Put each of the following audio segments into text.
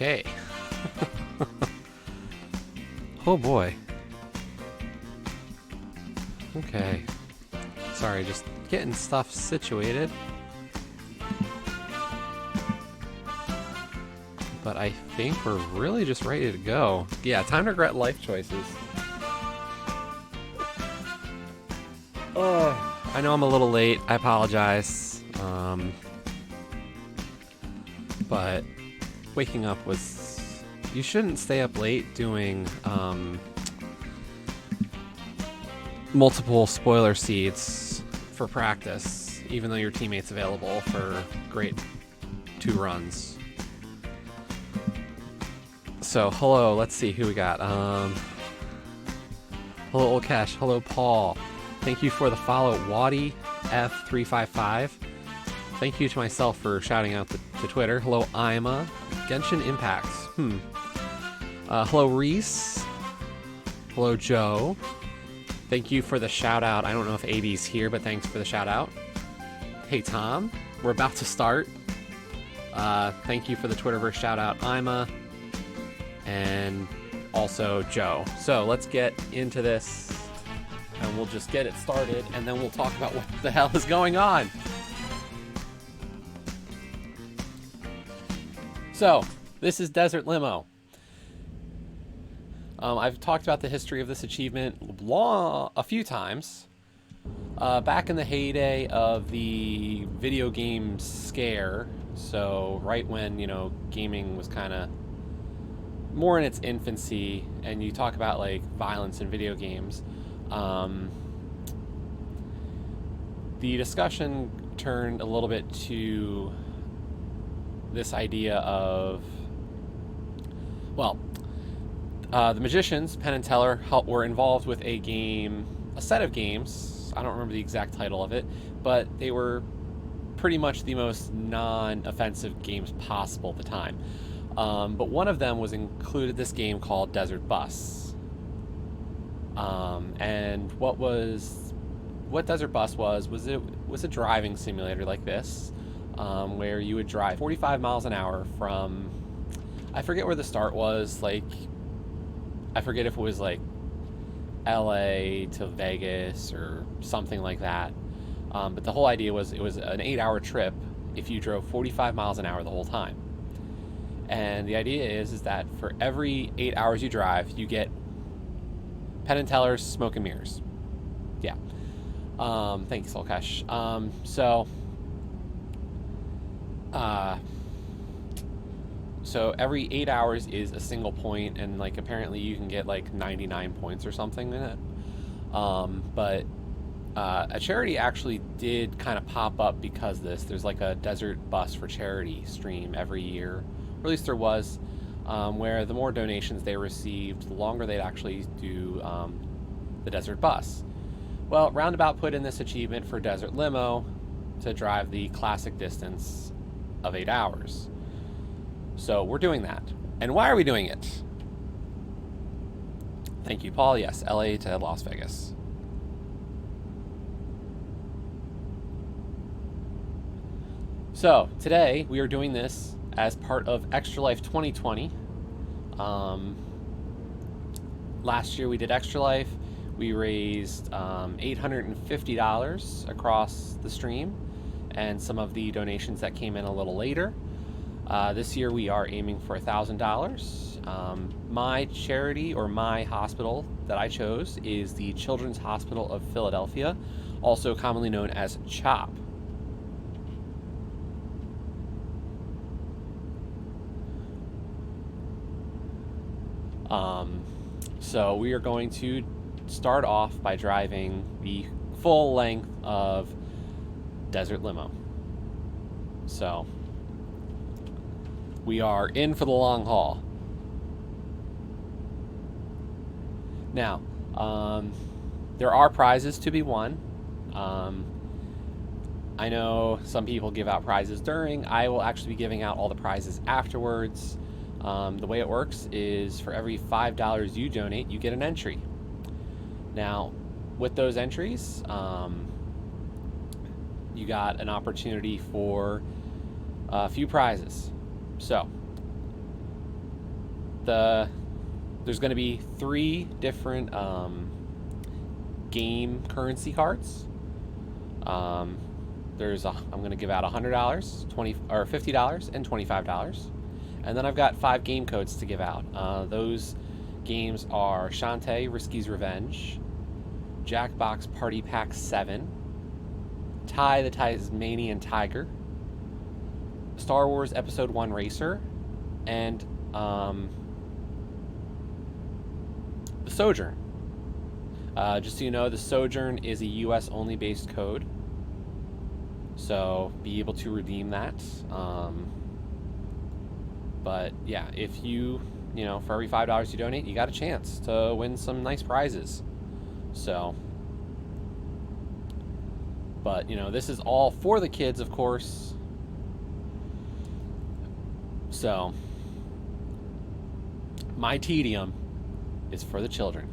Okay. Oh boy. Okay. Sorry, just getting stuff situated. But I think we're really just ready to go. Yeah, time to regret life choices. Oh, I know I'm a little late. I apologize. But waking up was... You shouldn't stay up late doing multiple spoiler seeds for practice, even though your teammate's available for great 2 runs. So, hello, let's see who we got. Hello, Olkesh. Hello, Paul. Thank you for the follow, Waddy F355. Thank you to myself for shouting out to Twitter. Hello, Ima. Genshin Impact. Hello, Reese. Hello, Joe. Thank you for the shout out. I don't know if AD's here, but thanks for the shout out. Hey, Tom. We're about to start. Thank you for the Twitterverse shout out, Ima. And also Joe. So let's get into this and we'll just get it started and then we'll talk about what the hell is going on. So this is Desert Limo. I've talked about the history of this achievement a few times. Back in the heyday of the video game scare, so right when, gaming was kind of more in its infancy, and you talk about like violence in video games, the discussion turned a little bit to this idea of, the magicians, Penn and Teller, were involved with a set of games. I don't remember the exact title of it, but they were pretty much the most non-offensive games possible at the time. But one of them included this game called Desert Bus. And what Desert Bus was a driving simulator like this, where you would drive 45 miles an hour from, I forget where the start was, I forget if it was like LA to Vegas or something like that. But the whole idea was it was an 8-hour trip if you drove 45 miles an hour the whole time. And the idea is that for every 8 hours you drive, you get Penn and Teller's Smoke and Mirrors. Yeah. Thanks, Solkesh. So every 8 hours is a single point, and apparently you can get 99 points or something in it. But a charity actually did kind of pop up because of this. There's a Desert Bus for Charity stream every year, or at least there was, where the more donations they received, the longer they'd actually do the Desert Bus. Well, Roundabout put in this achievement for Desert Limo to drive the classic distance of 8 hours. So we're doing that. And why are we doing it? Thank you, Paul. Yes, LA to Las Vegas. So today we are doing this as part of Extra Life 2020. Last year we did Extra Life. We raised $850 across the stream, and some of the donations that came in a little later. This year we are aiming for $1,000. My charity, or my hospital that I chose, is the Children's Hospital of Philadelphia, also commonly known as CHOP. So we are going to start off by driving the full length of Desert Limo. So we are in for the long haul. Now, there are prizes to be won. I know some people give out prizes during. I will actually be giving out all the prizes afterwards. The way it works is for every $5 you donate, you get an entry. Now, with those entries, you got an opportunity for a few prizes. So, there's going to be 3 different game currency cards. I'm going to give out $100, $50, and $25, and then I've got 5 game codes to give out. Those games are Shantae Risky's Revenge, Jackbox Party Pack 7, Ty the Tasmanian Tiger, Star Wars Episode 1 Racer, and the Sojourn. Just so you know, the Sojourn is a US only based code, so be able to redeem that. But yeah, if you for every $5 you donate, you got a chance to win some nice prizes. So, but this is all for the kids, of course. So, my tedium is for the children.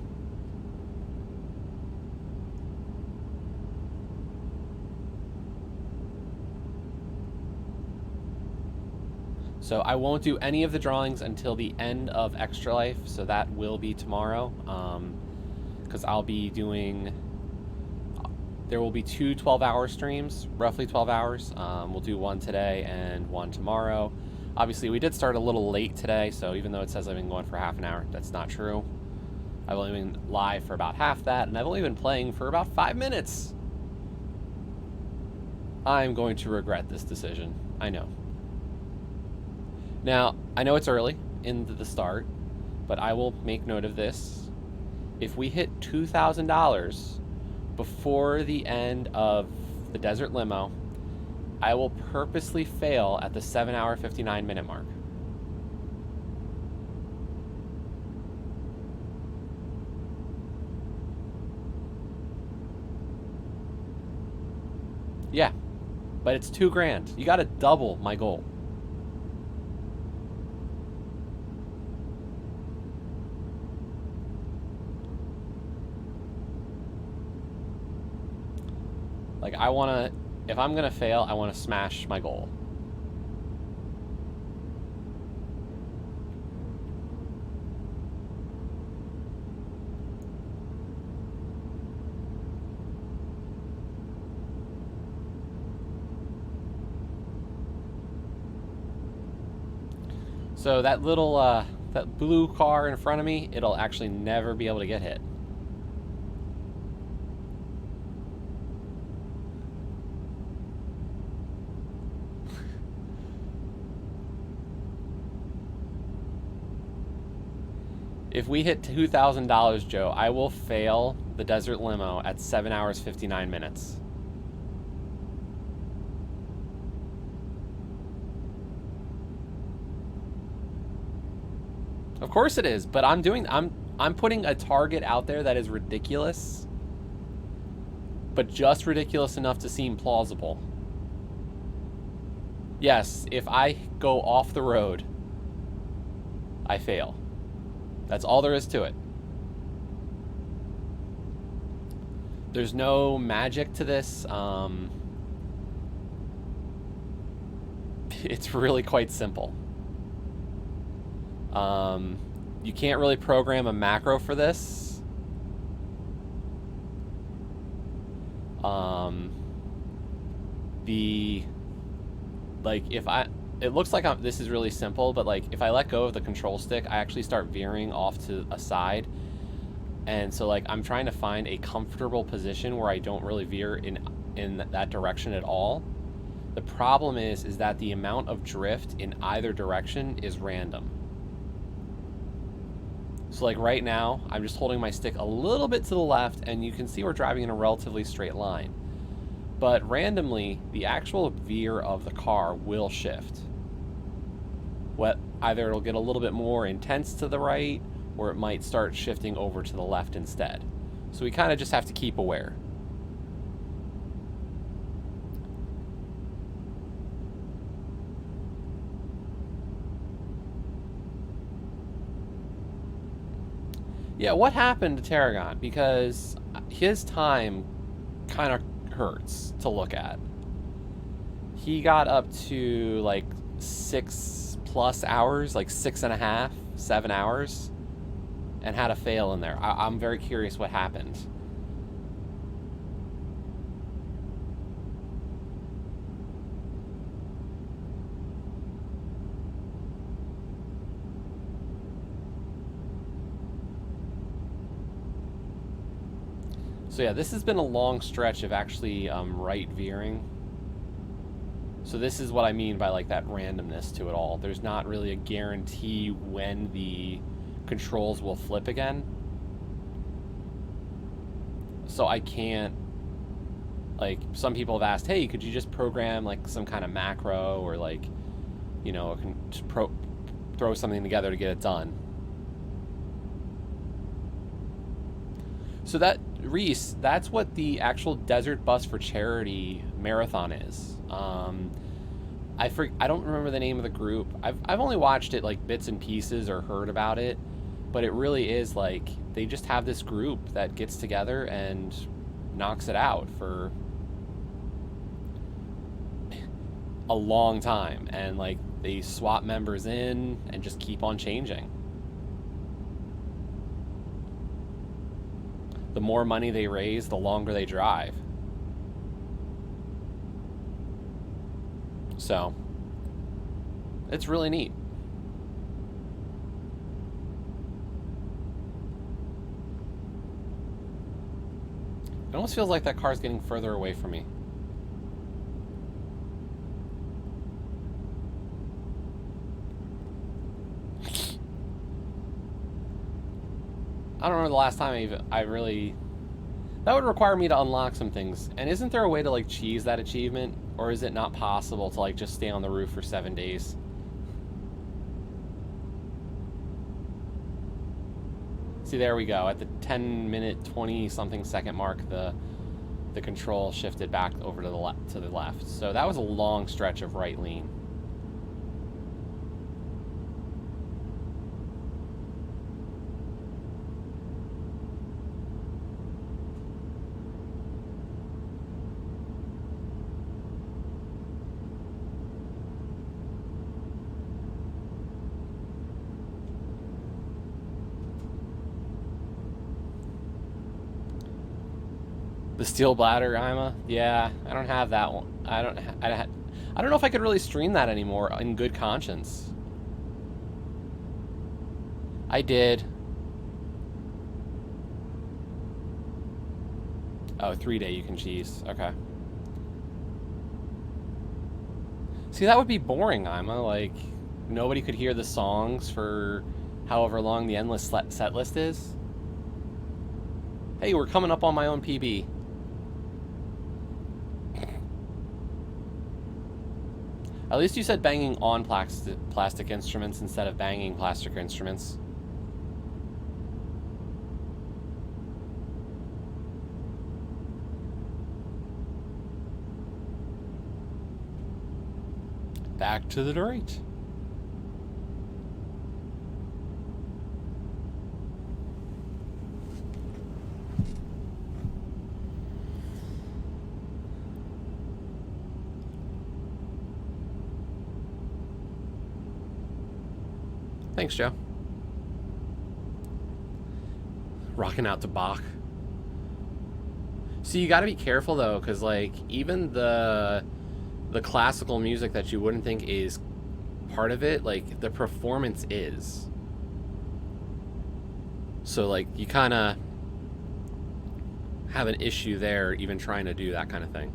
So I won't do any of the drawings until the end of Extra Life, so that will be tomorrow, because I'll be doing, there will be 2 12-hour streams, roughly 12 hours. We'll do one today and one tomorrow. Obviously, we did start a little late today, so even though it says I've been going for half an hour, that's not true. I've only been live for about half that, and I've only been playing for about 5 minutes. I'm going to regret this decision. I know. Now, I know it's early into the start, but I will make note of this. If we hit $2,000 before the end of the Desert Limo, I will purposely fail at the 7-hour, 59-minute mark. Yeah, but it's $2,000. You got to double my goal. Like, I want to, if I'm going to fail, I want to smash my goal. So that little, that blue car in front of me, it'll actually never be able to get hit. If we hit $2,000, Joe, I will fail the Desert Limo at 7 hours, 59 minutes. Of course it is, but I'm putting a target out there that is ridiculous, but just ridiculous enough to seem plausible. Yes, if I go off the road, I fail. That's all there is to it. There's no magic to this. It's really quite simple. You can't really program a macro for this. It looks like this is really simple, but like if I let go of the control stick, I actually start veering off to a side. And so like I'm trying to find a comfortable position where I don't really veer in that direction at all. The problem is that the amount of drift in either direction is random. So like right now, I'm just holding my stick a little bit to the left, and you can see we're driving in a relatively straight line. But randomly, the actual veer of the car will shift. Either it'll get a little bit more intense to the right, or it might start shifting over to the left instead. So we kind of just have to keep aware. Yeah, what happened to Tarragon? Because his time kind of hurts to look at. He got up to like 6 plus hours, like 6.5, 7 hours, and had a fail in there. I'm very curious what happened. So yeah, this has been a long stretch of actually right veering. So this is what I mean by like that randomness to it all. There's not really a guarantee when the controls will flip again. So I can't, like, some people have asked, hey, could you just program like some kind of macro or like, you know, throw something together to get it done. So that, Reese, that's what the actual Desert Bus for Charity marathon is. I don't remember the name of the group. I've only watched it like bits and pieces or heard about it, but it really is like they just have this group that gets together and knocks it out for a long time, and like they swap members in and just keep on changing. The more money they raise, the longer they drive. So, it's really neat. It almost feels like that car's getting further away from me. I don't remember the last time I really... That would require me to unlock some things. And isn't there a way to like cheese that achievement? Or is it not possible to like just stay on the roof for 7 days? See, there we go. At the 10-minute, 20-something second mark, the control shifted back over to the left. So that was a long stretch of right lean. The steel bladder, Ima? Yeah, I don't have that one. I don't know if I could really stream that anymore in good conscience. I did. Oh, 3-day you can cheese. Okay. See, that would be boring, Ima. Like, nobody could hear the songs for however long the endless set list is. Hey, we're coming up on my own PB. At least you said banging on plastic instruments instead of banging plastic instruments. Back to the right. Thanks, Joe. Rocking out to Bach. So you got to be careful though, because like even the classical music that you wouldn't think is part of it, like the performance is. So like you kind of have an issue there, even trying to do that kind of thing.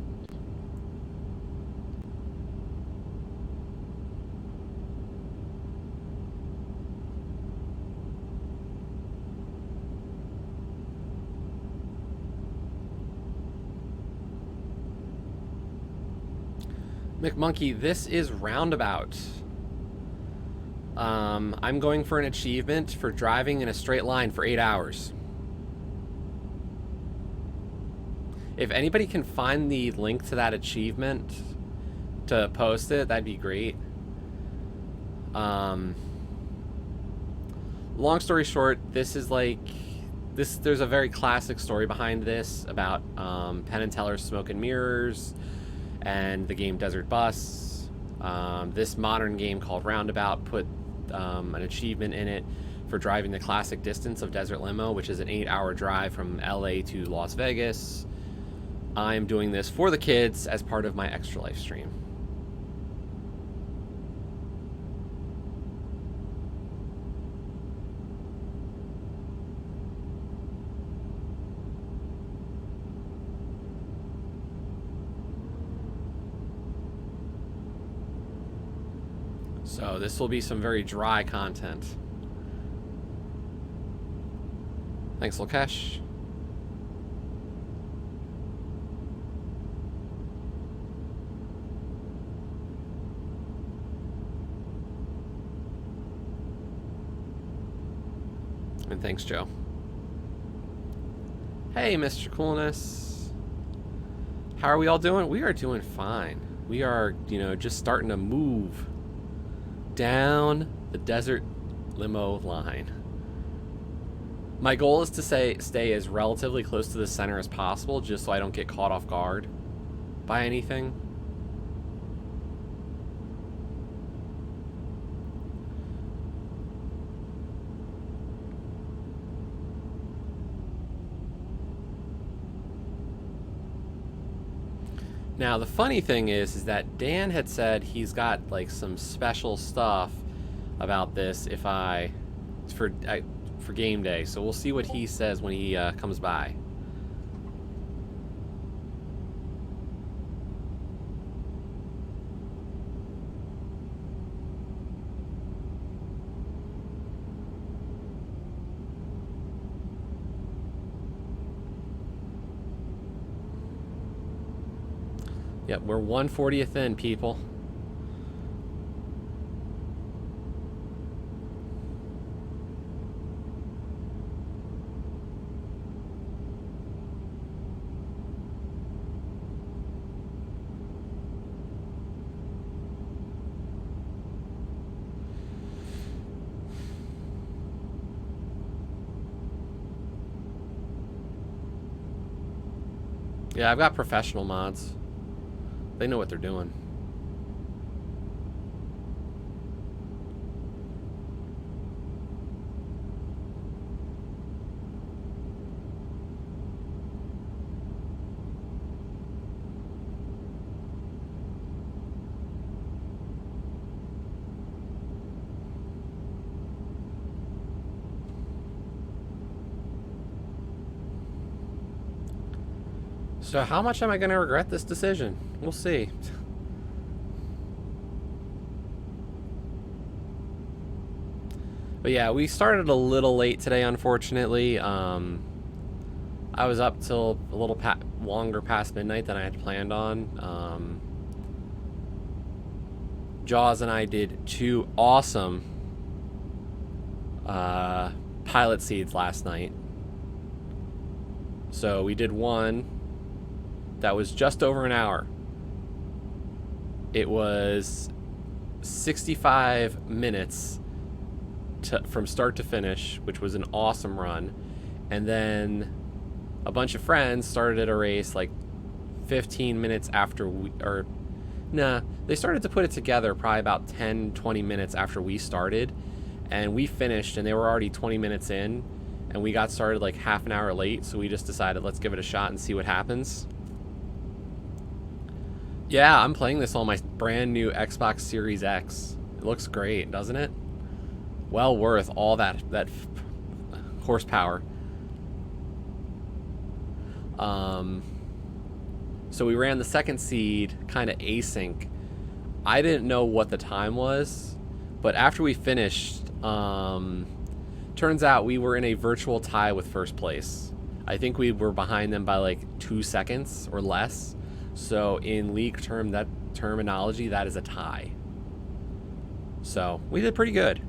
McMonkey, this is Roundabout. I'm going for an achievement for driving in a straight line for 8 hours. If anybody can find the link to that achievement to post it, that'd be great. Long story short, this is like... There's a very classic story behind this about Penn and Teller's Smoke and Mirrors and the game Desert Bus. This modern game called Roundabout put an achievement in it for driving the classic distance of Desert Limo, which is an 8-hour drive from LA to Las Vegas. I'm doing this for the kids as part of my Extra Life stream. So this will be some very dry content. Thanks, Lokesh. And thanks, Joe. Hey, Mr. Coolness. How are we all doing? We are doing fine. We are, just starting to move down the Desert Limo line. My goal is to stay as relatively close to the center as possible, just so I don't get caught off guard by anything. Now, the funny thing is that Dan had said he's got like some special stuff about this for game day. So we'll see what he says when he comes by. Yep, we're 1/40th in, people. Yeah, I've got professional mods. They know what they're doing. So how much am I going to regret this decision? We'll see. But yeah, we started a little late today, unfortunately. I was up till a little longer past midnight than I had planned on. Jaws and I did 2 awesome pilot seeds last night. So we did one that was just over an hour. It was 65 minutes from start to finish, which was an awesome run. And then a bunch of friends started a race like 15 minutes after they started to put it together probably about 10-20 minutes after we started, and we finished and they were already 20 minutes in, and we got started like half an hour late. So we just decided, let's give it a shot and see what happens. Yeah, I'm playing this on my brand new Xbox Series X. It looks great, doesn't it? Well worth all that horsepower. So we ran the second seed kind of async. I didn't know what the time was, but after we finished, turns out we were in a virtual tie with first place. I think we were behind them by like 2 seconds or less. So in league terminology, that is a tie. So we did pretty good.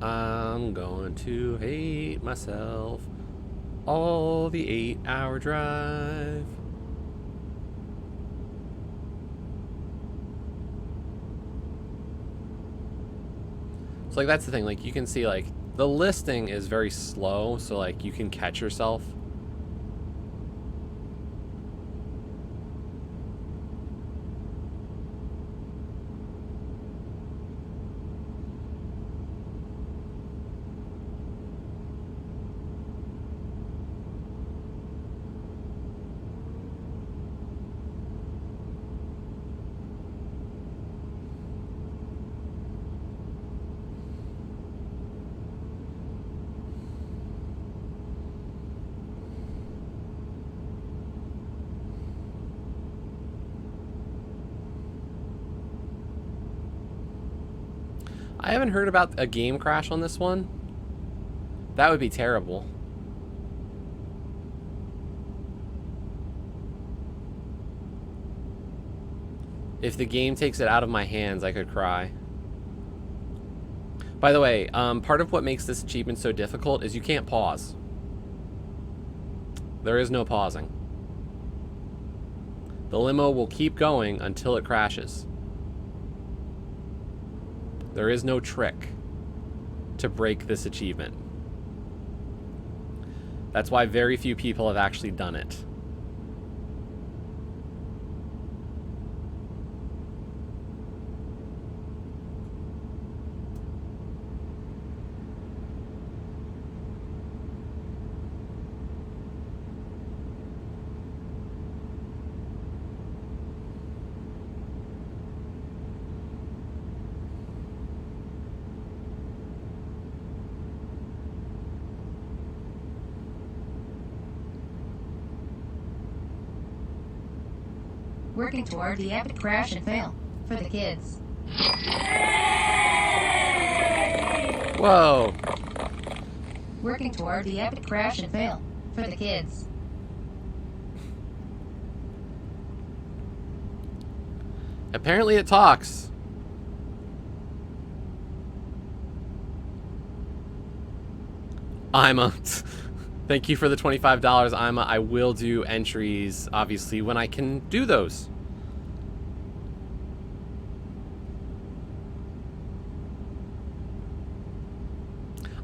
I'm going to hate myself all the 8-hour drive. So like that's the thing, like you can see like The listing is very slow, so like you can catch yourself. I haven't heard about a game crash on this one. That would be terrible. If the game takes it out of my hands, I could cry. By the way, part of what makes this achievement so difficult is you can't pause. There is no pausing. The limo will keep going until it crashes. There is no trick to break this achievement. That's why very few people have actually done it. Working toward the epic crash and fail for the kids. Whoa. Working toward the epic crash and fail for the kids. Apparently it talks. Ima. Thank you for the $25, Ima. I will do entries, obviously, when I can do those.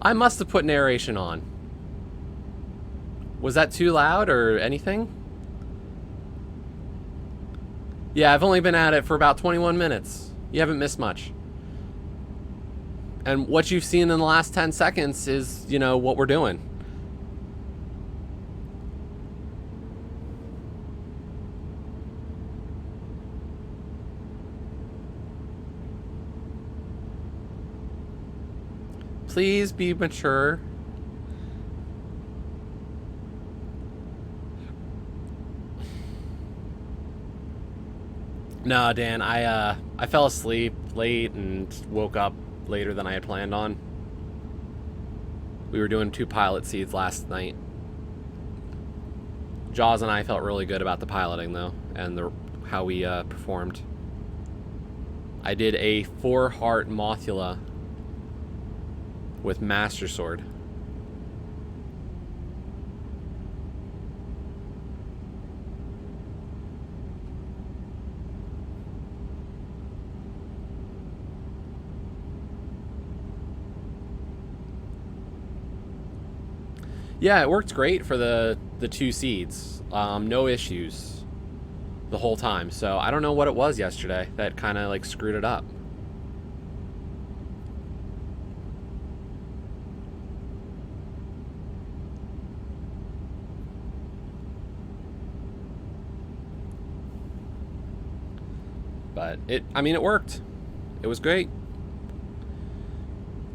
I must have put narration on. Was that too loud or anything? Yeah, I've only been at it for about 21 minutes. You haven't missed much. And what you've seen in the last 10 seconds is, you know, what we're doing. Please be mature. No, Dan, I fell asleep late and woke up later than I had planned on. We were doing 2 pilot seeds last night. Jaws and I felt really good about the piloting though, and how we performed. I did a 4-heart Mothula with Master Sword. Yeah, it worked great for the 2 seeds. No issues the whole time. So I don't know what it was yesterday that kind of like screwed it up. But I mean, it worked. It was great.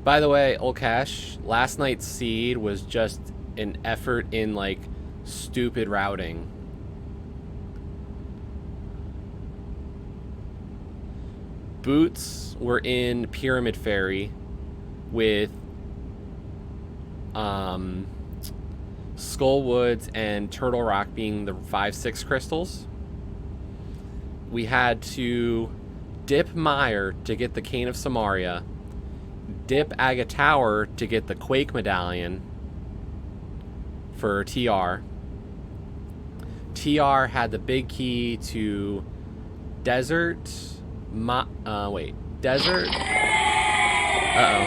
By the way, Olcash, last night's seed was just an effort in like stupid routing. Boots were in Pyramid Fairy with Skullwoods and Turtle Rock being the 5/6 crystals. We had to dip Mire to get the Cane of Samaria, dip Aga Tower to get the Quake Medallion for TR. TR had the big key to Desert. Desert. Uh-oh.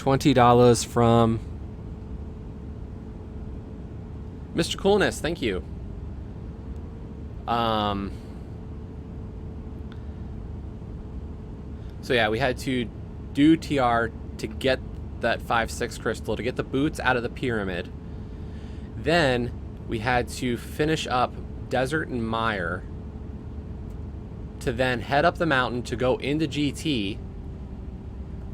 $20 from Mr. Coolness. Thank you. So yeah, we had to do TR to get that 5-6 crystal, to get the boots out of the pyramid. Then we had to finish up Desert and Mire to then head up the mountain to go into GT,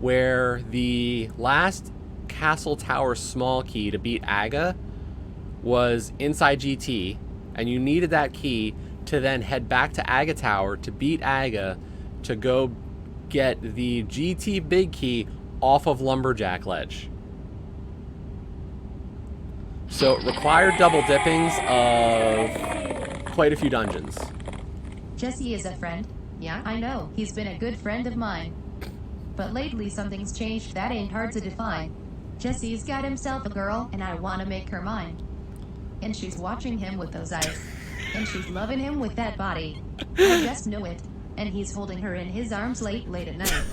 where the last Castle Tower small key to beat Aga was inside GT, and you needed that key to then head back to Aga Tower to beat Aga to go get the GT big key off of Lumberjack Ledge. So it required double dippings of quite a few dungeons. Jesse is a friend. Yeah, I know. He's been a good friend of mine. But lately something's changed that ain't hard to define. Jesse's got himself a girl, and I want to make her mine. And she's watching him with those eyes. And she's loving him with that body. I just know it. And he's holding her in his arms late at night.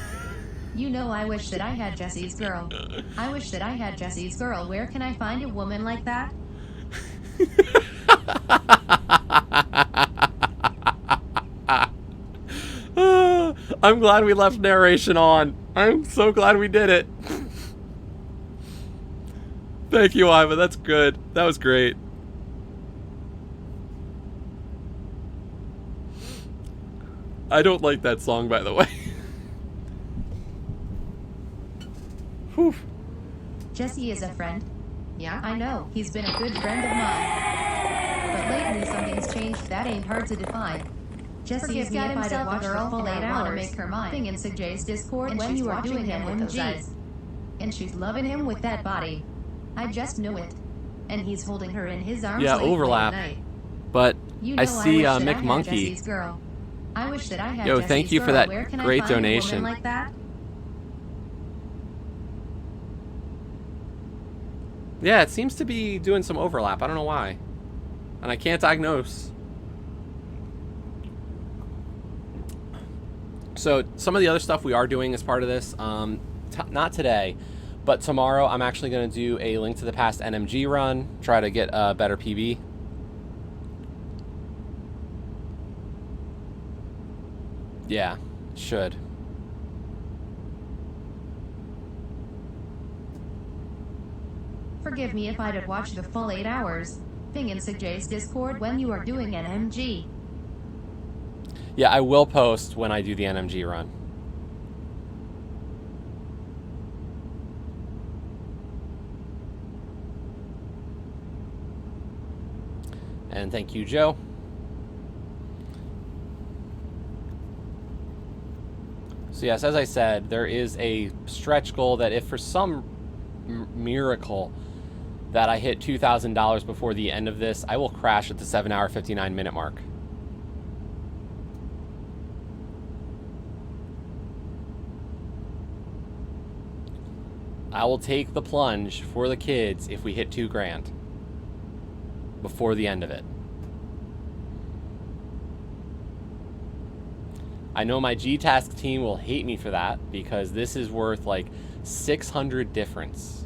You know, I wish that I had Jesse's girl. I wish that I had Jesse's girl. Where can I find a woman like that? I'm glad we left narration on. I'm so glad we did it. Thank you, Iva. That's good. That was great. I don't like that song, by the way. Whew. Jesse is a friend. Yeah, I know. He's been a good friend of mine. But lately something's changed that ain't hard to define. Jesse's got himself a girl for 8 hours. Make her mine. Thing in Jay's Discord when you are doing him with those eyes. And she's loving him with that body. I just know it. And he's holding her in his arms. Yeah, overlap. But you know, I see Mick Monkey. I wish that I had Yo, Jesse's thank you girl. for that Where can great I find donation. A woman like that? Yeah, it seems to be doing some overlap. I don't know why. And I can't diagnose. So some of the other stuff we are doing as part of this, not today, but tomorrow I'm actually going to do a Link to the Past NMG run, try to get a better PB. Yeah, should. Forgive me if I'd watch the full 8 hours. Ping in Jay's Discord when you are doing NMG. Yeah, I will post when I do the NMG run. And thank you, Joe. So yes, as I said, there is a stretch goal that if for some miracle that I hit $2,000 before the end of this, I will crash at the 7-hour, 59-minute mark. I will take the plunge for the kids if we hit $2,000 before the end of it. I know my G-Task team will hate me for that because this is worth like 600 difference.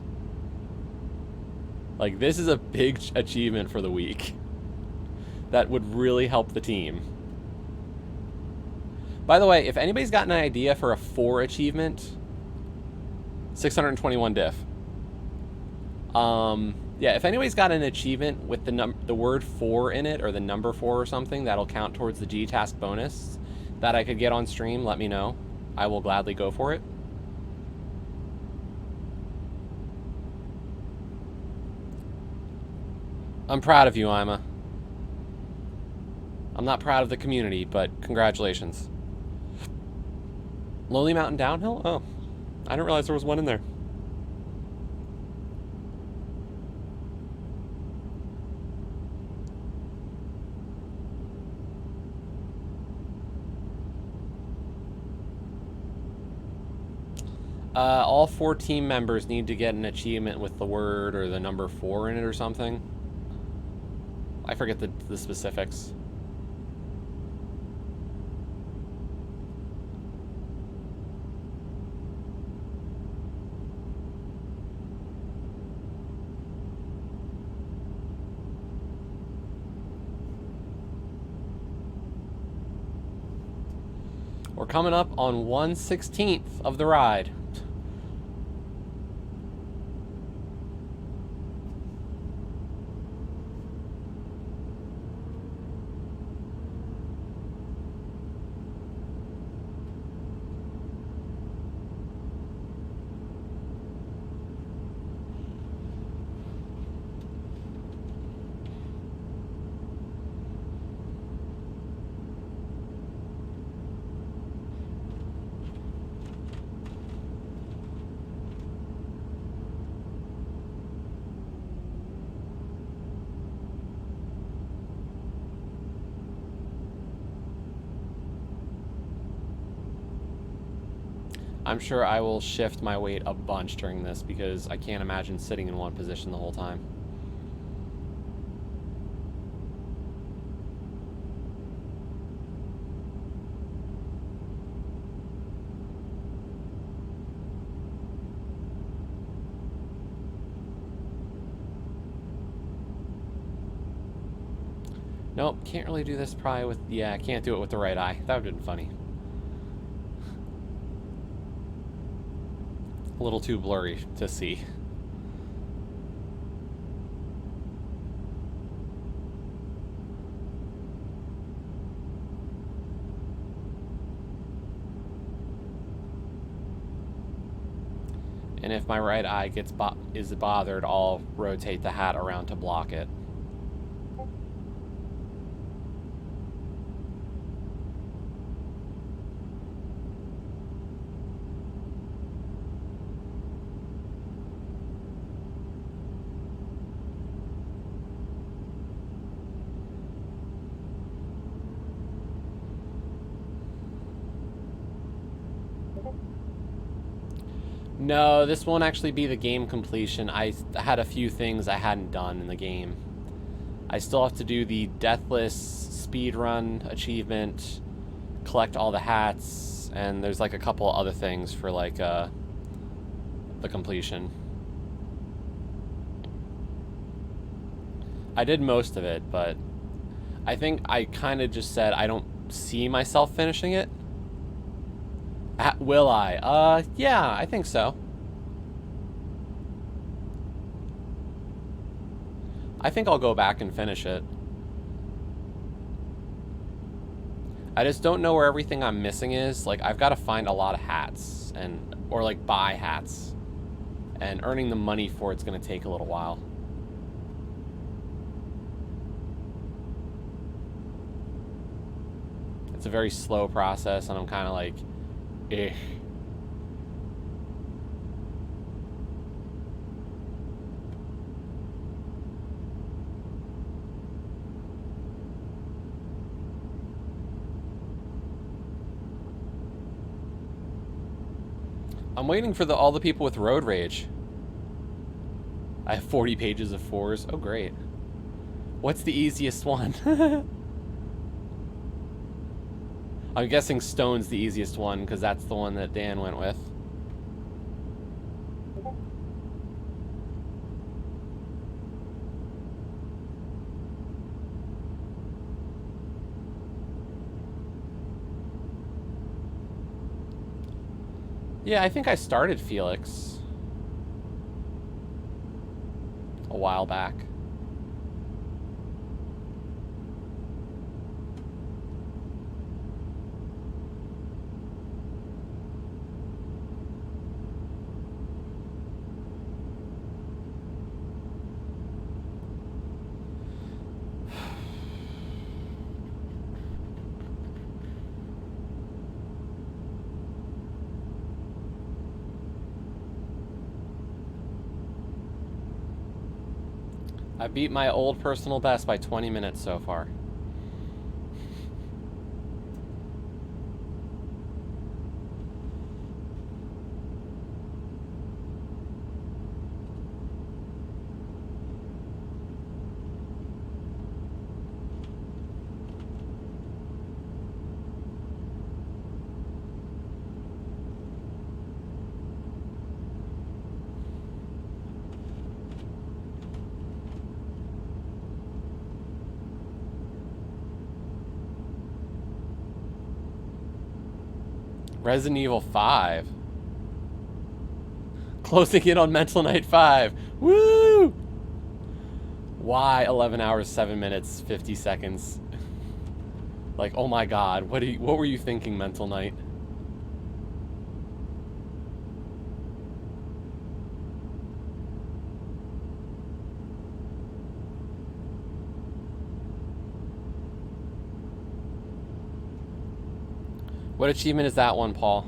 Like, this is a big achievement for the week. That would really help the team. By the way, if anybody's got an idea for a 4 achievement, 621 diff. Yeah, if anybody's got an achievement with the word 4 in it, or the number 4 or something, that'll count towards the G-Task bonus that I could get on stream, let me know. I will gladly go for it. I'm proud of you, Ima. I'm not proud of the community, but congratulations. Lonely Mountain Downhill? Oh, I didn't realize there was one in there. All 4 team members need to get an achievement with the word or the number 4 in it or something. I forget the specifics. We're coming up on 1/16 of the ride. I'm sure I will shift my weight a bunch during this because I can't imagine sitting in one position the whole time. Nope, can't really do this probably with, yeah, I can't do it with the right eye. That would have been funny. A little too blurry to see. And if my right eye is bothered, I'll rotate the hat around to block it. No, this won't actually be the game completion. I had a few things I hadn't done in the game. I still have to do the Deathless speedrun achievement, collect all the hats, and there's like a couple other things for like the completion. I did most of it, but I think I kind of just said I don't see myself finishing it. Will I? Yeah, I think so. I think I'll go back and finish it. I just don't know where everything I'm missing is. Like, I've got to find a lot of hats, or like buy hats. And earning the money for it's going to take a little while. It's a very slow process, and I'm kind of like, eh. I'm waiting for all the people with road rage. I have 40 pages of 4s. Oh, great. What's the easiest one? I'm guessing Stone's the easiest one, because that's the one that Dan went with. Yeah, I think I started Felix a while back. I beat my old personal best by 20 minutes so far. Resident Evil 5. Closing in on Mental Night 5. Woo! Why 11 hours, 7 minutes, 50 seconds? Like, oh my god, what were you thinking, Mental Night? What achievement is that one, Paul?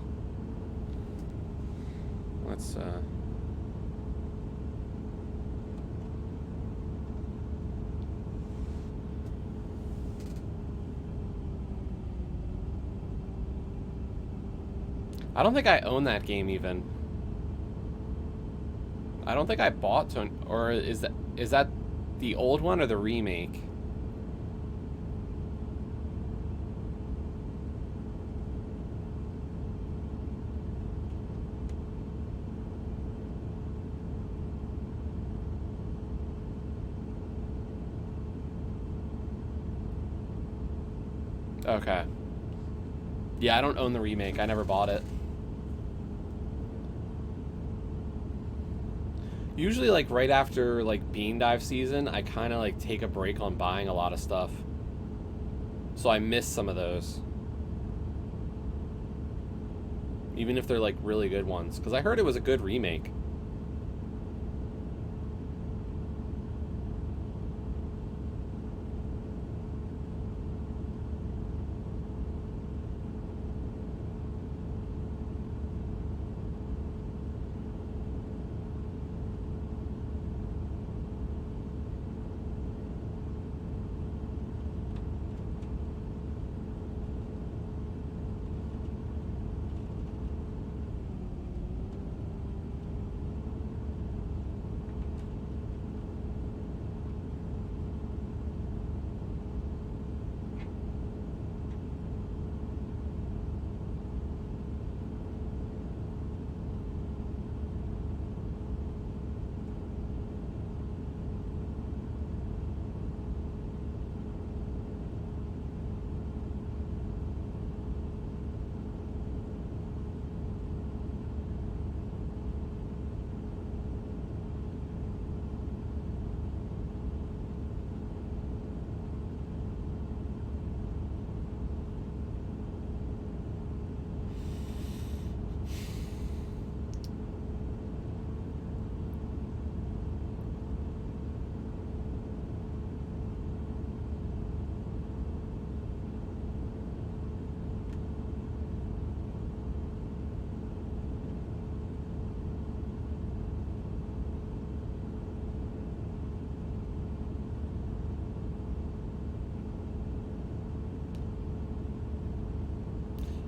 Let's I don't think I own that game even. I don't think I bought to, or is that the old one or the remake? Okay. Yeah, I don't own the remake. I never bought it. Usually, like, right after, like, Bean Dive season, I kind of, like, take a break on buying a lot of stuff. So I miss some of those. Even if they're, like, really good ones. Because I heard it was a good remake.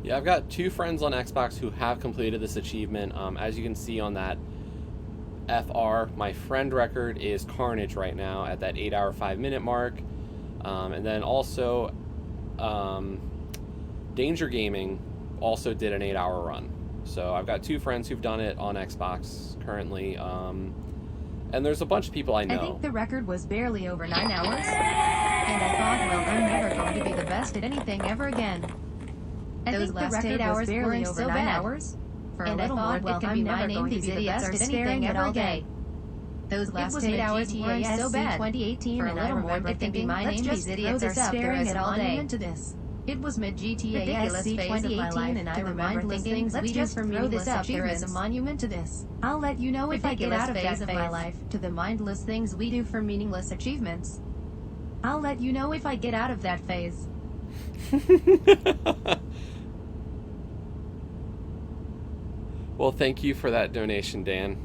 Yeah, I've got 2 friends on Xbox who have completed this achievement. As you can see on that FR, my friend record is Carnage right now at that 8-hour, 5-minute mark. And then also, Danger Gaming also did an 8-hour run. So I've got 2 friends who've done it on Xbox currently. And there's a bunch of people I know. I think the record was barely over 9 hours. And I thought, well, I'm never going to be the best at anything ever again. Those last 8 hours weren't so bad. For a little more, well, I'm never going to be the best at anything ever again. Those last 8 hours weren't so bad. 2018, and I remember thinking, my name is idiots are staring at all day. It was mid-GTA ridiculous phase 2018, and I remember thinking, let's just throw this up there as a monument to this. I'll let you know if I get out of that phase of my life, to the mindless things we do for meaningless achievements. I'll let you know if I get out of that phase. Well, thank you for that donation, Dan.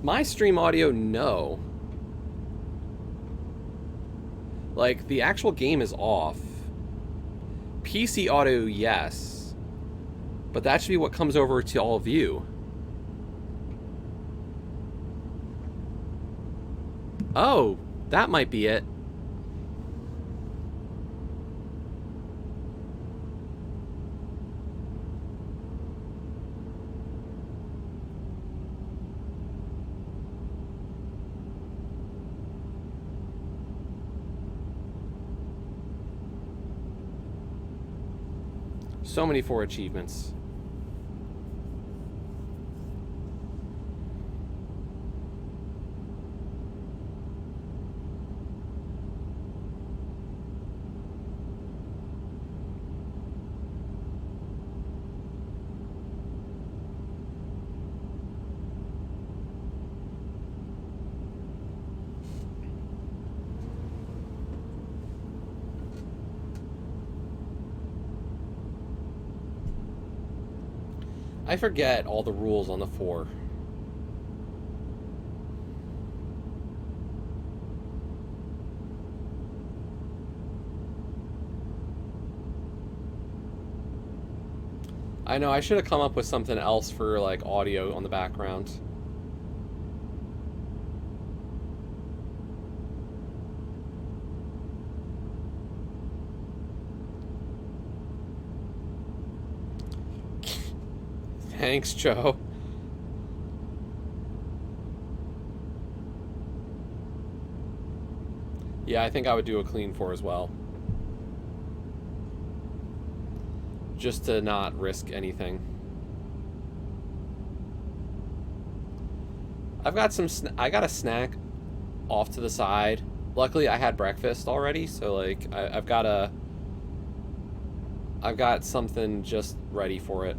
My stream audio, no. Like, the actual game is off. PC audio, yes. But that should be what comes over to all of you. Oh, that might be it. So many 4 achievements. I forget all the rules on the 4. I know, I should have come up with something else for, like, audio on the background. Thanks, Joe. Yeah, I think I would do a clean 4 as well. Just to not risk anything. I got a snack off to the side. Luckily, I had breakfast already, so like I've got something just ready for it.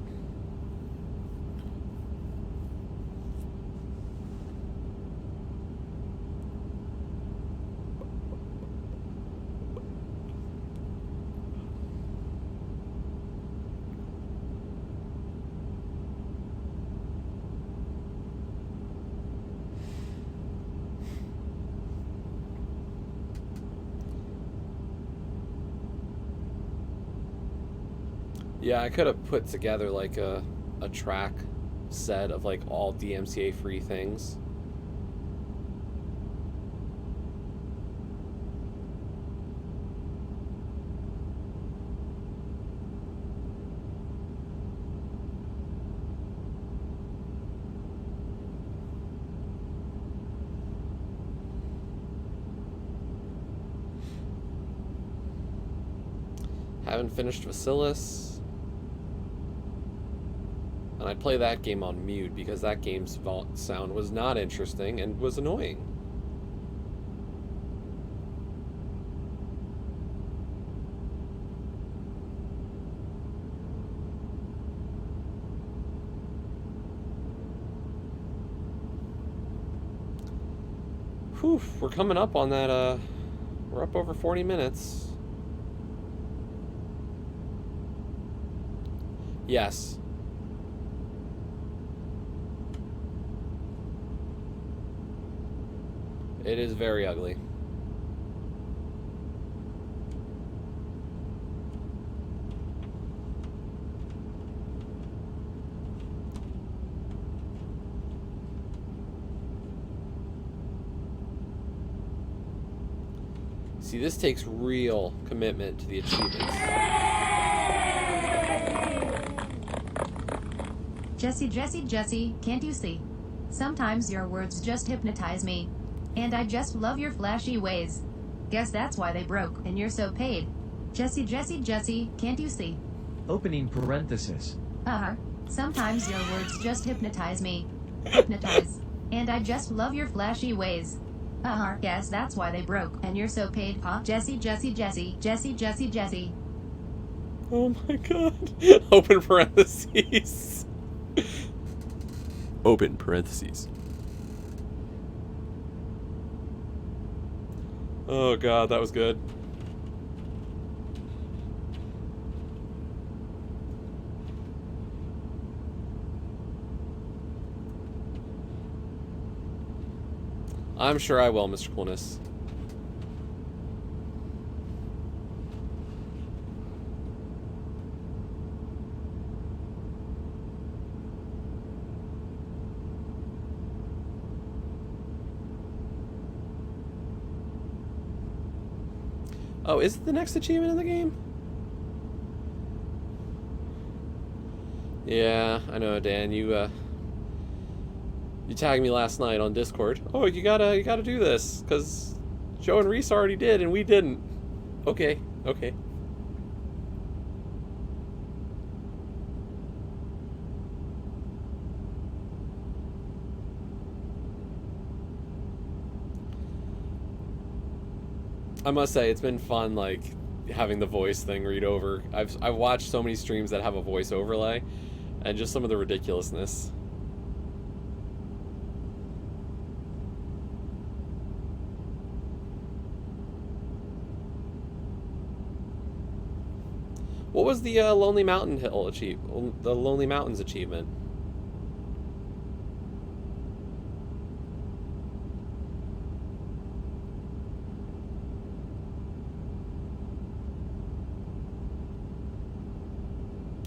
Yeah, I could have put together like a track set of like all DMCA free things. Haven't finished Vasilis. And I play that game on mute because that game's sound was not interesting and was annoying. Whew, we're coming up on that, we're up over 40 minutes. Yes. It is very ugly. See, this takes real commitment to the achievements. Jesse, can't you see? Sometimes your words just hypnotize me. And I just love your flashy ways. Guess that's why they broke, and you're so paid. Jesse, can't you see? Opening parenthesis. Sometimes your words just hypnotize me. Hypnotize. And I just love your flashy ways. Guess that's why they broke, and you're so paid, huh? Jesse. Oh my god. Open parentheses. Open parentheses. Oh god, that was good. I'm sure I will, Mr. Coolness. Oh, is it the next achievement in the game? Yeah, I know, Dan. You tagged me last night on Discord. Oh, you gotta do this because Joe and Reese already did and we didn't. Okay. I must say it's been fun, like having the voice thing read over. I've watched so many streams that have a voice overlay, and just some of the ridiculousness. What was the Lonely Mountain Hill the Lonely Mountains achievement?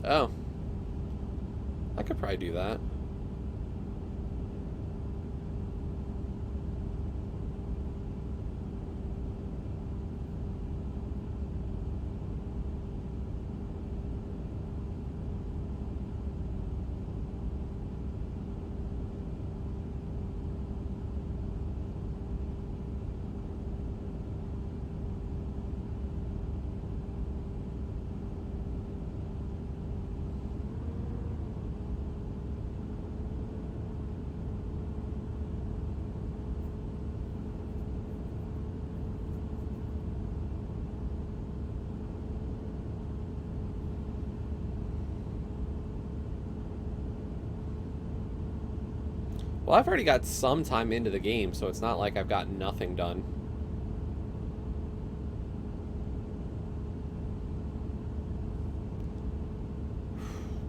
Oh. I could probably do that. Well, I've already got some time into the game, so it's not like I've got nothing done.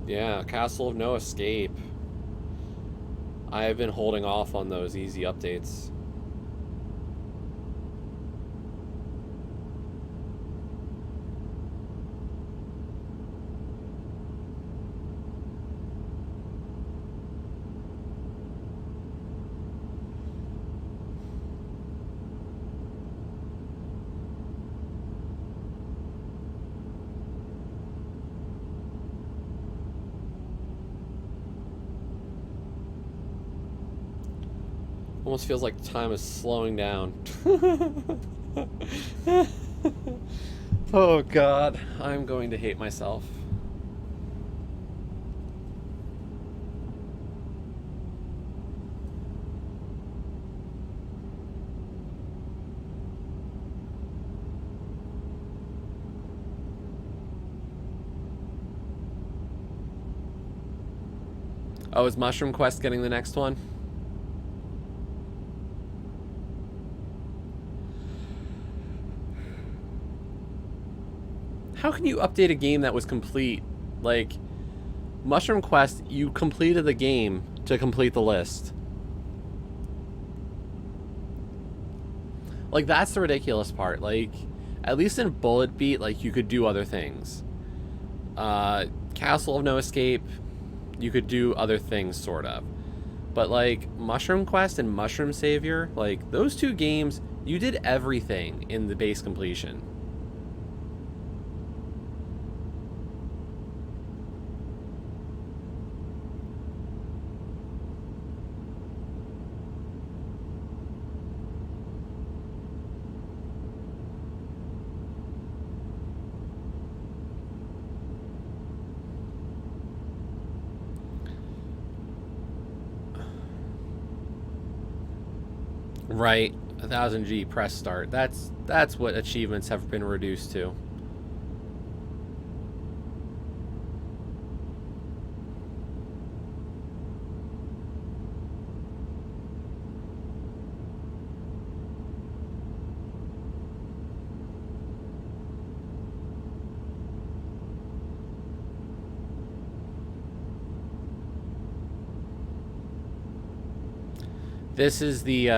Yeah, Castle of No Escape. I have been holding off on those easy updates. Almost feels like time is slowing down. Oh god, I'm going to hate myself. Oh, is Mushroom Quest getting the next one? How can you update a game that was complete? Like, Mushroom Quest, you completed the game to complete the list. Like, that's the ridiculous part. Like, at least in Bullet Beat, like, you could do other things. Castle of No Escape, you could do other things, sort of. But, like, Mushroom Quest and Mushroom Savior, like, those two games, you did everything in the base completion. Right, 1000G press start. That's what achievements have been reduced to. This is the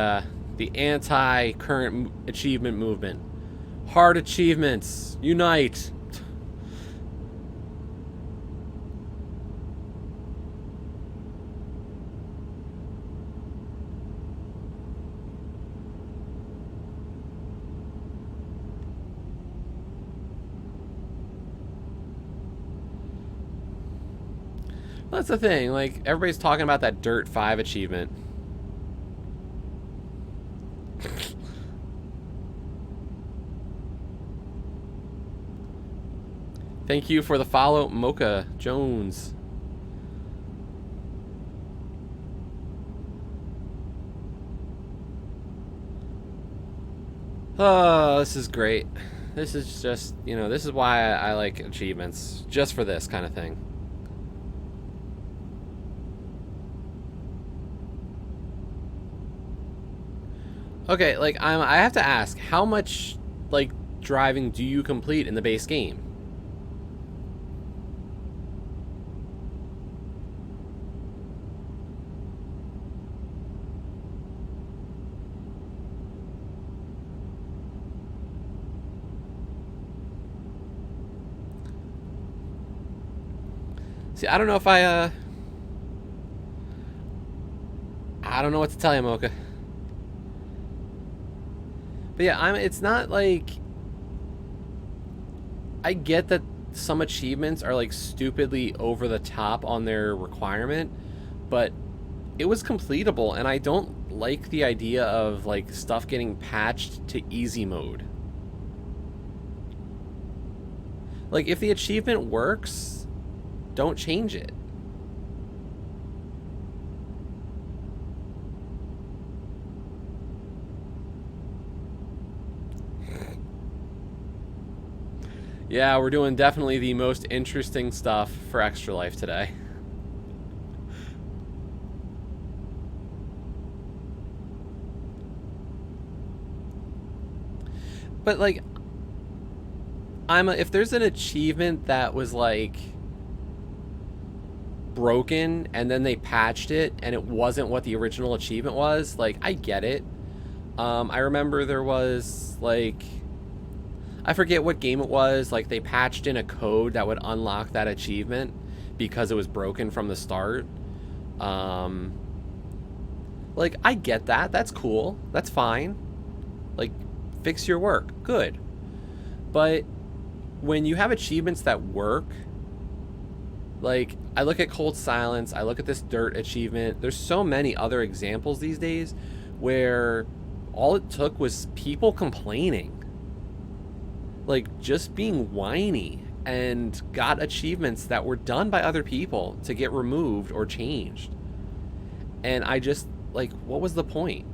anti-current achievement movement. Hard achievements, unite. Well, that's the thing. Like, everybody's talking about that Dirt 5 achievement. Thank you for the follow, Mocha Jones. Oh, this is great. This is just, this is why I like achievements. Just for this kind of thing. Okay, like, I have to ask, how much, like, driving do you complete in the base game? See, I don't know if I don't know what to tell you, Mocha. But yeah, it's not like, I get that some achievements are like stupidly over the top on their requirement, but it was completable, and I don't like the idea of like stuff getting patched to easy mode. Like, if the achievement works, don't change it. Yeah, we're doing definitely the most interesting stuff for Extra Life today. But like, if there's an achievement that was like broken and then they patched it and it wasn't what the original achievement was, like, I get it. I remember there was like, I forget what game it was, like they patched in a code that would unlock that achievement because it was broken from the start. Like, I get that. That's cool. That's fine. Like, fix your work. Good. But when you have achievements that work, like, I look at Cold Silence, I look at this Dirt achievement, there's so many other examples these days where all it took was people complaining. Like, just being whiny, and got achievements that were done by other people to get removed or changed. And I just, like, what was the point?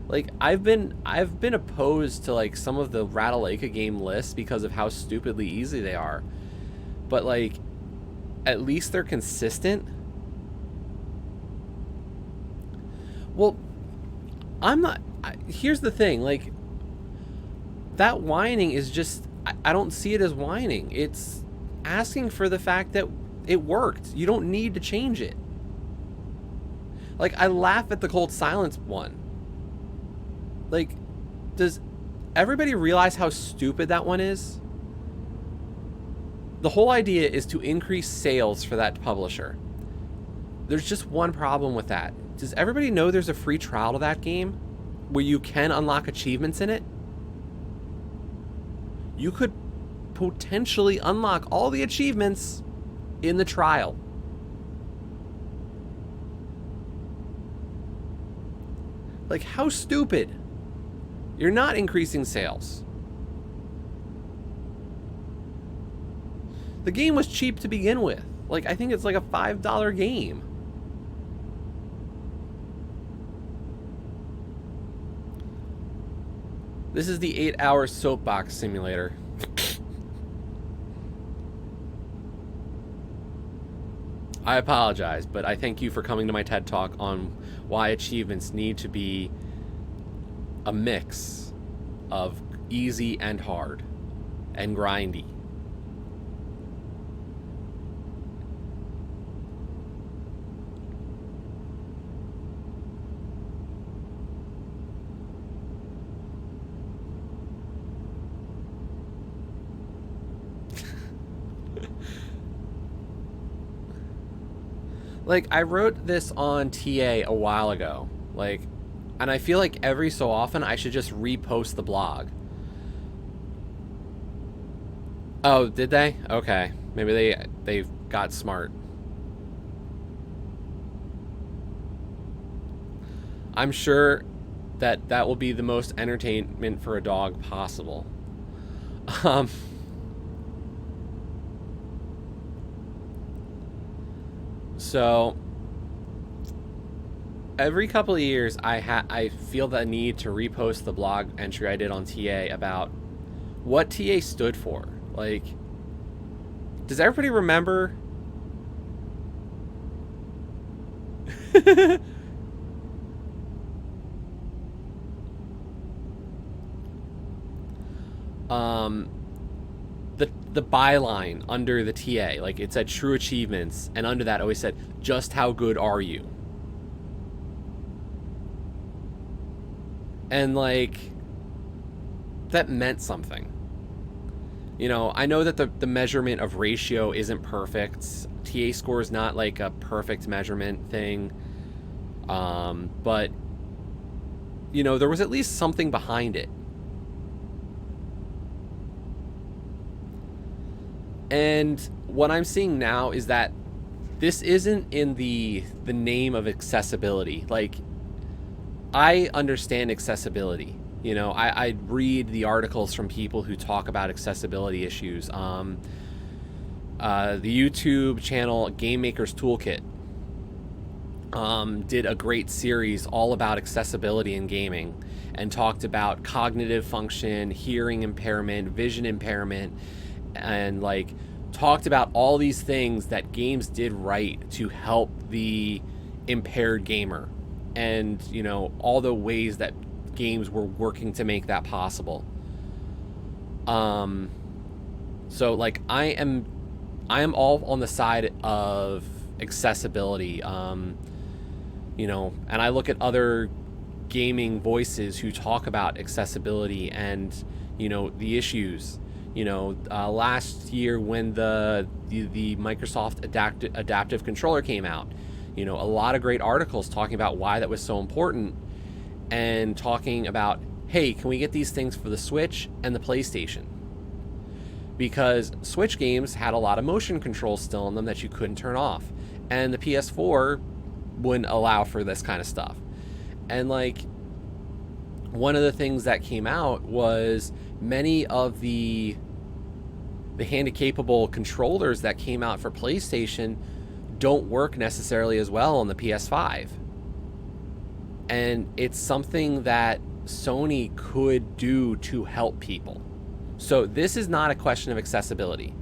Like, I've been opposed to like some of the Ratalaika game lists because of how stupidly easy they are. But like, at least they're consistent. Well, here's the thing, like, that whining is just, I don't see it as whining. It's asking for the fact that it worked. You don't need to change it. Like, I laugh at the Cold Silence one. Like, does everybody realize how stupid that one is? The whole idea is to increase sales for that publisher. There's just one problem with that. Does everybody know there's a free trial to that game where you can unlock achievements in it? You could potentially unlock all the achievements in the trial. Like, how stupid? You're not increasing sales. The game was cheap to begin with. Like, I think it's like a $5 game. This is the 8-hour soapbox simulator. I apologize, but I thank you for coming to my TED Talk on why achievements need to be a mix of easy and hard and grindy. Like, I wrote this on TA a while ago, like, and I feel like every so often I should just repost the blog. Oh, did they? Okay. Maybe they got smart. I'm sure that will be the most entertainment for a dog possible. So every couple of years, I feel the need to repost the blog entry I did on TA about what TA stood for. Like, does everybody remember? The byline under the TA, like it said true achievements, and under that always said, just how good are you? And like, that meant something. You know, I know that the measurement of ratio isn't perfect. TA score is not like a perfect measurement thing. But, you know, there was at least something behind it. And what I'm seeing now is that this isn't in the name of accessibility. Like, I understand accessibility. You know, I read the articles from people who talk about accessibility issues. The YouTube channel Game Maker's Toolkit did a great series all about accessibility in gaming and talked about cognitive function, hearing impairment, vision impairment, and like talked about all these things that games did right to help the impaired gamer, and you know, all the ways that games were working to make that possible. So like I am all on the side of accessibility. You know, and I look at other gaming voices who talk about accessibility and, you know, the issues. You know, last year when the Microsoft adaptive controller came out, you know, a lot of great articles talking about why that was so important, and talking about, hey, can we get these things for the Switch and the PlayStation? Because Switch games had a lot of motion controls still in them that you couldn't turn off, and the PS4 wouldn't allow for this kind of stuff. And like, one of the things that came out was many of the handy-capable controllers that came out for PlayStation don't work necessarily as well on the PS5. And it's something that Sony could do to help people. So this is not a question of accessibility.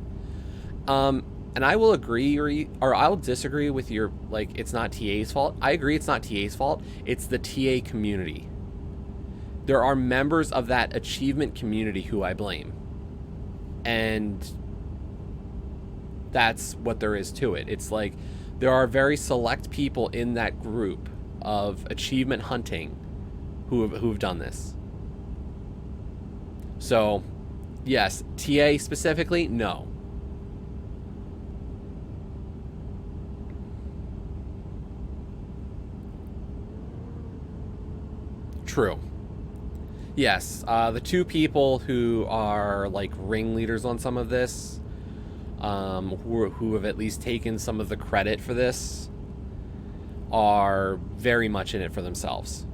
And I will agree, or I'll disagree with your, like, it's not TA's fault. I agree it's not TA's fault. It's the TA community. There are members of that achievement community who I blame. And that's what there is to it. It's like, there are very select people in that group of achievement hunting who've done this. So, yes, TA specifically, no. True. Yes, the two people who are like ringleaders on some of this, who have at least taken some of the credit for this, are very much in it for themselves.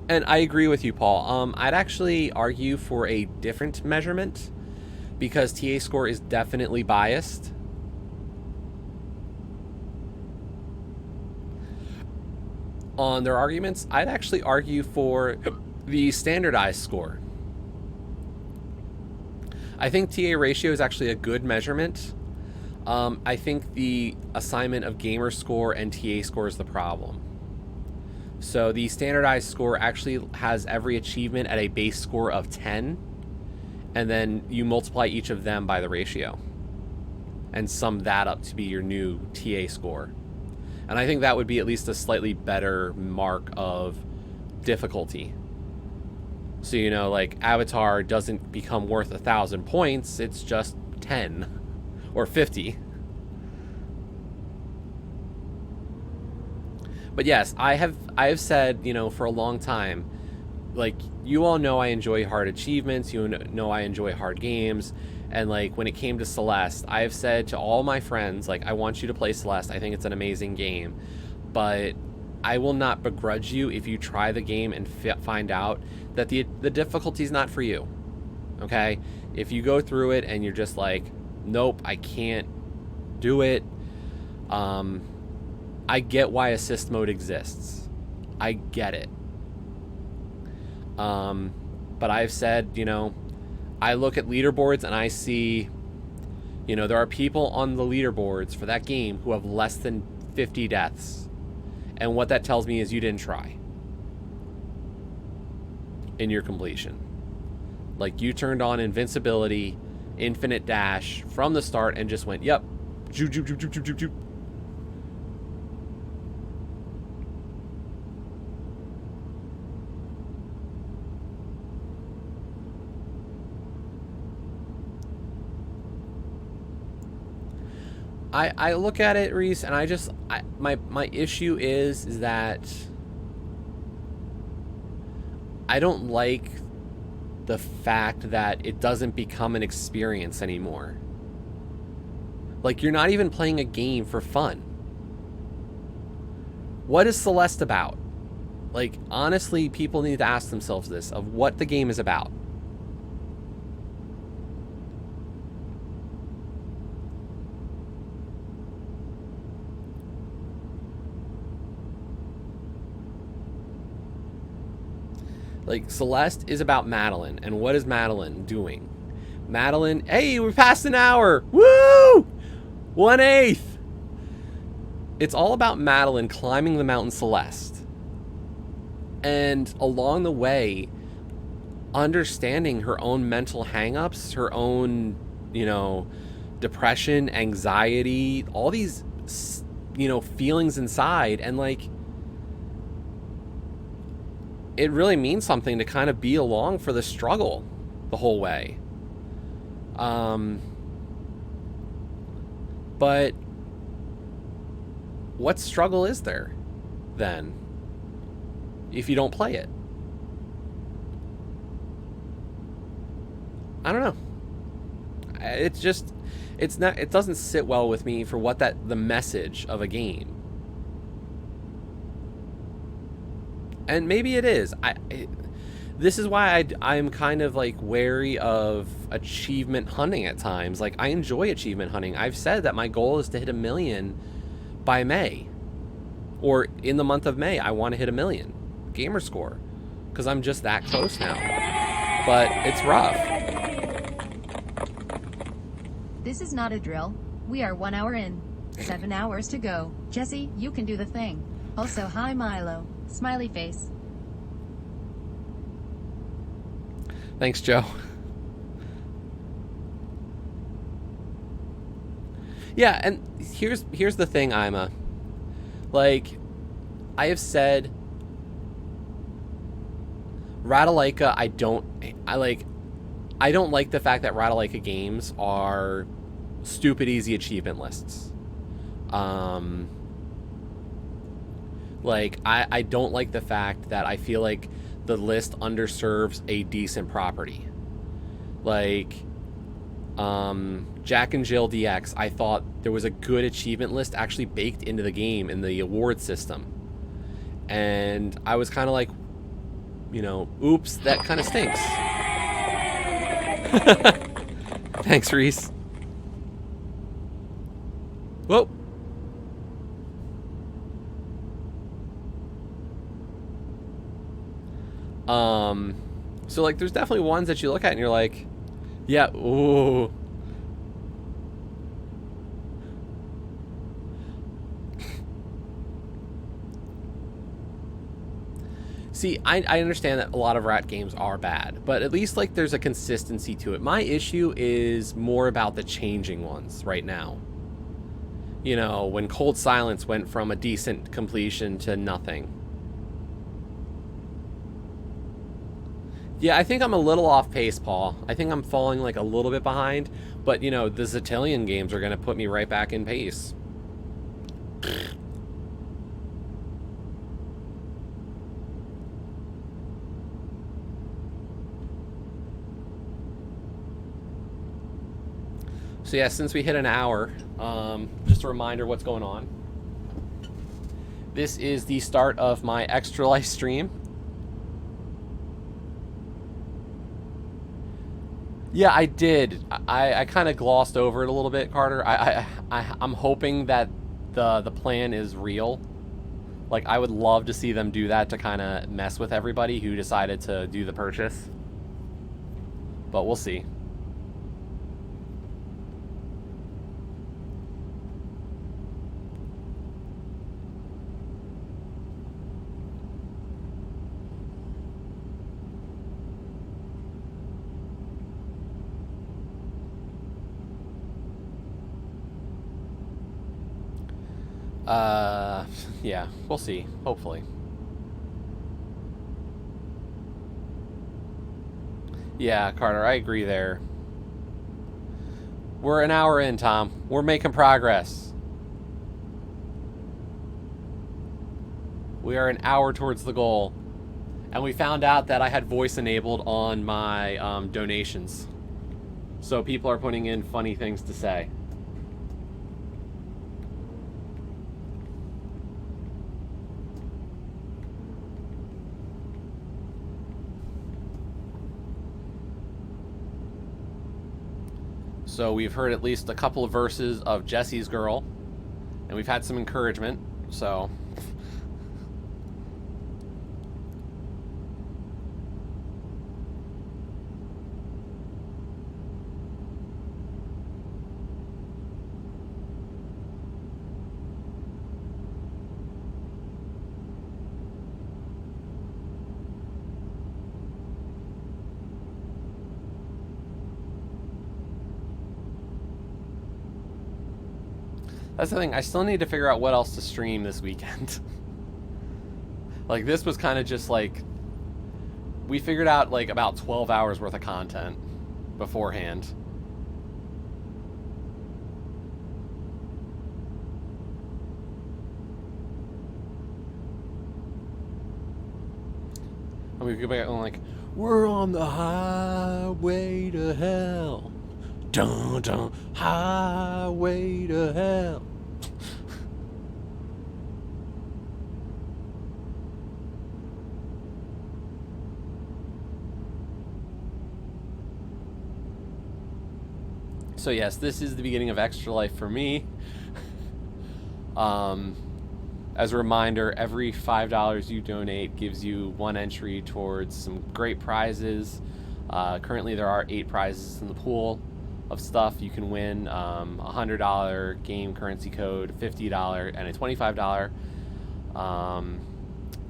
And I agree with you, Paul. I'd actually argue for a different measurement, because TA score is definitely biased. On their arguments, I'd actually argue for the standardized score. I think TA ratio is actually a good measurement. I think the assignment of gamer score and TA score is the problem. So the standardized score actually has every achievement at a base score of 10, and then you multiply each of them by the ratio and sum that up to be your new TA score. And I think that would be at least a slightly better mark of difficulty. So, you know, like, Avatar doesn't become worth 1,000 points, it's just 10 or 50. But yes, I have said, you know, for a long time, like, you all know I enjoy hard achievements, you know I enjoy hard games, and like, when it came to Celeste, I have said to all my friends, like, I want you to play Celeste, I think it's an amazing game, but I will not begrudge you if you try the game and find out that the difficulty is not for you. Okay? If you go through it and you're just like, nope, I can't do it. I get why assist mode exists. I get it. But I've said, you know, I look at leaderboards and I see, you know, there are people on the leaderboards for that game who have less than 50 deaths. And what that tells me is you didn't try in your completion. Like, you turned on invincibility, infinite dash from the start and just went, yep, joop, joop, joop, joop, joop, joop, joop. I look at it, Reese, and my issue is that I don't like the fact that it doesn't become an experience anymore. Like, you're not even playing a game for fun. What is Celeste about? Like, honestly, people need to ask themselves this, of what the game is about. Like, Celeste is about Madeline, and what is Madeline doing? Madeline, hey, we passed an hour! Woo! 1/8! It's all about Madeline climbing the Mountain Celeste. And along the way, understanding her own mental hang-ups, her own, you know, depression, anxiety, all these, you know, feelings inside, and like, it really means something to kind of be along for the struggle the whole way. But what struggle is there then if you don't play it? I don't know. It's just, it doesn't sit well with me for what the message of a game. And maybe it is. This is why I'm kind of like wary of achievement hunting at times. Like, I enjoy achievement hunting. I've said that my goal is to hit 1 million by May, or in the month of May. I want to hit 1 million gamer score because I'm just that close now. But it's rough. This is not a drill. We are 1 hour in. 7 hours to go. Jesse, you can do the thing. Also, hi Milo. Smiley face. Thanks, Joe. Yeah, and here's the thing, Ima. Like, I have said, Ratalaika, I don't like the fact that Ratalaika games are stupid easy achievement lists. Like, I don't like the fact that I feel like the list underserves a decent property. Like, Jack and Jill DX, I thought there was a good achievement list actually baked into the game in the award system. And I was kind of like, you know, oops, that kind of stinks. Thanks, Reese. Whoa. So like, there's definitely ones that you look at and you're like, yeah, ooh. See, I understand that a lot of rat games are bad, but at least like there's a consistency to it. My issue is more about the changing ones right now. You know, when Cold Silence went from a decent completion to nothing. Yeah, I think I'm a little off pace, Paul. I think I'm falling like a little bit behind, but you know, the Zillion games are going to put me right back in pace. So yeah, since we hit an hour, just a reminder what's going on. This is the start of my Extra Life stream. Yeah, I did. I kind of glossed over it a little bit, Carter. I'm hoping that the plan is real. Like, I would love to see them do that to kind of mess with everybody who decided to do the purchase. But we'll see. Yeah, we'll see. Hopefully. Yeah, Carter, I agree there. We're an hour in, Tom. We're making progress. We are an hour towards the goal. And we found out that I had voice enabled on my donations. So people are putting in funny things to say. So we've heard at least a couple of verses of Jesse's Girl, and we've had some encouragement, so... That's the thing, I still need to figure out what else to stream this weekend. Like, this was kind of just like... We figured out, like, about 12 hours worth of content beforehand. And we go back and like, we're on the highway to hell. Dun dun, highway to hell. So yes, this is the beginning of Extra Life for me. As a reminder, every $5 you donate gives you one entry towards some great prizes. Currently there are 8 prizes in the pool of stuff you can win. $100 game currency code, $50, and a $25.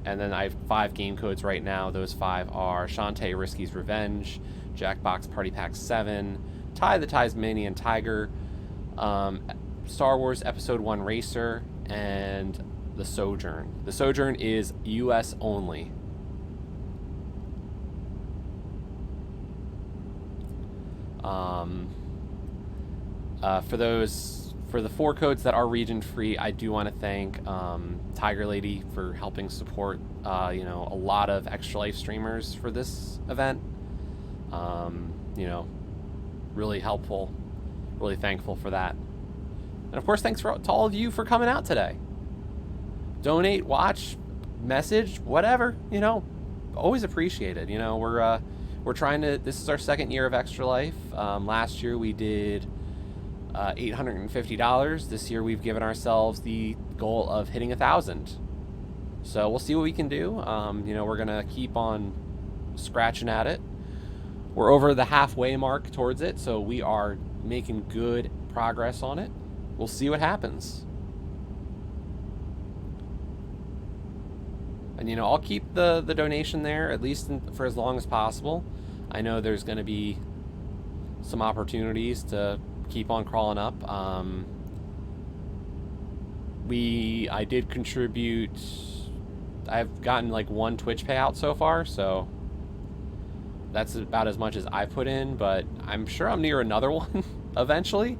And then I have 5 game codes right now. Those 5 are Shantae Risky's Revenge, Jackbox Party Pack 7, Ty the Tasmanian Tiger, Star Wars Episode 1 Racer, and The Sojourn. The Sojourn is US only. For the 4 codes that are region free, I do want to thank Tiger Lady for helping support a lot of Extra Life streamers for this event. Really helpful, really thankful for that. And of course, thanks to all of you for coming out today. Donate, watch, message, whatever, always appreciated. We're trying to, this is our 2nd year of Extra Life. Last year we did $850. This year we've given ourselves the goal of hitting 1,000. So we'll see what we can do. We're gonna keep on scratching at it. We're over the halfway mark towards it, so we are making good progress on it. We'll see what happens. And I'll keep the donation there, at least for as long as possible. I know there's going to be some opportunities to keep on crawling up. I did contribute. I've gotten like 1 Twitch payout so far, so that's about as much as I put in, but I'm sure I'm near another one eventually.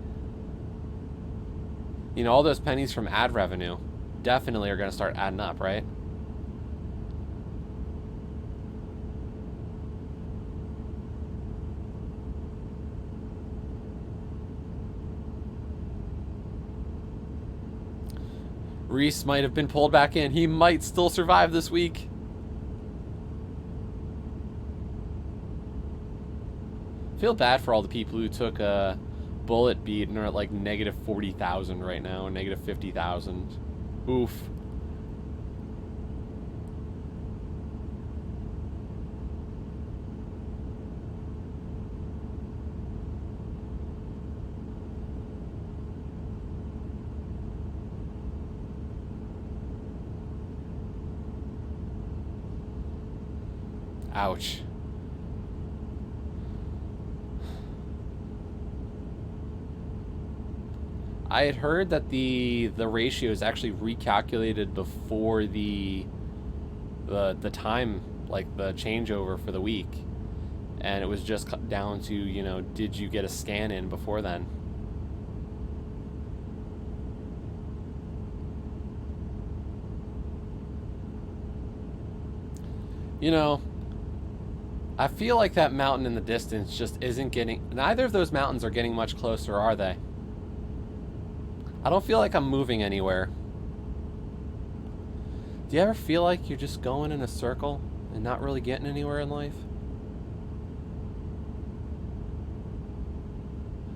All those pennies from ad revenue definitely are going to start adding up, right? Reese might have been pulled back in. He might still survive this week. Feel bad for all the people who took a bullet beat and are at like negative 40,000 right now, negative 50,000. Oof. Ouch. I had heard that the ratio is actually recalculated before the time, like the changeover for the week, and it was just cut down to, you know, did you get a scan in before then? You know, I feel like that mountain in the distance just isn't getting... Neither of those mountains are getting much closer, are they? I don't feel like I'm moving anywhere. Do you ever feel like you're just going in a circle and not really getting anywhere in life?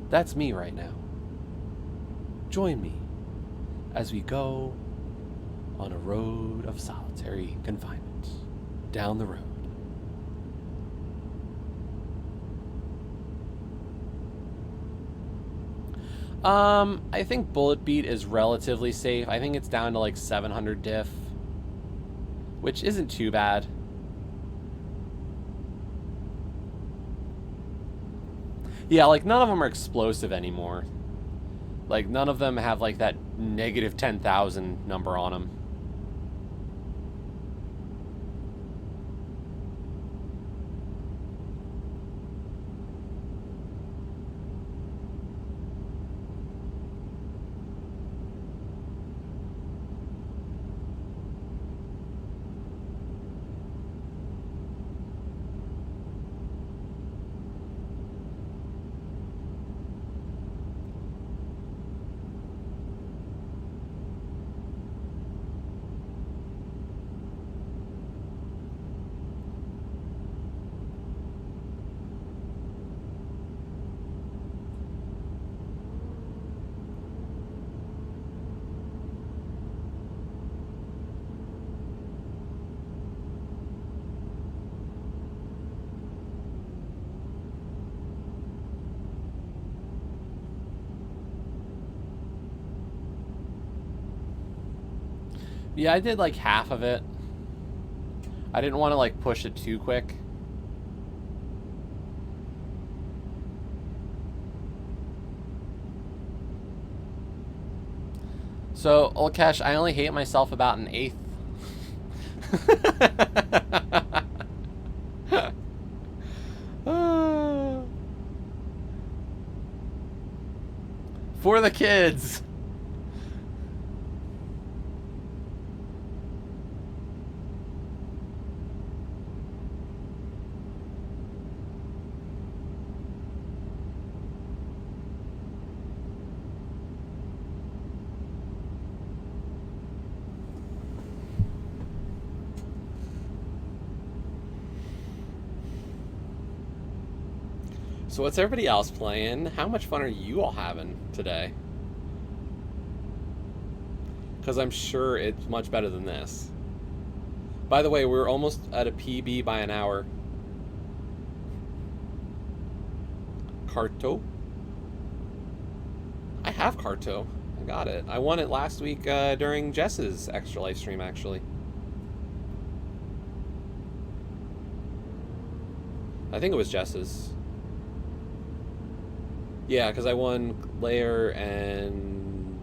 That's me right now. Join me as we go on a road of solitary confinement down the road. I think Bullet Beat is relatively safe. I think it's down to like 700 diff, which isn't too bad. Yeah, like none of them are explosive anymore. Like none of them have like that negative 10,000 number on them. Yeah, I did like half of it. I didn't want to like push it too quick. So, Olkesh, I only hate myself about an eighth. For the kids. So what's everybody else playing? How much fun are you all having today? Because I'm sure it's much better than this. By the way, we're almost at a PB by an hour. Carto? I have Carto. I got it. I won it last week during Jess's extra live stream, actually. I think it was Jess's. Yeah, because I won Lair and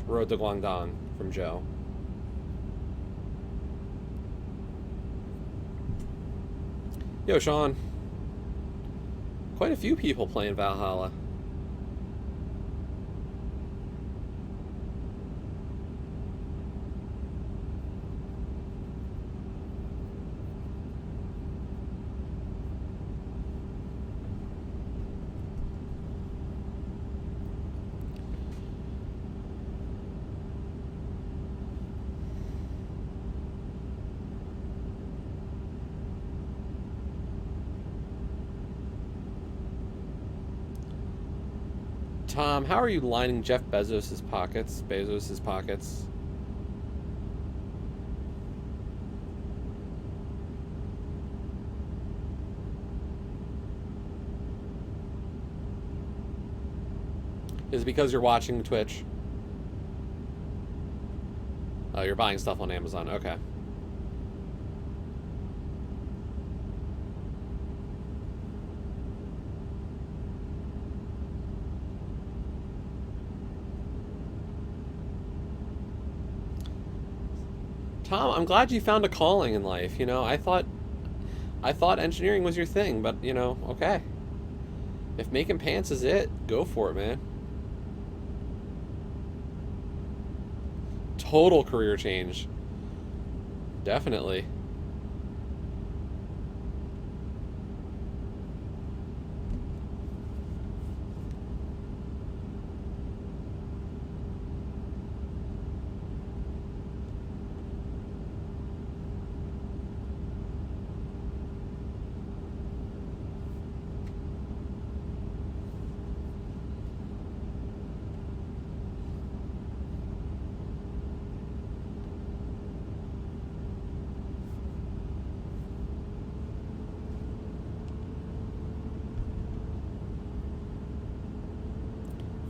Road to Guangdong from Joe. Yo, Sean. Quite a few people playing Valhalla. Tom, how are you lining Jeff Bezos's pockets? Is it because you're watching Twitch? Oh, you're buying stuff on Amazon. Okay. Tom, I'm glad you found a calling in life. You know, I thought engineering was your thing, but you know, okay. If making pants is it, go for it, man. Total career change. Definitely.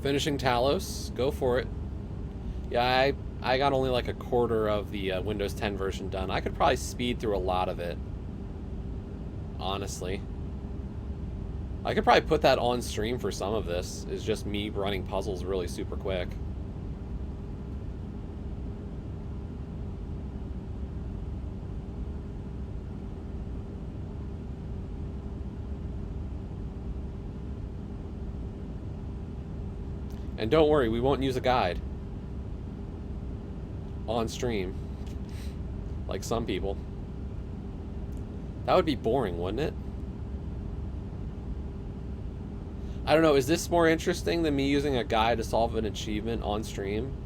Finishing Talos, go for it. Yeah, I got only like a quarter of the Windows 10 version done. I could probably speed through a lot of it. Honestly. I could probably put that on stream for some of this. It's just me running puzzles really super quick. And don't worry, we won't use a guide on stream, like some people. That would be boring, wouldn't it? I don't know, is this more interesting than me using a guide to solve an achievement on stream?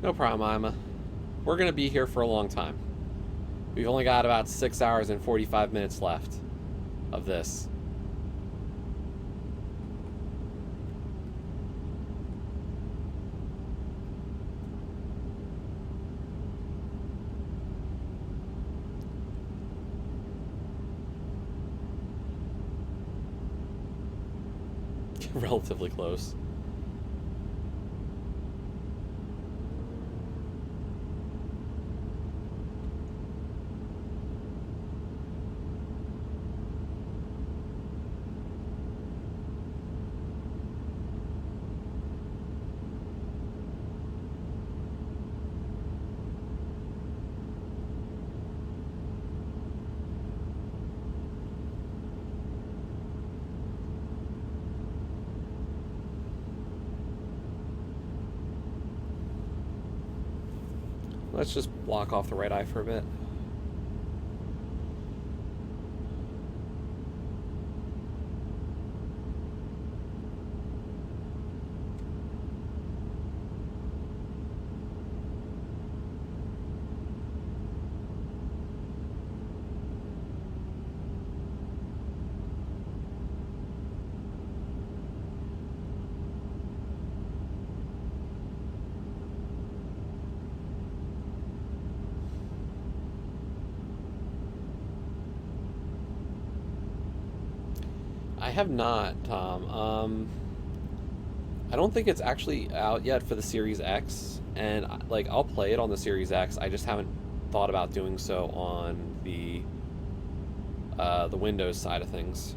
No problem, Ima. We're going to be here for a long time. We've only got about 6 hours and 45 minutes left of this. Relatively close. Let's just block off the right eye for a bit. I have not, Tom. I don't think it's actually out yet for the Series X, and like I'll play it on the Series X. I just haven't thought about doing so on the Windows side of things.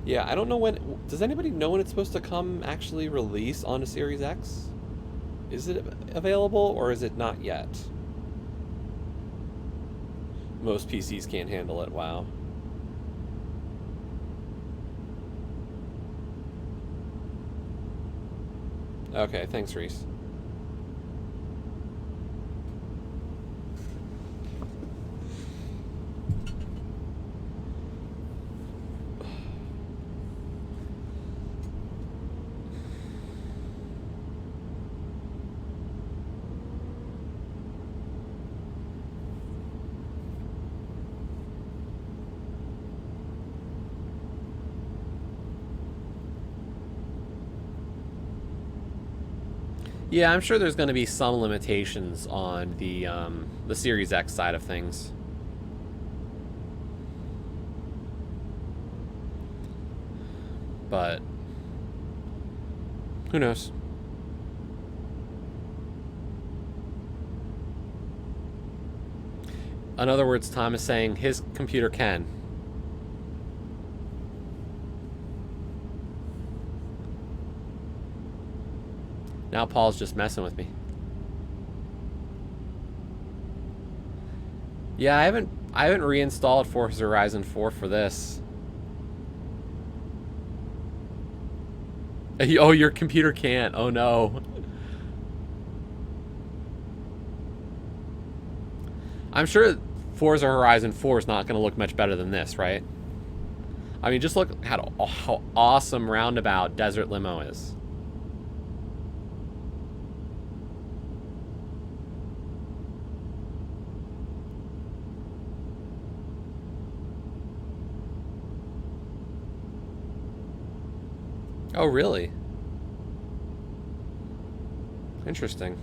Yeah, I don't know when. Does anybody know when it's supposed to come actually release on a Series X? Is it available or is it not yet? Most PCs can't handle it. Wow. Okay, thanks, Reese. Yeah, I'm sure there's going to be some limitations on the Series X side of things. But who knows? In other words, Tom is saying his computer can. Now Paul's just messing with me. Yeah, I haven't reinstalled Forza Horizon 4 for this. Oh, your computer can't. Oh no. I'm sure Forza Horizon 4 is not going to look much better than this, right? I mean, just look at how awesome Roundabout Desert Limo is. Oh, really? Interesting.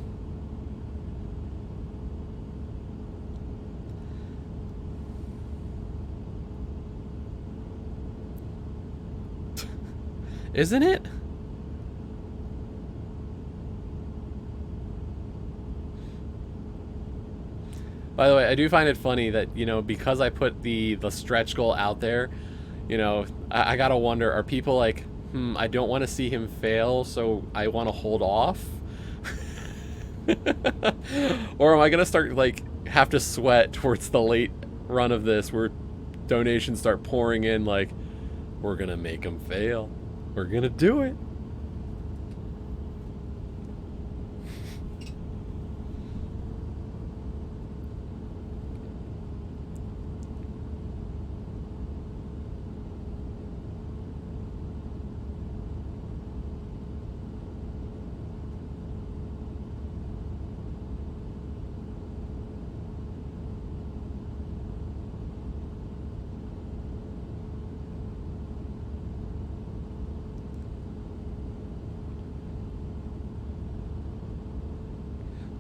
Isn't it? By the way, I do find it funny that, you know, because I put the stretch goal out there, you know, I gotta wonder, are people like, I don't want to see him fail, so I want to hold off? Or am I gonna start, like, have to sweat towards the late run of this where donations start pouring in like, we're gonna make him fail. We're gonna do it.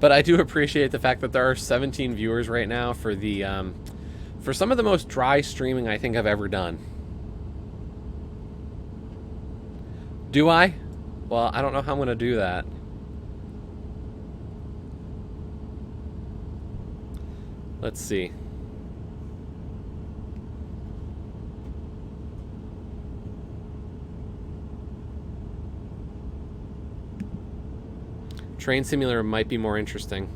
But I do appreciate the fact that there are 17 viewers right now for the for some of the most dry streaming I think I've ever done. Do I? Well, I don't know how I'm going to do that. Let's see. Train Simulator might be more interesting.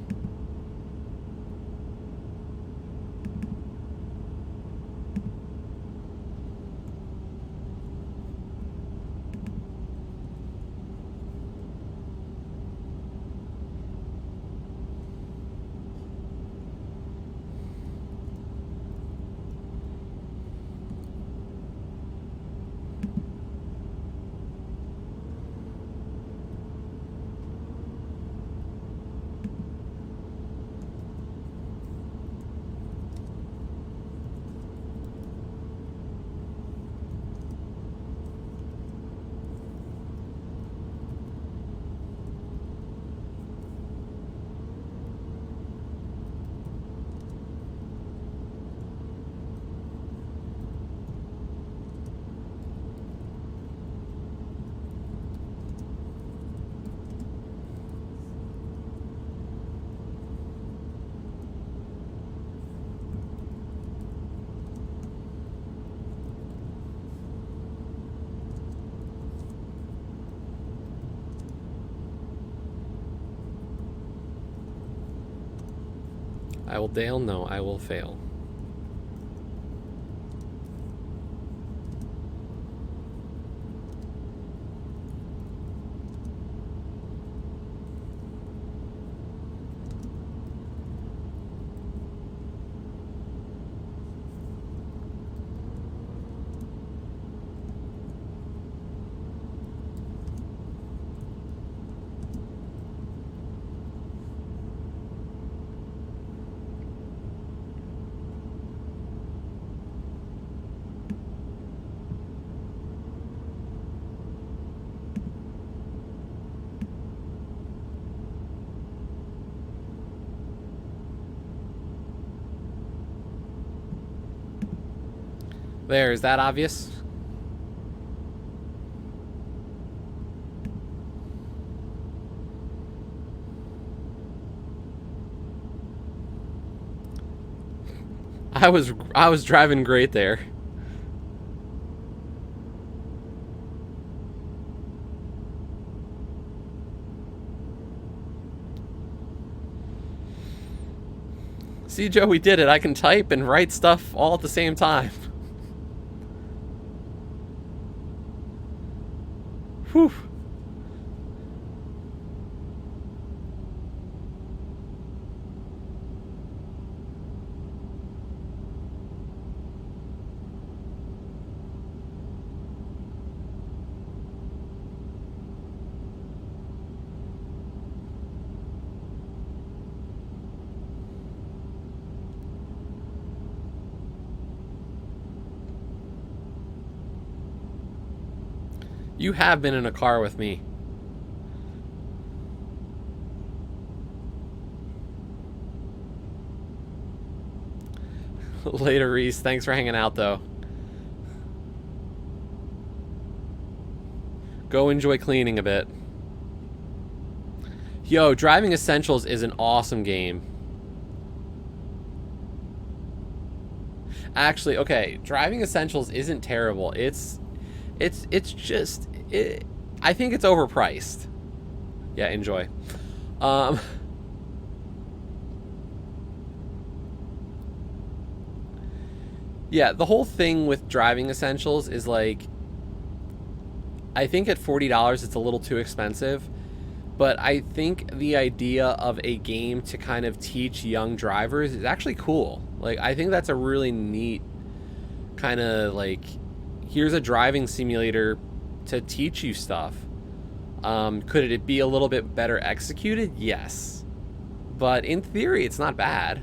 I will Dale, no, I will fail. There, is that obvious? I was driving great there. See, Joe, we did it. I can type and write stuff all at the same time. Whew. You have been in a car with me. Later, Reese. Thanks for hanging out, though. Go enjoy cleaning a bit. Yo, Driving Essentials is an awesome game. Actually, okay, Driving Essentials isn't terrible. It's just I think it's overpriced. Yeah, enjoy. Yeah, the whole thing with Driving Essentials is like, I think at $40 it's a little too expensive, but I think the idea of a game to kind of teach young drivers is actually cool. Like, I think that's a really neat kind of like, here's a driving simulator to teach you stuff. Could it be a little bit better executed? Yes. But in theory, it's not bad.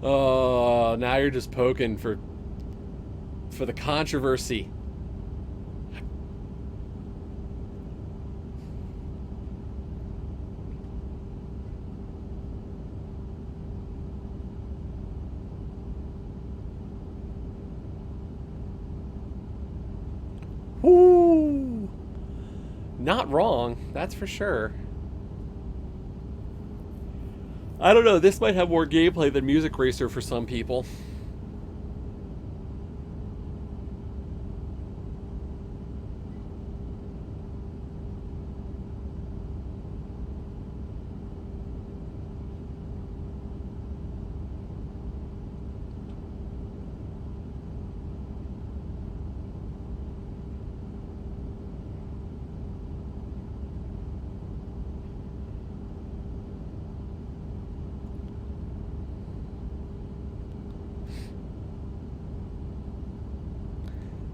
Oh, now you're just poking for the controversy. Ooh, not wrong, that's for sure. I don't know, this might have more gameplay than Music Racer for some people.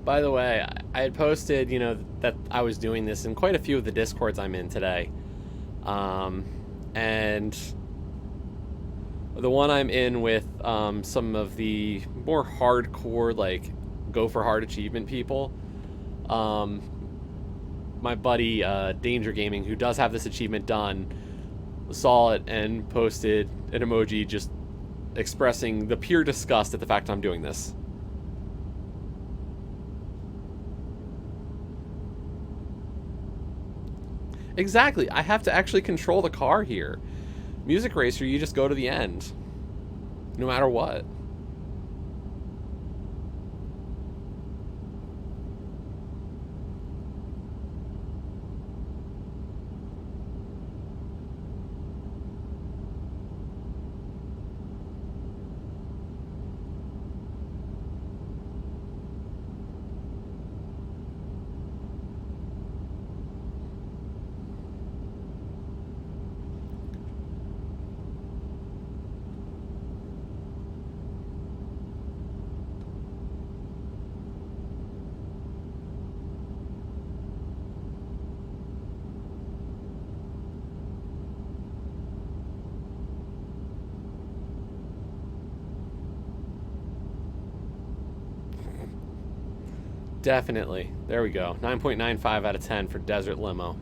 By the way, I had posted, you know, that I was doing this in quite a few of the Discords I'm in today. And the one I'm in with some of the more hardcore, like, go for hard achievement people. My buddy, Danger Gaming, who does have this achievement done, saw it and posted an emoji just expressing the pure disgust at the fact I'm doing this. Exactly. I have to actually control the car here. Music Racer, you just go to the end. No matter what. Definitely. There we go. 9.95 out of 10 for Desert Limo.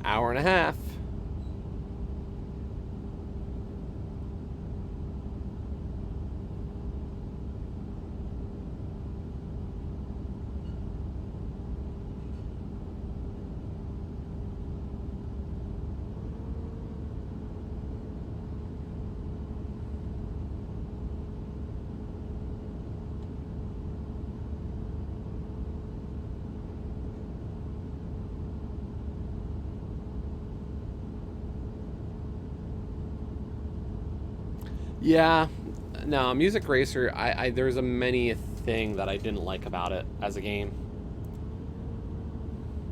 Hour and a half. Yeah, no, Music Racer, there's a many thing that I didn't like about it as a game.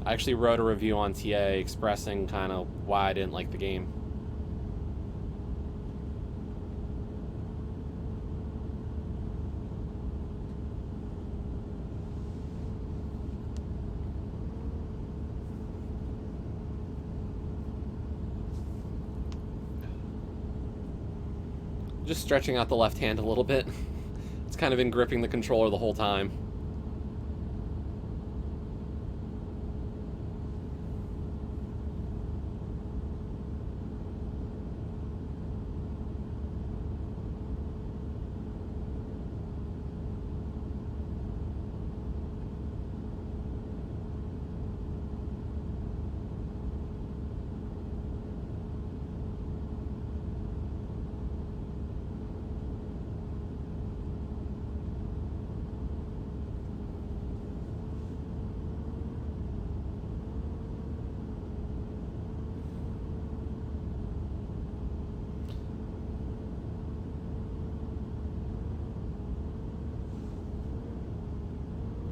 I actually wrote a review on TA expressing kind of why I didn't like the game. Just stretching out the left hand a little bit. It's kind of been gripping the controller the whole time.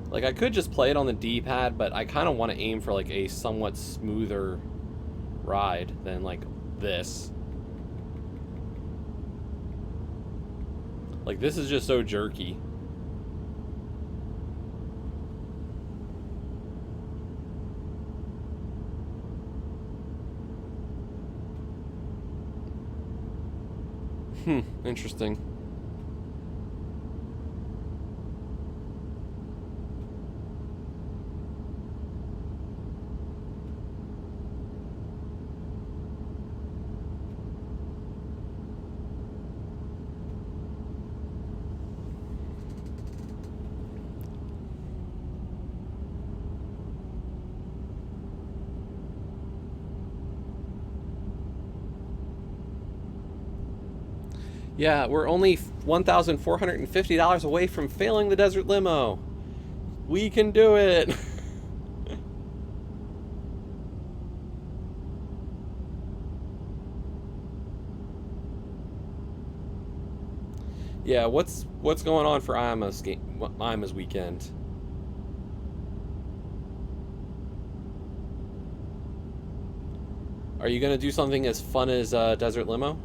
Like, I could just play it on the D-pad, but I kind of want to aim for, like, a somewhat smoother ride than, like, this. Like, this is just so jerky. Interesting. Yeah, we're only $1,450 away from failing the Desert Limo. We can do it. Yeah, what's going on for IMA's weekend? Are you gonna do something as fun as Desert Limo?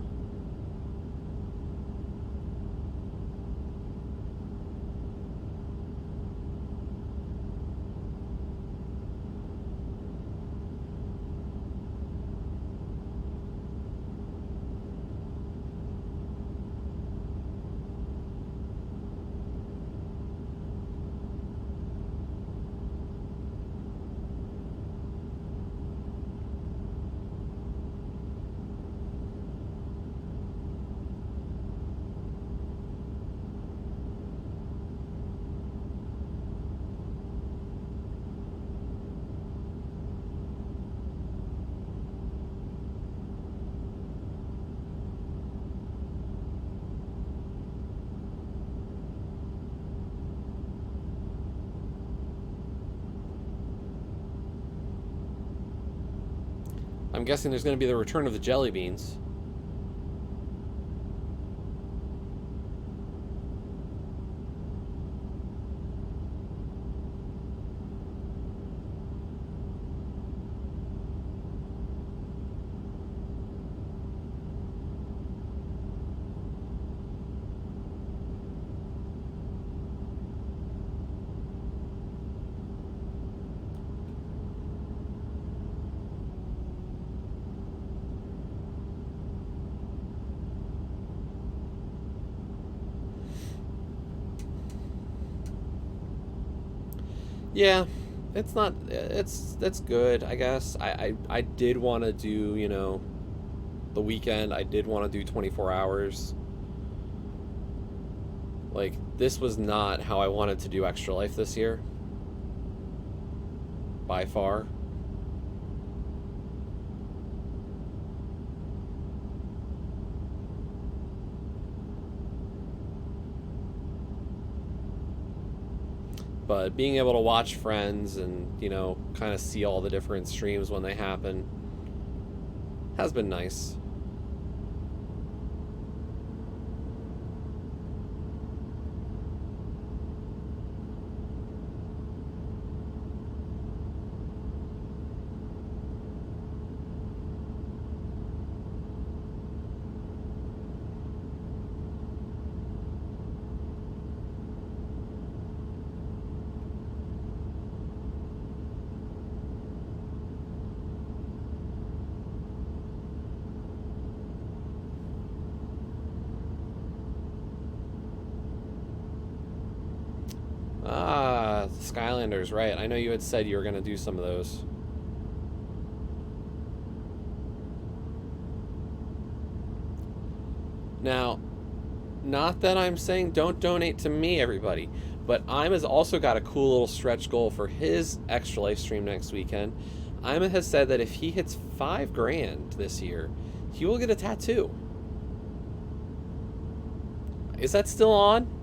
I'm guessing there's going to be the return of the jelly beans. Yeah, it's not. That's good, I guess. I did want to do, the weekend. I did want to do 24 hours. Like, this was not how I wanted to do Extra Life this year. By far. But being able to watch Friends and, kind of see all the different streams when they happen has been nice. Ah, Skylanders, right. I know you had said you were going to do some of those. Now, not that I'm saying don't donate to me, everybody, but Ima's also got a cool little stretch goal for his Extra Life stream next weekend. Ima has said that if he hits $5,000 this year, he will get a tattoo. Is that still on?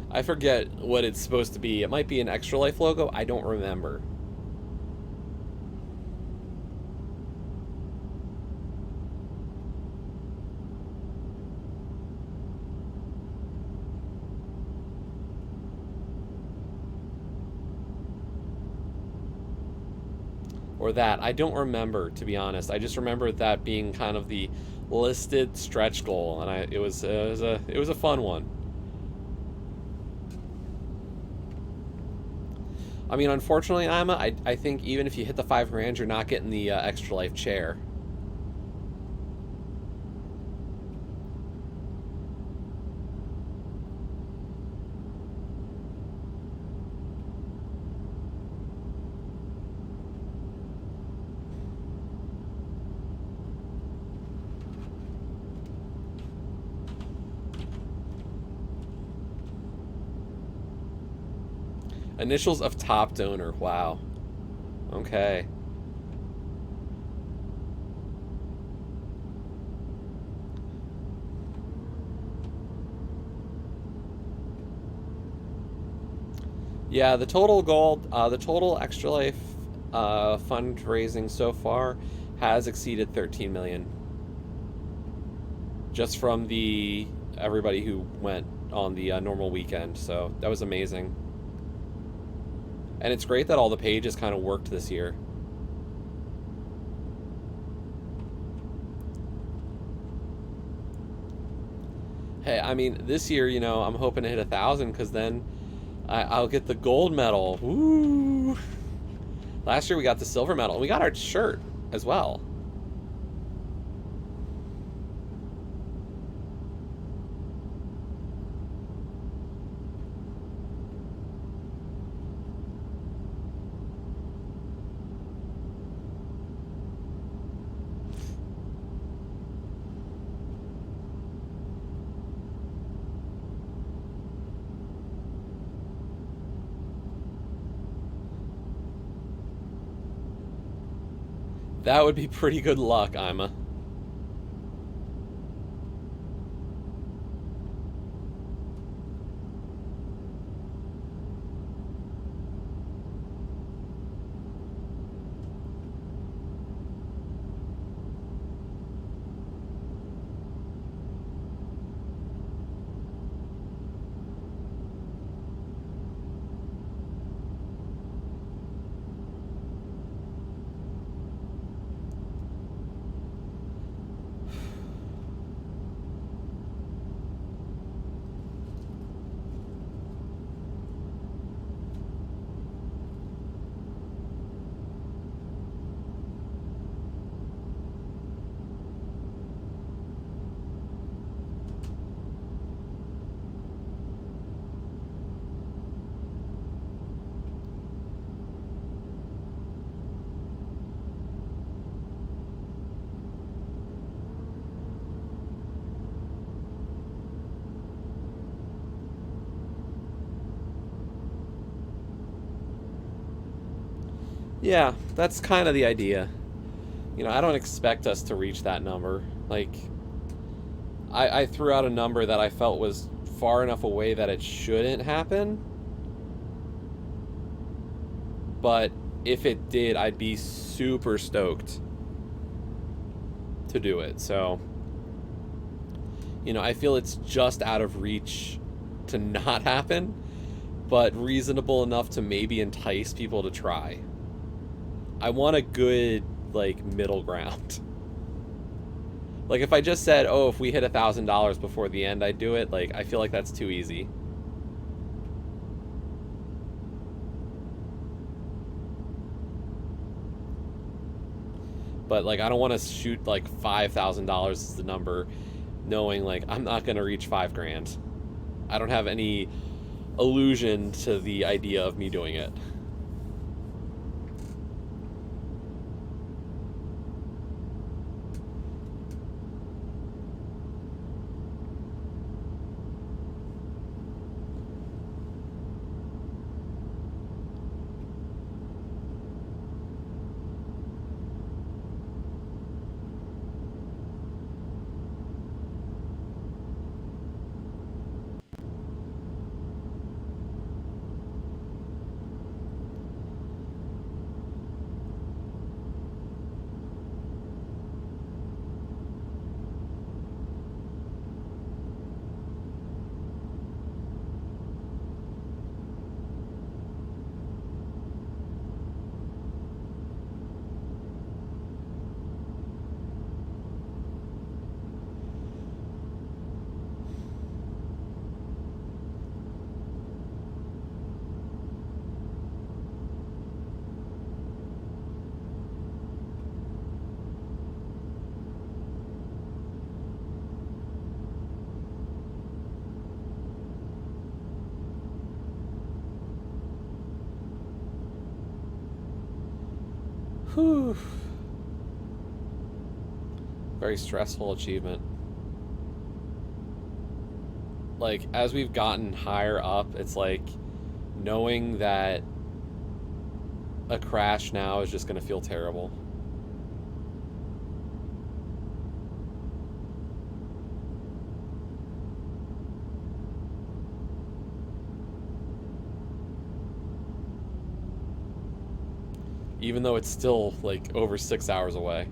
I forget what it's supposed to be. It might be an Extra Life logo. I don't remember. Or that. I don't remember, to be honest. I just remember that being kind of the listed stretch goal, and it was a fun one. I mean, unfortunately, Ima, I think even if you hit the $5,000, you're not getting the Extra Life chair. Initials of top donor. Wow. Okay. Yeah, the total goal, the total Extra Life fundraising so far has exceeded 13 million. Just from everybody who went on the normal weekend, so that was amazing. And it's great that all the pages kind of worked this year. Hey, I mean, this year, I'm hoping to hit 1,000 because then I'll get the gold medal. Woo! Last year we got the silver medal, and we got our shirt as well. That would be pretty good luck, Ima. Yeah, that's kind of the idea. You know, I don't expect us to reach that number. Like, I threw out a number that I felt was far enough away that it shouldn't happen. But if it did, I'd be super stoked to do it. So, you know, I feel it's just out of reach to not happen, but reasonable enough to maybe entice people to try. I want a good, like, middle ground. Like, if I just said, oh, if we hit $1,000 before the end, I'd do it, like, I feel like that's too easy. But, like, I don't want to shoot, like, $5,000 as the number, knowing, like, I'm not going to reach $5,000. I don't have any illusion to the idea of me doing it. Whew. Very stressful achievement. Like, as we've gotten higher up, it's like knowing that a crash now is just going to feel terrible. Even though it's still, like, over 6 hours away.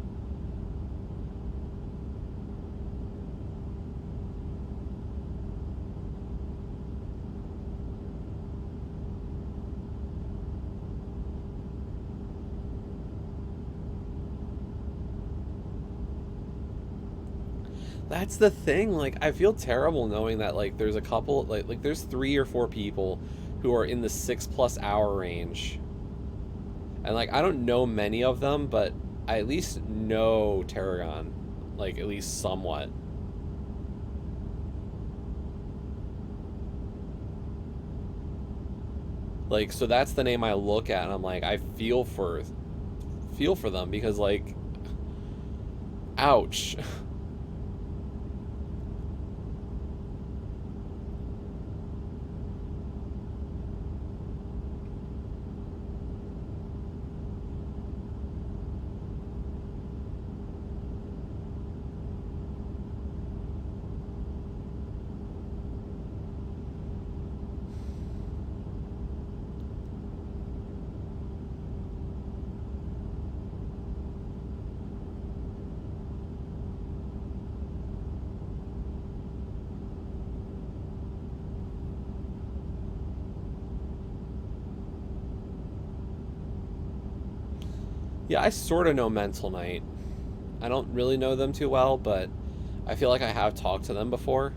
That's the thing, like, I feel terrible knowing that, like, there's a couple, like there's 3 or 4 people who are in the 6+ hour range. And, like, I don't know many of them, but I at least know Tarragon. Like, at least somewhat. Like, so that's the name I look at, and I'm like, I feel for them, because, like, ouch. Yeah, I sort of know Mental Knight. I don't really know them too well, but I feel like I have talked to them before.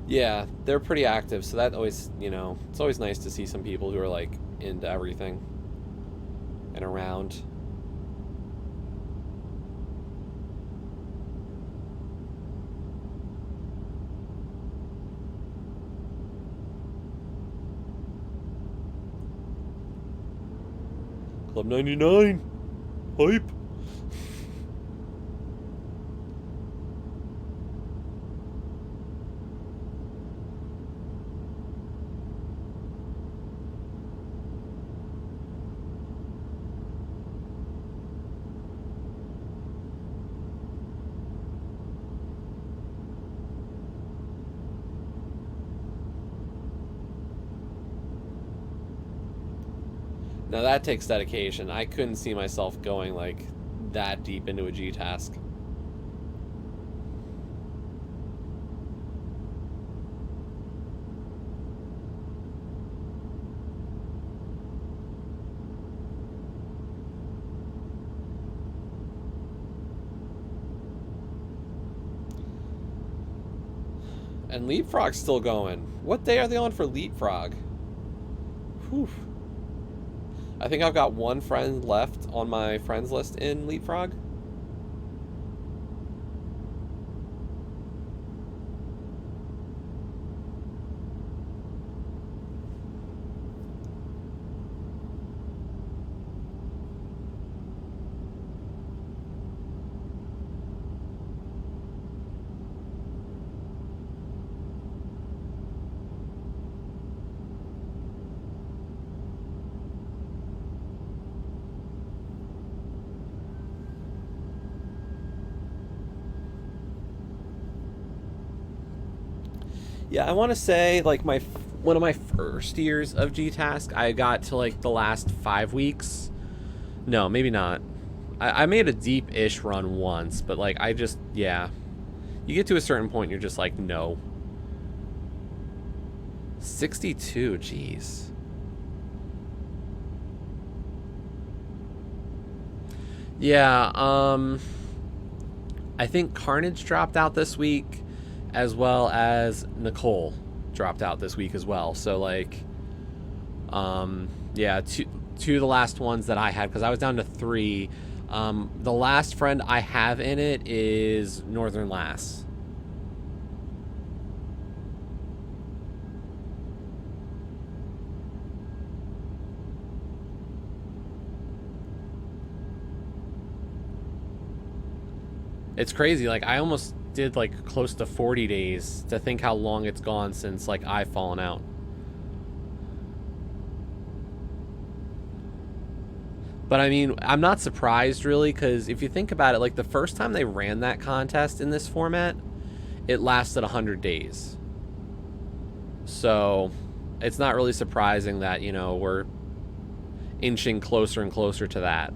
Yeah, they're pretty active, so that always, it's always nice to see some people who are like into everything and around. Club 99. Hype. Now that takes dedication. I couldn't see myself going like that deep into a G task. And Leapfrog's still going. What day are they on for Leapfrog? Whew. I think I've got one friend left on my friends list in Leapfrog. Yeah, I want to say like one of my first years of G-Task, I got to like the last 5 weeks. No, maybe not. I made a deep-ish run once, but like yeah. You get to a certain point, you're just like, no. 62, jeez. Yeah, I think Carnage dropped out this week, as well as Nicole dropped out this week as well. So like, yeah, two of the last ones that I had, because I was down to 3. The last friend I have in it is Northern Lass. It's crazy. Like, I almost did like close to 40 days to think how long it's gone since like I've fallen out. But I mean, I'm not surprised really, because if you think about it, like the first time they ran that contest in this format, it lasted 100 days. So it's not really surprising that, we're inching closer and closer to that.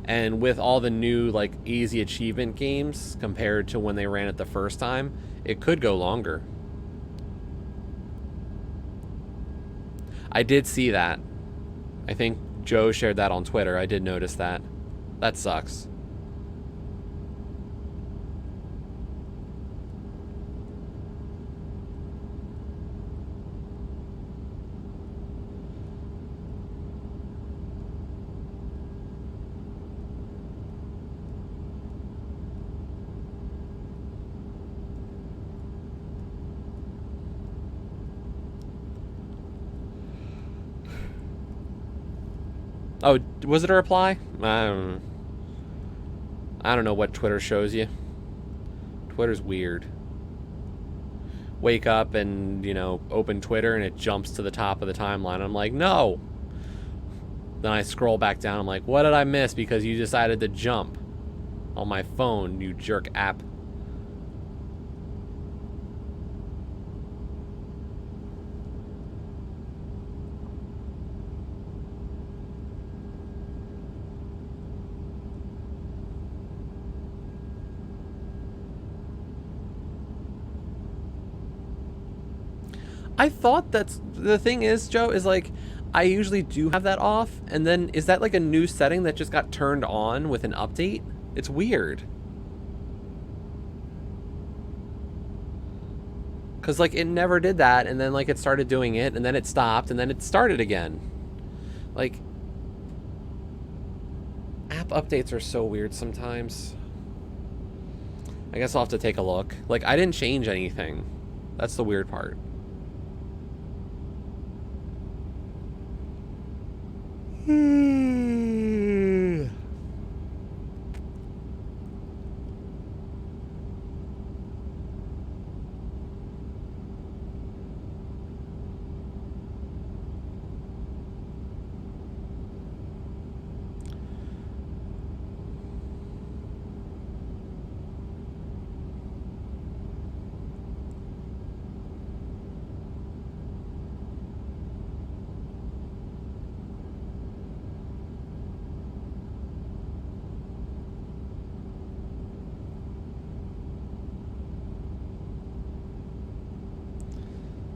And with all the new like easy achievement games compared to when they ran it the first time, it could go longer. I did see that. I think Joe shared that on Twitter. I did notice that. That sucks. Oh, was it a reply? I don't know what Twitter shows you. Twitter's weird. Wake up and, open Twitter and it jumps to the top of the timeline. I'm like, no. Then I scroll back down. I'm like, what did I miss because you decided to jump on my phone, you jerk app? I thought that's the thing is, Joe, is like I usually do have that off, and then is that like a new setting that just got turned on with an update? It's weird. Cause like it never did that, and then like it started doing it, and then it stopped, and then it started again. Like app updates are so weird sometimes. I guess I'll have to take a look. Like I didn't change anything. That's the weird part.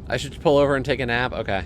I should pull over and take a nap? Okay.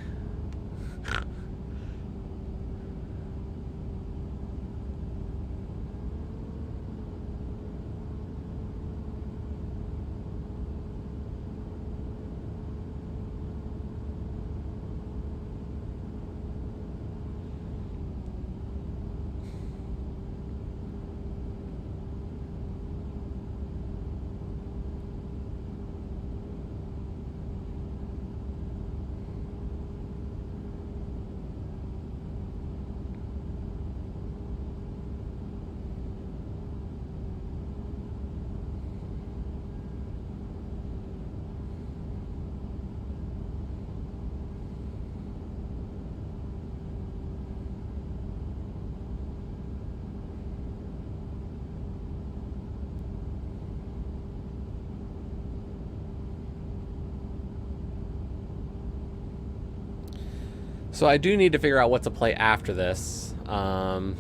So I do need to figure out what to play after this. I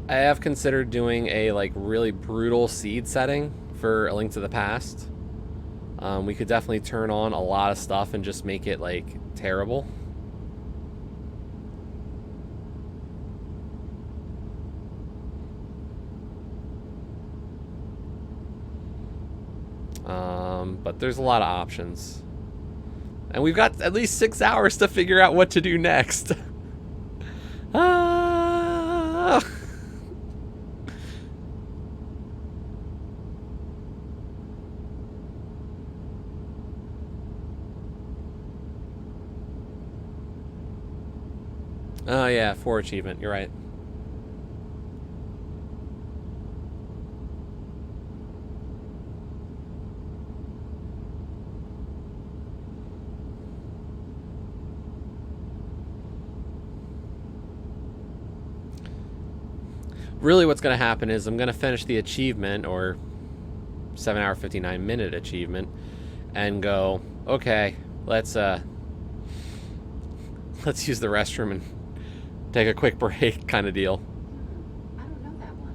have considered doing a like really brutal seed setting for A Link to the Past. We could definitely turn on a lot of stuff and just make it like terrible. But there's a lot of options. And we've got at least 6 hours to figure out what to do next. Ah! Oh yeah, 4 achievement, you're right. Really what's going to happen is I'm going to finish the achievement, or 7 hour 59 minute achievement, and go, okay, let's use the restroom and take a quick break kind of deal. I don't know that one.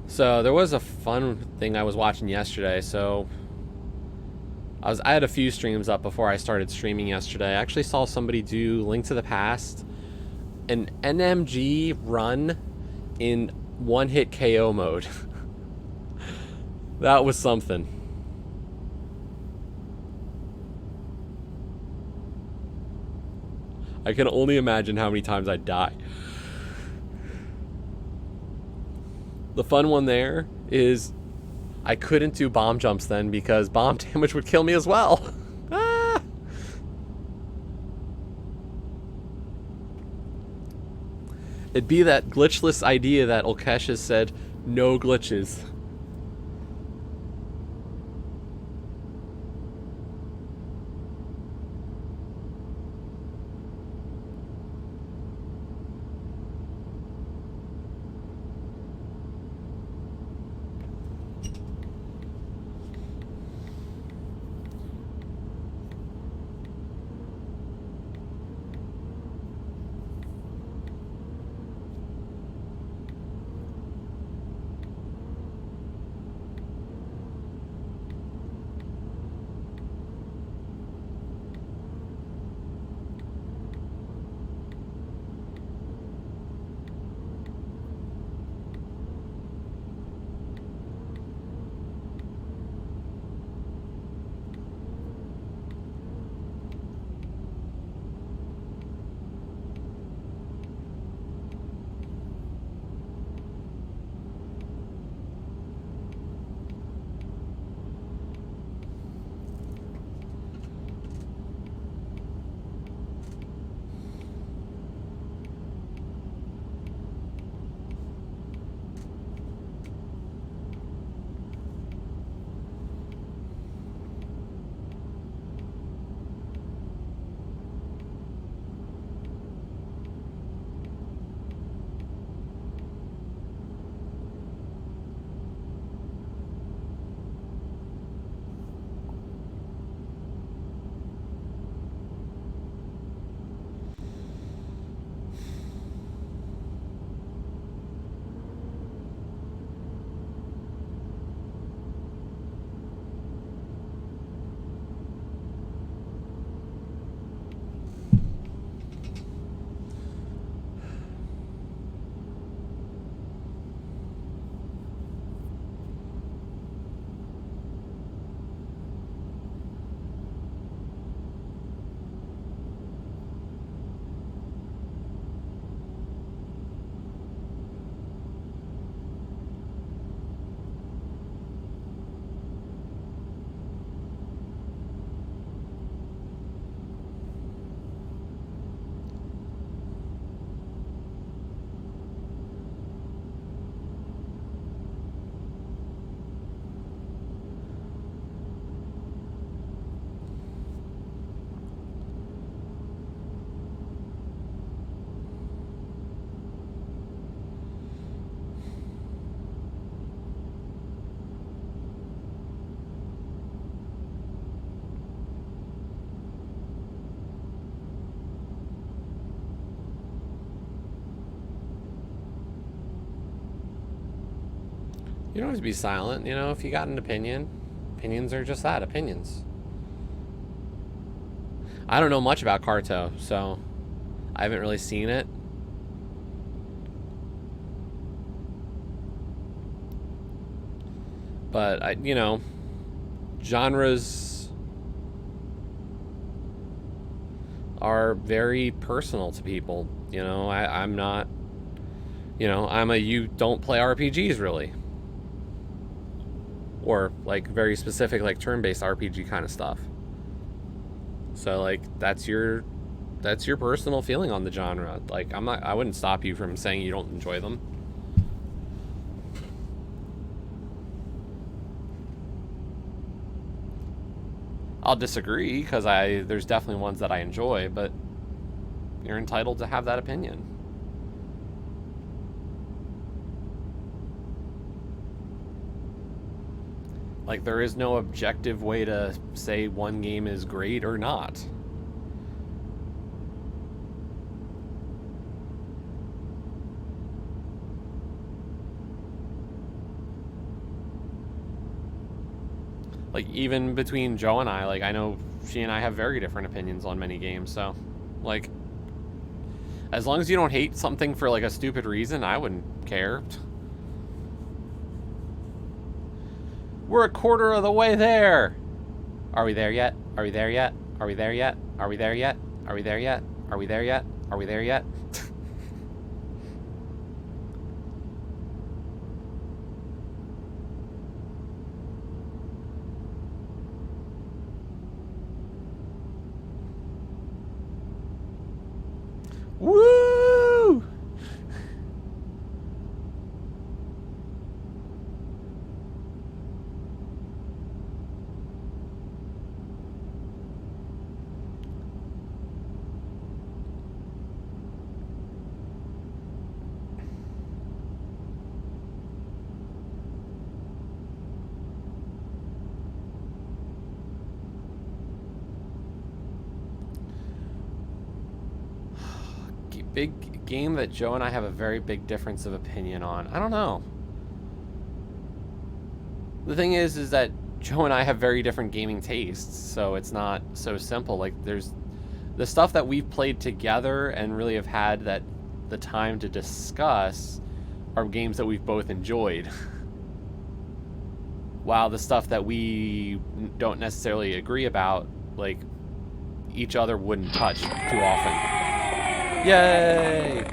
So there was a fun thing I was watching yesterday. So I had a few streams up before I started streaming yesterday. I actually saw somebody do Link to the Past, an NMG run in one-hit KO mode. That was something. I can only imagine how many times I die. The fun one there is I couldn't do bomb jumps then because bomb damage would kill me as well. Ah! It'd be that glitchless idea that Ulkesh has said, no glitches. You don't have to be silent, you know, if you got an opinion. Opinions are just that, opinions. I don't know much about Carto, so I haven't really seen it. But, you know, genres are very personal to people. You know, I'm not, you know, you don't play RPGs really. Or like very specific like turn-based RPG kind of stuff. So like that's your personal feeling on the genre. Like I wouldn't stop you from saying you don't enjoy them. I'll disagree because there's definitely ones that I enjoy, but you're entitled to have that opinion. Like, there is no objective way to say one game is great or not. Like, even between Joe and I, like, I know she and I have very different opinions on many games, so, like, as long as you don't hate something for, like, a stupid reason, I wouldn't care. We're a quarter of the way there. Are we there yet? Are we there yet? Are we there yet? Are we there yet? Are we there yet? Are we there yet? Are we there yet? big game that Joe and I have a very big difference of opinion on. I don't know. The thing is that Joe and I have very different gaming tastes, so it's not so simple. Like, there's the stuff that we've played together and really have had the time to discuss are games that we've both enjoyed. While the stuff that we don't necessarily agree about, like, each other wouldn't touch too often. Yay!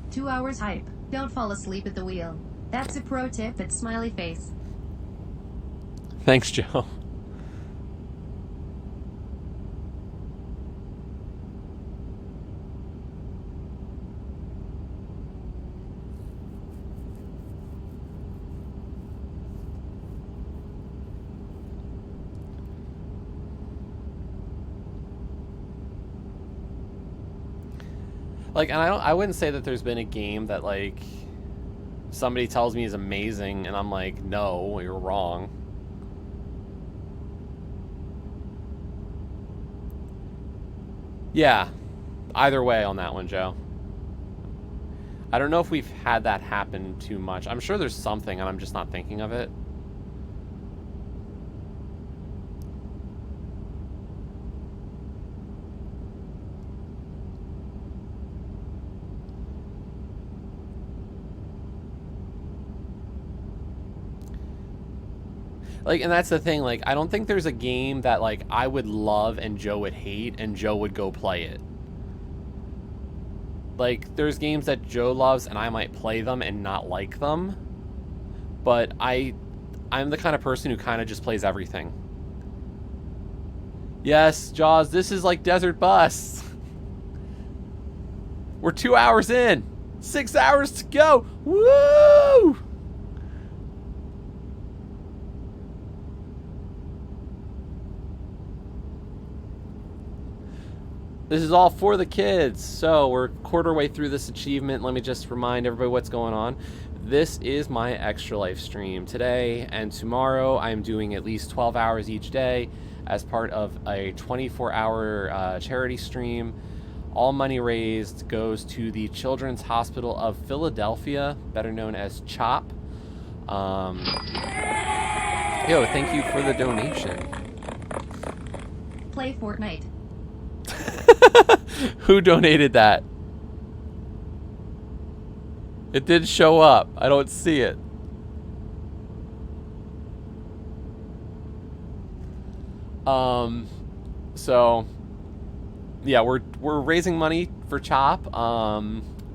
2 hours hype. Don't fall asleep at the wheel. That's a pro tip at smiley face. Thanks, Joe. Like, and I wouldn't say that there's been a game that, like, somebody tells me is amazing, and I'm like, no, you're wrong. Yeah, either way on that one, Joe. I don't know if we've had that happen too much. I'm sure there's something, and I'm just not thinking of it. Like, and that's the thing, like, I don't think there's a game that, like, I would love and Joe would hate and Joe would go play it. Like, there's games that Joe loves and I might play them and not like them. But I'm the kind of person who kind of just plays everything. Yes, Jaws, this is like Desert Bus. We're 2 hours in. 6 hours to go. Woo! This is all for the kids. So we're quarter way through this achievement. Let me just remind everybody what's going on. This is my Extra Life stream. Today and tomorrow I'm doing at least 12 hours each day as part of a 24-hour charity stream. All money raised goes to the Children's Hospital of Philadelphia, better known as CHOP. Yo, thank you for the donation. Play Fortnite. Who donated that? It did show up. I don't see it. So yeah, we're raising money for CHOP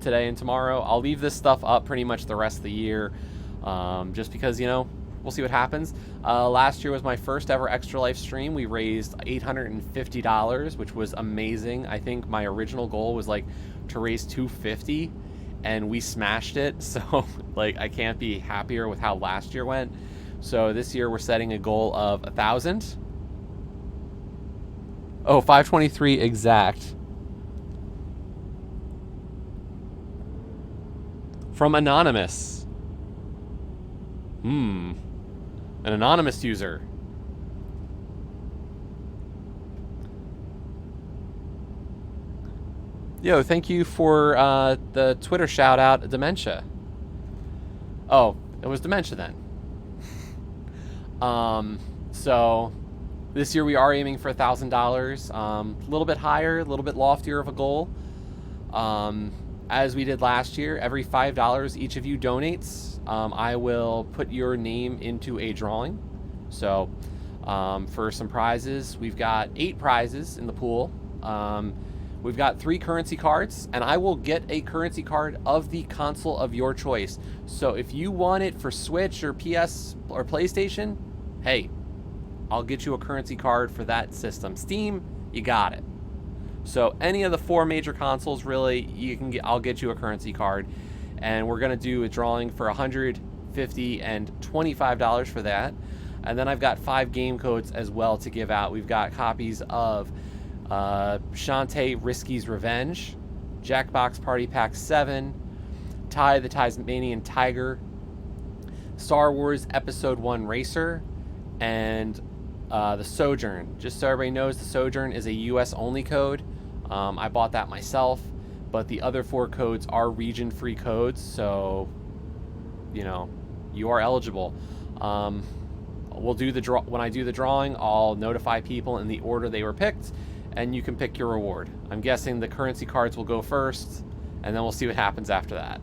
today and tomorrow. I'll leave this stuff up pretty much the rest of the year, just because, you know, we'll see what happens. Last year was my first ever Extra Life stream. We raised $850, which was amazing. I think my original goal was like to raise $250, and we smashed it. So like, I can't be happier with how last year went. So this year we're setting a goal of 1,000. Oh, 523 exact. From Anonymous. An anonymous user. Yo, thank you for the Twitter shout out, Dementia. Oh, it was Dementia then. So this year we are aiming for $1,000. A little bit higher, a little bit loftier of a goal. As we did last year, every $5 each of you donates, I will put your name into a drawing. So for some prizes, we've got 8 prizes in the pool. We've got 3 currency cards, and I will get a currency card of the console of your choice. So if you want it for Switch or PS or PlayStation, hey, I'll get you a currency card for that system. Steam, you got it. So any of the 4 major consoles, really, you can get. I'll get you a currency card, and we're gonna do a drawing for $150 and $25 for that. And then I've got 5 game codes as well to give out. We've got copies of Shantae Risky's Revenge, Jackbox Party Pack 7, Ty the Tasmanian Tiger, Star Wars Episode 1 Racer, and the Sojourn. Just so everybody knows, the Sojourn is a US only code. I bought that myself, but the other 4 codes are region-free codes, so you are eligible. We'll do the draw. When I do the drawing, I'll notify people in the order they were picked, and you can pick your reward. I'm guessing the currency cards will go first, and then we'll see what happens after that.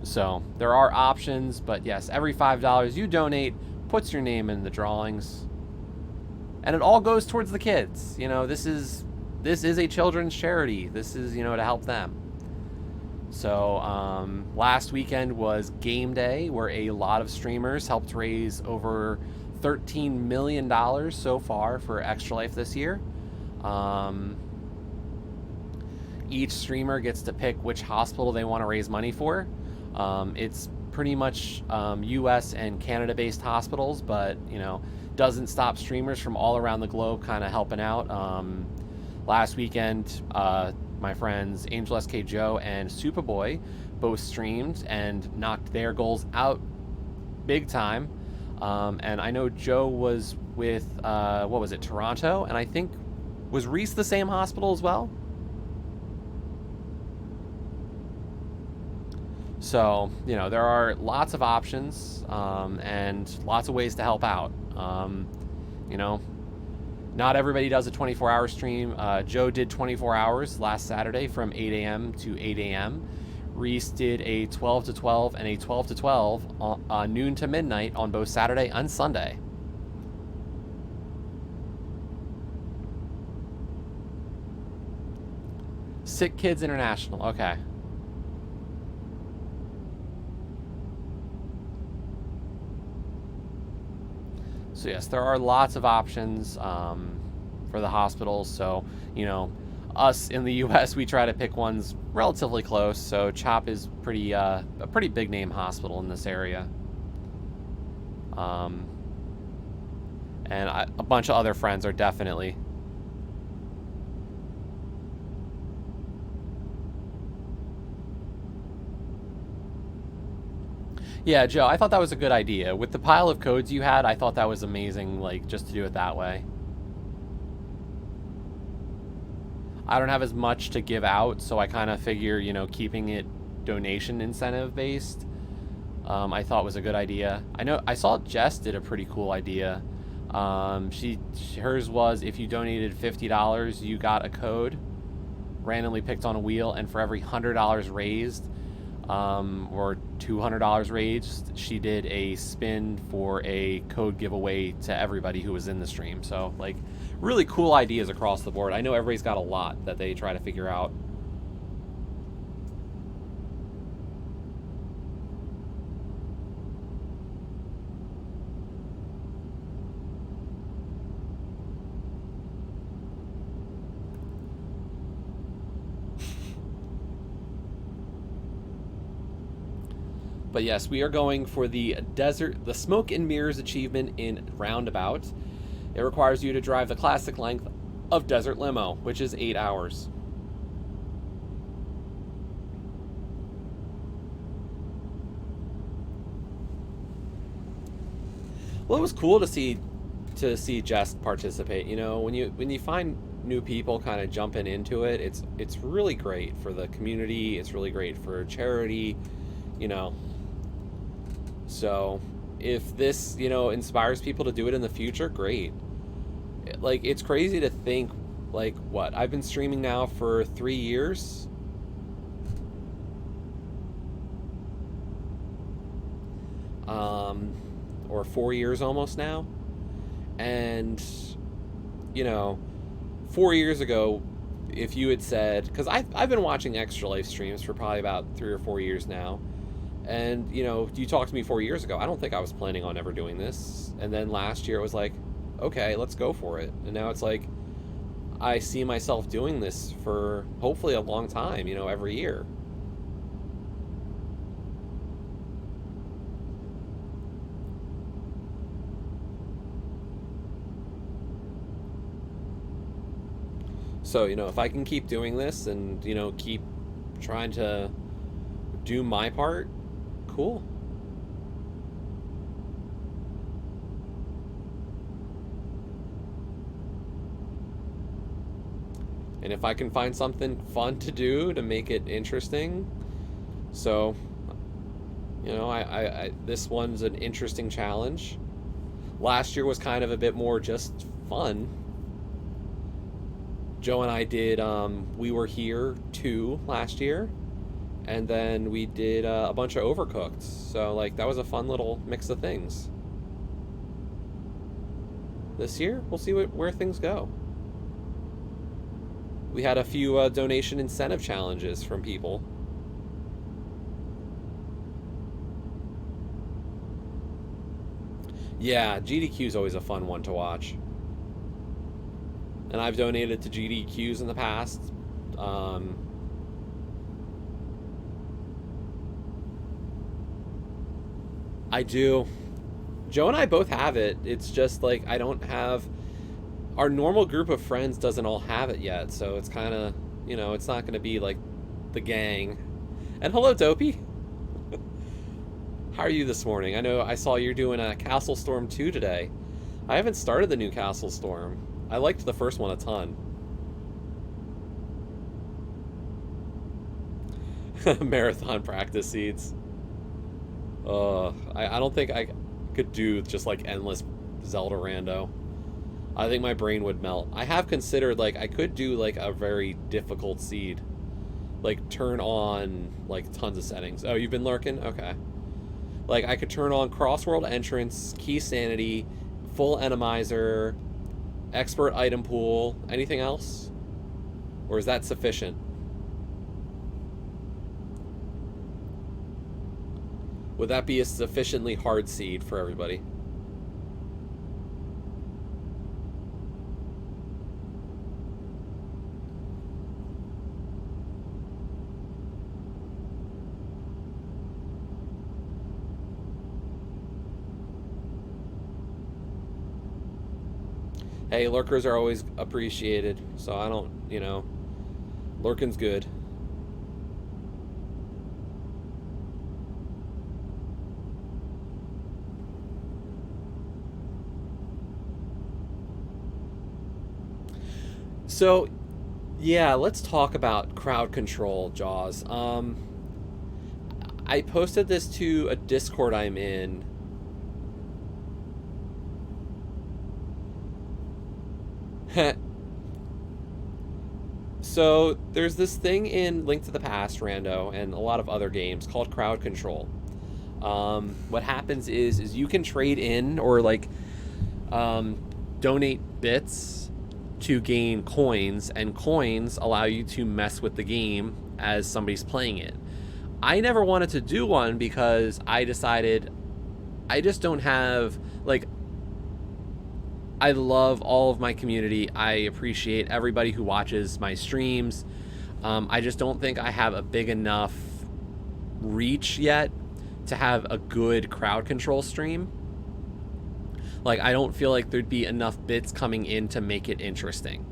So there are options, but yes, every $5 you donate puts your name in the drawings, and it all goes towards the kids. This is a children's charity. This is to help them. So last weekend was game day, where a lot of streamers helped raise over $13 million so far for Extra Life this year. Each streamer gets to pick which hospital they want to raise money for. It's pretty much US and Canada based hospitals, but doesn't stop streamers from all around the globe kind of helping out. Last weekend, my friends Angel SK Joe and Superboy both streamed and knocked their goals out big time. And I know Joe was with, Toronto? And I think, was Reese the same hospital as well? So, there are lots of options and lots of ways to help out. Not everybody does a 24-hour stream. Joe did 24 hours last Saturday from 8 a.m. to 8 a.m. Reese did a 12 to 12 and a 12 to 12 noon to midnight on both Saturday and Sunday. Sick Kids International. Okay. So yes, there are lots of options for the hospitals. So, us in the U.S., we try to pick ones relatively close. So CHOP is a pretty big name hospital in this area. And a bunch of other friends are definitely. Yeah, Joe, I thought that was a good idea. With the pile of codes you had, I thought that was amazing, just to do it that way. I don't have as much to give out, so I kind of figure, keeping it donation incentive based, I thought was a good idea. I saw Jess did a pretty cool idea. Hers was, if you donated $50, you got a code randomly picked on a wheel, and for every $100 raised, or $200 raised, she did a spin for a code giveaway to everybody who was in the stream. So, really cool ideas across the board. I know everybody's got a lot that they try to figure out. But yes, we are going for the Smoke and Mirrors achievement in Roundabout. It requires you to drive the classic length of Desert Limo, which is 8 hours. Well, it was cool to see Jess participate. When you find new people kind of jumping into it, it's really great for the community. It's really great for charity. So if this, inspires people to do it in the future, great. It's crazy to think, I've been streaming now for 3 years. Or 4 years almost now. And, 4 years ago, if you had said, because I've been watching Extra Life streams for probably about 3 or 4 years now. And, you talked to me 4 years ago, I don't think I was planning on ever doing this. And then last year it was like, okay, let's go for it. And now it's like, I see myself doing this for hopefully a long time, every year. So, if I can keep doing this and, keep trying to do my part, cool. And if I can find something fun to do to make it interesting, so, you know, this one's an interesting challenge. Last year was kind of a bit more just fun. Joe and I did We Were Here 2 last year, and then we did a bunch of Overcooked. So, like, that was a fun little mix of things. This year, we'll see where things go. We had a few donation incentive challenges from people. Yeah, GDQ is always a fun one to watch. And I've donated to GDQs in the past. I do. Joe and I both have it. It's just like I don't have... Our normal group of friends doesn't all have it yet, so it's kind of, you know, it's not going to be like the gang. And hello, Dopey. How are you this morning? I know I saw you're doing a Castle Storm 2 today. I haven't started the new Castle Storm. I liked the first one a ton. Marathon practice seeds. I don't think I could do just like endless Zelda rando. I think my brain would melt. I have considered, like, I could do like a very difficult seed. Like turn on like tons of settings. Oh, you've been lurking? Okay. Like I could turn on crossworld entrance, key sanity, full enemizer, expert item pool, anything else? Or is that sufficient? Would that be a sufficiently hard seed for everybody? Hey, lurkers are always appreciated, so I don't, you know, lurking's good. So, yeah, let's talk about crowd control, Jaws. I posted this to a Discord I'm in. So there's this thing in Link to the Past, Rando, and a lot of other games called crowd control. What happens is you can trade in or like donate bits to gain coins, and coins allow you to mess with the game as somebody's playing it. I never wanted to do one because I decided I just don't have, like, I love all of my community. I appreciate everybody who watches my streams. I just don't think I have a big enough reach yet to have a good crowd control stream. Like, I don't feel like there'd be enough bits coming in to make it interesting.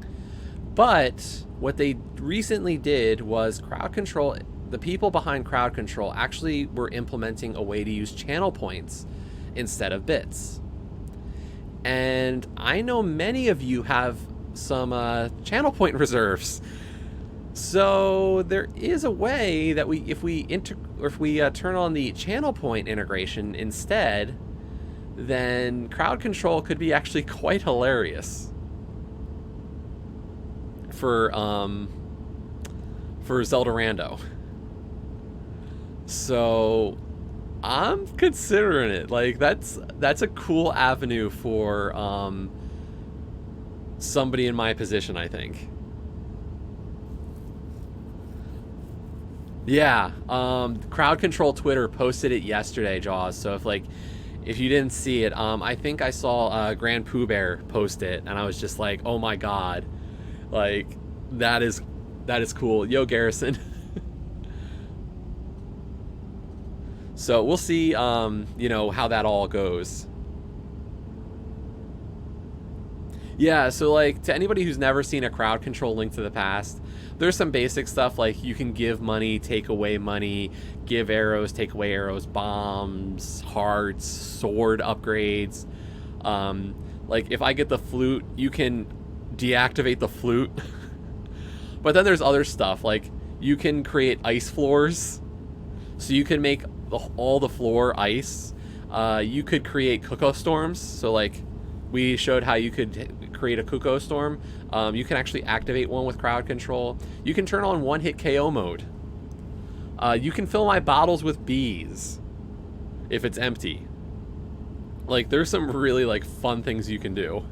But what they recently did was crowd control. The people behind crowd control actually were implementing a way to use channel points instead of bits. And I know many of you have some channel point reserves. So there is a way that if we turn on the channel point integration instead, then crowd control could be actually quite hilarious for Zelda Rando. So I'm considering it. Like, that's a cool avenue for somebody in my position, I think. Yeah, crowd control Twitter posted it yesterday, Jaws. So if you didn't see it, I think I saw Grand Pooh Bear post it, and I was just like, oh my god, like that is cool. Yo, Garrison. So we'll see, you know, how that all goes. Yeah, so like to anybody who's never seen a crowd control Link to the Past, there's some basic stuff like you can give money, take away money, give arrows, take away arrows, bombs, hearts, sword upgrades. Like if I get the flute, you can deactivate the flute. But then there's other stuff, like you can create ice floors. So you can make all the floor ice. You could create Cuckoo Storms. So like we showed how you could create a Cuckoo Storm. You can actually activate one with crowd control. You can turn on one-hit KO mode. You can fill my bottles with bees if it's empty. Like, there's some really, like, fun things you can do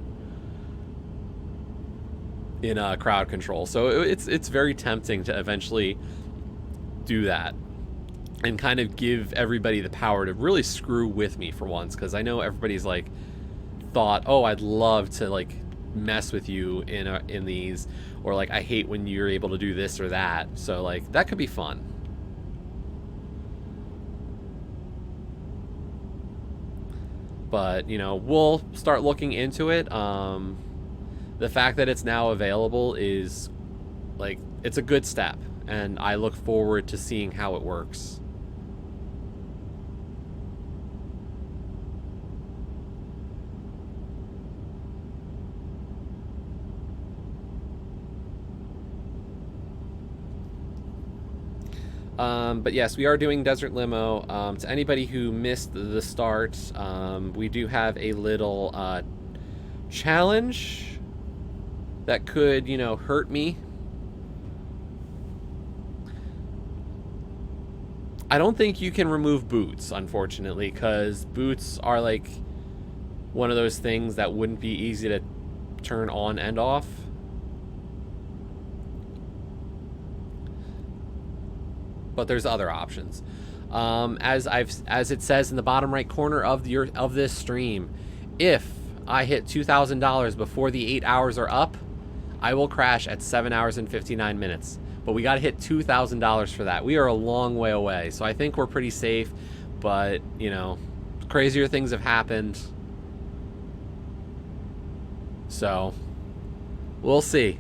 in crowd control. So it's very tempting to eventually do that and kind of give everybody the power to really screw with me for once, because I know everybody's like thought, oh, I'd love to like mess with you in these, or like I hate when you're able to do this or that. So like that could be fun. But, you know, we'll start looking into it. The fact that it's now available is, like, it's a good step. And I look forward to seeing how it works. But yes, we are doing Desert Limo. To anybody who missed the start, we do have a little challenge that could, you know, hurt me. I don't think you can remove boots, unfortunately, because boots are like one of those things that wouldn't be easy to turn on and off. But there's other options. As it says in the bottom right corner of this stream, if I hit $2,000 before the 8 hours are up, I will crash at 7 hours and 59 minutes. But we got to hit $2,000 for that. We are a long way away, so I think we're pretty safe. But, you know, crazier things have happened. So, we'll see.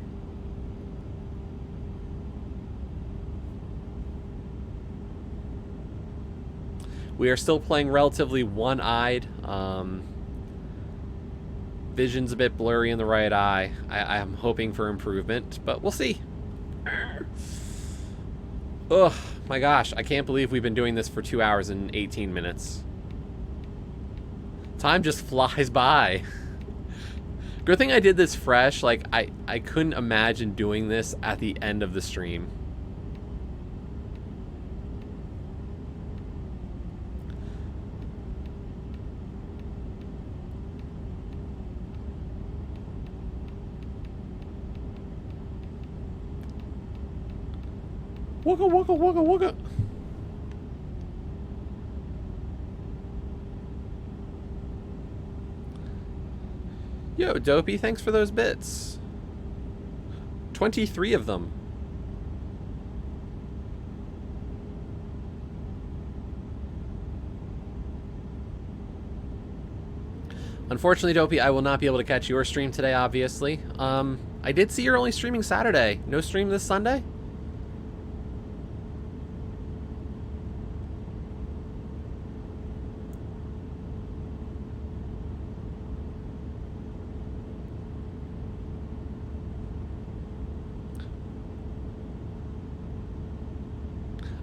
We are still playing relatively one-eyed. Vision's a bit blurry in the right eye. I'm hoping for improvement, but we'll see. Ugh, my gosh, I can't believe we've been doing this for 2 hours and 18 minutes. Time just flies by. Good thing I did this fresh. Like, I couldn't imagine doing this at the end of the stream. Wugga, wugga, wugga, wugga. Yo, Dopey, thanks for those bits. 23 of them. Unfortunately, Dopey, I will not be able to catch your stream today, obviously. I did see you're only streaming Saturday. No stream this Sunday?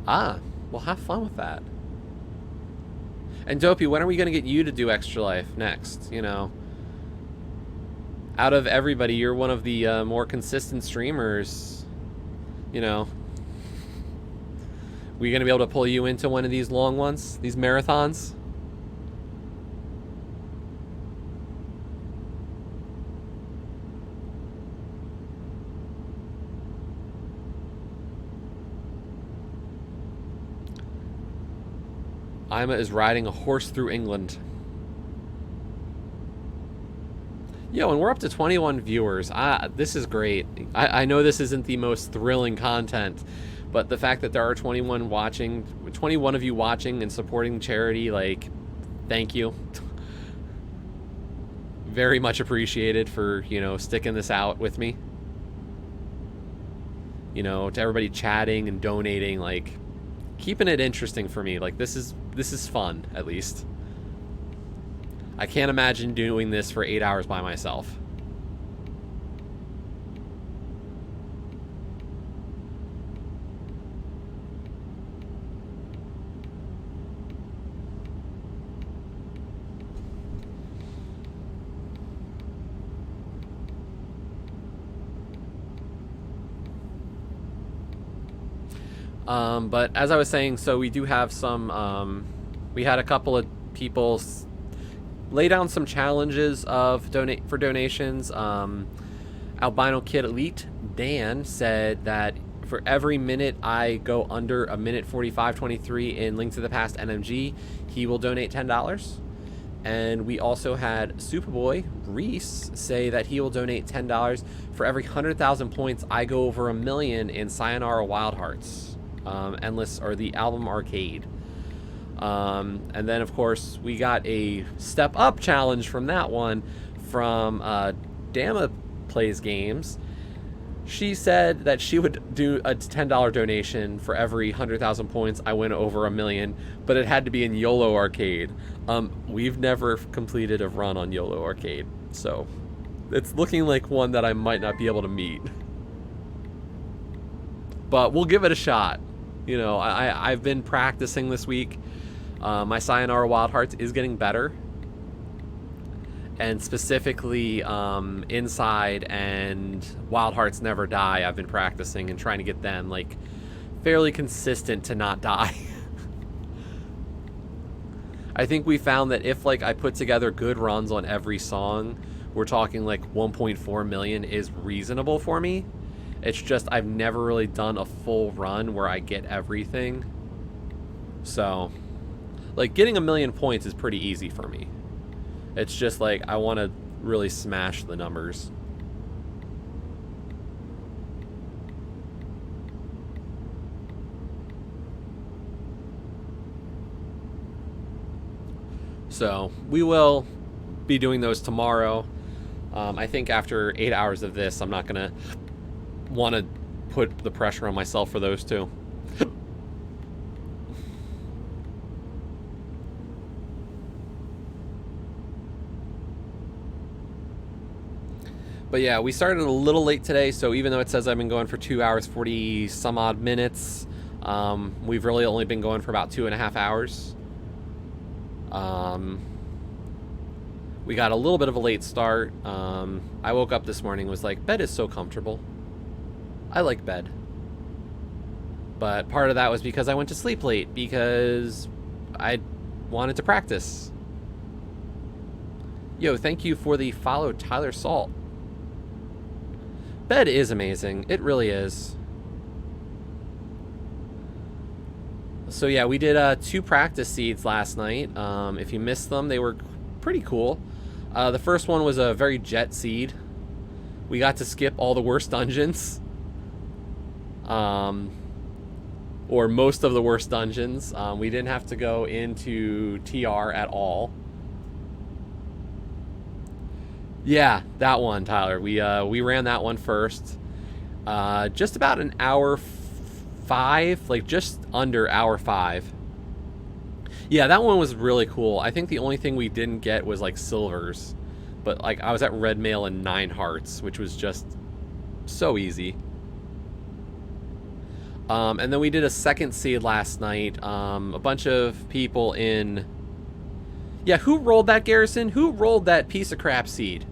Ah, well, have fun with that. And Dopey, when are we going to get you to do Extra Life next? You know, out of everybody, you're one of the more consistent streamers. You know, we going to be able to pull you into one of these long ones, these marathons? Ima is riding a horse through England. Yo, and we're up to 21 viewers. This is great. I know this isn't the most thrilling content, but the fact that there are 21 of you watching and supporting charity, like, thank you. Very much appreciated for, you know, sticking this out with me. You know, to everybody chatting and donating, like, keeping it interesting for me. Like, this is fun, at least. I can't imagine doing this for 8 hours by myself. But as I was saying, so we do have some. We had a couple of people lay down some challenges of donations. Albino Kid Elite Dan said that for every minute I go under a minute 45:23 in Link to the Past NMG, he will donate $10. And we also had Superboy Reese say that he will donate $10 for every 100,000 points I go over a million in Sayonara Wild Hearts, Endless, or the album Arcade. And then, of course, we got a Step Up challenge from that one from Dama Plays Games. She said that she would do a $10 donation for every 100,000 points I win over a million, but it had to be in YOLO Arcade. We've never completed a run on YOLO Arcade, so it's looking like one that I might not be able to meet. But we'll give it a shot. You know, I've been practicing this week. My Sayonara Wild Hearts is getting better. And specifically, Inside and Wild Hearts Never Die, I've been practicing and trying to get them, like, fairly consistent to not die. I think we found that if, like, I put together good runs on every song, we're talking, like, 1.4 million is reasonable for me. It's just I've never really done a full run where I get everything. So, like, getting a million points is pretty easy for me. It's just like I want to really smash the numbers. So we will be doing those tomorrow. I think after 8 hours of this, I'm not going to want to put the pressure on myself for those two. But yeah, we started a little late today, so even though it says I've been going for 2 hours, 40 some odd minutes, we've really only been going for about 2.5 hours. We got a little bit of a late start. I woke up this morning and was like, bed is so comfortable. I like bed. But part of that was because I went to sleep late, because I wanted to practice. Yo, thank you for the follow, Tyler Salt. Bed is amazing. It really is. So yeah, we did 2 practice seeds last night. If you missed them, they were pretty cool. The first one was a very jet seed. We got to skip all the worst dungeons. Or most of the worst dungeons. We didn't have to go into TR at all. Yeah, that one, Tyler. We ran that one first. Just about an hour 5, like just under hour 5. Yeah, that one was really cool. I think the only thing we didn't get was like silvers, but like I was at red mail and 9 hearts, which was just so easy. And then we did a second seed last night. A bunch of people in. Yeah, who rolled that, Garrison? Who rolled that piece of crap seed?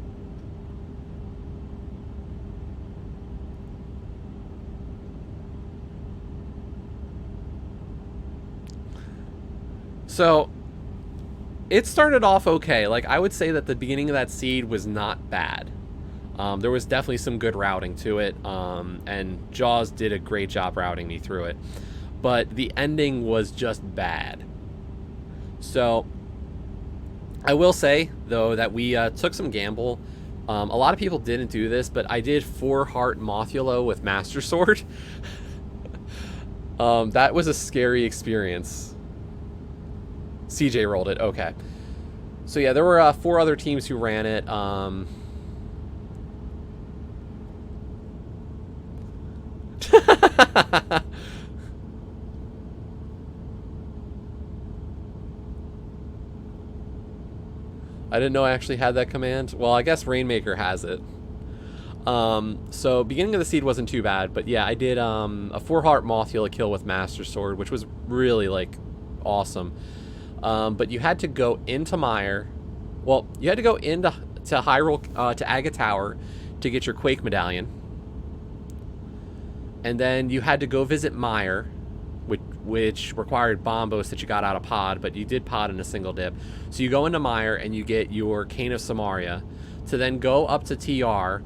So, it started off okay. Like, I would say that the beginning of that seed was not bad. There was definitely some good routing to it, and Jaws did a great job routing me through it. But the ending was just bad. So, I will say, though, that we took some gamble. A lot of people didn't do this, but I did 4-heart Mothula with Master Sword. That was a scary experience. CJ rolled it, okay. So yeah, there were 4 other teams who ran it. I didn't know I actually had that command. Well, I guess Rainmaker has it. So beginning of the seed wasn't too bad, but yeah, I did a 4-heart Mothula kill with Master Sword, which was really like awesome. But you had to go into Mire. Well, you had to go into Hyrule, to Aga Tower to get your Quake Medallion. And then you had to go visit Mire. which required bombos that you got out of pod, but you did pod in a single dip. So you go into Mire and you get your Cane of Samaria to then go up to TR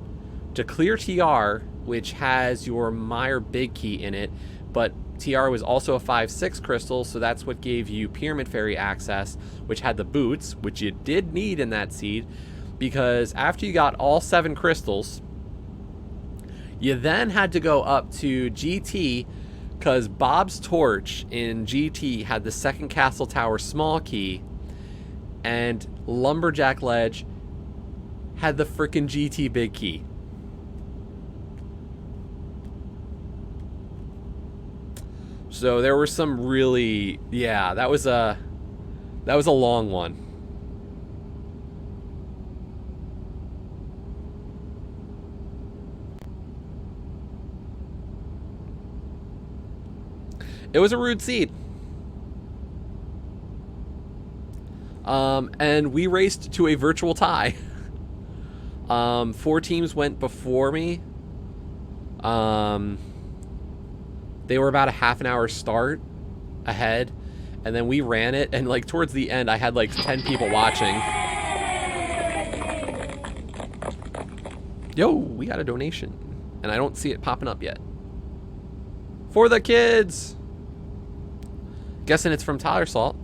to clear TR, which has your Mire Big Key in it, but TR was also a 5/6 crystal, so that's what gave you Pyramid Fairy access, which had the boots, which you did need in that seed, because after you got all 7 crystals, you then had to go up to GT, because Bob's Torch in GT had the second Castle Tower small key, and Lumberjack Ledge had the frickin' GT big key. So there were some really, yeah, that was a long one. It was a rude seed. And we raced to a virtual tie. 4 teams went before me. They were about a half an hour start ahead, and then we ran it, and like towards the end I had like 10 people watching. Yo, we got a donation, and I don't see it popping up yet. For the kids! Guessing it's from Tyler Salt.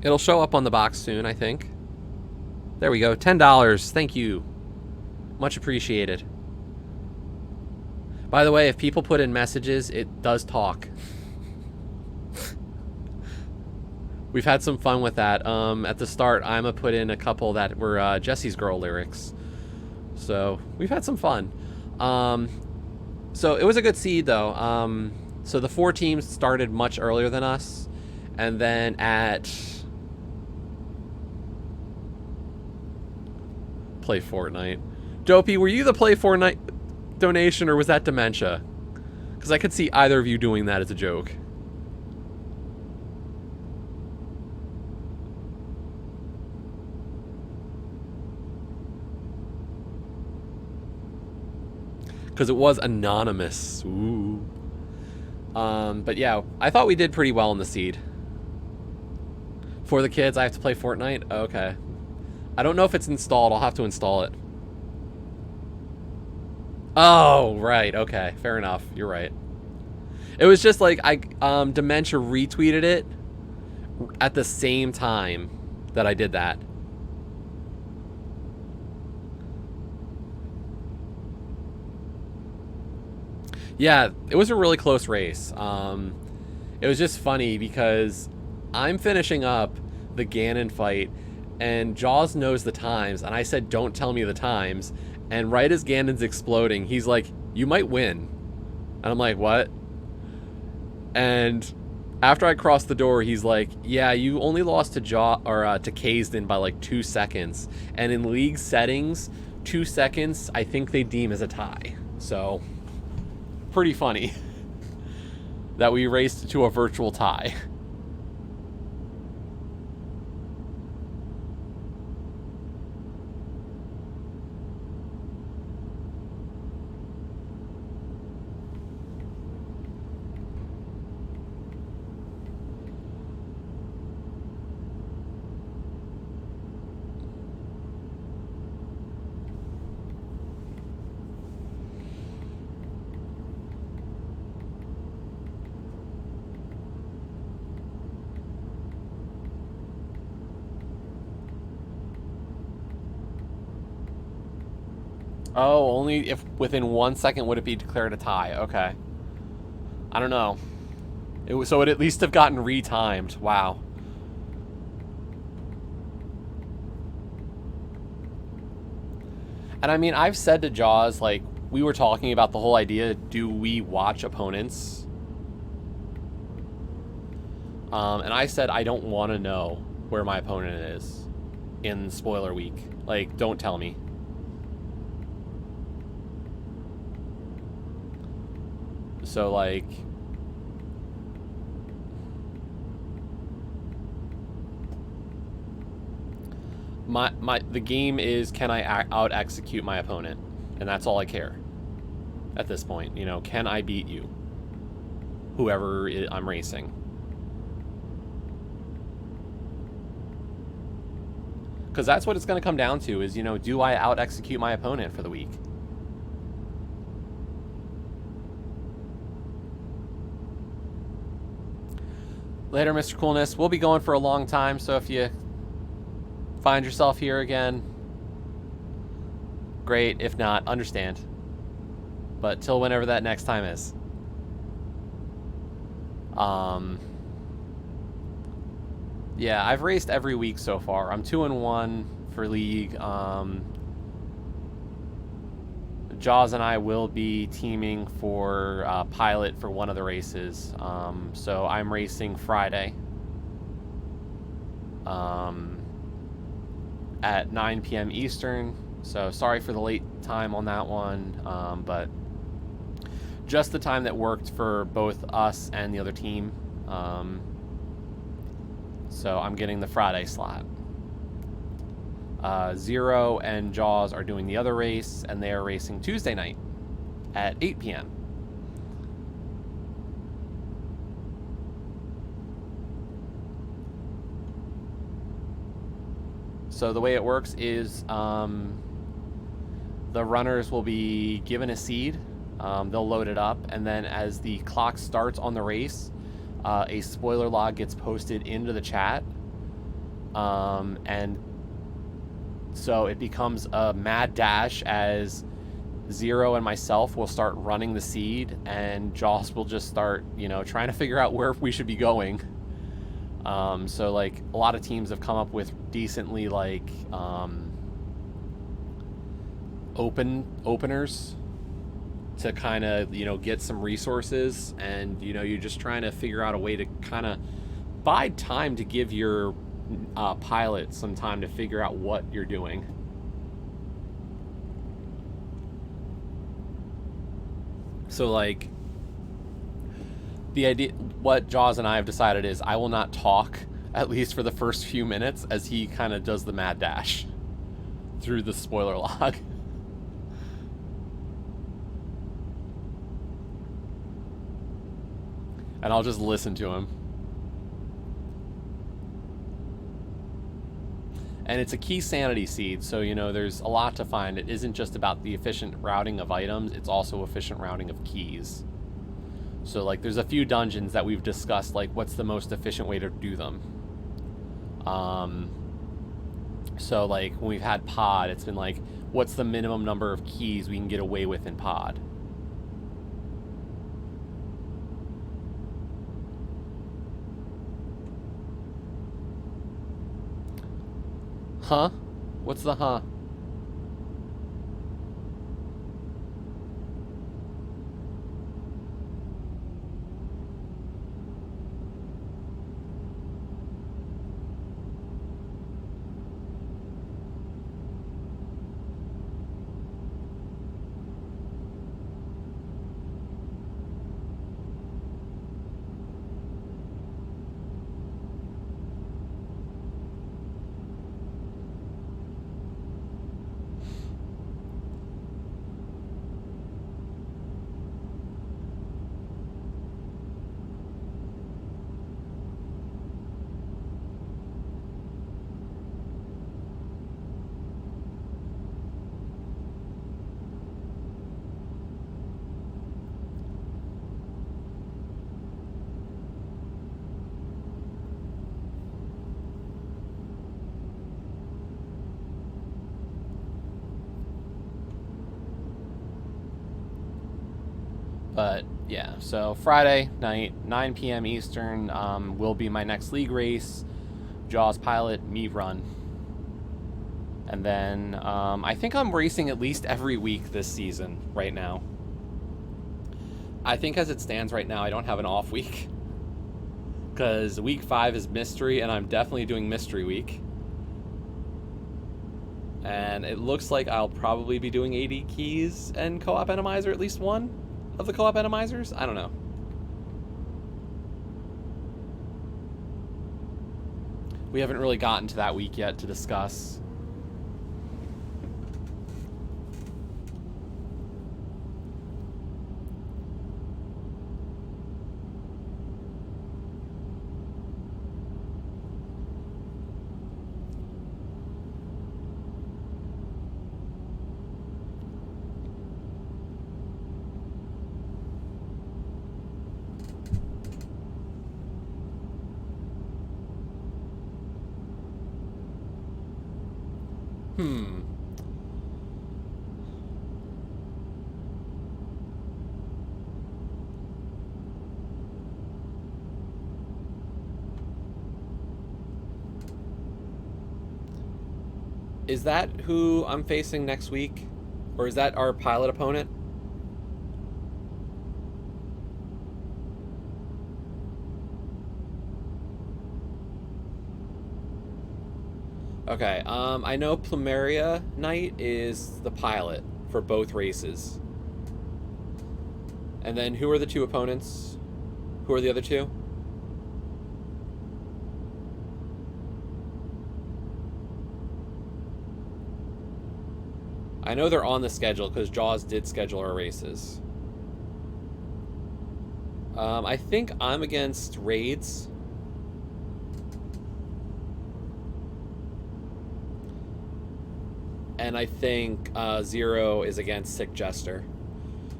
It'll show up on the box soon, I think. There we go, $10. Thank you. Much appreciated. By the way, if people put in messages, it does talk. We've had some fun with that. At the start, Ima put in a couple that were Jesse's Girl lyrics. So, we've had some fun. So, it was a good seed, though. So, the 4 teams started much earlier than us. And then at... Play Fortnite. Dopey, were you the Play Fortnite donation, or was that Dementia? Because I could see either of you doing that as a joke. Because it was anonymous. Ooh. But yeah, I thought we did pretty well in the seed. For the kids, I have to play Fortnite? Okay. I don't know if it's installed. I'll have to install it. Oh, right. Okay. Fair enough. You're right. It was just like Dementia retweeted it at the same time that I did that. Yeah, it was a really close race. It was just funny because I'm finishing up the Ganon fight, and Jaws knows the times, and I said, don't tell me the times. And right as Ganon's exploding, he's like, you might win. And I'm like, what? And after I crossed the door, he's like, yeah, you only lost to to Kazden by like 2 seconds. And in league settings, 2 seconds, I think they deem as a tie. So, pretty funny that we raced to a virtual tie. Oh, only if within 1 second would it be declared a tie. Okay. I don't know. So it'd at least have gotten retimed. Wow. And I mean, I've said to Jaws, like, we were talking about the whole idea, do we watch opponents? And I said I don't want to know where my opponent is in spoiler week. Like, don't tell me. So, like, the game is, can I out-execute my opponent? And that's all I care. at this point. You know, can I beat you? Whoever I'm racing. Because that's what it's going to come down to is, you know, do I out-execute my opponent for the week? Later, Mr. Coolness. We'll be going for a long time, so if you find yourself here again, great. If not, understand. But till whenever that next time is. Yeah, I've raced every week so far. I'm 2-1 for League. Jaws and I will be teaming for Pilot for one of the races. So I'm racing Friday at 9 p.m. Eastern. So sorry for the late time on that one, but just the time that worked for both us and the other team. So I'm getting the Friday slot. Zero and Jaws are doing the other race, and they are racing Tuesday night at 8 p.m. So the way it works is the runners will be given a seed. They'll load it up, and then as the clock starts on the race, a spoiler log gets posted into the chat, and so it becomes a mad dash as Zero and myself will start running the seed, and Joss will just start, you know, trying to figure out where we should be going. So like a lot of teams have come up with decently like openers to kind of, you know, get some resources, and, you know, you're just trying to figure out a way to kind of buy time to give your pilot some time to figure out what you're doing. So like the idea, what Jaws and I have decided is I will not talk at least for the first few minutes as he kind of does the mad dash through the spoiler log. And I'll just listen to him. And it's a key sanity seed, so, you know, there's a lot to find. It isn't just about the efficient routing of items, it's also efficient routing of keys. So, like, there's a few dungeons that we've discussed, like, what's the most efficient way to do them. So, like, when we've had pod, it's been like, what's the minimum number of keys we can get away with in pod? Huh? What's the huh? But yeah, so Friday night, 9 p.m. Eastern, will be my next league race. Jaws Pilot, me run. And then I think I'm racing at least every week this season right now. I think as it stands right now, I don't have an off week. Because week 5 is mystery, and I'm definitely doing mystery week. And it looks like I'll probably be doing 80 keys and co-op enemizer, at least one of the co-op enemizers? I don't know. We haven't really gotten to that week yet to discuss. Hmm. Is that who I'm facing next week? Or is that our pilot opponent? Okay, I know Plumeria Knight is the pilot for both races. And then who are the two opponents? Who are the other two? I know they're on the schedule because Jaws did schedule our races. I think I'm against Raids. And I think Zero is against Sick Jester.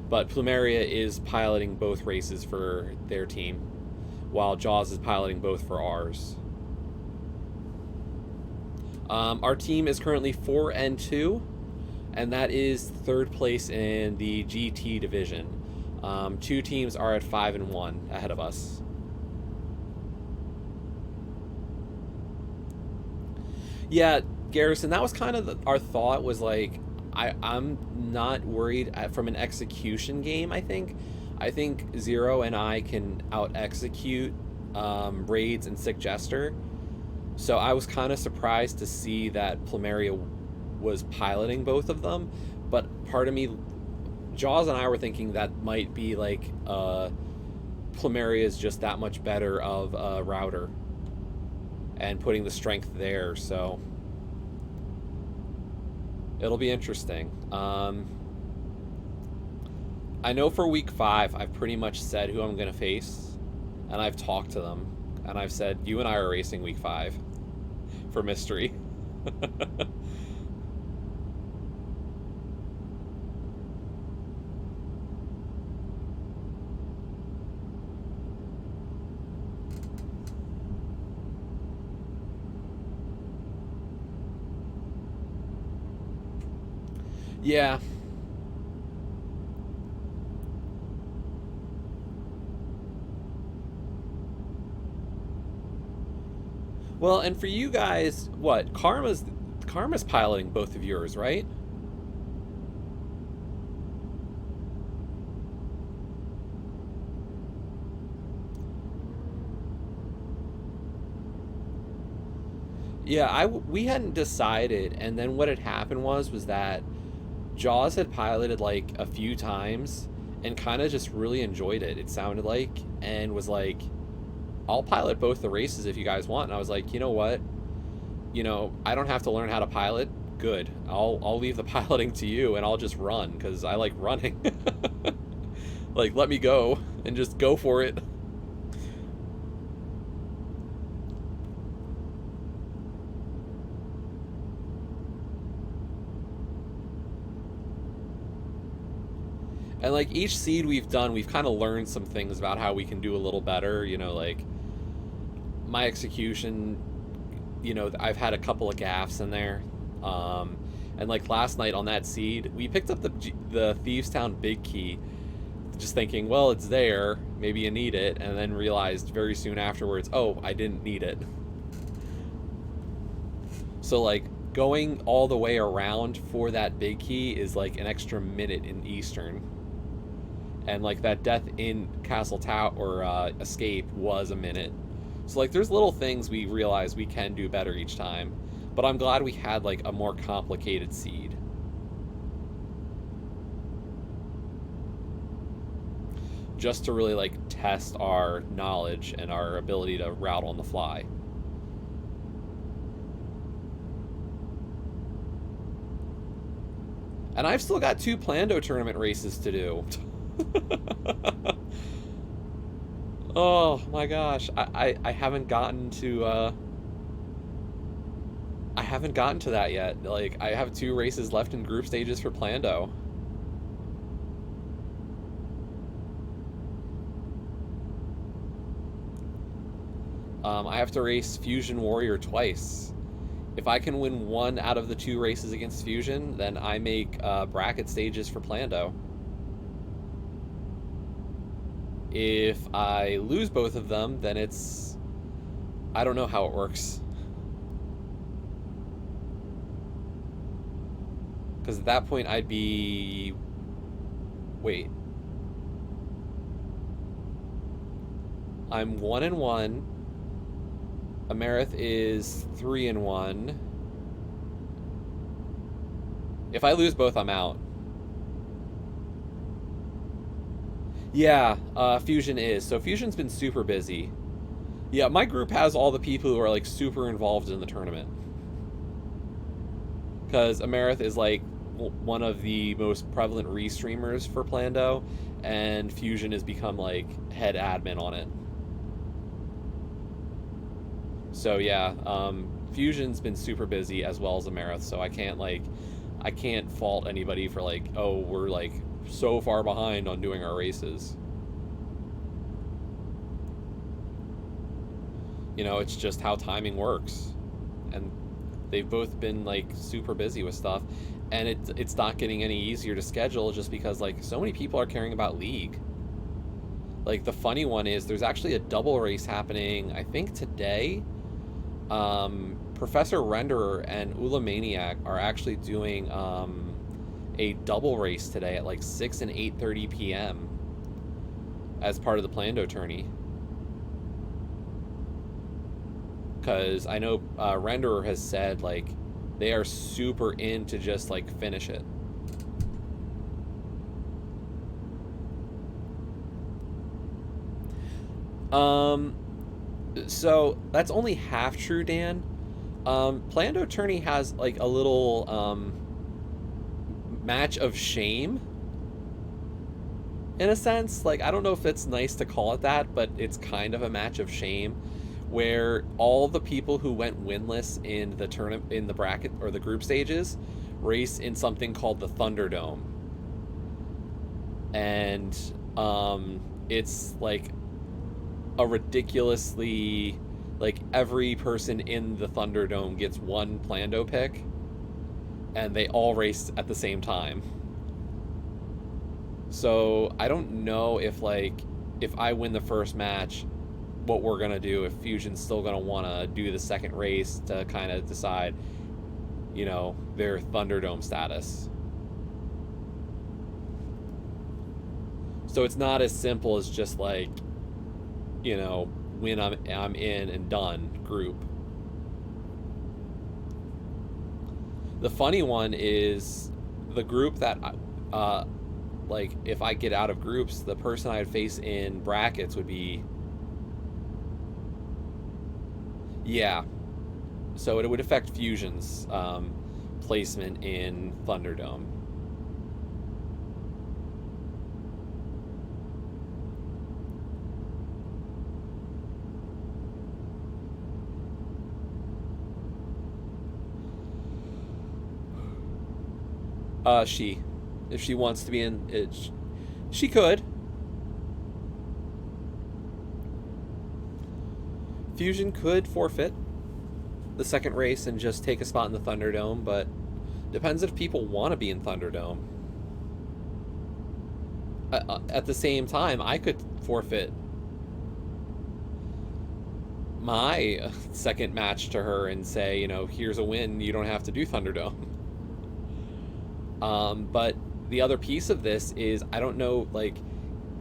But Plumeria is piloting both races for their team, while Jaws is piloting both for ours. Our team is currently 4-2, and that is third place in the GT division. Two teams are at 5-1 ahead of us. Yeah, Garrison, that was kind of our thought, was like, I'm not worried from an execution game, I think. I think Zero and I can out-execute Raids and Sick Jester. So I was kind of surprised to see that Plumeria was piloting both of them. But part of me, Jaws and I were thinking that might be like Plumeria is just that much better of a router and putting the strength there, so it'll be interesting. I know for week 5, I've pretty much said who I'm going to face, and I've talked to them, and I've said, you and I are racing week 5 for mystery. Yeah. Well, and for you guys, what? Karma's piloting both of yours, right? Yeah, we hadn't decided, and then what had happened was that Jaws had piloted like a few times and kind of just really enjoyed it. It sounded like, and was like, I'll pilot both the races if you guys want. And I was like, you know what? I don't have to learn how to pilot. Good. I'll leave the piloting to you, and I'll just run because I like running. Like, let me go and just go for it. And like each seed we've done, we've kind of learned some things about how we can do a little better. Like my execution, I've had a couple of gaffes in there. And like last night on that seed, we picked up the Thievestown big key, just thinking, well, it's there, maybe you need it, and then realized very soon afterwards, oh, I didn't need it. So like going all the way around for that big key is like an extra minute in Eastern. And like that death in Castle Tower or escape was a minute. So like there's little things we realize we can do better each time. But I'm glad we had like a more complicated seed. Just to really like test our knowledge and our ability to route on the fly. And I've still got 2 Plando tournament races to do. Oh my gosh, I haven't gotten to that yet. Like, I have 2 races left in group stages for Plando. I have to race Fusion Warrior twice If I can win one out of the 2 races against Fusion, then I make bracket stages for Plando. If I lose both of them, then it's... I don't know how it works. Because at that point, I'd be... Wait. I'm 1-1. Amerith is 3-1. If I lose both, I'm out. Yeah, Fusion is. So Fusion's been super busy. Yeah, my group has all the people who are like super involved in the tournament. Because Amerith is like one of the most prevalent restreamers for Plando, and Fusion has become like head admin on it. So yeah, Fusion's been super busy as well as Amerith, so I can't fault anybody for like, oh, we're like so far behind on doing our races. You know, it's just how timing works. And they've both been like super busy with stuff, and it's not getting any easier to schedule just because like so many people are caring about League. Like the funny one is there's actually a double race happening, I think today. Professor Renderer and Ula Maniac are actually doing a double race today at like 6 and 8:30 p.m. as part of the Plando tourney. Because I know Renderer has said like they are super into just like finish it. So that's only half true, Dan. Plando tourney has like a little match of shame in a sense. Like, I don't know if it's nice to call it that, but it's kind of a match of shame where all the people who went winless in the tournament, in the bracket or the group stages, race in something called the Thunderdome. And it's like a ridiculously, like, every person in the Thunderdome gets one Plando pick, and they all race at the same time. So I don't know if, like, if I win the first match, what we're gonna do, if Fusion's still gonna want to do the second race to kind of decide, you know, their Thunderdome status. So it's not as simple as just like, you know, when I'm in and done group. The funny one is the group that like, if I get out of groups, the person I'd face in brackets would be, yeah, so it would affect Fusion's placement in Thunderdome. If she wants to be in it, she could. Fusion could forfeit the second race and just take a spot in the Thunderdome, but depends if people want to be in Thunderdome. At the same time, I could forfeit my second match to her and say, you know, here's a win, you don't have to do Thunderdome. But the other piece of this is, I don't know, like,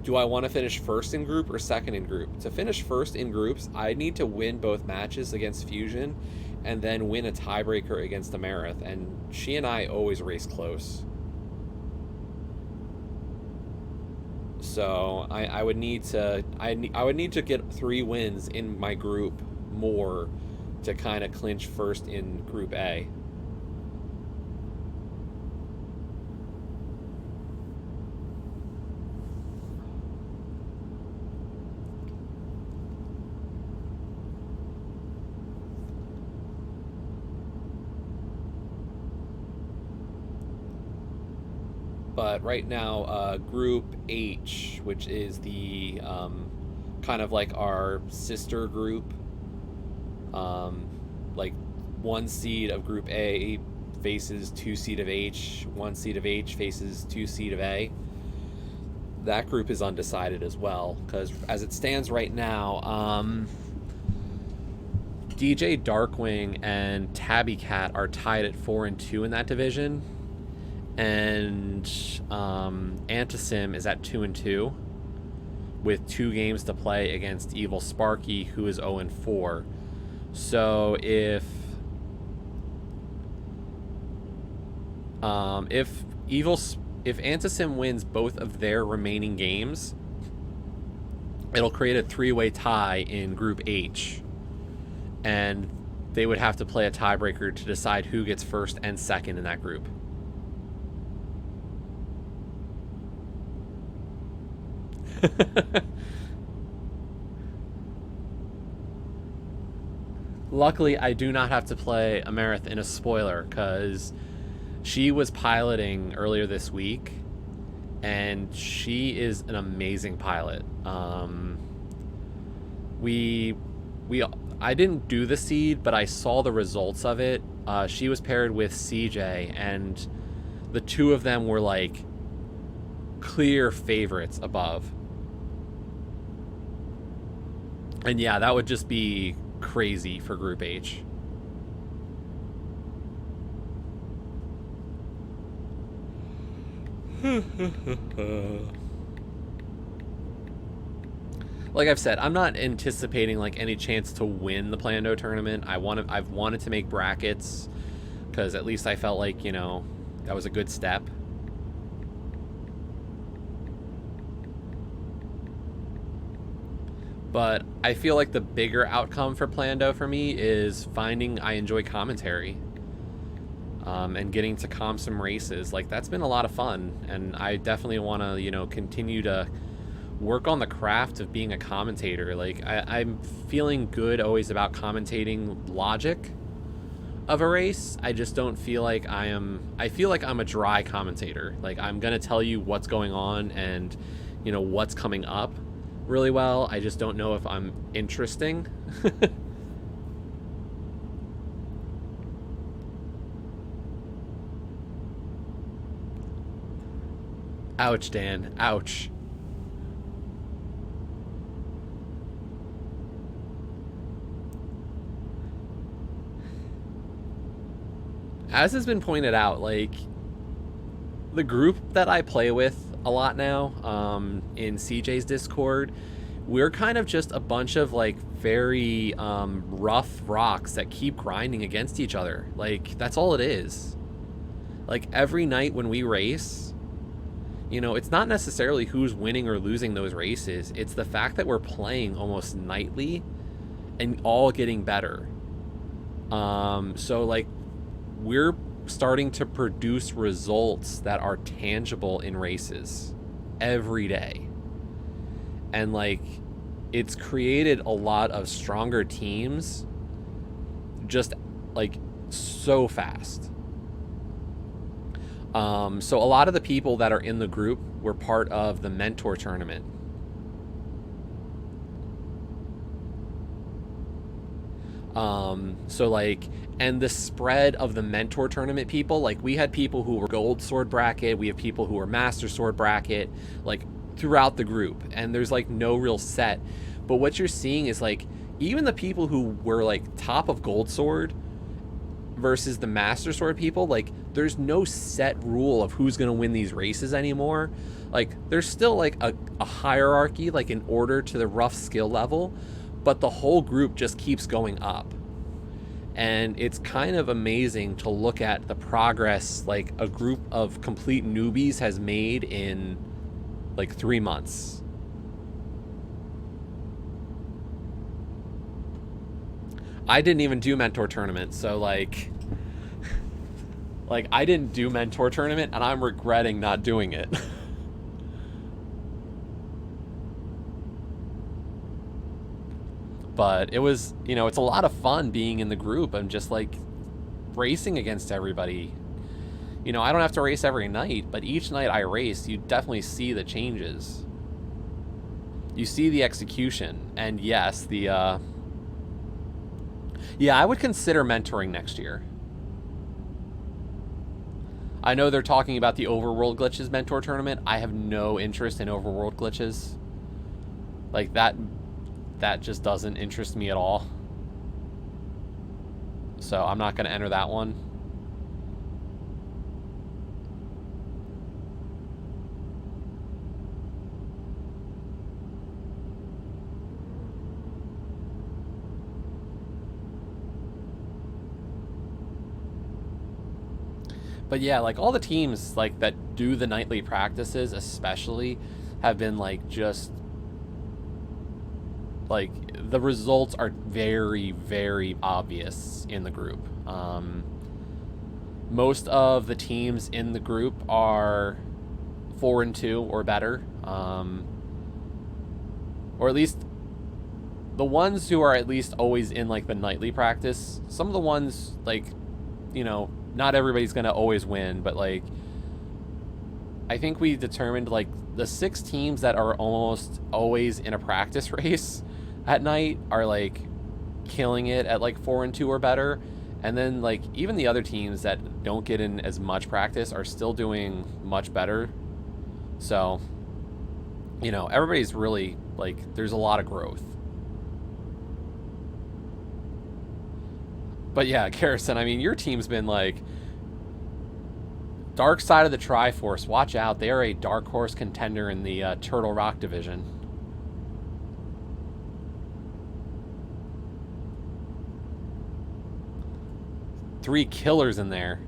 do I want to finish first in group or second in group? To finish first in groups, I need to win both matches against Fusion and then win a tiebreaker against Amerith, and she and I always race close. So I would need to I would need to get 3 wins in my group more to kind of clinch first in Group A. But right now, Group H, which is the kind of like our sister group, like 1 seed of Group A faces 2 seed of H, 1 seed of H faces 2 seed of A. That group is undecided as well, because as it stands right now, DJ Darkwing and Tabby Cat are tied at 4-2 in that division, and Antisim is at 2-2 with 2 games to play against Evil Sparky, who is 0-4. So if Antisim wins both of their remaining games, it'll create a 3-way tie in Group H, and they would have to play a tiebreaker to decide who gets first and second in that group. Luckily, I do not have to play Amarith in a spoiler, because she was piloting earlier this week, and she is an amazing pilot. I didn't do the seed, but I saw the results of it. She was paired with CJ, and the two of them were like clear favorites above. And yeah, that would just be crazy for Group H. Like I've said, I'm not anticipating like any chance to win the Plando tournament. I've wanted to make brackets, because at least I felt like, you know, that was a good step. But I feel like the bigger outcome for Plando for me is finding I enjoy commentary, and getting to comm some races. Like, that's been a lot of fun, and I definitely want to, you know, continue to work on the craft of being a commentator. Like, I'm feeling good always about commentating logic of a race. I just don't feel like I feel like I'm a dry commentator. Like, I'm going to tell you what's going on and, you know, what's coming up really well. I just don't know if I'm interesting. Ouch, Dan. Ouch. As has been pointed out, like, the group that I play with a lot now, in CJ's Discord, we're kind of just a bunch of like very rough rocks that keep grinding against each other. Like, that's all it is. Like, every night when we race, you know, it's not necessarily who's winning or losing those races. It's the fact that we're playing almost nightly and all getting better. So like, we're starting to produce results that are tangible in races every day. And like, it's created a lot of stronger teams just like so fast. So a lot of the people that are in the group were part of the mentor tournament. So like, and the spread of the mentor tournament people, like, we had people who were gold sword bracket, we have people who were master sword bracket, like, throughout the group, and there's like no real set. But what you're seeing is like, even the people who were like top of gold sword versus the master sword people, like, there's no set rule of who's going to win these races anymore. Like, there's still like a hierarchy, like an order to the rough skill level, but the whole group just keeps going up. And it's kind of amazing to look at the progress like a group of complete newbies has made in like 3 months. I didn't even do mentor tournament, so like I didn't do mentor tournament, and I'm regretting not doing it. But it was, you know, it's a lot of fun being in the group and just like racing against everybody. You know, I don't have to race every night, but each night I race, you definitely see the changes. You see the execution, and yes, Yeah, I would consider mentoring next year. I know they're talking about the Overworld Glitches mentor tournament. I have no interest in Overworld Glitches. Like, that just doesn't interest me at all. So I'm not going to enter that one. But yeah, like all the teams like that do the nightly practices especially have been like just like the results are very, very obvious in the group. Most of the teams in the group are 4-2 or better, or at least the ones who are at least always in like the nightly practice. Some of the ones like, you know, not everybody's gonna always win, but like I think we determined like the 6 teams that are almost always in a practice race at night are like killing it at like 4-2 or better. And then like even the other teams that don't get in as much practice are still doing much better. So, you know, everybody's really like, there's a lot of growth. But yeah, Garrison, I mean, your team's been like Dark Side of the Triforce. Watch out. They are a dark horse contender in the Turtle Rock division. Three killers in there.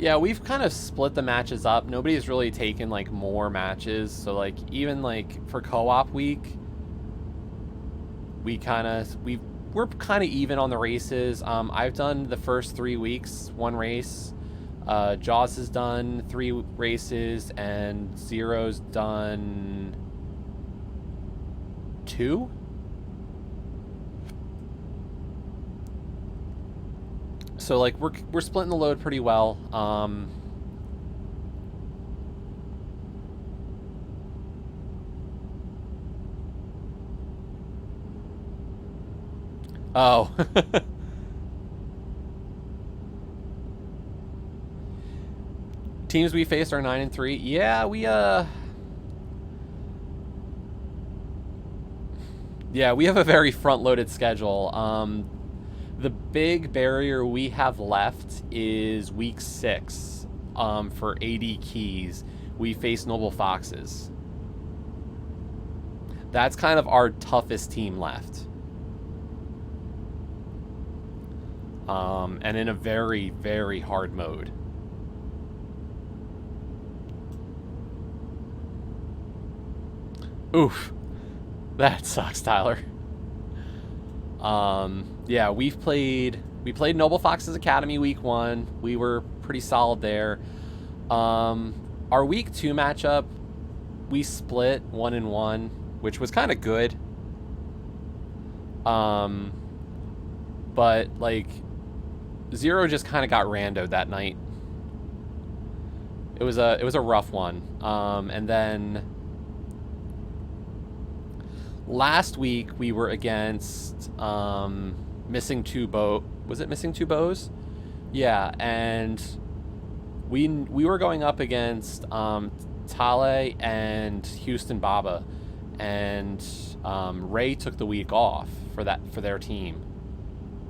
Yeah, we've kind of split the matches up. Nobody's really taken like more matches. So like even like for co-op week, we're kind of even on the races. I've done the first 3 weeks, 1 race. Jaws has done 3 races and Zero's done 2. So like we're splitting the load pretty well. Oh. Teams we faced are 9-3. Yeah, we have a very front-loaded schedule. The big barrier we have left is week 6 for AD keys. We face Noble Foxes. That's kind of our toughest team left. And in a very, very hard mode. Oof. That sucks, Tyler. Yeah, we played Noble Foxes Academy week 1. We were pretty solid there. Our week 2 matchup, we split 1-1, which was kind of good. But like Zero just kind of got randoed that night. It was a rough one. And then last week we were against Missing Two Bow. Was it Missing Two Bows? Yeah, and we were going up against Tale and Houston Baba, and Ray took the week off for their team.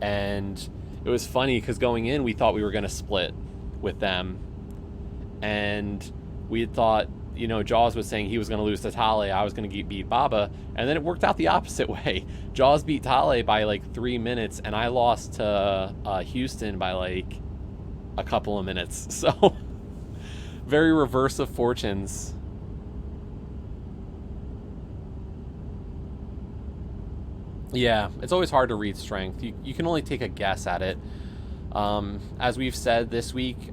And it was funny because going in we thought we were going to split with them, and we had thought, you know, Jaws was saying he was going to lose to Tale, I was going to beat Baba, and then it worked out the opposite way. Jaws beat Tale by like 3 minutes, and I lost to Houston by like a couple of minutes. So very reverse of fortunes. Yeah, it's always hard to read strength. You can only take a guess at it. As we've said this week,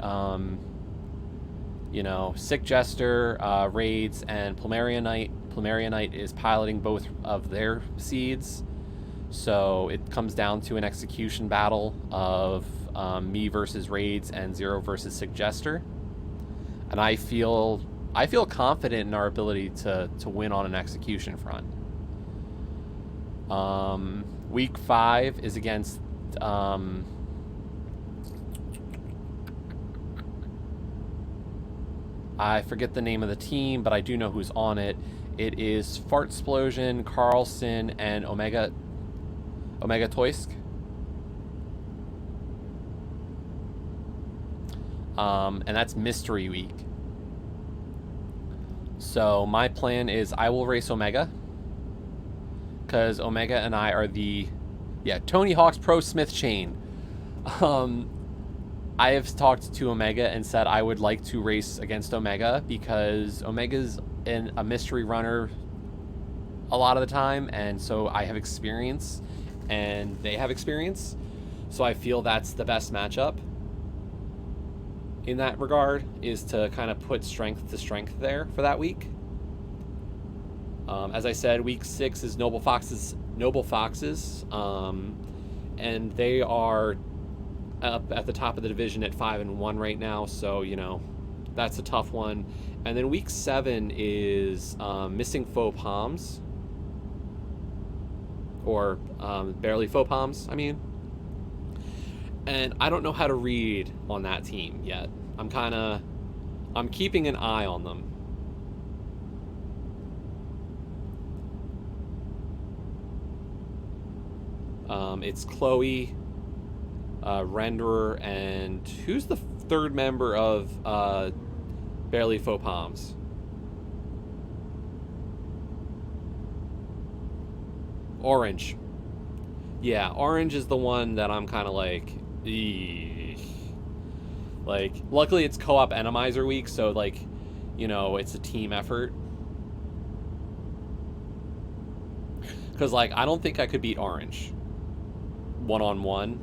you know, Sick Jester, Raids, and Plumeria Knight. Plumeria Knight is piloting both of their seeds. So it comes down to an execution battle of me versus Raids and Zero versus Sick Jester. And I feel confident in our ability to win on an execution front. Week 5 is against I forget the name of the team, but I do know who's on it. It is Fartsplosion, Carlson, and Omega Toysk. And that's Mystery Week. So my plan is I will race Omega, because Omega and I are the Tony Hawk's Pro Smith chain. I have talked to Omega and said I would like to race against Omega because Omega's a mystery runner a lot of the time, and so I have experience and they have experience, so I feel that's the best matchup in that regard, is to kind of put strength to strength there for that week. As I said, week 6 is Noble Foxes, and they are up at the top of the division at 5-1 right now, so you know that's a tough one. And then week 7 is Missing Faux Palms, or Barely Faux Palms, I mean. And I don't know how to read on that team yet. I'm keeping an eye on them. It's Chloe, Renderer, and who's the third member of Barely Faux Palms? Orange. Yeah, Orange is the one that I'm kind of like, eesh. Like, luckily it's co-op Enemizer week, so like, you know, it's a team effort. Because like, I don't think I could beat Orange one-on-one.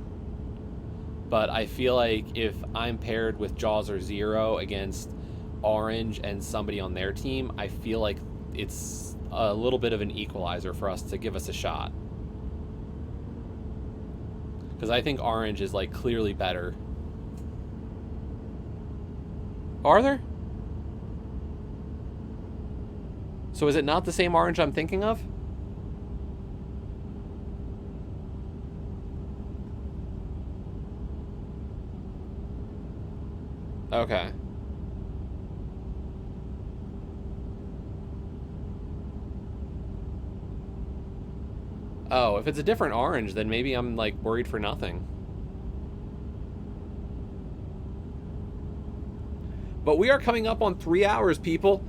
But I feel like if I'm paired with Jaws or Zero against Orange and somebody on their team, I feel like it's a little bit of an equalizer for us to give us a shot. Because I think Orange is like clearly better. Are there? So is it not the same Orange I'm thinking of? Okay. Oh, if it's a different Orange, then maybe I'm like worried for nothing. But we are coming up on 3 hours, people.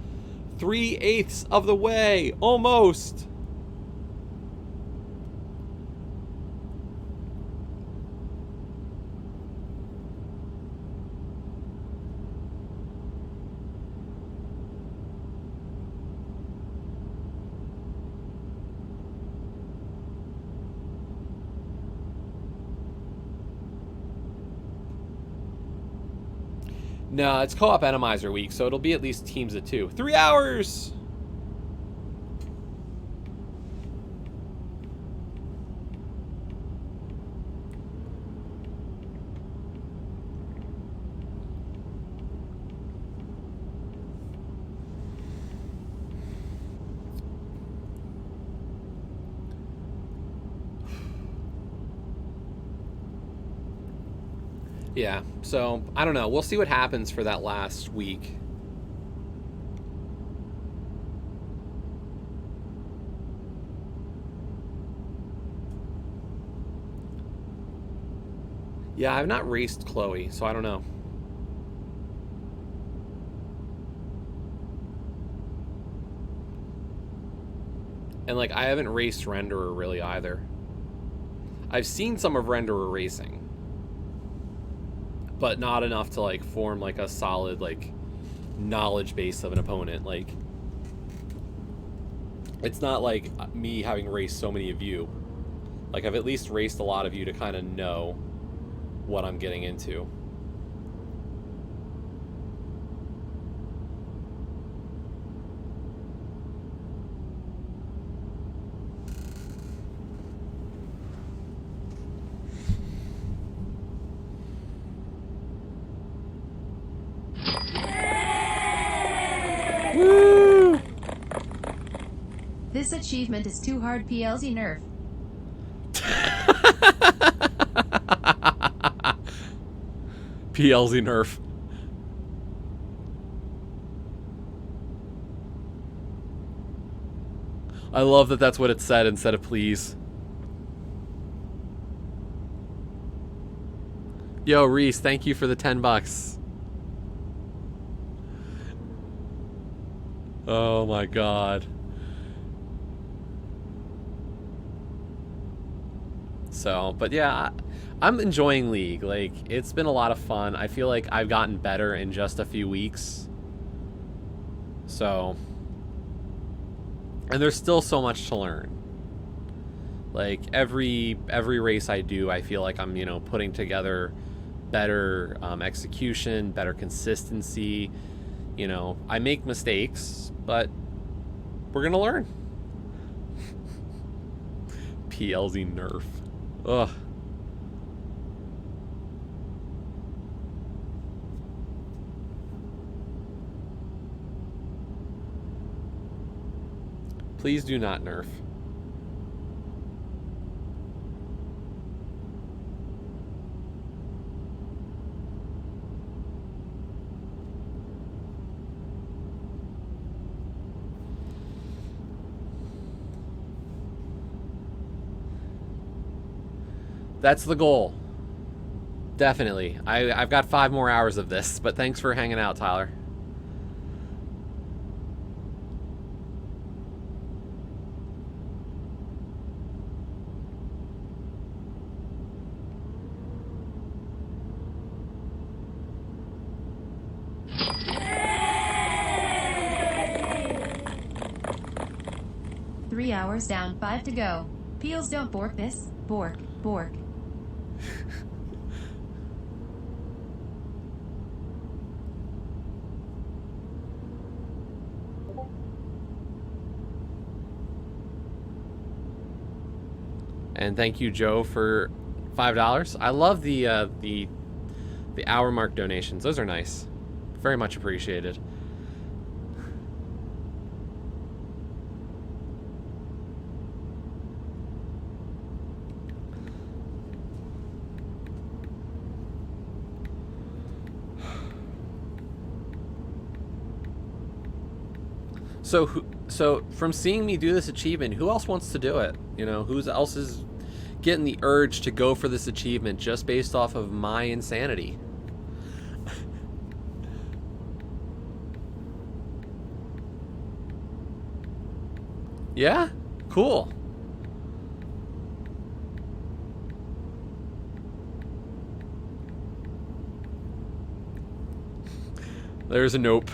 3/8 of the way, almost. No, it's co-op Enemizer week, so it'll be at least teams of 2. 3 hours! Yeah, so I don't know. We'll see what happens for that last week. Yeah, I've not raced Chloe, so I don't know. And like, I haven't raced Renderer really either. I've seen some of Renderer racing, but not enough to like form like a solid like knowledge base of an opponent. Like, it's not like me having raced so many of you. Like, I've at least raced a lot of you to kind of know what I'm getting into. This achievement is too hard, PLZ nerf. PLZ nerf. I love that that's what it said instead of please. Yo, Reese, thank you for the $10. Oh my god. So, but yeah, I'm enjoying League. Like, it's been a lot of fun. I feel like I've gotten better in just a few weeks. So, and there's still so much to learn. Like, every race I do, I feel like I'm, you know, putting together better execution, better consistency. You know, I make mistakes, but we're gonna learn. PLZ nerf. Ugh. Please do not nerf. That's the goal. Definitely. I've got 5 more hours of this, but thanks for hanging out, Tyler. Three hours down, 5 to go. Peels don't bork this. Bork, bork. And thank you, Joe, for $5. I love the hour mark donations. Those are nice. Very much appreciated. So from seeing me do this achievement, who else wants to do it? You know, who else is getting the urge to go for this achievement just based off of my insanity? Yeah? Cool. There's a nope.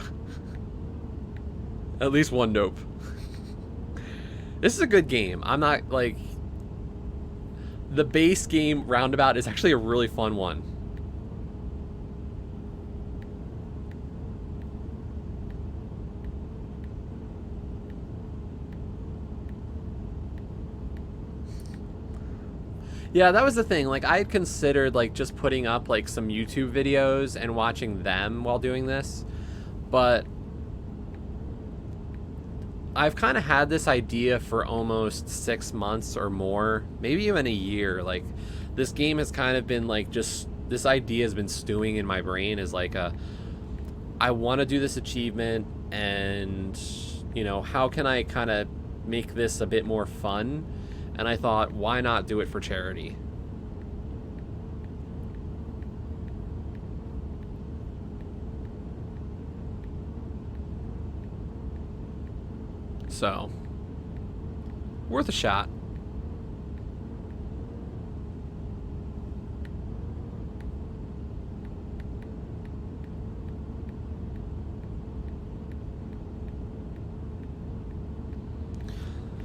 At least one nope. This is a good game. I'm not, like... The base game Roundabout is actually a really fun one. Yeah, that was the thing. Like, I had considered, like, just putting up, like, some YouTube videos and watching them while doing this. But I've kind of had this idea for almost 6 months or more, maybe even a year. Like, this game has kind of been like, just this idea has been stewing in my brain as like I want to do this achievement, and you know, how can I kind of make this a bit more fun? And I thought, why not do it for charity? So, worth a shot.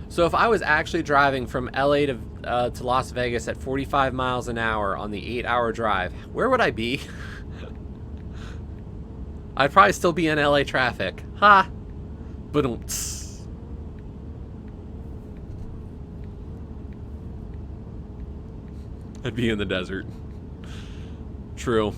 So if I was actually driving from LA to Las Vegas at 45 miles an hour on the 8-hour drive, where would I be? I'd probably still be in LA traffic. Ha! Ba-dum-ts. I'd be in the desert. True.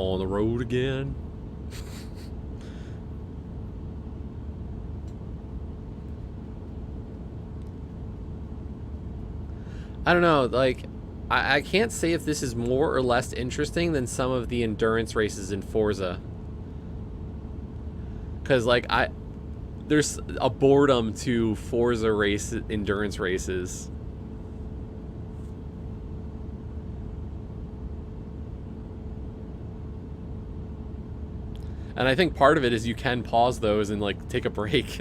On the road again. I don't know, like, I can't say if this is more or less interesting than some of the endurance races in Forza. Because, like, there's a boredom to Forza endurance races. And I think part of it is you can pause those and, like, take a break.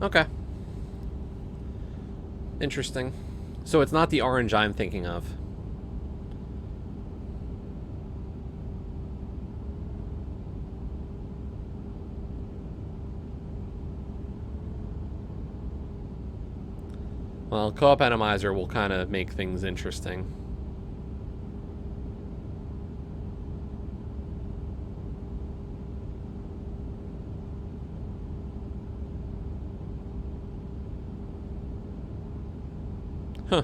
Okay. Interesting. So it's not the orange I'm thinking of. Well, co-op atomizer will kind of make things interesting. Huh.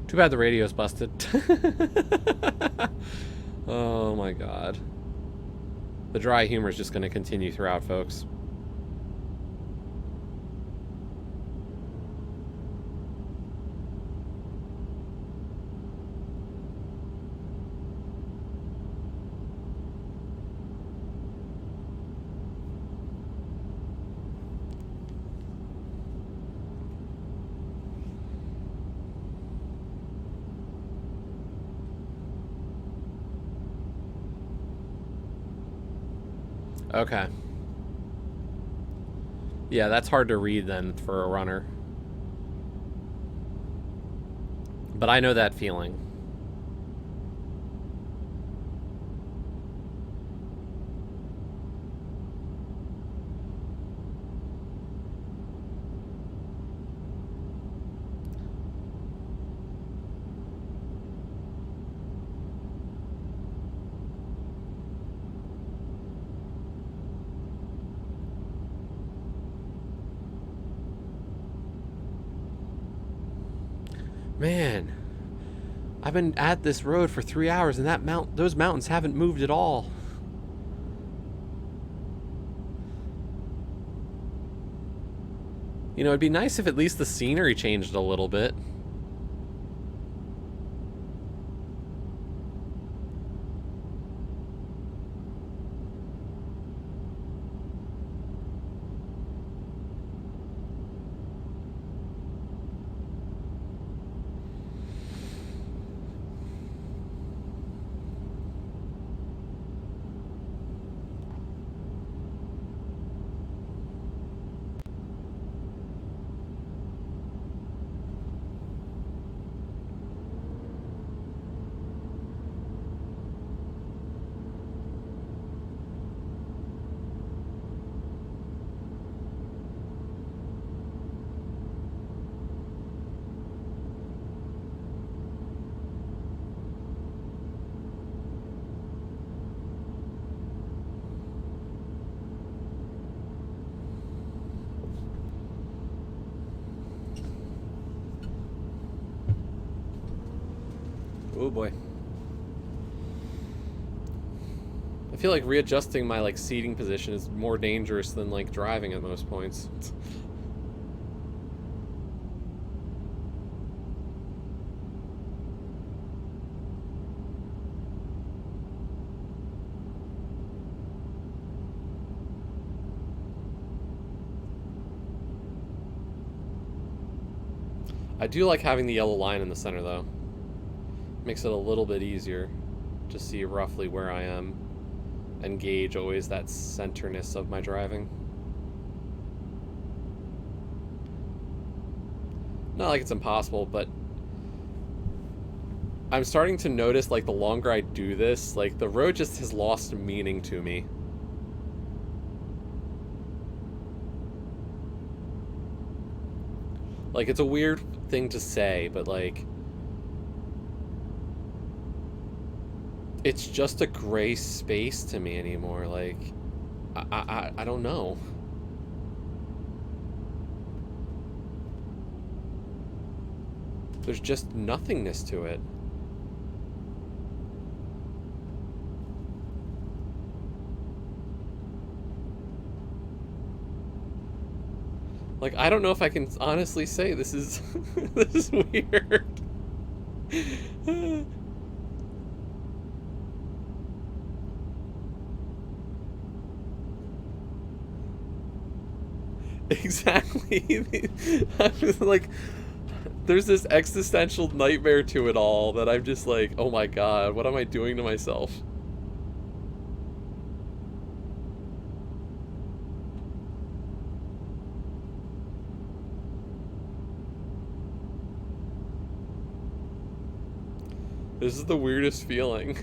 Too bad the radio's busted. Oh my god. The dry humor is just going to continue throughout, folks. Okay. Yeah, that's hard to read then for a runner. But I know that feeling. Man, I've been at this road for 3 hours and those mountains haven't moved at all. You know, it'd be nice if at least the scenery changed a little bit. Oh boy. I feel like readjusting my like seating position is more dangerous than like driving at most points. I do like having the yellow line in the center though. Makes it a little bit easier to see roughly where I am and gauge always that centerness of my driving. Not like it's impossible, but I'm starting to notice like the longer I do this, like the road just has lost meaning to me. Like, it's a weird thing to say, but like, it's just a gray space to me anymore. Like, I don't know. There's just nothingness to it. Like, I don't know if I can honestly say this is this is weird. Exactly. I was like, there's this existential nightmare to it all that I'm just like, oh my god, what am I doing to myself? This is the weirdest feeling.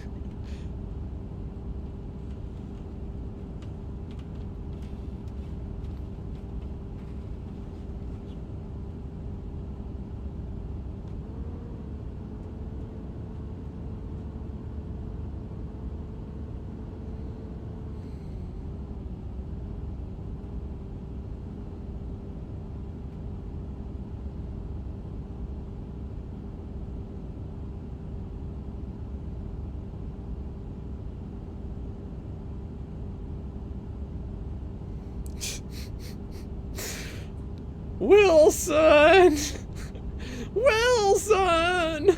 Wilson! Wilson!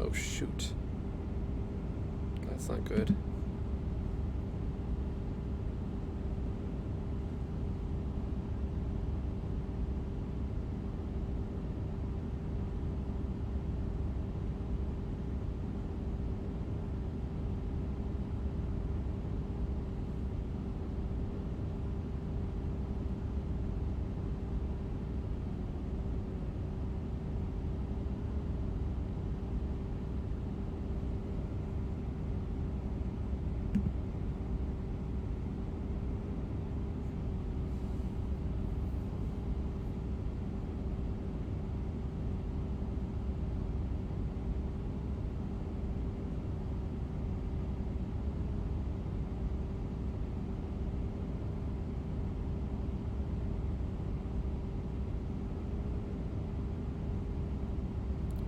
Oh shoot. That's not good.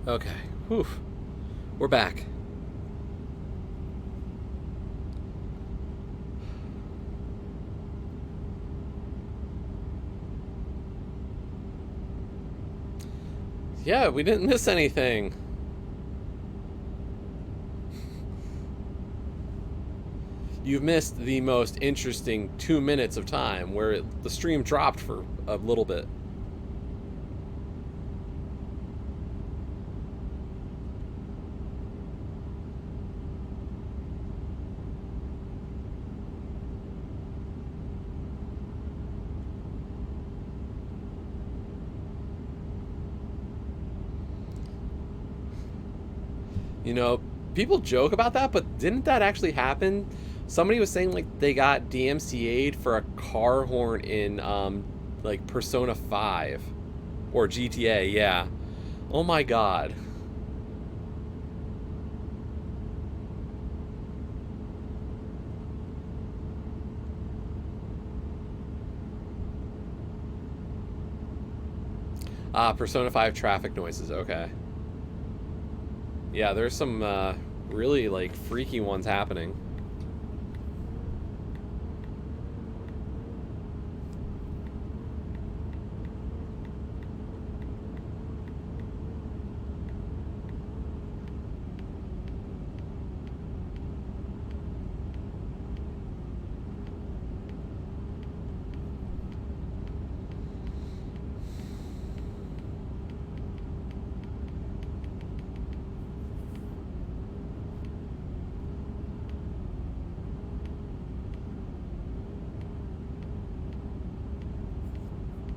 Okay. Whew. We're back. Yeah, we didn't miss anything. You've missed the most interesting 2 minutes of time where the stream dropped for a little bit. You know, people joke about that, but didn't that actually happen? Somebody was saying like they got DMCA'd for a car horn in like Persona 5 or GTA, yeah. Oh my god. Ah, Persona 5 traffic noises, okay. Yeah, there's some really like freaky ones happening.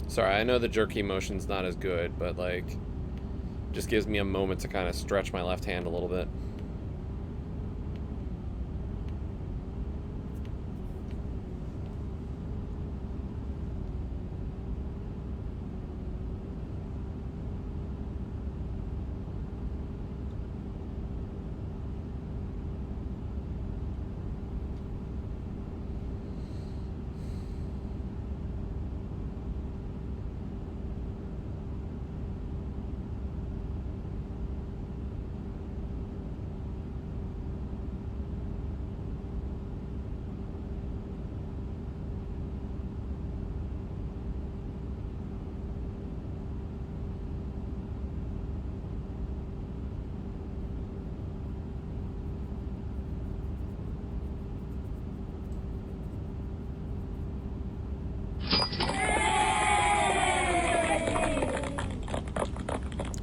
Sorry, I know the jerky motion's not as good, but like, just gives me a moment to kind of stretch my left hand a little bit.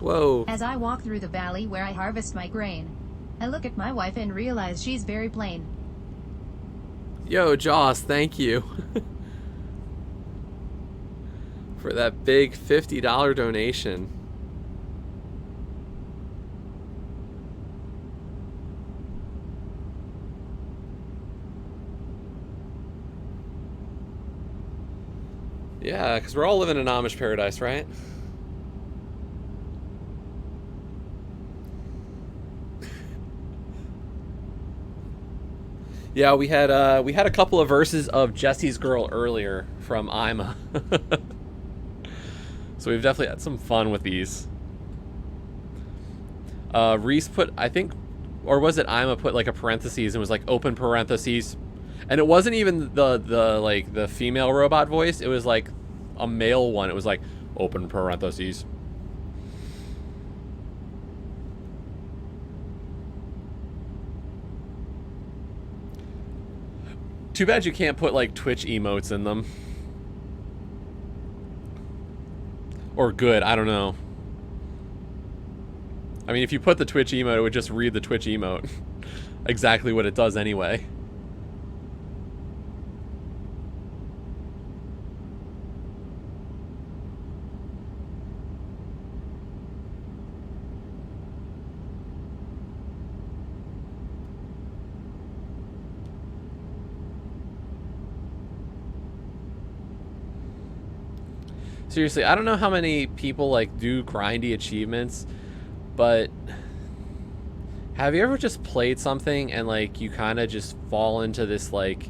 Whoa. As I walk through the valley where I harvest my grain, I look at my wife and realize she's very plain. Yo, Joss, thank you. For that big $50 donation. Yeah, because we're all living in Amish paradise, right? Yeah, we had a couple of verses of Jesse's Girl earlier from Ima. So we've definitely had some fun with these. Reese put, I think, or was it Ima put like a parentheses and was like open parentheses, and it wasn't even the female robot voice. It was like a male one. It was like open parentheses. Too bad you can't put like Twitch emotes in them. Or good, I don't know. I mean, if you put the Twitch emote, it would just read the Twitch emote. Exactly what it does anyway. Seriously, I don't know how many people like do grindy achievements, but have you ever just played something and like you kind of just fall into this like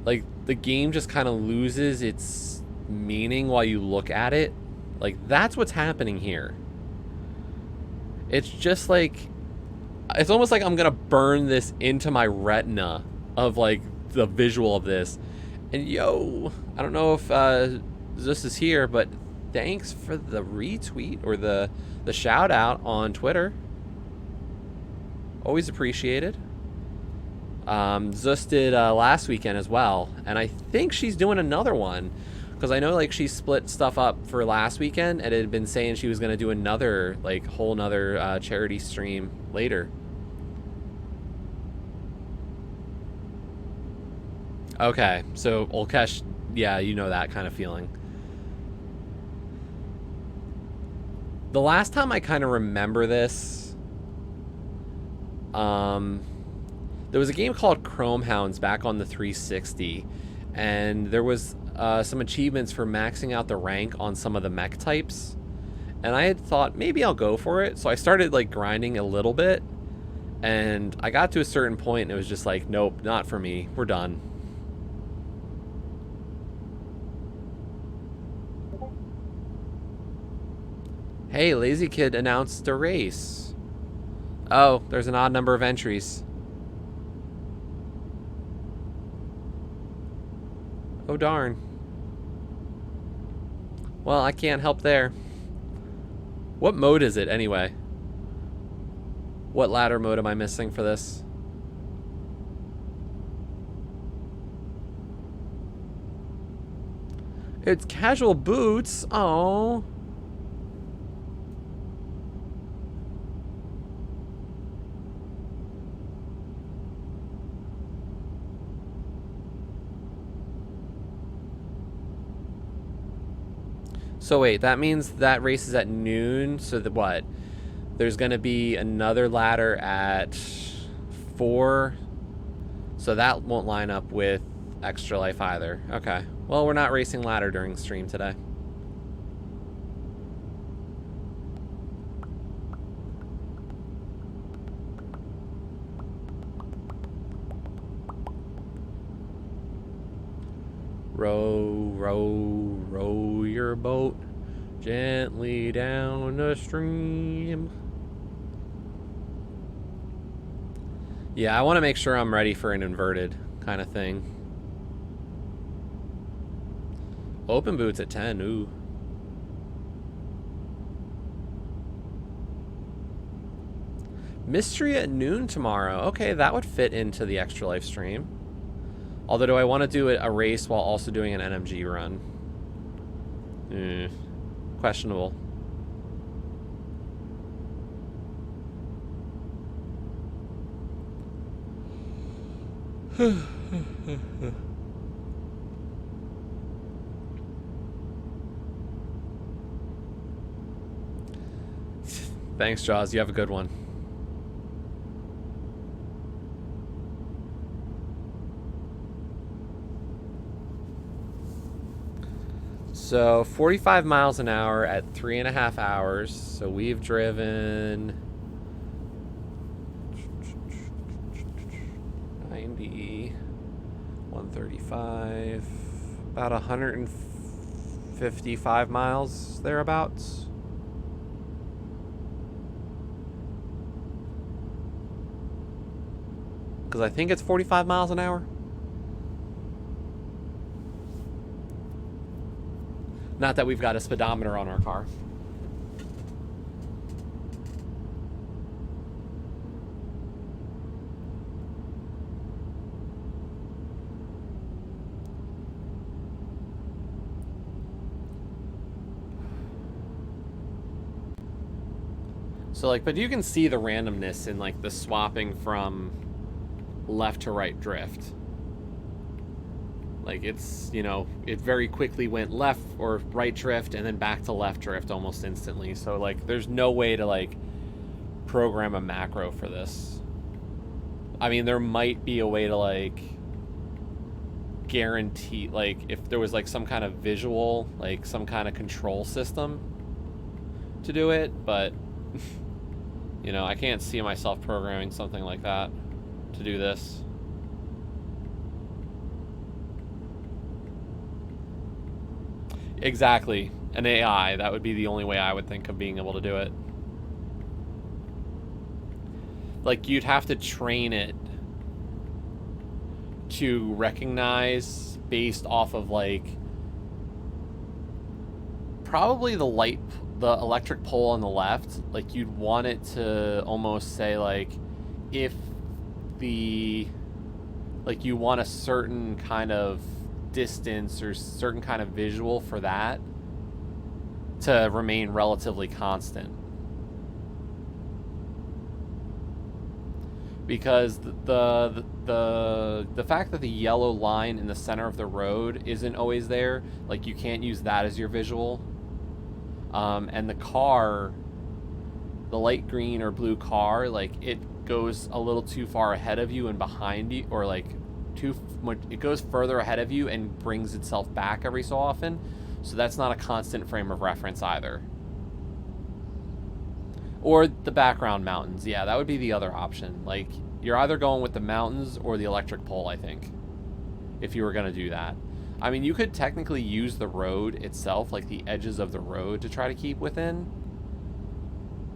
the game just kind of loses its meaning while you look at it? Like that's what's happening here. It's just like, it's almost like I'm gonna burn this into my retina of like the visual of this. And yo, I don't know if Zeus is here, but thanks for the retweet or the shout out on Twitter. Always appreciated. Zeus did last weekend as well, and I think she's doing another one, because I know like she split stuff up for last weekend and had been saying she was going to do another like whole nother charity stream later. Okay, so Olkesh, yeah, you know that kind of feeling. The last time I kind of remember this, there was a game called Chrome Hounds back on the 360, and there was some achievements for maxing out the rank on some of the mech types, and I had thought maybe I'll go for it, so I started like grinding a little bit, and I got to a certain point and it was just like, nope, not for me, we're done. Hey, Lazy Kid announced a race. Oh, there's an odd number of entries. Oh darn. Well, I can't help there. What mode is it anyway? What ladder mode am I missing for this? It's casual boots. Oh. So wait, that means that race is at noon, so that what? There's going to be another ladder at 4, so that won't line up with Extra Life either. Okay, well, we're not racing ladder during stream today. Row, row, row your boat gently down the stream. Yeah, I want to make sure I'm ready for an inverted kind of thing. Open boots at 10, ooh. Mystery at noon tomorrow. Okay, that would fit into the Extra Life stream. Although, do I want to do a race while also doing an NMG run? Questionable. Thanks, Jaws. You have a good one. So 45 miles an hour at 3.5 hours. So we've driven 90, 135, about 155 miles thereabouts. Because I think it's 45 miles an hour. Not that we've got a speedometer on our car. So like, but you can see the randomness in like the swapping from left to right drift. Like it's, you know, it very quickly went left or right drift and then back to left drift almost instantly. So like there's no way to like program a macro for this. I mean, there might be a way to like guarantee, like if there was like some kind of visual, like some kind of control system to do it, but you know, I can't see myself programming something like that to do this. Exactly. An AI, that would be the only way I would think of being able to do it. like you'd have to train it to recognize based off of like probably the electric pole on the left. Like you'd want it to almost say like if the like you want a certain kind of distance or certain kind of visual for that to remain relatively constant. Because the fact that the yellow line in the center of the road isn't always there, like you can't use that as your visual. And the car, the light green or blue car, like it goes a little too far ahead of you and behind you, or like too much, it goes further ahead of you and brings itself back every so often. So that's not a constant frame of reference either. Or the background mountains. Yeah, that would be the other option. Like, you're either going with the mountains or the electric pole, I think, if you were going to do that. I mean, you could technically use the road itself, like the edges of the road, to try to keep within.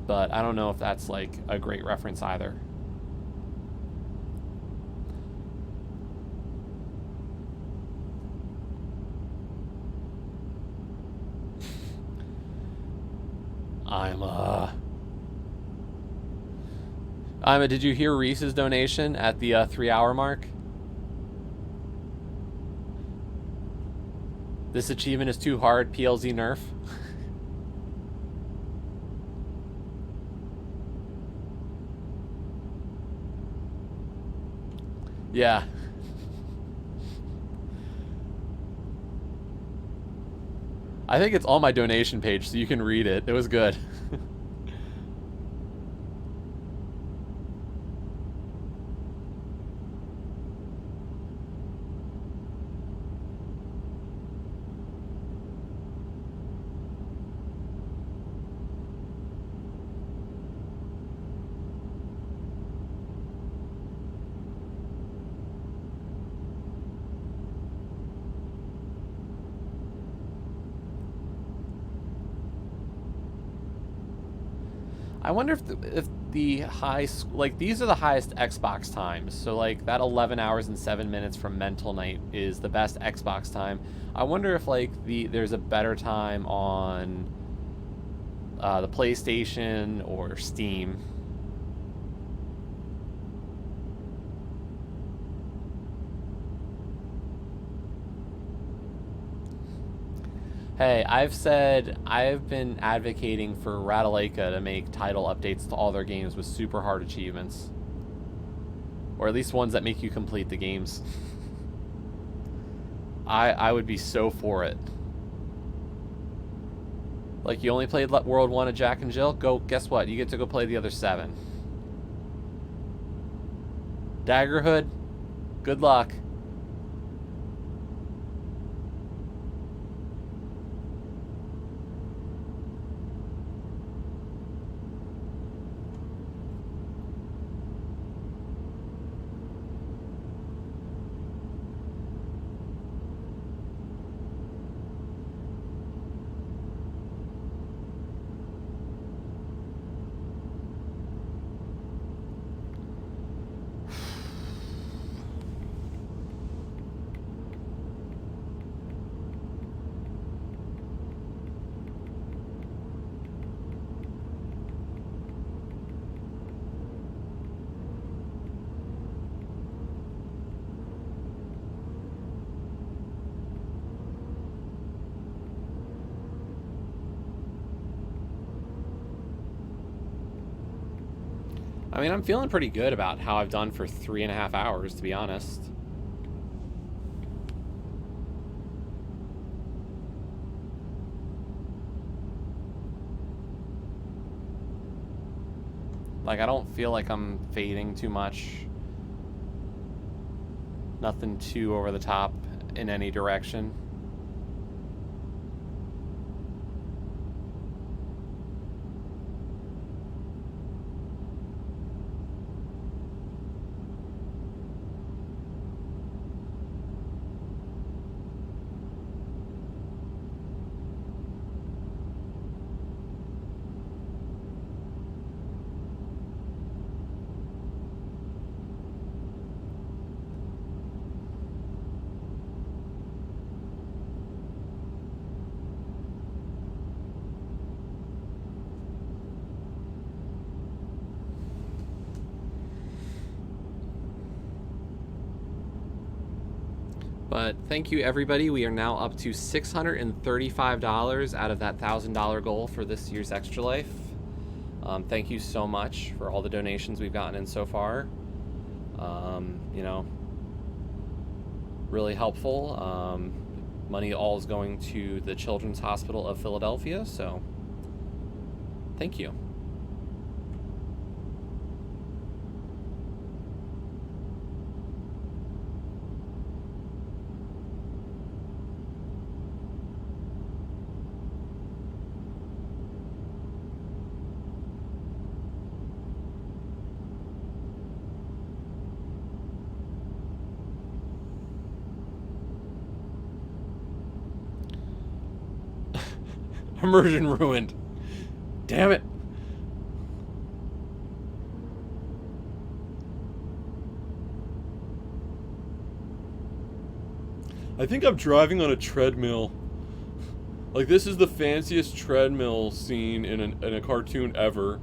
But I don't know if that's, like, a great reference either. Did you hear Reese's donation at the 3-hour mark? This achievement is too hard, PLZ nerf. Yeah. I think it's on my donation page, so you can read it. It was good. I wonder if the high, like, these are the highest Xbox times. So, like, that 11 hours and 7 minutes from Mental Night is the best Xbox time. I wonder if, like, there's a better time on the PlayStation or Steam. Hey, I've been advocating for Ratalaika to make title updates to all their games with super hard achievements. Or at least ones that make you complete the games. I would be so for it. Like, you only played World 1 of Jack and Jill? Guess what? You get to go play the other 7. Daggerhood? Good luck. I mean, I'm feeling pretty good about how I've done for 3.5 hours, to be honest. Like, I don't feel like I'm fading too much. Nothing too over the top in any direction. But thank you, everybody. We are now up to $635 out of that $1,000 goal for this year's Extra Life. Thank you so much for all the donations we've gotten in so far. You know, really helpful. Money all is going to the Children's Hospital of Philadelphia, so thank you. Immersion ruined. Damn it. I think I'm driving on a treadmill. Like, this is the fanciest treadmill scene in a cartoon ever.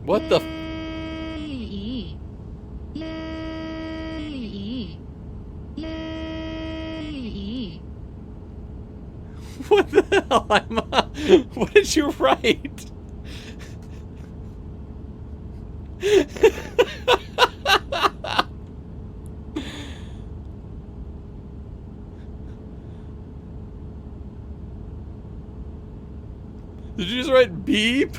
What the What the hell, Emma? What did you write? Did you just write beep?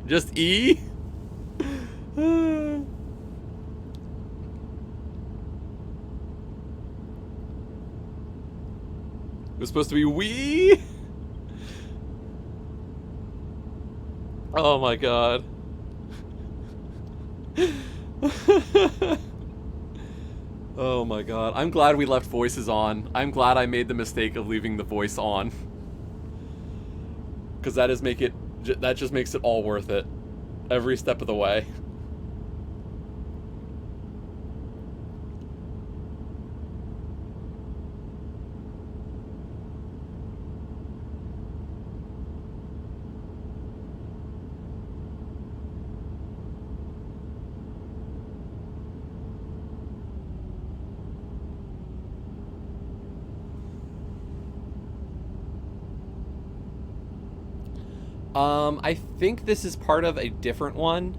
Just E? It was supposed to be we? Oh my god. Oh my god. I'm glad we left voices on. I'm glad I made the mistake of leaving the voice on. Because that just makes it all worth it. Every step of the way. I think this is part of a different one.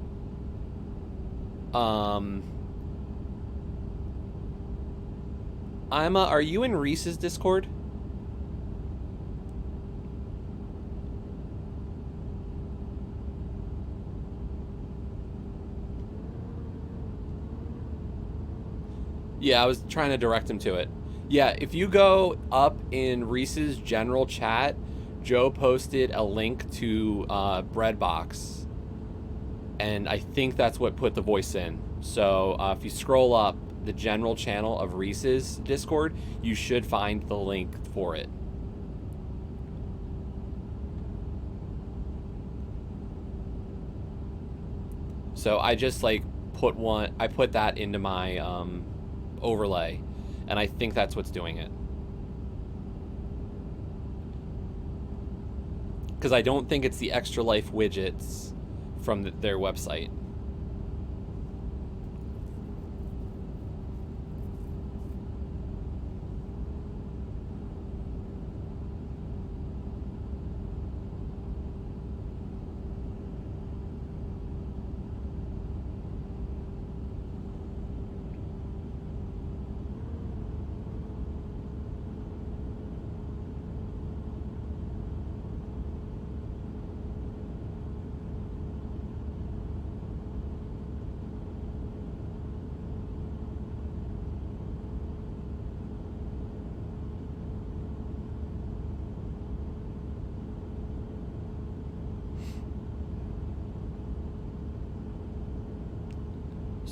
Are you in Reese's Discord? Yeah, I was trying to direct him to it. Yeah, if you go up in Reese's general chat, Joe posted a link to Breadbox, and I think that's what put the voice in. So if you scroll up the general channel of Reese's Discord, you should find the link for it. So I just put that into my overlay, and I think that's what's doing it. Because I don't think it's the Extra Life widgets from their website.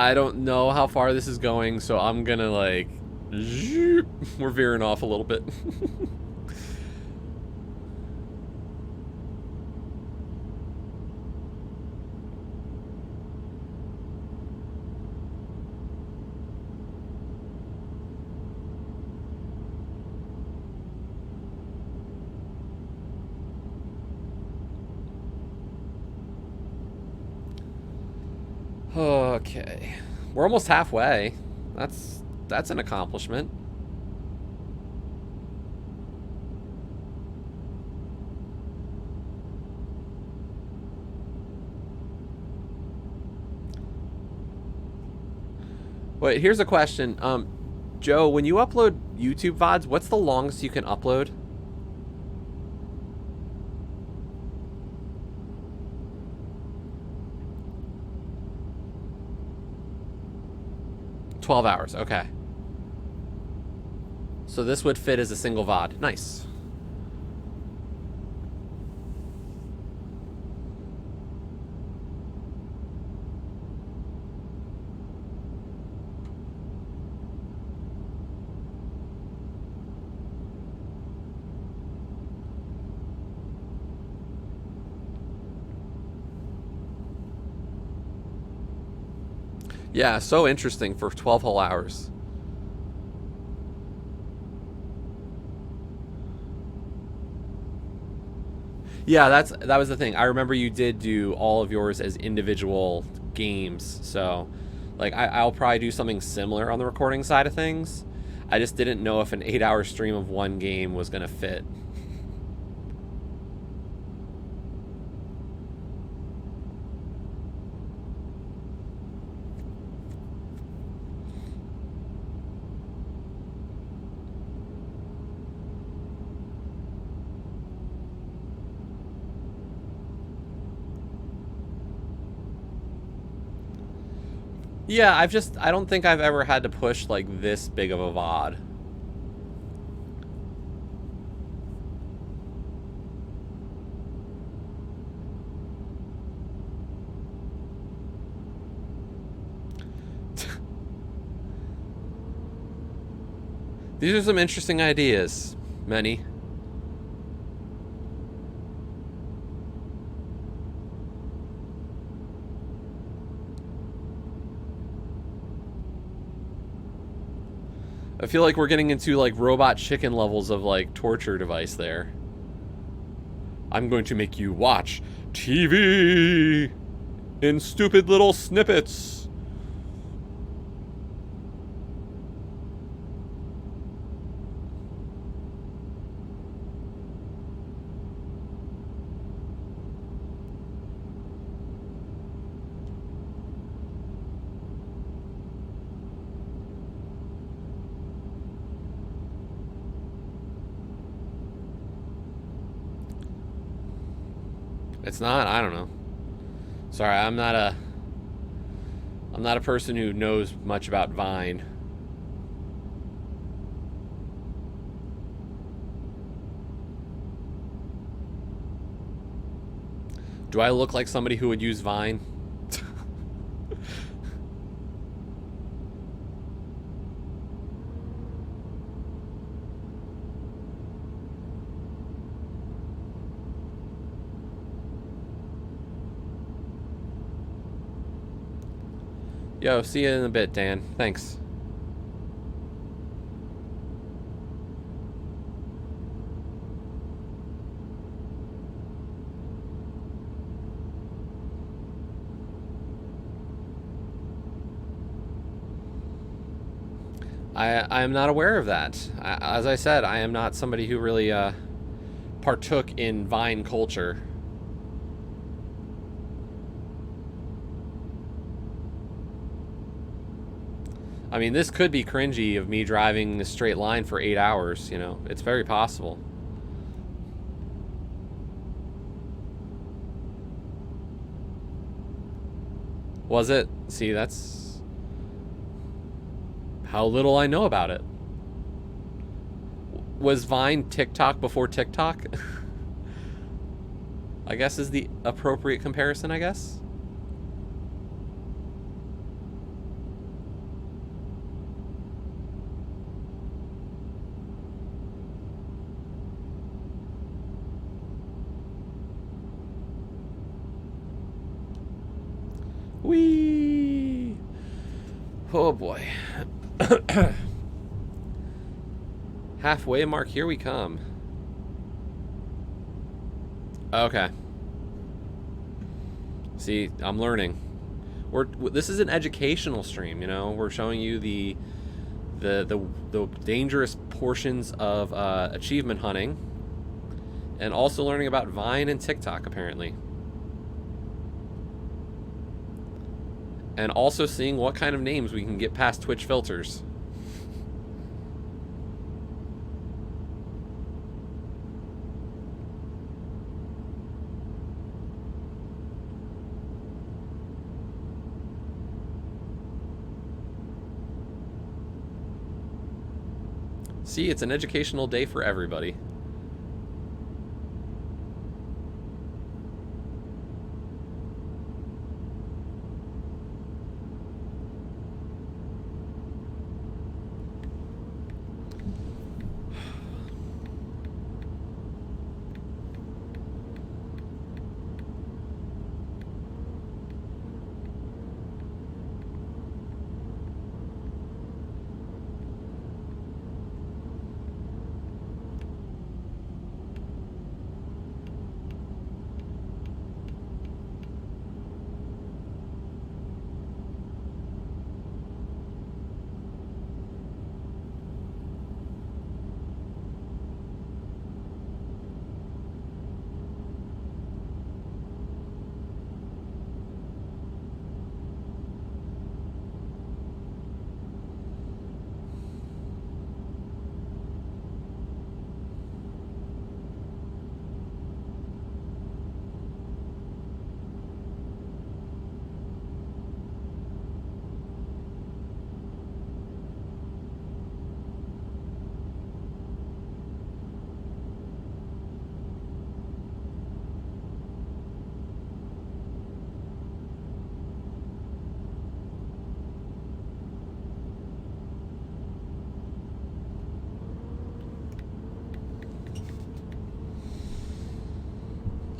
I don't know how far this is going, so I'm gonna like... We're veering off a little bit. Okay. We're almost halfway. That's an accomplishment. Wait, here's a question. Joe, when you upload YouTube VODs, what's the longest you can upload? $12, okay. So this would fit as a single VOD. Nice. Yeah, so interesting for 12 whole hours. Yeah, that was the thing. I remember you did do all of yours as individual games, so like I'll probably do something similar on the recording side of things. I just didn't know if an 8-hour stream of one game was gonna fit. Yeah, I don't think I've ever had to push like this big of a VOD. These are some interesting ideas, many. I feel like we're getting into like robot chicken levels of like torture device there. I'm going to make you watch TV in stupid little snippets. It's not? I don't know. Sorry, I'm not a person who knows much about Vine. Do I look like somebody who would use Vine? Yo, see you in a bit, Dan. Thanks. I am not aware of that. As I said, I am not somebody who really partook in Vine culture. I mean, this could be cringy of me driving a straight line for 8 hours, you know. It's very possible. Was it? See, that's how little I know about it. Was Vine TikTok before TikTok? I guess is the appropriate comparison, I guess. Oh boy. Halfway mark, here we come. Okay. See, I'm learning. This is an educational stream, you know. We're showing you the dangerous portions of achievement hunting, and also learning about Vine and TikTok apparently, and also seeing what kind of names we can get past Twitch filters. See, it's an educational day for everybody.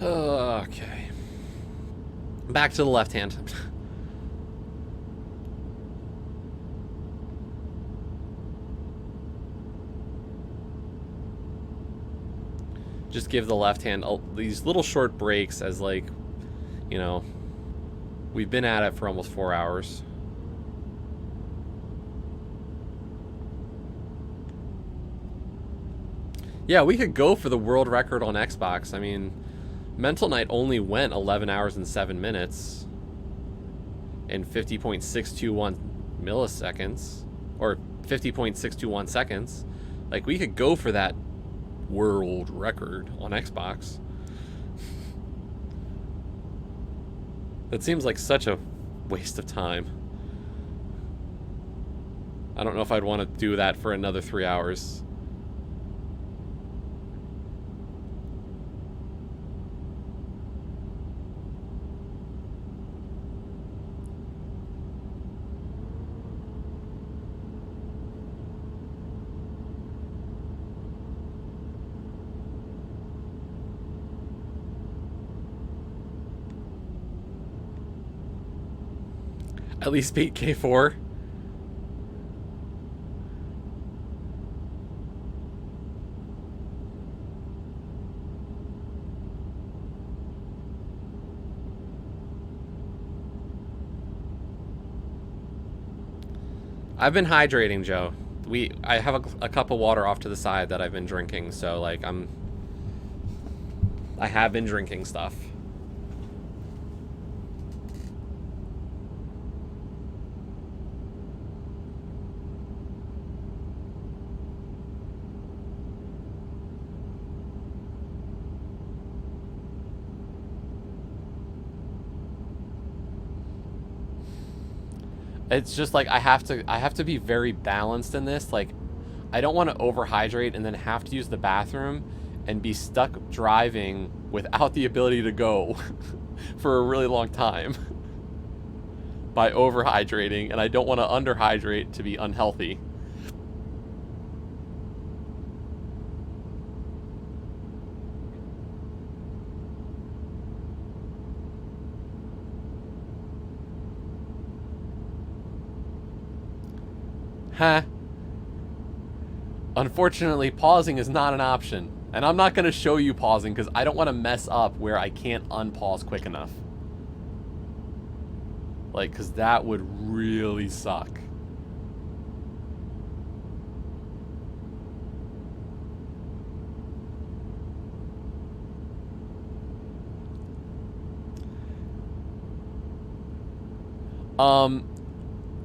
Okay. Back to the left hand. Just give the left hand these little short breaks as, like, you know, we've been at it for almost 4 hours. Yeah, we could go for the world record on Xbox. I mean, Mental Night only went 11 hours and 7 minutes in 50.621 milliseconds, or 50.621 seconds. Like, we could go for that world record on Xbox. That seems like such a waste of time. I don't know if I'd want to do that for another 3 hours. At least beat K4. I've been hydrating, Joe. I have a cup of water off to the side that I've been drinking, so like I have been drinking stuff. It's just like I have to be very balanced in this. Like, I don't want to overhydrate and then have to use the bathroom and be stuck driving without the ability to go for a really long time by overhydrating, and I don't want to underhydrate to be unhealthy. Huh. Unfortunately, pausing is not an option. And I'm not going to show you pausing because I don't want to mess up where I can't unpause quick enough. Like, because that would really suck.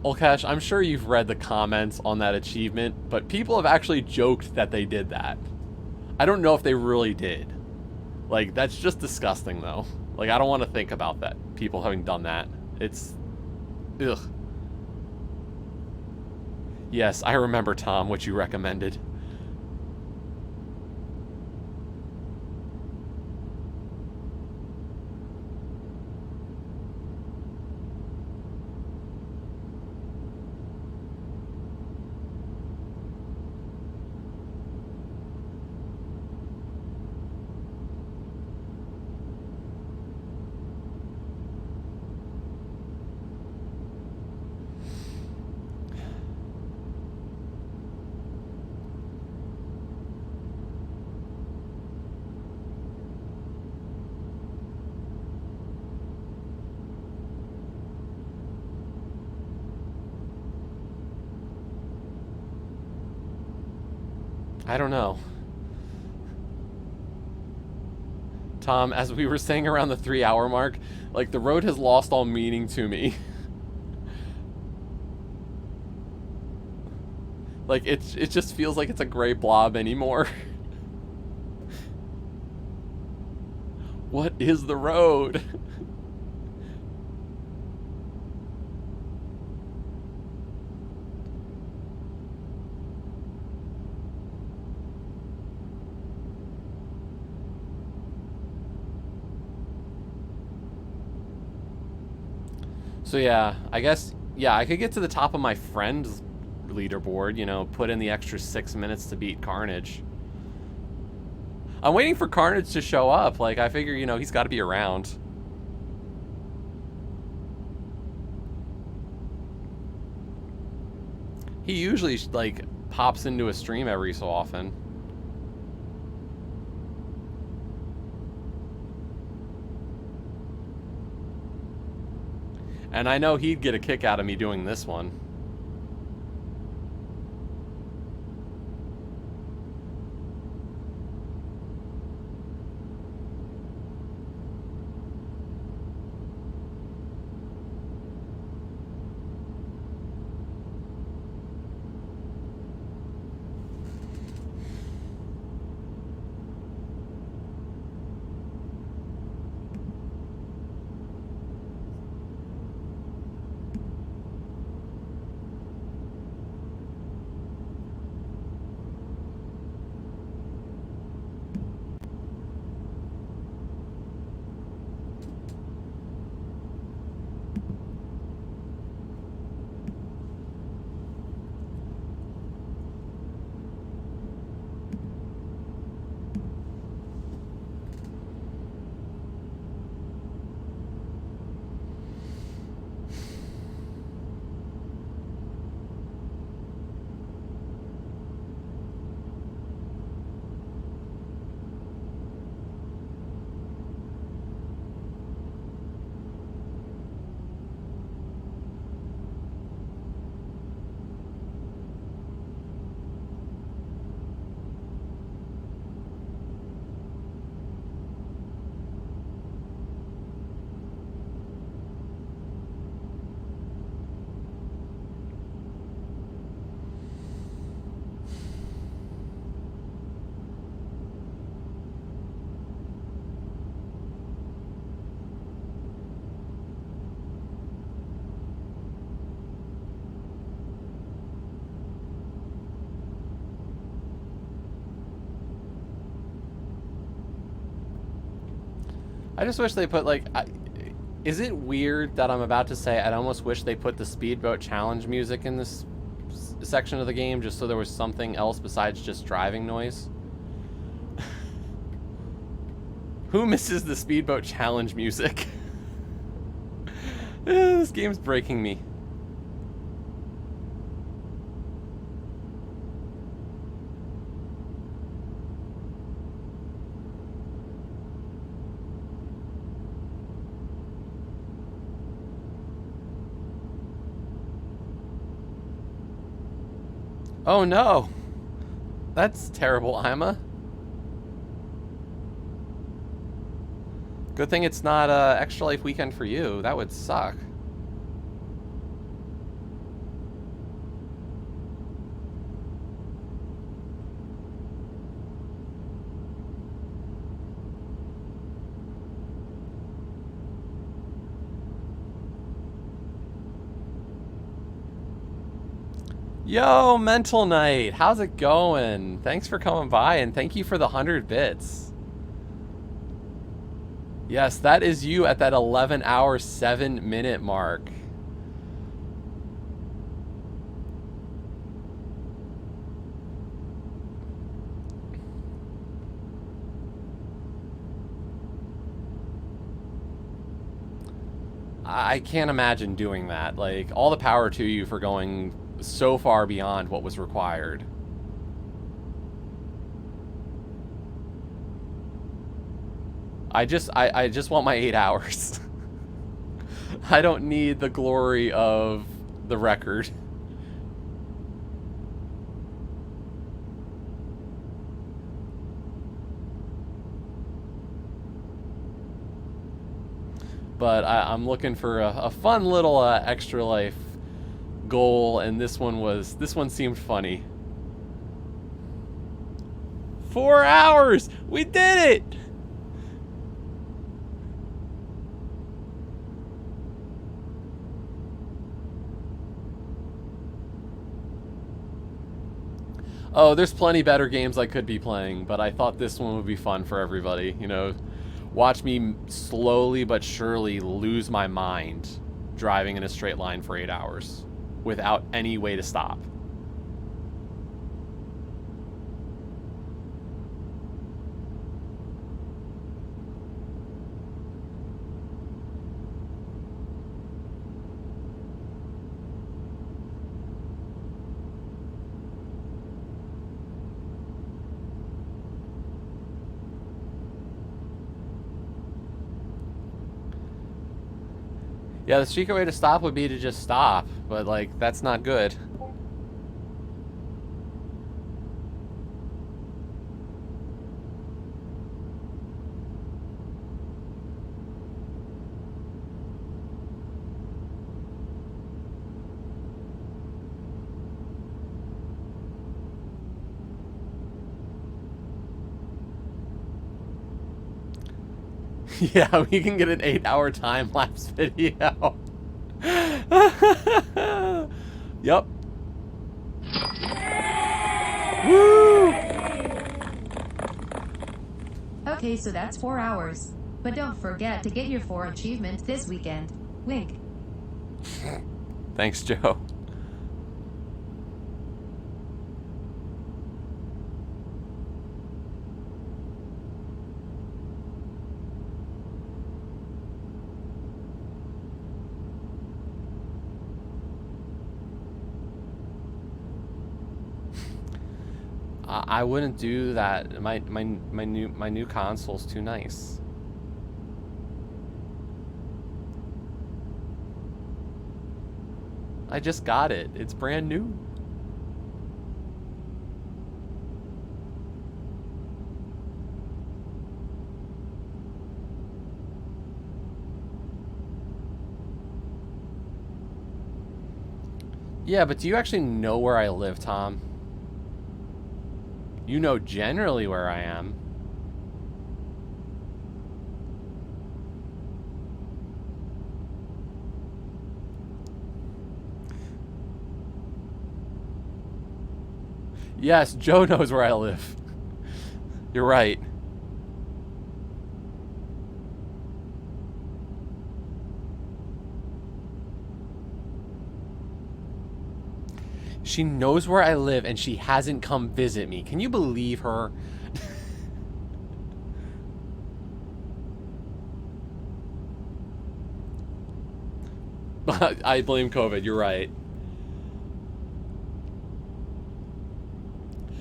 Olkesh, I'm sure you've read the comments on that achievement, but people have actually joked that they did that. I don't know if they really did. Like, that's just disgusting, though. Like, I don't want to think about that. People having done that. It's... ugh. Yes, I remember, Tom, what you recommended. I don't know. Tom, as we were saying around the 3-hour mark, like, the road has lost all meaning to me. Like, it just feels like it's a gray blob anymore. What is the road? So yeah, I guess, yeah, I could get to the top of my friend's leaderboard, you know, put in the extra 6 minutes to beat Carnage. I'm waiting for Carnage to show up. Like, I figure, you know, he's got to be around. He usually, like, pops into a stream every so often. And I know he'd get a kick out of me doing this one. I just wish they put, like... is it weird that I'm about to say I'd almost wish they put the Speedboat Challenge music in this section of the game just so there was something else besides just driving noise? Who misses the Speedboat Challenge music? This game's breaking me. Oh no! That's terrible, Ima. Good thing it's not Extra Life weekend for you. That would suck. Yo, Mental Knight, how's it going? Thanks for coming by, and thank you for the 100 bits. Yes, that is you at that 11-hour, 7-minute mark. I can't imagine doing that. Like, all the power to you for going so far beyond what was required. I just want my 8 hours. I don't need the glory of the record. But I'm looking for a fun little Extra Life goal, and this one seemed funny. 4 hours! We did it! Oh, there's plenty better games I could be playing, but I thought this one would be fun for everybody, you know. Watch me slowly but surely lose my mind driving in a straight line for 8 hours without any way to stop. Yeah, the secret way to stop would be to just stop, but, like, that's not good. Yeah, we can get an 8-hour time-lapse video. Yep. Woo! Okay, so that's 4 hours. But don't forget to get your 4 achievements this weekend. Wink. Thanks, Joe. I wouldn't do that. My new console's too nice. I just got it. It's brand new. Yeah, but do you actually know where I live, Tom? You know generally where I am. Yes, Joe knows where I live. You're right. She knows where I live and she hasn't come visit me. Can you believe her? I blame COVID, you're right.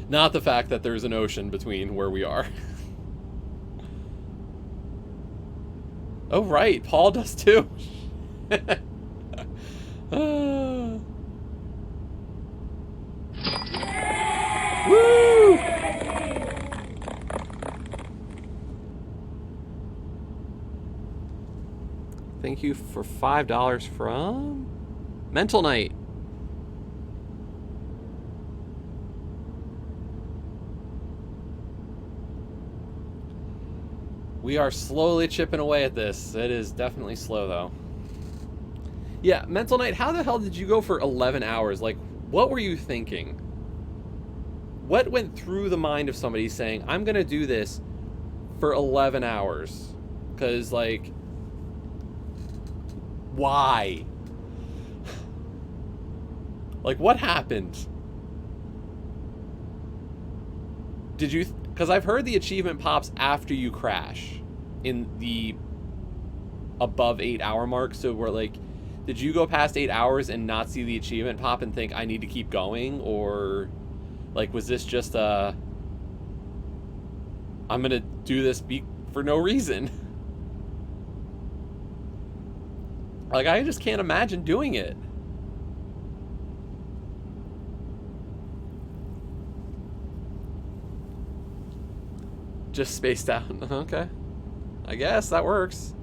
Not the fact that there's an ocean between where we are. Oh, right, Paul does too. Thank you for $5 from Mental Night. We are slowly chipping away at this. It is definitely slow, though. Yeah, Mental Night, how the hell did you go for 11 hours? Like, what were you thinking? What went through the mind of somebody saying, I'm going to do this for 11 hours? Because, like, why? Like, what happened? Did you... Because I've heard the achievement pops after you crash in the above 8 hour mark. So we're like, did you go past 8 hours and not see the achievement pop and think I need to keep going? Or like, was this just I'm going to do this for no reason? Like, I just can't imagine doing it. Just spaced out. Okay. I guess that works.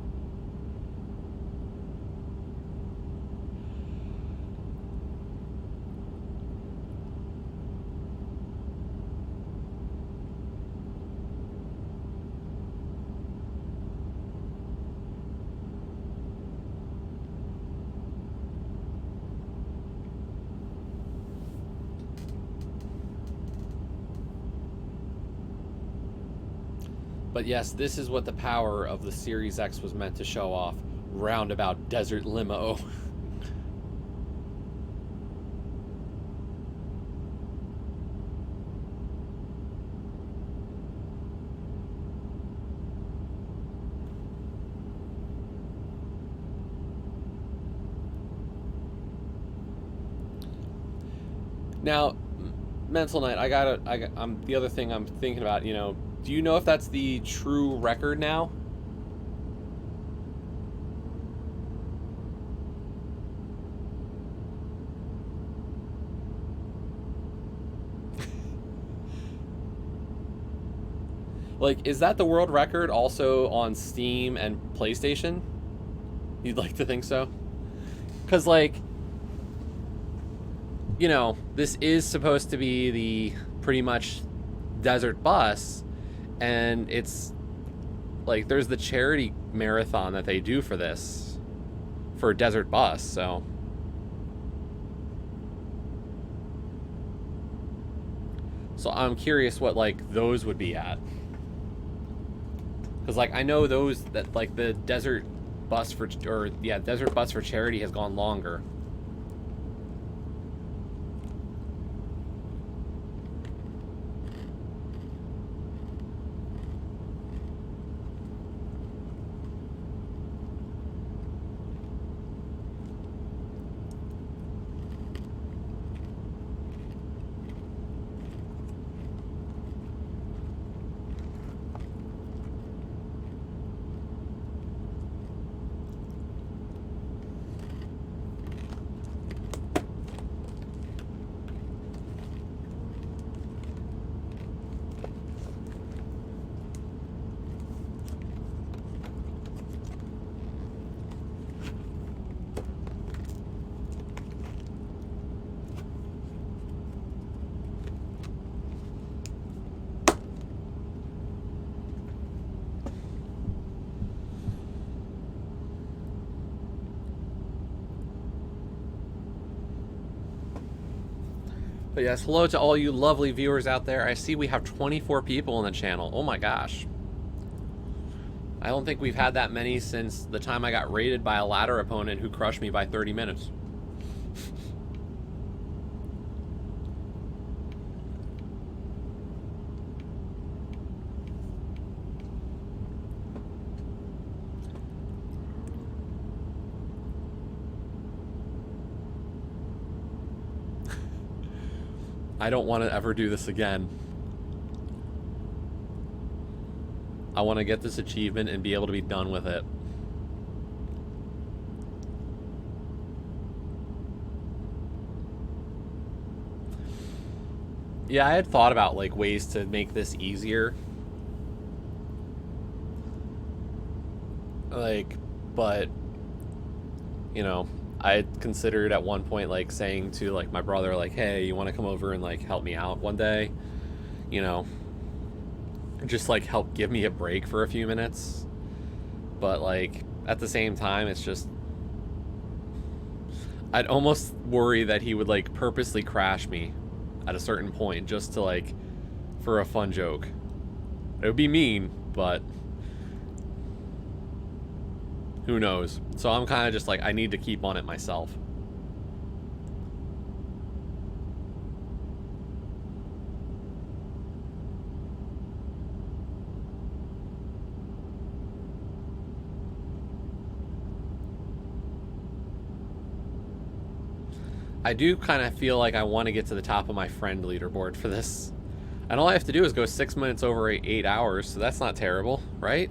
But yes, this is what the power of the Series X was meant to show off. Roundabout desert limo. Now, Mental Night, I'm the other thing I'm thinking about, you know, do you know if that's the true record now? Like, is that the world record also on Steam and PlayStation? You'd like to think so? Because, like, you know, this is supposed to be the pretty much desert bus, and it's like there's the charity marathon that they do for this, for Desert Bus, so I'm curious what like those would be at, because like I know those that like the Desert Bus for Desert Bus for Charity has gone longer. But yes, hello to all you lovely viewers out there. I see we have 24 people on the channel. Oh my gosh. I don't think we've had that many since the time I got raided by a ladder opponent who crushed me by 30 minutes. I don't want to ever do this again. I want to get this achievement and be able to be done with it. Yeah, I had thought about like ways to make this easier. Like, but you know, I considered at one point like saying to like my brother like, hey, you want to come over and like help me out one day, you know, just like help give me a break for a few minutes. But like at the same time, it's just, I'd almost worry that he would like purposely crash me at a certain point just to like, for a fun joke. It would be mean, but who knows? So I'm kind of just like, I need to keep on it myself. I do kind of feel like I want to get to the top of my friend leaderboard for this. And all I have to do is go 6 minutes over 8 hours, so that's not terrible, right?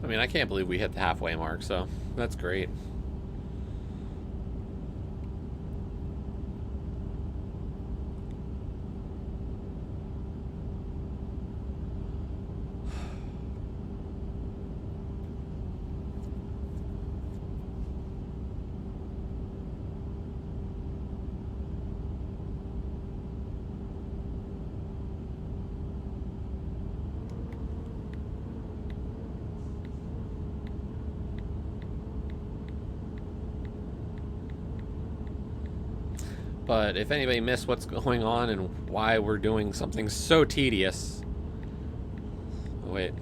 I mean, I can't believe we hit the halfway mark, so that's great. But if anybody missed what's going on and why we're doing something so tedious... Oh, wait.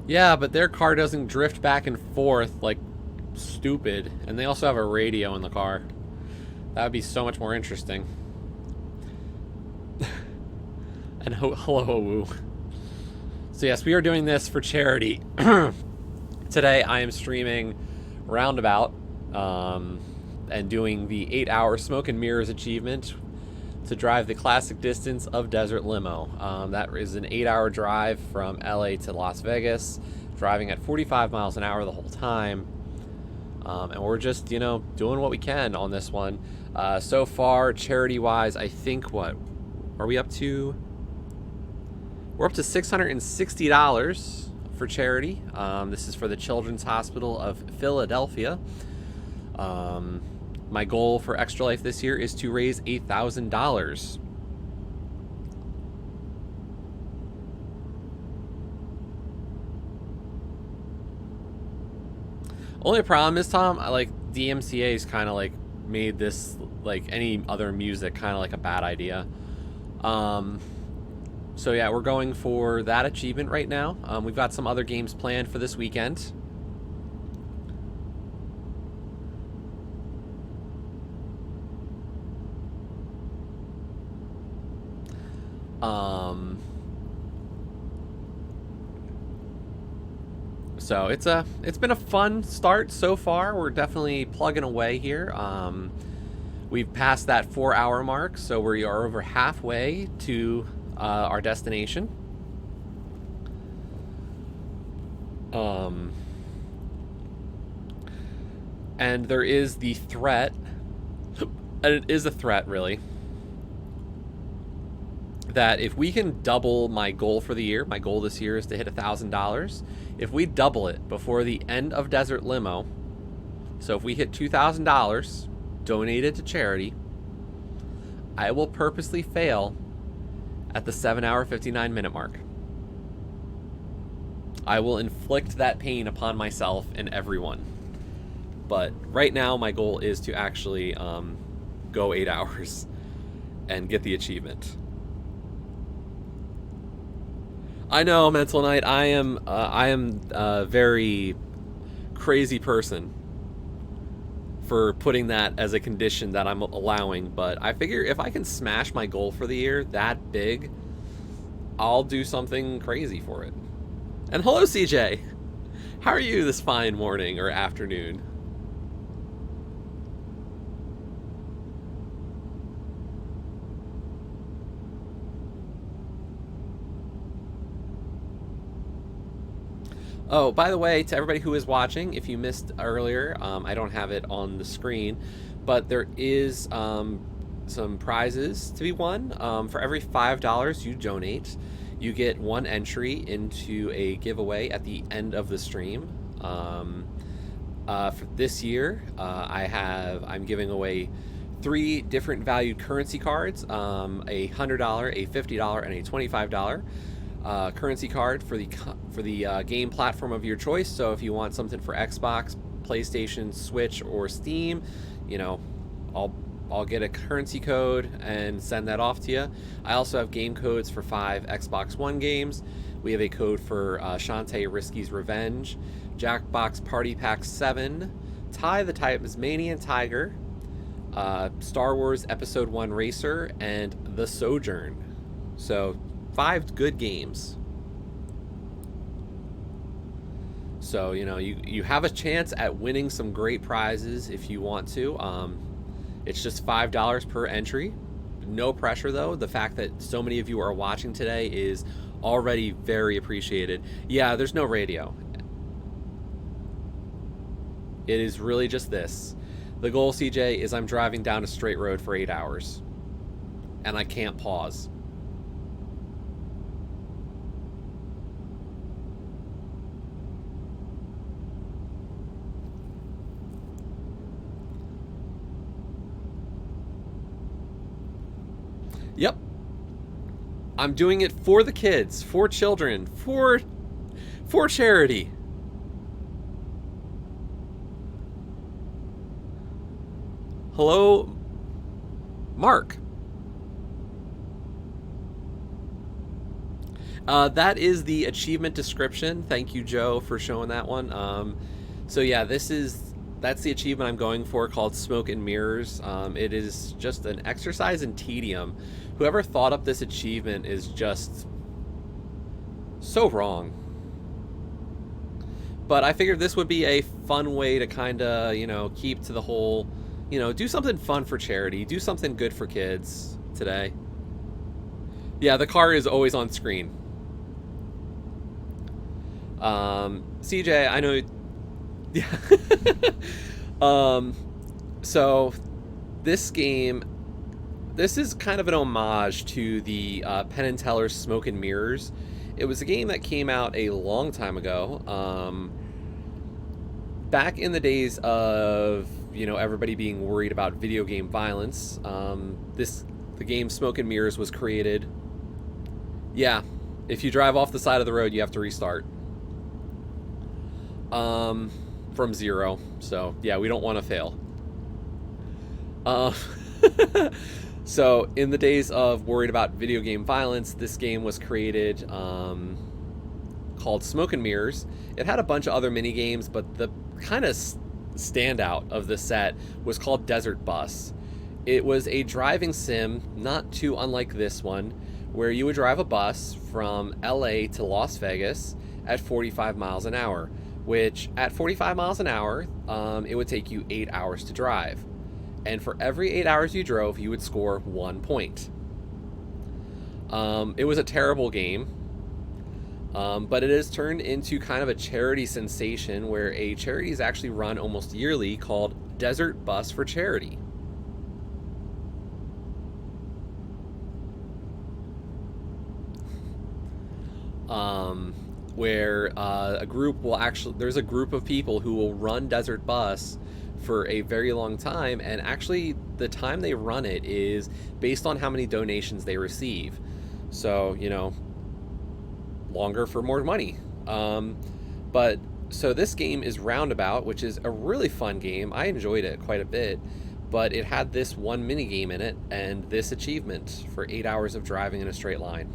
Yeah, but their car doesn't drift back and forth like stupid. And they also have a radio in the car. That would be so much more interesting. And hello, woo. So yes, we are doing this for charity. Today I am streaming Roundabout and doing the 8-hour Smoke and Mirrors achievement to drive the classic distance of Desert Limo. That is an 8-hour drive from LA to Las Vegas, driving at 45 miles an hour the whole time. And we're just, you know, doing what we can on this one. So far, charity-wise, I think what? Are we up to? We're up to $660 for charity. This is for the Children's Hospital of Philadelphia. My goal for Extra Life this year is to raise $8,000. Only problem is, Tom, like DMCA's kind of like made this, like any other music, kind of like a bad idea. So yeah, we're going for that achievement right now. We've got some other games planned for this weekend. So it's been a fun start so far. We're definitely plugging away here. We've passed that 4-hour mark, so we are over halfway to our destination. And there is the threat, and it is a threat really, that if we can double my goal for the year, my goal this year is to hit $1,000. If we double it before the end of Desert Limo, so if we hit $2,000 donated to charity, I will purposely fail at the 7-hour 59-minute mark. I will inflict that pain upon myself and everyone. But right now, my goal is to actually go 8 hours and get the achievement. I know, Mental Knight. I am a very crazy person for putting that as a condition that I'm allowing, but I figure if I can smash my goal for the year that big, I'll do something crazy for it. And hello, CJ. How are you this fine morning or afternoon? Oh, by the way, to everybody who is watching, if you missed earlier, I don't have it on the screen, but there is some prizes to be won. For every $5 you donate, you get one entry into a giveaway at the end of the stream. For this year, I'm giving away 3 different valued currency cards, a $100, a $50, and a $25. Currency card for the game platform of your choice. So if you want something for Xbox, PlayStation, Switch, or Steam, you know, I'll get a currency code and send that off to you. I also have game codes for 5 Xbox One games. We have a code for Shantae Risky's Revenge, Jackbox Party Pack 7, Ty the Tasmanian Tiger, Star Wars Episode 1 Racer, and The Sojourn. So 5 good games. So, you know, you have a chance at winning some great prizes if you want to. It's just $5 per entry. No pressure, though. The fact that so many of you are watching today is already very appreciated. Yeah, there's no radio. It is really just this. The goal, CJ, is I'm driving down a straight road for 8 hours. And I can't pause. Yep. I'm doing it for the kids, for children, for charity. Hello, Mark. That is the achievement description. Thank you, Joe, for showing that one. So yeah, that's the achievement I'm going for, called Smoke and Mirrors. It is just an exercise in tedium. Whoever thought up this achievement is just so wrong. But I figured this would be a fun way to kind of, you know, keep to the whole, you know, do something fun for charity, do something good for kids today. Yeah, the car is always on screen. CJ, I know. Yeah. So this game, this is kind of an homage to the Penn and Teller's Smoke and Mirrors. It was a game that came out a long time ago, back in the days of, you know, everybody being worried about video game violence. The game Smoke and Mirrors was created. Yeah, if you drive off the side of the road, you have to restart from 0. So yeah, we don't want to fail. So in the days of worried about video game violence, this game was created, called Smoke and Mirrors. It had a bunch of other mini games, but the kind of standout of the set was called Desert Bus. It was a driving sim, not too unlike this one, where you would drive a bus from LA to Las Vegas at 45 miles an hour, which at 45 miles an hour, it would take you 8 hours to drive. And for every 8 hours you drove, you would score 1 point. It was a terrible game, but it has turned into kind of a charity sensation, where a charity is actually run almost yearly called Desert Bus for Charity. where a group will actually, there's a group of people who will run Desert Bus for a very long time, and actually the time they run it is based on how many donations they receive. So, you know, longer for more money. But so this game is Roundabout, which is a really fun game. I enjoyed it quite a bit, but it had this one mini game in it and this achievement for 8 hours of driving in a straight line.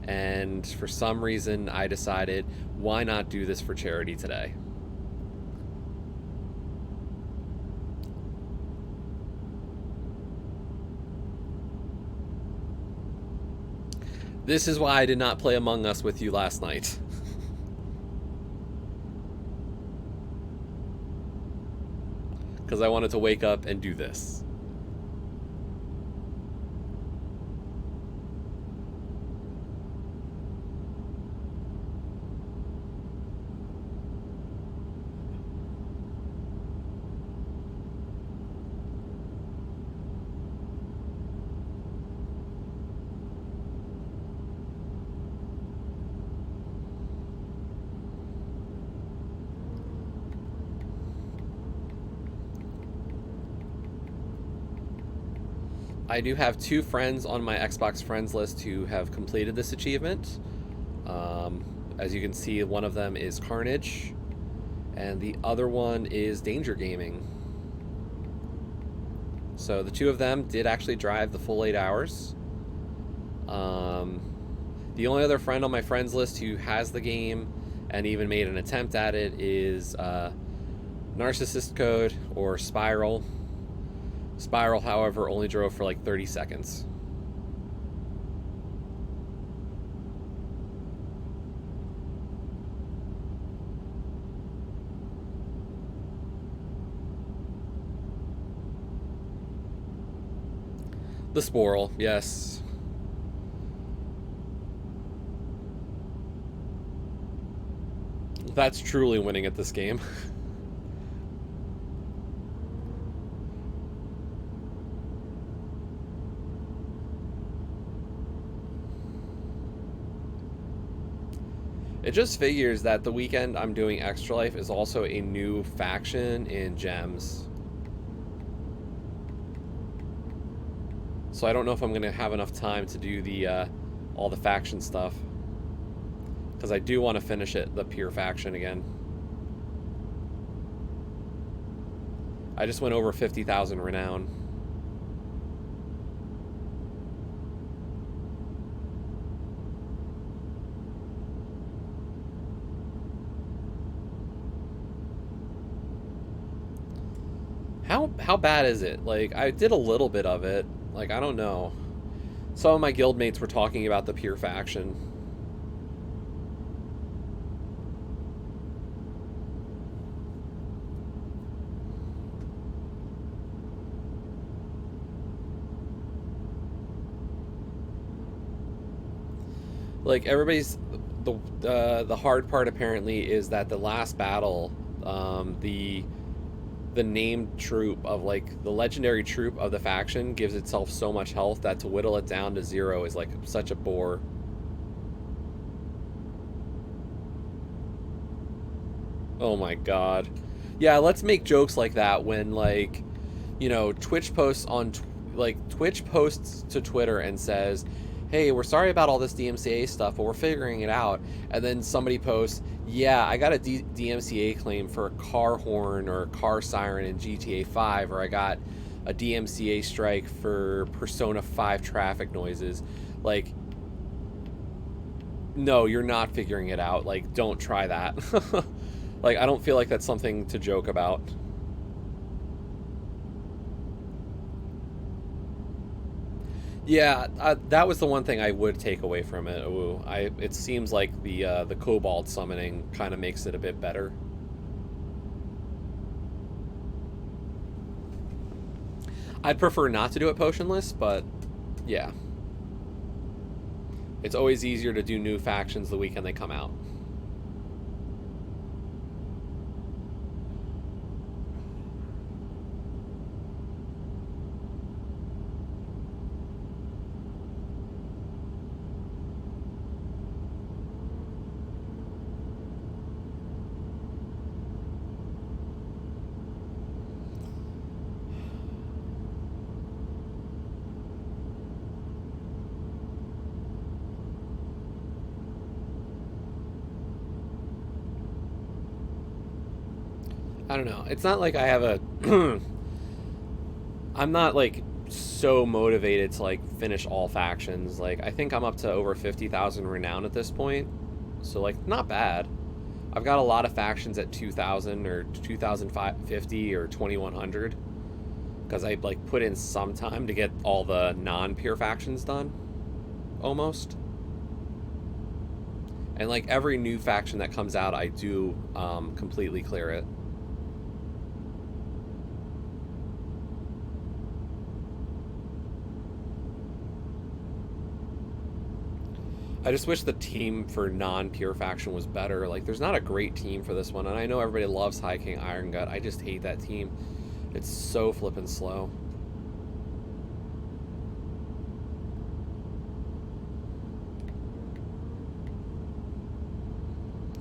And for some reason, I decided, why not do this for charity today? This is why I did not play Among Us with you last night. Because I wanted to wake up and do this. I do have 2 friends on my Xbox friends list who have completed this achievement. As you can see, one of them is Carnage, and the other one is Danger Gaming. So the 2 of them did actually drive the full 8 hours. The only other friend on my friends list who has the game and even made an attempt at it is Narcissist Code or Spiral. Spiral, however, only drove for like 30 seconds. The Sporl, yes. That's truly winning at this game. It just figures that the weekend I'm doing Extra Life is also a new faction in Gems. So I don't know if I'm going to have enough time to do the all the faction stuff. Because I do want to finish it, the pure faction again. I just went over 50,000 renown. How bad is it? Like, I did a little bit of it. Like, I don't know. Some of my guildmates were talking about the pure faction. Like, everybody's the hard part apparently is that the last battle, the named troop of, like, the legendary troop of the faction gives itself so much health that to whittle it down to 0 is like such a bore. Oh my god. Yeah, let's make jokes like that when, like, you know, Twitch posts to Twitter and says, hey, we're sorry about all this DMCA stuff, but we're figuring it out. And then somebody posts, yeah, I got a DMCA claim for a car horn or a car siren in GTA 5, or I got a DMCA strike for Persona 5 traffic noises. Like, no, you're not figuring it out. Like, don't try that. Like, I don't feel like that's something to joke about. Yeah, that was the one thing I would take away from it. Ooh, it seems like the Cobalt summoning kind of makes it a bit better. I'd prefer not to do it potionless, but yeah. It's always easier to do new factions the weekend they come out. I don't know. It's not like I have a. I'm not like so motivated to like finish all factions. Like I think I'm up to over 50,000 renown at this point, so like not bad. I've got a lot of factions at 2,000 or 2,050 or 2,100 because I like put in some time to get all the non-pure factions done, almost. And like every new faction that comes out, I do completely clear it. I just wish the team for non-pure faction was better. Like, there's not a great team for this one, and I know everybody loves High King Iron Gut. I just hate that team. It's so flippin' slow.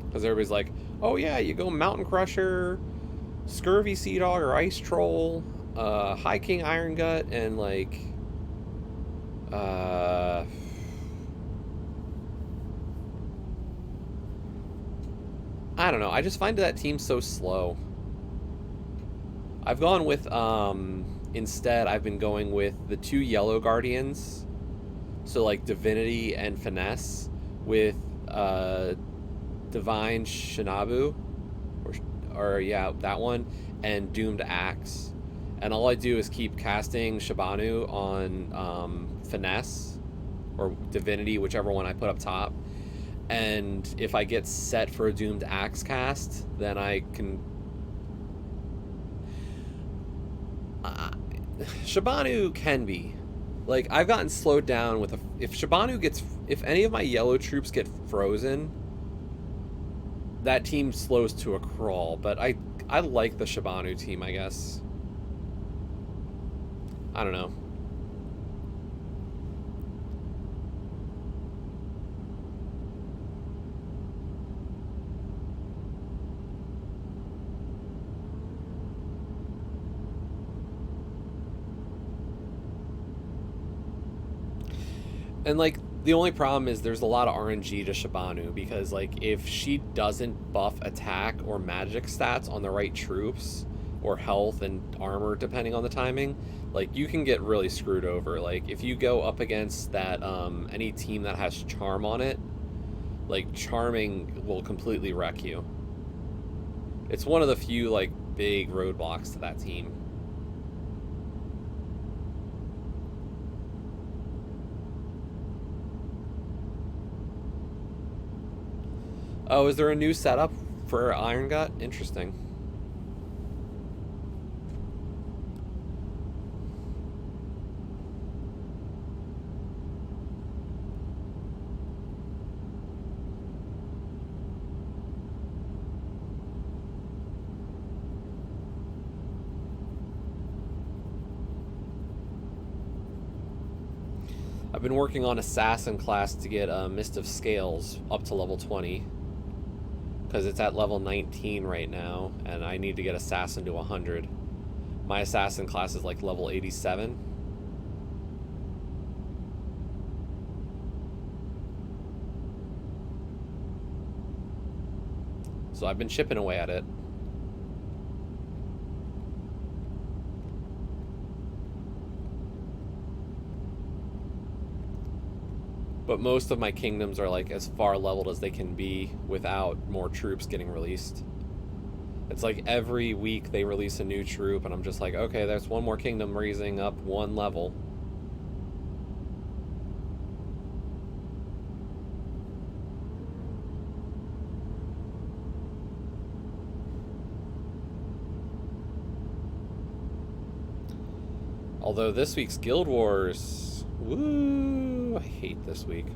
Because everybody's like, oh yeah, you go Mountain Crusher, Scurvy Sea Dog or Ice Troll, High King Iron Gut, and like, I don't know. I just find that team so slow. I've gone with, instead, I've been going with the 2 Yellow Guardians. So, like, Divinity and Finesse with, Divine Shinabu. Or, yeah, that one. And Doomed Axe. And all I do is keep casting Shibanu on, Finesse. Or Divinity, whichever one I put up top. And if I get set for a Doomed Axe cast, then I can... Shibanu can be. Like, I've gotten slowed down with... if Shibanu gets... if any of my yellow troops get frozen, that team slows to a crawl. But I like the Shibanu team, I guess. I don't know. And, like, the only problem is there's a lot of RNG to Shibanu, because, like, if she doesn't buff attack or magic stats on the right troops, or health and armor, depending on the timing, like, you can get really screwed over. Like, if you go up against that, any team that has Charm on it, like, Charming will completely wreck you. It's one of the few, like, big roadblocks to that team. Oh, is there a new setup for Iron Gut? Interesting. I've been working on Assassin class to get Mist of Scales up to level 20. Because it's at level 19 right now, and I need to get Assassin to 100. My Assassin class is like level 87. So I've been chipping away at it. But most of my kingdoms are like as far leveled as they can be without more troops getting released. It's like every week they release a new troop, and I'm just like, okay, there's one more kingdom raising up 1 level. Although this week's Guild Wars, woo, I hate this week.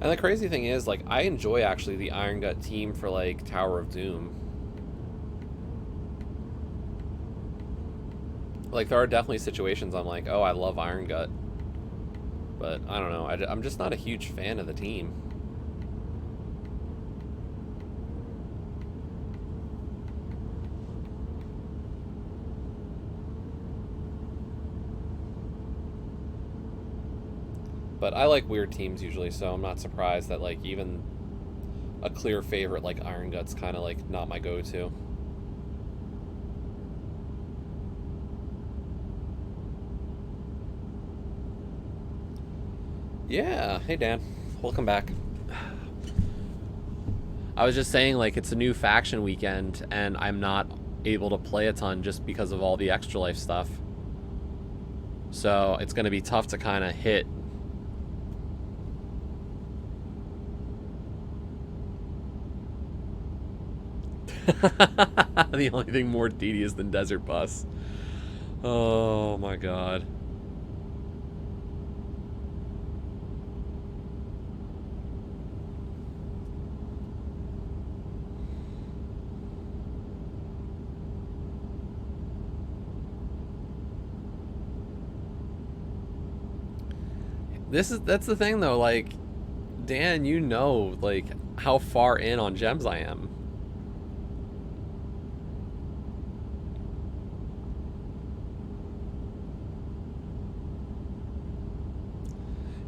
And the crazy thing is, like, I enjoy actually the Iron Gut team for like Tower of Doom. Like, there are definitely situations I'm like, oh, I love Iron Gut. But I don't know. I'm just not a huge fan of the team. But I like weird teams usually, so I'm not surprised that, like, even a clear favorite like Iron Gut's kind of like not my go-to. Yeah, hey Dan, welcome back. I was just saying, like, it's a new faction weekend and I'm not able to play a ton just because of all the extra life stuff. So it's going to be tough to kind of hit. The only thing more tedious than Desert Bus. Oh my god. That's the thing though, like, Dan, you know, like, how far in on gems I am.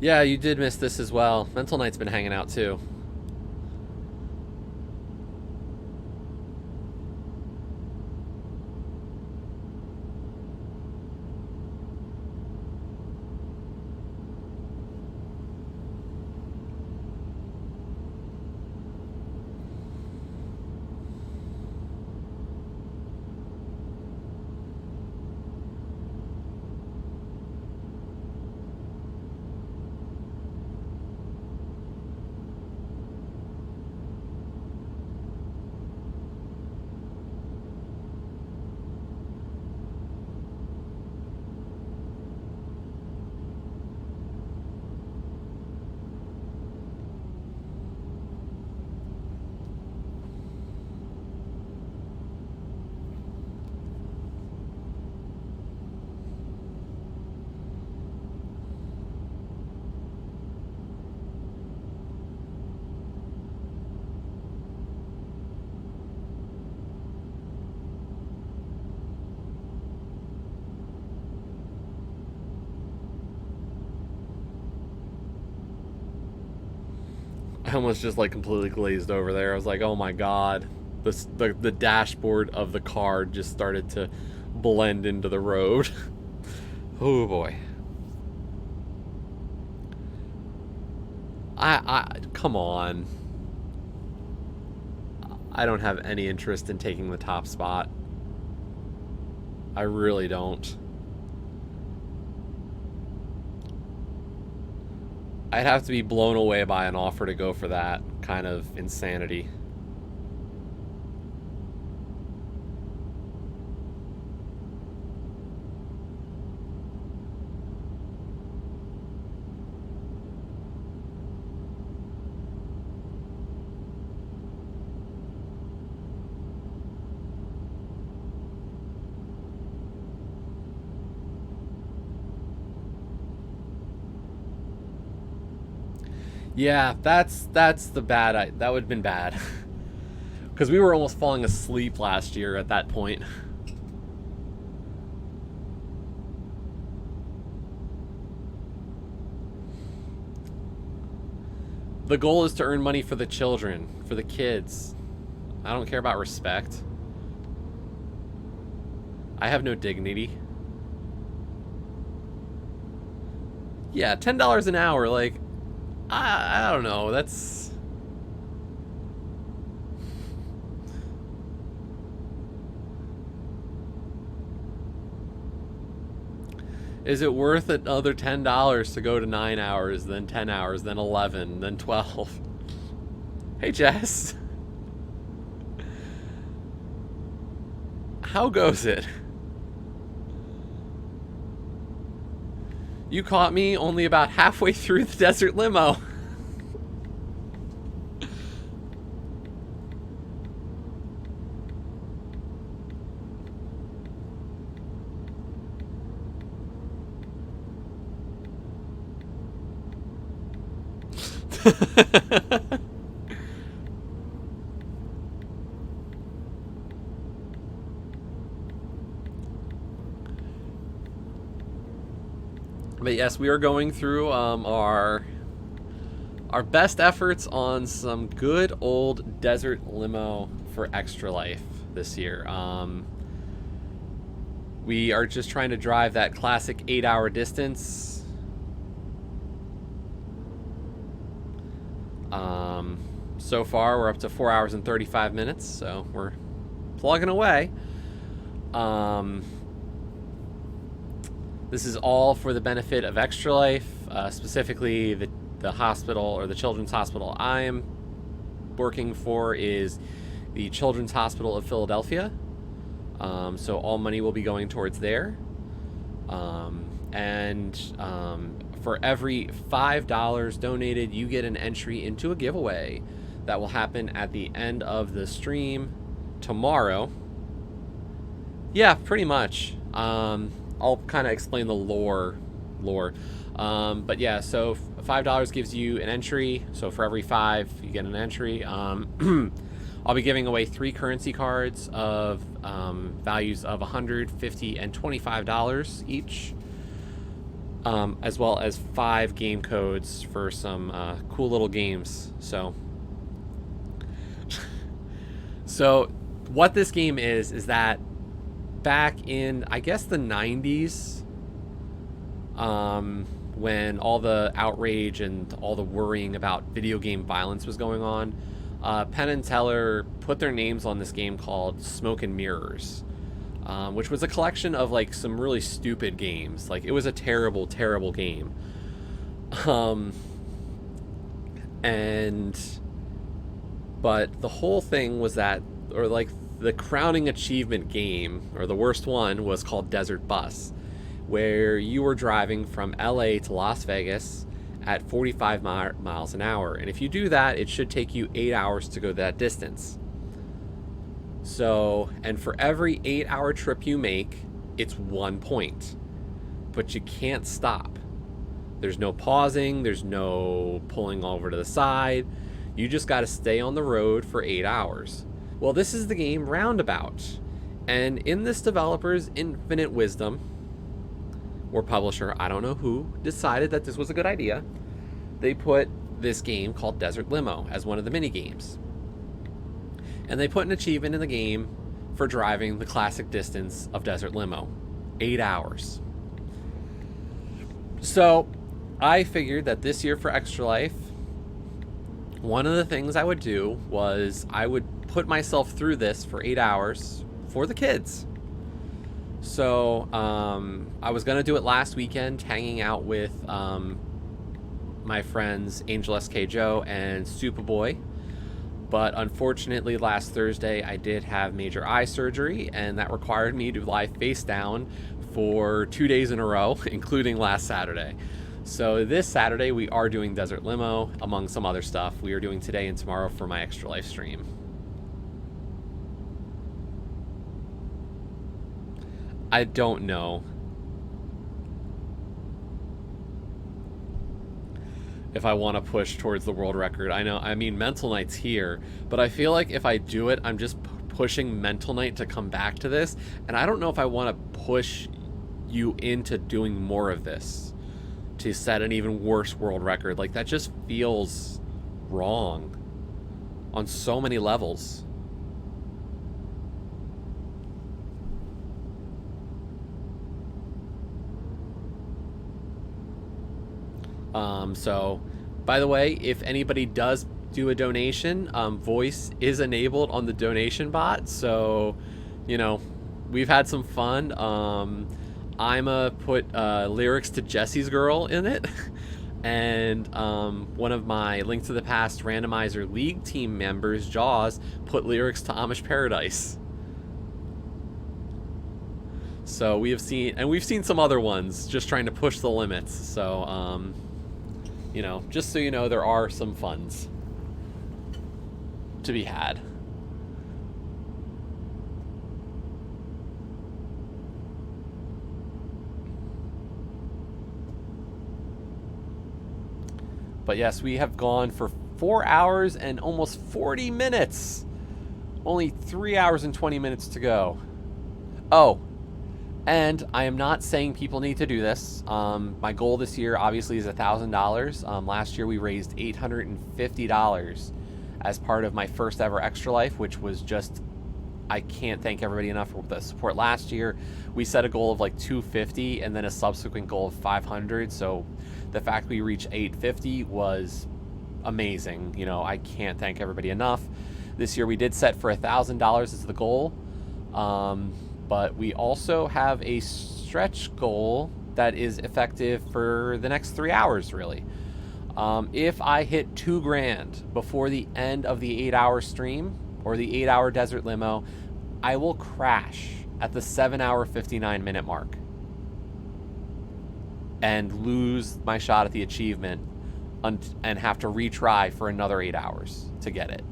Yeah, you did miss this as well. Mental Knight's been hanging out too. I almost just like completely glazed over there. I was like, oh my god. The dashboard of the car just started to blend into the road. Oh boy. Come on. I don't have any interest in taking the top spot. I really don't. I'd have to be blown away by an offer to go for that kind of insanity. Yeah, that's the bad. That would have been bad. Because we were almost falling asleep last year at that point. The goal is to earn money for the children, for the kids. I don't care about respect. I have no dignity. Yeah, $10 an hour, like, I don't know, that's... Is it worth another $10 to go to 9 hours, then 10 hours, then 11, then 12? Hey, Jess. How goes it? You caught me only about halfway through the desert limo. But yes, we are going through our best efforts on some good old desert limo for Extra Life this year. We are just trying to drive that classic 8-hour distance. So far, we're up to 4 hours and 35 minutes, so we're plugging away. This is all for the benefit of Extra Life, specifically the hospital, or the children's hospital I am working for is the Children's Hospital of Philadelphia. So all money will be going towards there. For every $5 donated, you get an entry into a giveaway that will happen at the end of the stream tomorrow. Yeah, pretty much. I'll kind of explain the lore. But yeah, so $5 gives you an entry. So for every 5, you get an entry. I'll be giving away 3 currency cards of values of $100, $50, and $25 each, as well as 5 game codes for some cool little games. So what this game is that back in, I guess, the 90s, when all the outrage and all the worrying about video game violence was going on, Penn and Teller put their names on this game called Smoke and Mirrors, which was a collection of like some really stupid games. Like, it was a terrible, terrible game. But the whole thing was that, or like the crowning achievement game, or the worst one, was called Desert Bus, where you were driving from LA to Las Vegas at 45 miles an hour. And if you do that, it should take you 8 hours to go that distance. So, and for every 8-hour trip you make, it's 1 point. But you can't stop. There's no pausing, there's no pulling over to the side. You just got to stay on the road for 8 hours. Well, this is the game Roundabout. And in this developer's infinite wisdom, or publisher, I don't know who, decided that this was a good idea, they put this game called Desert Limo as one of the mini games. And they put an achievement in the game for driving the classic distance of Desert Limo, 8 hours. So I figured that this year for Extra Life, one of the things I would do was I would put myself through this for 8 hours for the kids. So I was going to do it last weekend, hanging out with my friends Angel SK Joe and Superboy. But unfortunately, last Thursday, I did have major eye surgery, and that required me to lie face down for 2 days in a row, including last Saturday. So this Saturday, we are doing Desert Limo, among some other stuff. We are doing today and tomorrow for my Extra Life stream. I don't know if I want to push towards the world record. I mean, Mental Knight's here, but I feel like if I do it, I'm just pushing Mental Knight to come back to this, and I don't know if I want to push you into doing more of this to set an even worse world record. Like, that just feels wrong on so many levels. So, by the way, if anybody does do a donation, voice is enabled on the donation bot. So, you know, we've had some fun. I'ma put lyrics to Jesse's Girl in it. And one of my Link to the Past Randomizer League team members, Jaws, put lyrics to Amish Paradise. So we've seen some other ones just trying to push the limits. So, you know, just so you know, there are some funds to be had. But yes, we have gone for 4 hours and almost 40 minutes. Only 3 hours and 20 minutes to go. Oh, and I am not saying people need to do this. My goal this year obviously is $1,000. Last year we raised $850 as part of my first ever Extra Life, which was just, I can't thank everybody enough for the support last year. We set a goal of like 250 and then a subsequent goal of 500. So the fact we reached 850 was amazing. You know, I can't thank everybody enough. This year we did set for $1,000 as the goal. But we also have a stretch goal that is effective for the next 3 hours, really. If I hit $2,000 before the end of the 8-hour stream or the 8-hour desert limo, I will crash at the 7-hour 59-minute mark and lose my shot at the achievement and have to retry for another 8 hours to get it.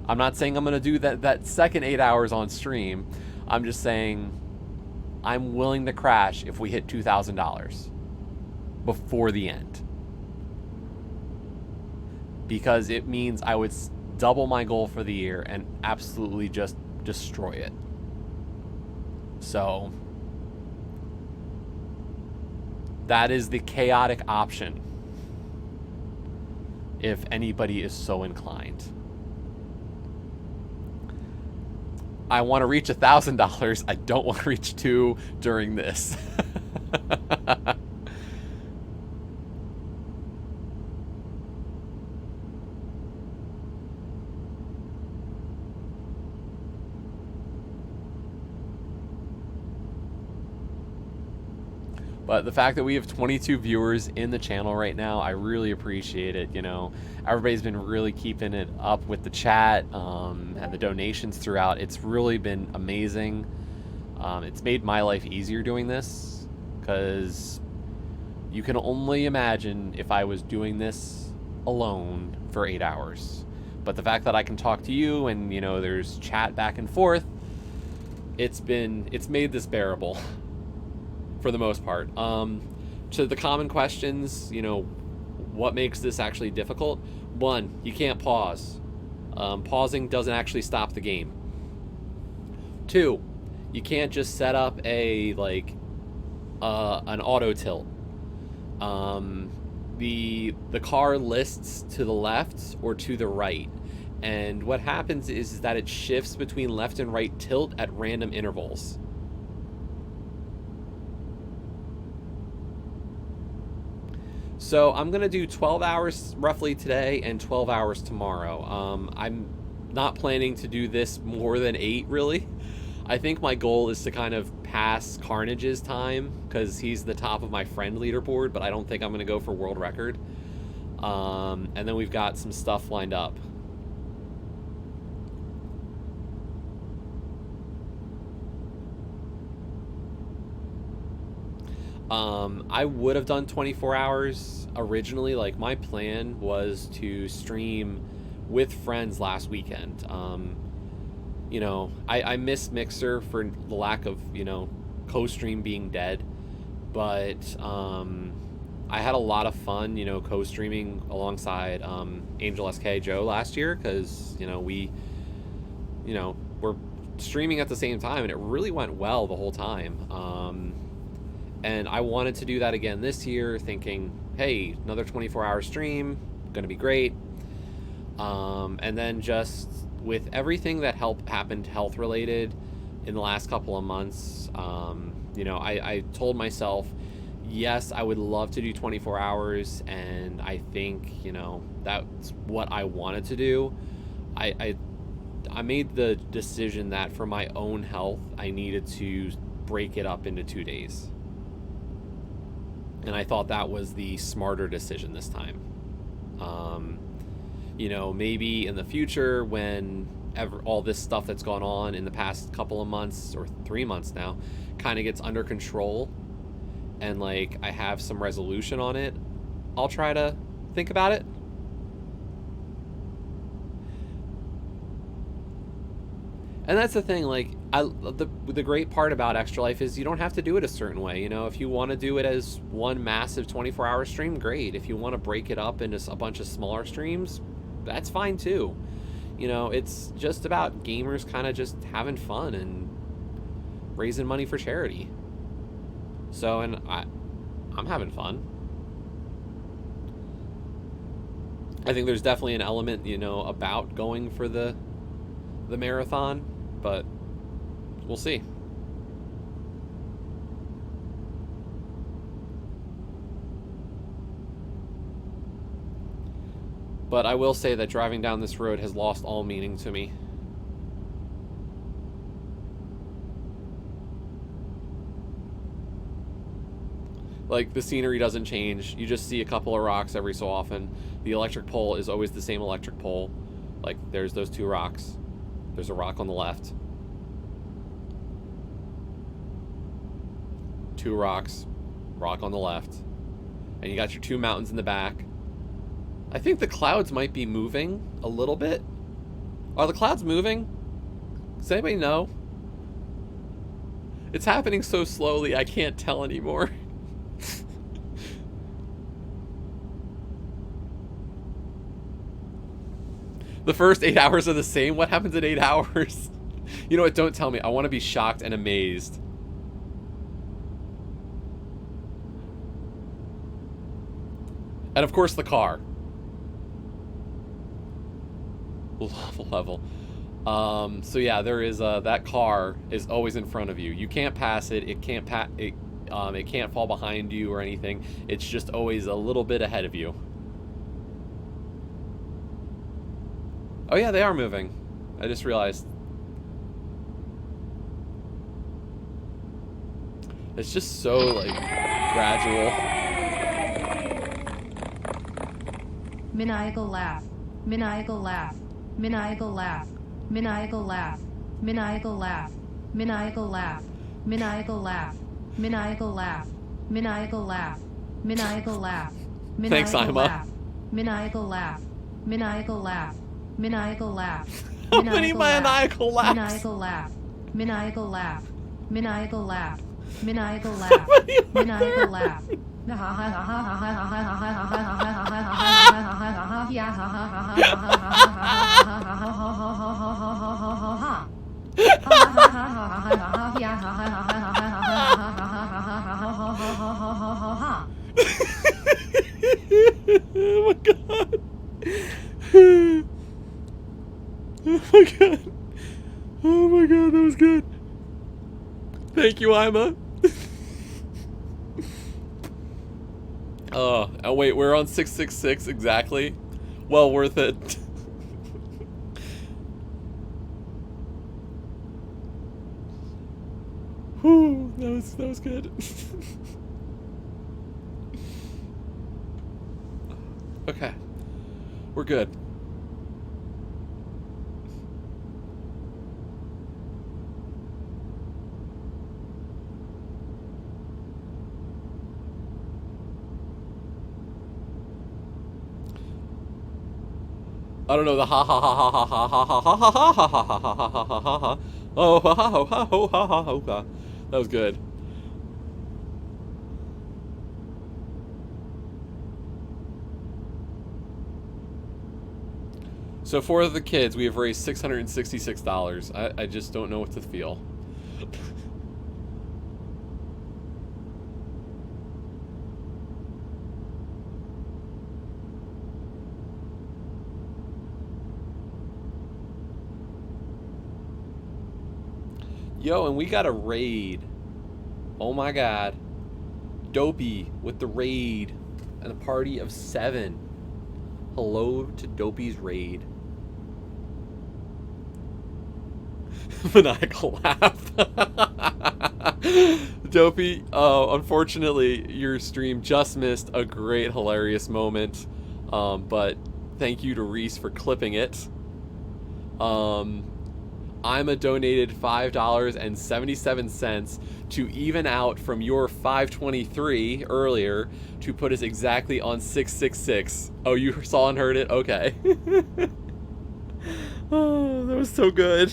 I'm not saying I'm going to do that second 8 hours on stream. I'm just saying I'm willing to crash if we hit $2,000 before the end. Because it means I would double my goal for the year and absolutely just destroy it. So that is the chaotic option if anybody is so inclined. I want to reach $1,000. I don't want to reach 2 during this. But the fact that we have 22 viewers in the channel right now, I really appreciate it. You know, everybody's been really keeping it up with the chat and the donations throughout. It's really been amazing. It's made my life easier doing this because you can only imagine if I was doing this alone for 8 hours. But the fact that I can talk to you and, you know, there's chat back and forth, it's made this bearable. For the most part. To the common questions, you know, what makes this actually difficult? 1, you can't pause. Pausing doesn't actually stop the game. 2, you can't just set up an auto tilt. The car lists to the left or to the right. And what happens is that it shifts between left and right tilt at random intervals. So I'm going to do 12 hours roughly today and 12 hours tomorrow. I'm not planning to do this more than 8, really. I think my goal is to kind of pass Carnage's time because he's the top of my friend leaderboard, but I don't think I'm going to go for world record. And then we've got some stuff lined up. I would have done 24 hours originally. Like, my plan was to stream with friends last weekend. You know, I miss Mixer for the lack of, you know, co-stream being dead. But I had a lot of fun, you know, co-streaming alongside Angel SK Joe last year because, you know, we, you know, were streaming at the same time and it really went well the whole time. And I wanted to do that again this year, thinking, hey, another 24-hour stream, going to be great. And then just with everything that happened health-related in the last couple of months, you know, I told myself, yes, I would love to do 24 hours, and I think, you know, that's what I wanted to do. I made the decision that for my own health, I needed to break it up into 2 days. And I thought that was the smarter decision this time. You know, maybe in the future when all this stuff that's gone on in the past couple of months or 3 months now kind of gets under control and like I have some resolution on it, I'll try to think about it. And that's the thing, like, the great part about Extra Life is you don't have to do it a certain way. You know, if you want to do it as one massive 24-hour stream, great. If you want to break it up into a bunch of smaller streams, that's fine too. You know, it's just about gamers kind of just having fun and raising money for charity. So, and I'm having fun. I think there's definitely an element, you know, about going for the marathon, but we'll see. But I will say that driving down this road has lost all meaning to me. Like, the scenery doesn't change. You just see a couple of rocks every so often. The electric pole is always the same electric pole. Like, there's those two rocks. There's a rock on the left. Two rocks. Rock on the left. And you got your two mountains in the back. I think the clouds might be moving a little bit. Are the clouds moving? Does anybody know? It's happening so slowly, I can't tell anymore. The first 8 hours are the same? What happens in 8 hours? You know what? Don't tell me. I want to be shocked and amazed. And of course the car. Level. So yeah, there is that car is always in front of you. You can't pass it. It can't it can't fall behind you or anything. It's just always a little bit ahead of you. Oh yeah, they are moving. I just realized. It's just so, like, gradual. Maniacal laugh. Maniacal laugh. Maniacal laugh. Maniacal laugh. Maniacal laugh. Maniacal laugh. Maniacal laugh. Maniacal laugh. Maniacal laugh. Maniacal laugh. Thanks, Ima. Maniacal laugh. Maniacal laugh. Maniacal laugh. How many maniacal laughs? Maniacal laugh. Maniacal laugh. Maniacal laugh. Maniacal laugh. Maniacal laugh. Oh my god. Oh my god. Oh my god, that was good. Thank you, Ima. Oh wait, we're on 666 exactly. Well worth it. Whew, that was good. Okay. We're good. I don't know, the ha ha ha ha ha ha ha ha ha ha ha ha ha ha ha ha ha ha. Oh ha ha ha ha ha ha ha ha. That was good. So for the kids, we have raised $666. I just don't know what to feel. Yo, and we got a raid. Oh my god. Dopey with the raid. And a party of 7. Hello to Dopey's raid. Maniacal laugh. Dopey, unfortunately, your stream just missed a great, hilarious moment. But thank you to Reese for clipping it. Ima donated $5.77 to even out from your $5.23 earlier to put us exactly on 666. Oh, you saw and heard it? Okay. Oh, that was so good.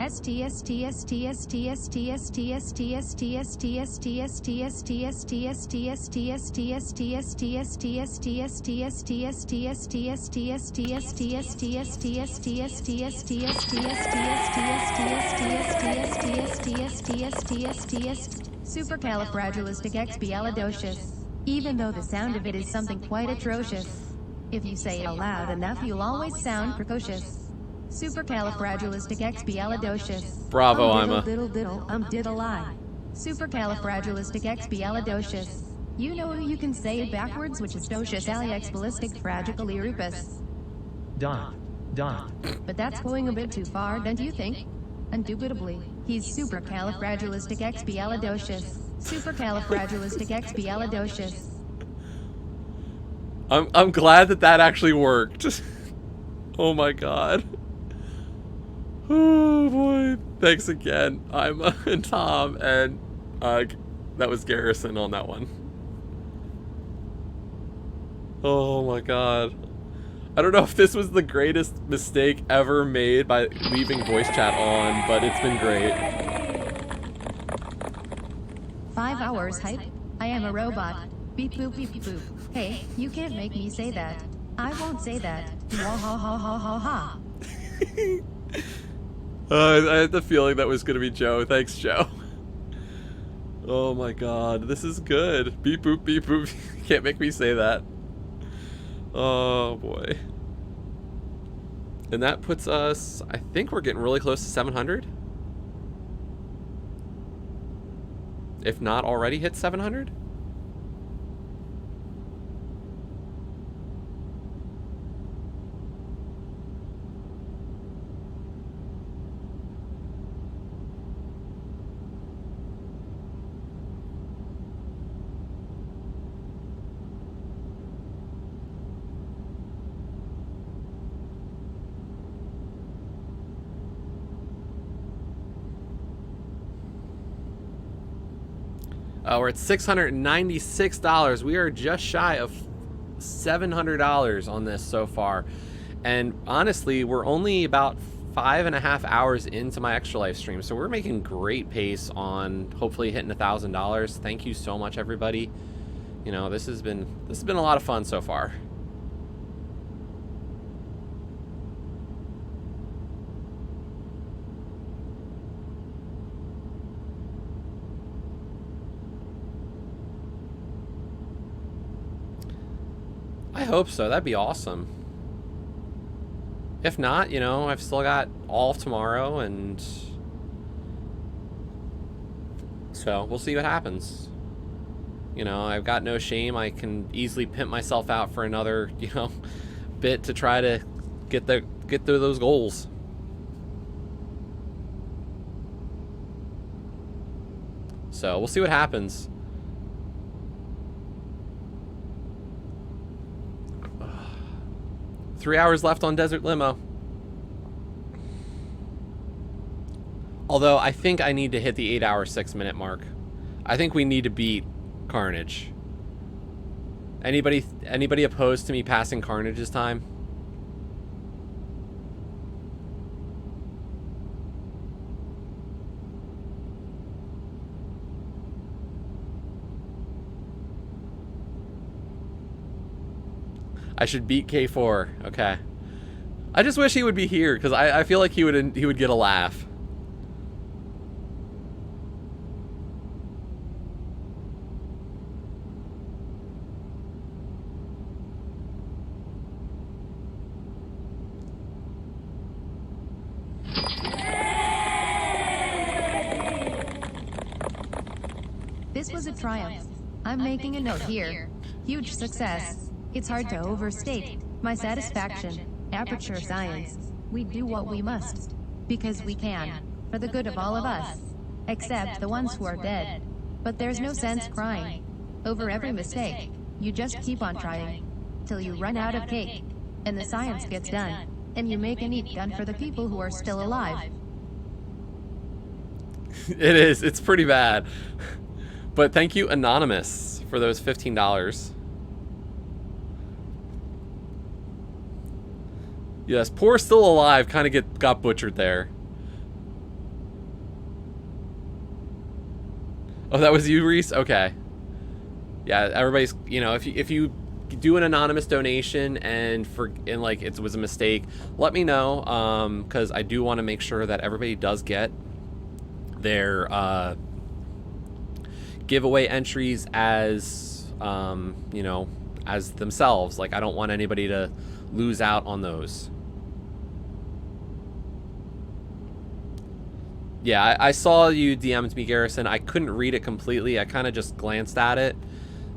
Supercalifragilisticexpialidocious. Even though the sound of it is something quite atrocious. If you say it loud enough, you'll always sound precocious. Supercalifragilisticexpialidocious. Bravo, Diddle, Ima. diddle, diddle, diddle I. Supercalifragilisticexpialidocious. You know you can say it backwards, which is docious aliexballisticfragilisticfragilirupus. Dot. Dot. But that's going a bit too far, don't you think? Indubitably, he's supercalifragilisticexpialidocious. Supercalifragilisticexpialidocious. I'm glad that actually worked. Oh my god. Oh boy. Thanks again, Ima and Tom, and that was Garrison on that one. Oh my god. I don't know if this was the greatest mistake ever made by leaving voice chat on, but it's been great. 5 hours hype. I am a robot. Beep boop beep boop. Hey, you can't make me say that. I won't say that. Wah ha ha ha ha ha. I had the feeling that was going to be Joe. Thanks, Joe. Oh my god, this is good. Beep boop, beep boop. Can't make me say that. Oh boy. And that puts us, I think we're getting really close to 700. If not already hit 700. We're at $696. We are just shy of $700 on this so far. And honestly, we're only about 5.5 hours into my Extra Life stream. So we're making great pace on hopefully hitting $1,000. Thank you so much, everybody. You know, this has been a lot of fun so far. I hope so. That'd be awesome. If not, you know, I've still got all of tomorrow, and so we'll see what happens. You know, I've got no shame. I can easily pimp myself out for another, you know, bit to try to get through those goals. So we'll see what happens. Three hours left on Desert Limo. Although I think I need to hit the 8-hour 6-minute mark. I think we need to beat Carnage. Anybody opposed to me passing Carnage's time? I should beat K4. Okay. I just wish he would be here, because I feel like he would get a laugh. This was a triumph. I'm making a note here. Huge success. It's hard to overstate my satisfaction. Aperture Science. We do what we must. Because we can. For the good of all of us. Except the ones who are dead. But there's no sense crying over every mistake. You just keep on trying. Till you run out of cake. And the science gets done. And you make a neat gun for the people who are still alive. It is. It's pretty bad. But thank you, Anonymous, for those $15. Yes, poor still alive kind of got butchered there. Oh, that was you, Reese? Okay. Yeah, everybody's, if you do an anonymous donation and like it was a mistake, let me know, because I do want to make sure that everybody does get their giveaway entries as as themselves. Like, I don't want anybody to lose out on those. Yeah, I saw you DM'd me, Garrison. I couldn't read it completely. I kind of just glanced at it.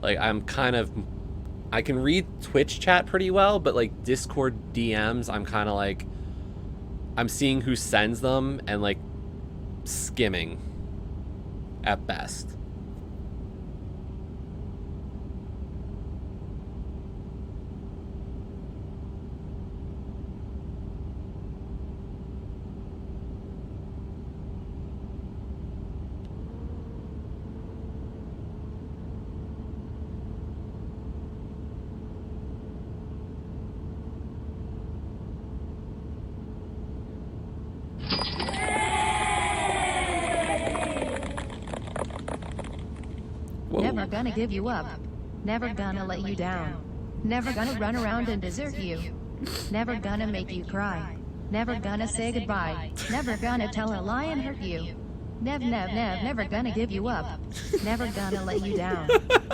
Like, I can read Twitch chat pretty well, but like Discord DMs, I'm kind of like, I'm seeing who sends them and like skimming at best. Never gonna give you up. Never gonna let you down. Never gonna run around and desert you. Never gonna make you cry. Never gonna say goodbye. Never gonna tell a lie and hurt you. Never gonna give you up. Never gonna let you down.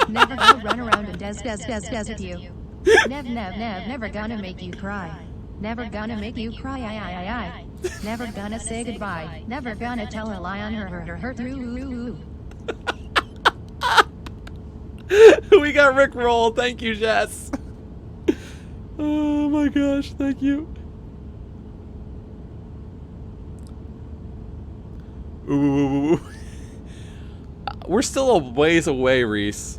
Never gonna run around and desert you. Never gonna make you cry. Never gonna make you cry. Never gonna say goodbye. Never gonna tell a lie and hurt you. We got Rick Roll. Thank you, Jess. Oh my gosh, thank you. Ooh. We're still a ways away, Reese.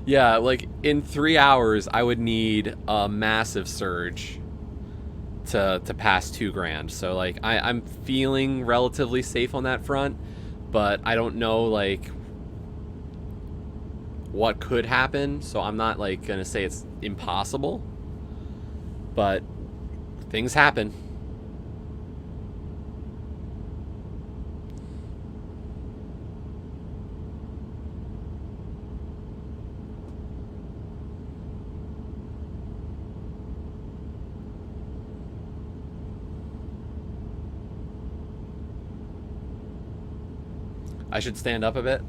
Yeah, like in 3 hours, I would need a massive surge to pass $2,000. So like I'm feeling relatively safe on that front, but I don't know like what could happen. So I'm not like gonna say it's impossible, but things happen. I should stand up a bit.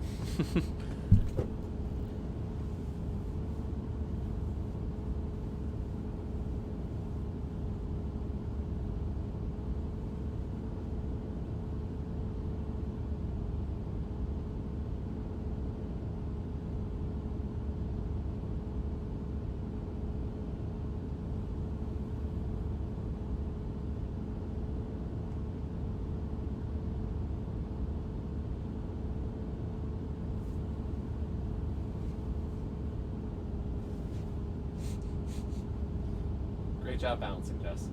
Great job balancing, Jess.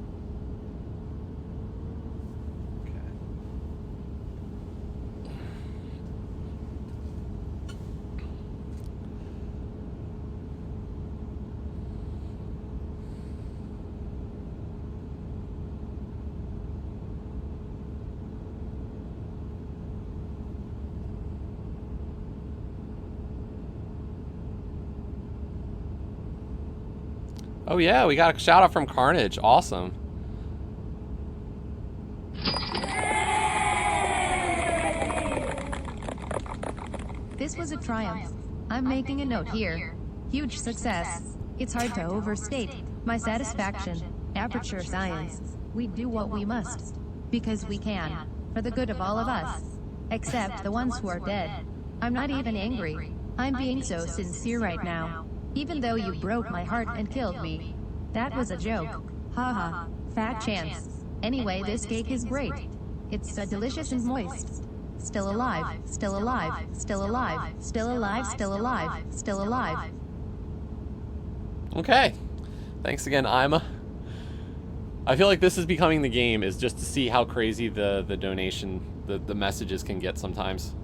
Okay. Oh yeah, we got a shout out from Carnage. Awesome. This was a triumph. I'm making a note here. Huge success. It's hard to overstate my satisfaction. Aperture Science. We do what we must. Because we can. For the good of all of us. Except the ones who are dead. I'm not even angry. I'm being so sincere right now. Even though you broke my heart and killed me. That was a joke. Haha. Fat chance. Anyway, this cake is great. It's so delicious and moist. Still alive, still alive, still alive, still alive, still alive, still alive. Okay. Thanks again, Ima. I feel like this is becoming the game, is just to see how crazy the donation, the messages can get sometimes.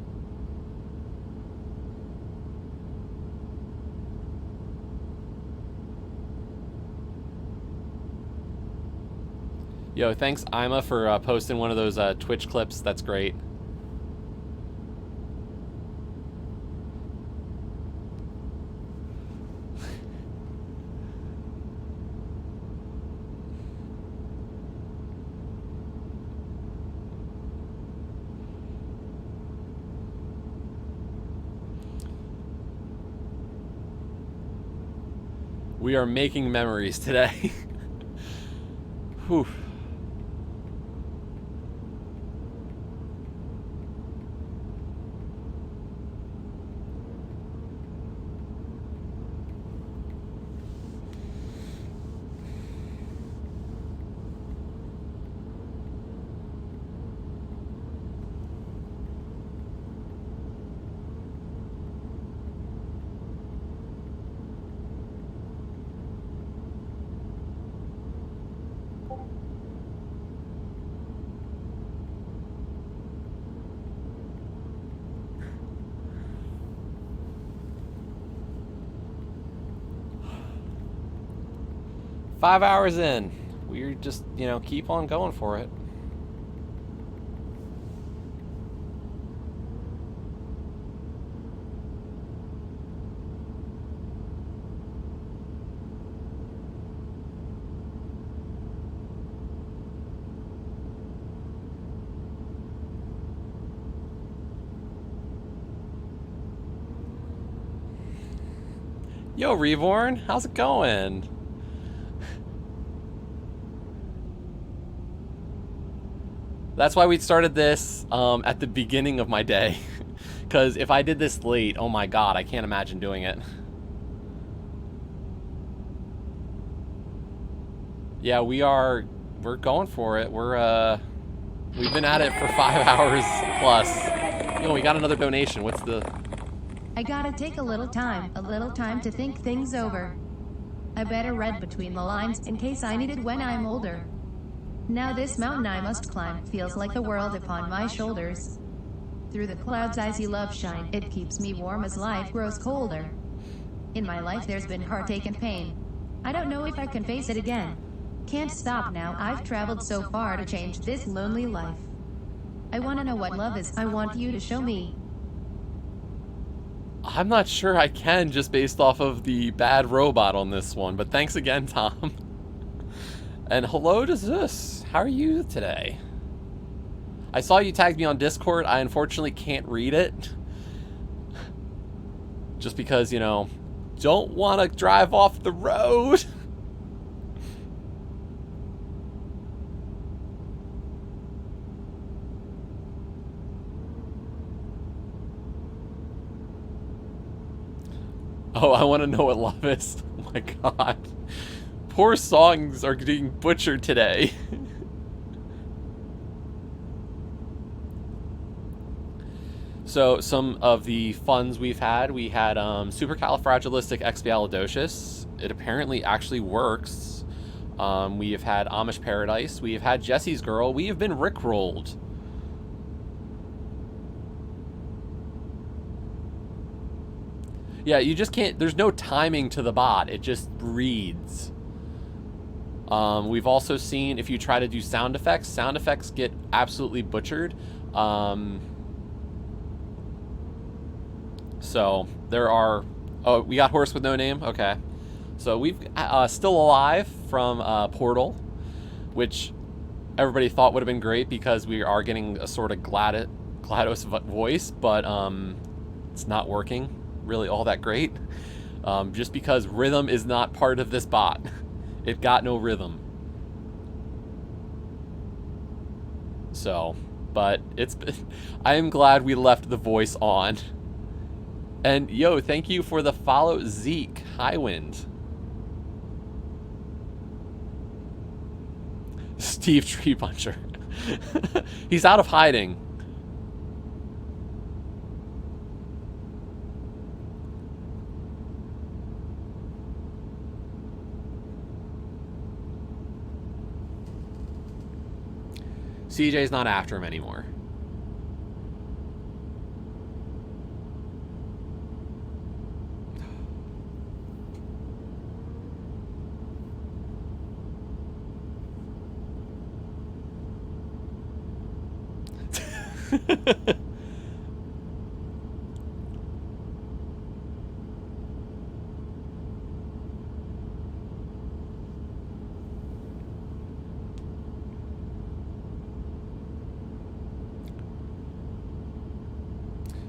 Yo, thanks, Ima, for posting one of those Twitch clips. That's great. We are making memories today. Whew. Five hours in. We're just, keep on going for it. Yo, Reborn, how's it going? That's why we started this at the beginning of my day. Because if I did this late, oh my god, I can't imagine doing it. Yeah, we're going for it. We've been at it for 5 hours plus. Yo, we got another donation. What's the... I gotta take a little time to think things over. I better read between the lines in case I need it when I'm older. Now this mountain I must climb feels like the world upon my shoulders. Through the clouds I see love shine, it keeps me warm as life grows colder. In my life there's been heartache and pain. I don't know if I can face it again. Can't stop now, I've traveled so far to change this lonely life. I wanna know what love is, I want you to show me. I'm not sure I can just based off of the bad robot on this one, but thanks again, Tom. And hello to Zeus. How are you today? I saw you tagged me on Discord. I unfortunately can't read it. Just because, don't want to drive off the road. Oh, I want to know what love is. Oh my god. Poor songs are getting butchered today. So, some of the funds we had Supercalifragilisticexpialidocious. It apparently actually works. We have had Amish Paradise. We have had Jesse's Girl. We have been Rickrolled. Yeah, you just can't... There's no timing to the bot. It just reads. We've also seen if you try to do sound effects get absolutely butchered. So there are... Oh, we got Horse with No Name? Okay. So we've Still Alive from Portal, which everybody thought would have been great because we are getting a sort of GLaDOS voice, but it's not working really all that great. Just because rhythm is not part of this bot. It got no rhythm. So, but I am glad we left the voice on. And yo, thank you for the follow, Zeke Highwind. Steve Tree Puncher. He's out of hiding. CJ's not after him anymore.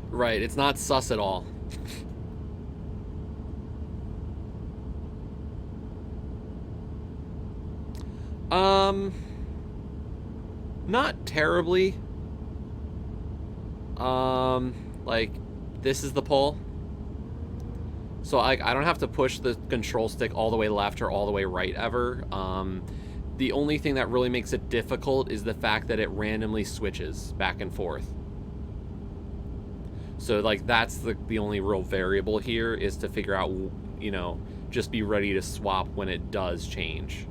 Right, it's not sus at all. Not terribly. Like, this is the pull. So I don't have to push the control stick all the way left or all the way right ever. The only thing that really makes it difficult is the fact that it randomly switches back and forth. So, like, that's the only real variable here, is to figure out, you know, just be ready to swap when it does change.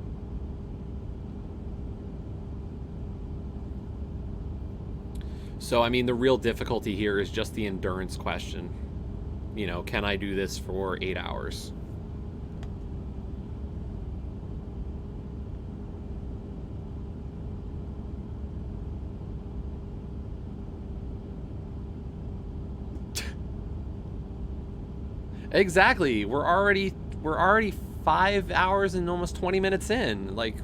So, I mean, the real difficulty here is just the endurance question. You know, can I do this for 8 hours? Exactly. We're already 5 hours and almost 20 minutes in. Like,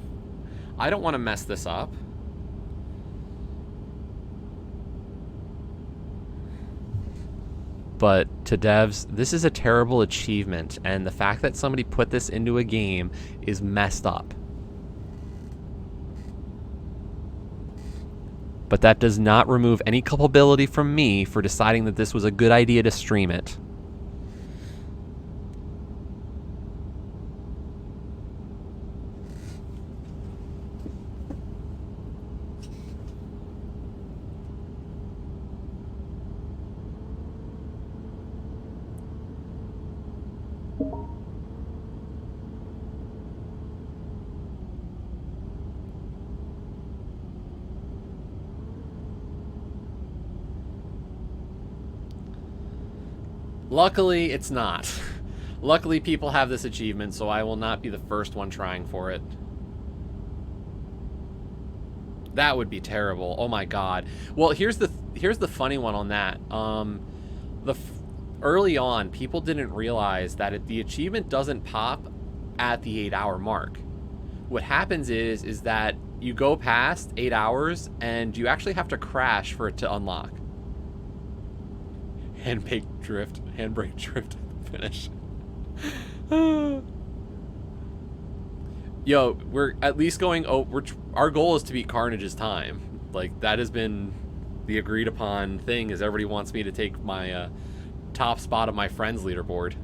I don't want to mess this up. But to devs, this is a terrible achievement, and the fact that somebody put this into a game is messed up. But that does not remove any culpability from me for deciding that this was a good idea to stream it. Luckily, it's not. Luckily, people have this achievement, so I will not be the first one trying for it. That would be terrible. Oh my god. Well, here's the funny one on that. Early on, people didn't realize that the achievement doesn't pop at the 8-hour mark. What happens is that you go past 8 hours and you actually have to crash for it to unlock. Handbrake drift finish. Yo, we're at least going. Our goal is to beat Carnage's time. Like, that has been the agreed upon thing. Is everybody wants me to take my top spot of my friends leaderboard.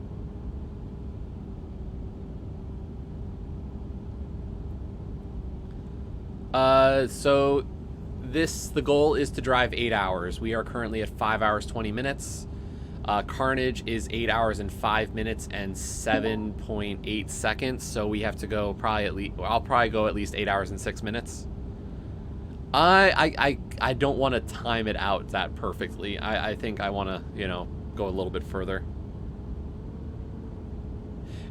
So the goal is to drive 8 hours. We are currently at 5 hours 20 minutes. Carnage is 8 hours and 5 minutes and 7.8 seconds. So we have to go I'll probably go at least 8 hours and 6 minutes. I don't want to time it out that perfectly. I think I want to, you know, go a little bit further.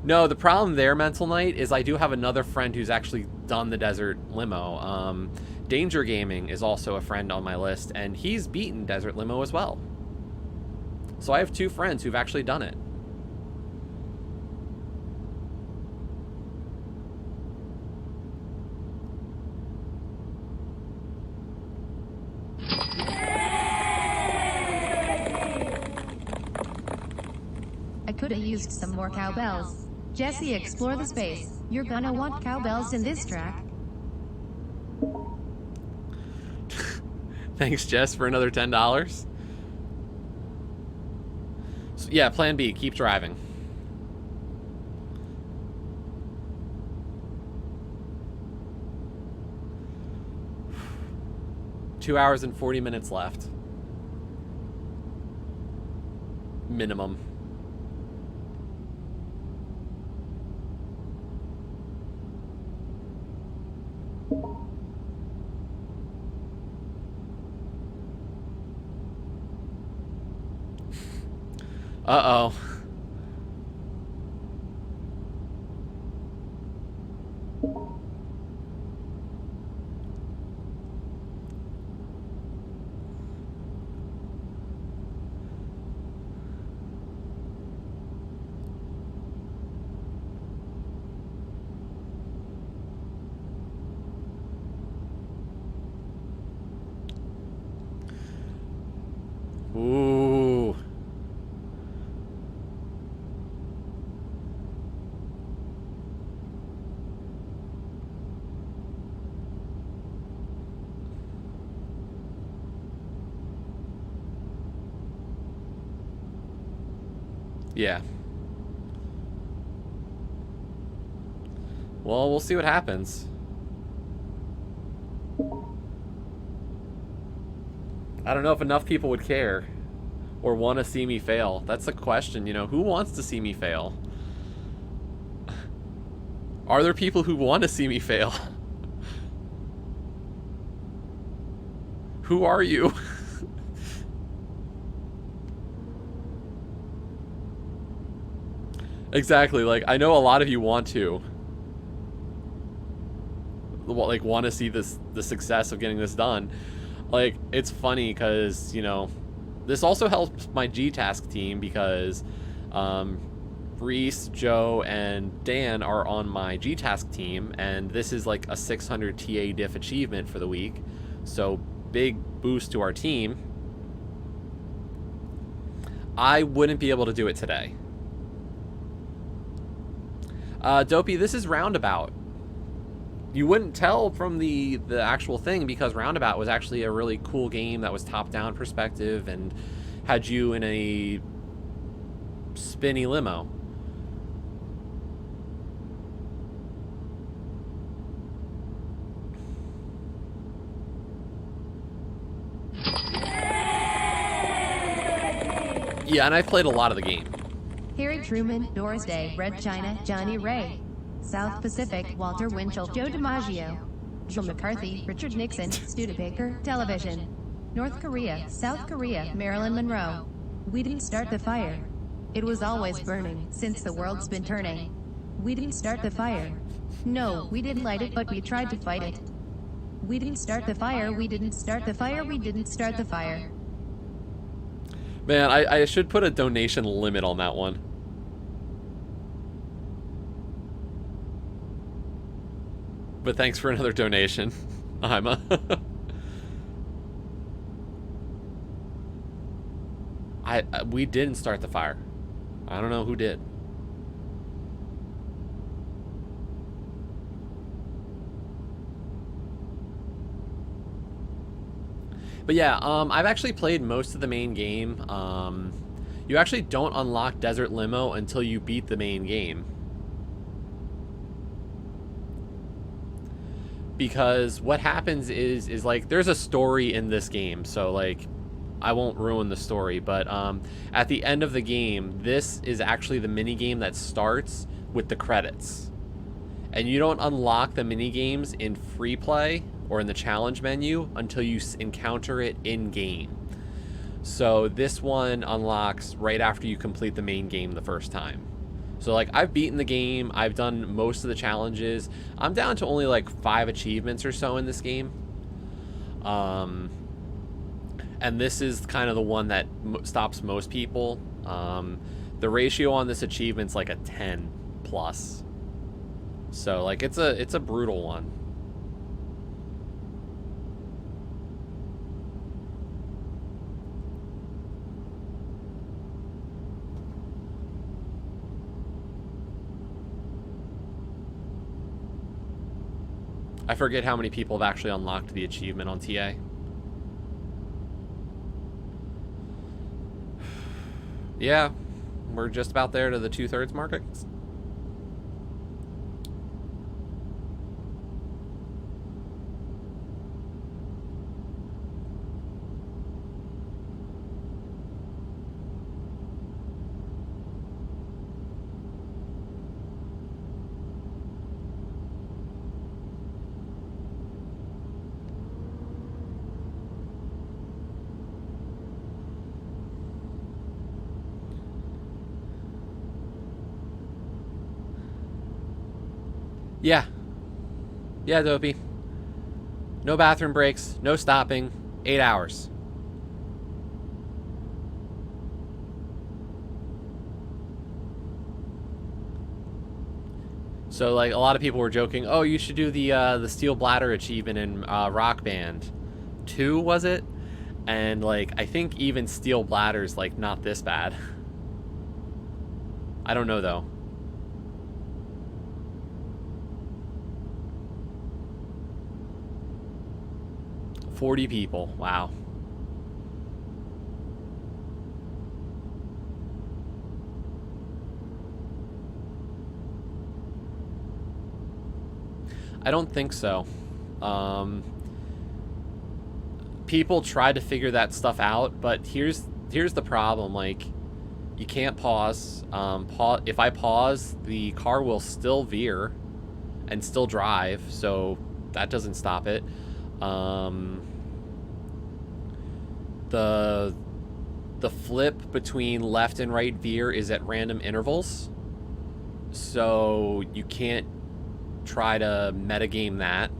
No, the problem there, Mental Knight, is I do have another friend who's actually done the Desert Limo. Danger Gaming is also a friend on my list, and he's beaten Desert Limo as well. So I have 2 friends who've actually done it. I could have used some more cowbells. Jesse, explore the space. You're gonna want cowbells in this track. Thanks, Jess, for another $10. So, yeah, plan B, keep driving. Two hours and 40 minutes left. Minimum. Uh-oh. Yeah. Well, we'll see what happens. I don't know if enough people would care or want to see me fail. That's the question, you know. Who wants to see me fail? Are there people who want to see me fail? Who are you? Exactly, like, I know a lot of you want to. Like, want to see this, the success of getting this done. Like, it's funny because, you know, this also helps my G-Task team because Reese, Joe, and Dan are on my G-Task team, and this is like a 600 TA diff achievement for the week. So, big boost to our team. I wouldn't be able to do it today. Dopey, this is Roundabout. You wouldn't tell from the actual thing because Roundabout was actually a really cool game that was top-down perspective and had you in a spinny limo. Yeah, and I've played a lot of the game. Harry Truman, Doris Day, Red China, Johnny Ray. South Pacific, Walter Winchell, Joe DiMaggio. Joe McCarthy, Richard Nixon, Studebaker, Television. North Korea, South Korea, Marilyn Monroe. We didn't start the fire. It was always burning, since the world's been turning. We didn't start the fire. No, we didn't light it, but we tried to fight it. We didn't start the fire, we didn't start the fire, we didn't start the fire. Man, I should put a donation limit on that one. But thanks for another donation, Ima. We didn't start the fire. I don't know who did. But yeah, I've actually played most of the main game. You actually don't unlock Desert Limo until you beat the main game. Because what happens is like there's a story in this game, so like I won't ruin the story, but at the end of the game, this is actually the mini game that starts with the credits, and you don't unlock the mini games in free play or in the challenge menu until you encounter it in game. So this one unlocks right after you complete the main game the first time. So, like, I've beaten the game. I've done most of the challenges. I'm down to only, like, 5 achievements or so in this game. And this is kind of the one that stops most people. The ratio on this achievement's, like, a 10 plus. So, like, it's a brutal one. I forget how many people have actually unlocked the achievement on TA. Yeah, we're just about there to the 2/3 mark. Yeah. Yeah, Dopey. No bathroom breaks, no stopping, 8 hours. So, like, a lot of people were joking, oh, you should do the Steel Bladder achievement in Rock Band 2, was it? And, like, I think even Steel Bladder's, like, not this bad. I don't know, though. $40 people. Wow. I don't think so. People try to figure that stuff out, but here's the problem. Like, you can't pause. If I pause, the car will still veer and still drive, so that doesn't stop it. The flip between left and right veer is at random intervals, so you can't try to metagame that.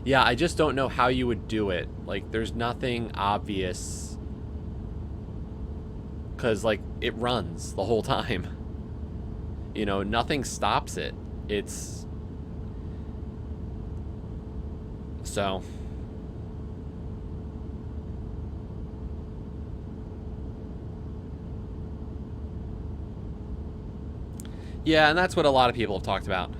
Yeah, I just don't know how you would do it. Like, there's nothing obvious, because, like, it runs the whole time. You know, nothing stops it. It's... So... Yeah, and that's what a lot of people have talked about.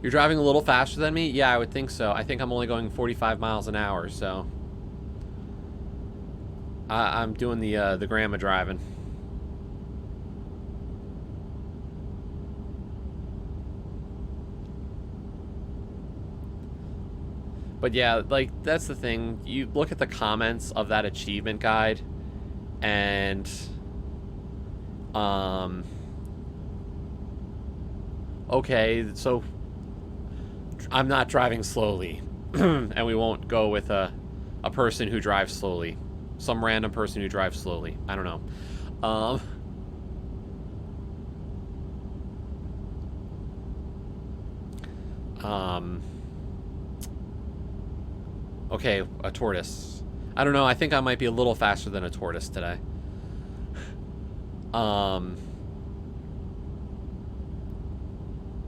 You're driving a little faster than me? Yeah, I would think so. I think I'm only going 45 miles an hour, so... I'm doing the grandma driving. But yeah, like, that's the thing. You look at the comments of that achievement guide, and... Okay, so... I'm not driving slowly. And we won't go with a person who drives slowly. Some random person who drives slowly. I don't know. Okay, a tortoise. I don't know, I think I might be a little faster than a tortoise today.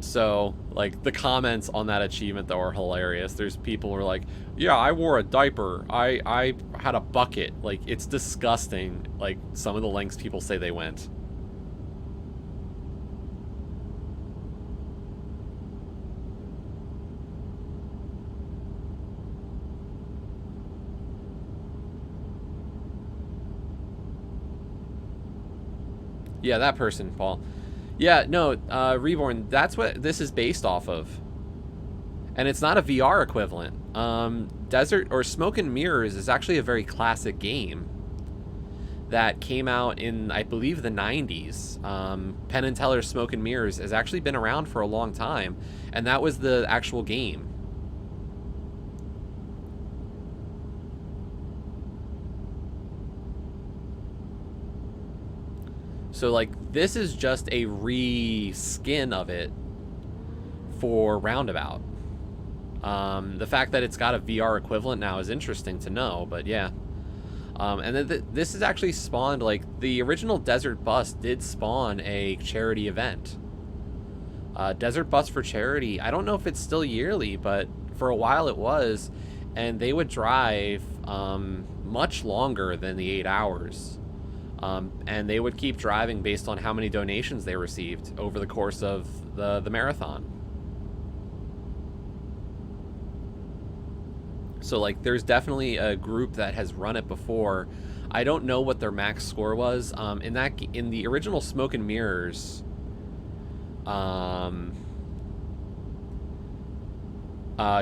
So, like, the comments on that achievement, though, are hilarious. There's people who are like, yeah, I wore a diaper. I had a bucket. Like, it's disgusting, like, some of the lengths people say they went. Yeah, that person, Paul. Yeah, no, Reborn, that's what this is based off of. And it's not a VR equivalent. Desert or Smoke and Mirrors is actually a very classic game that came out in, I believe, the 90s. Penn and Teller's Smoke and Mirrors has actually been around for a long time, and that was the actual game. So, like, this is just a re-skin of it for Roundabout. The fact that it's got a VR equivalent now is interesting to know, but yeah. And then this has actually spawned, like, the original Desert Bus did spawn a charity event. Desert Bus for Charity, I don't know if it's still yearly, but for a while it was, and they would drive much longer than the 8 hours. And they would keep driving based on how many donations they received over the course of the marathon. So, like, there's definitely a group that has run it before. I don't know what their max score was. In the original Smoke and Mirrors,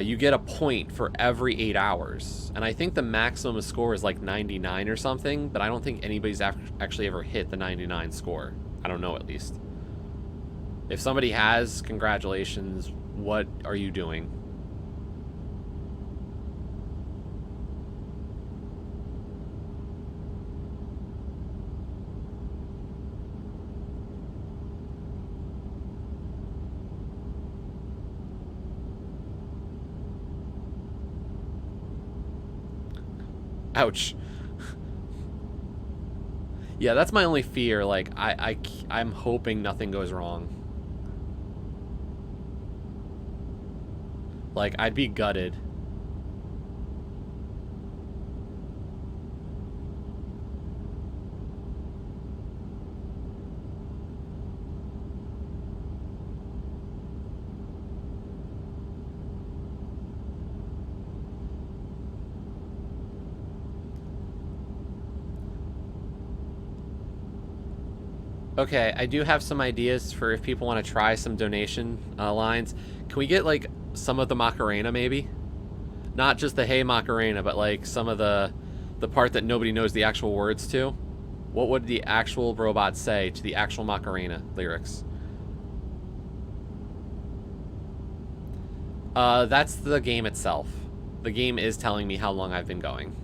you get a point for every 8 hours. And I think the maximum score is like 99 or something, but I don't think anybody's actually ever hit the 99 score. I don't know, at least. If somebody has, congratulations. What are you doing? Ouch. Yeah, that's my only fear. Like, I'm hoping nothing goes wrong. Like, I'd be gutted. Okay, I do have some ideas for if people want to try some donation lines. Can we get like some of the Macarena maybe? Not just the Hey Macarena, but like some of the part that nobody knows the actual words to. What would the actual robot say to the actual Macarena lyrics? That's the game itself. The game is telling me how long I've been going.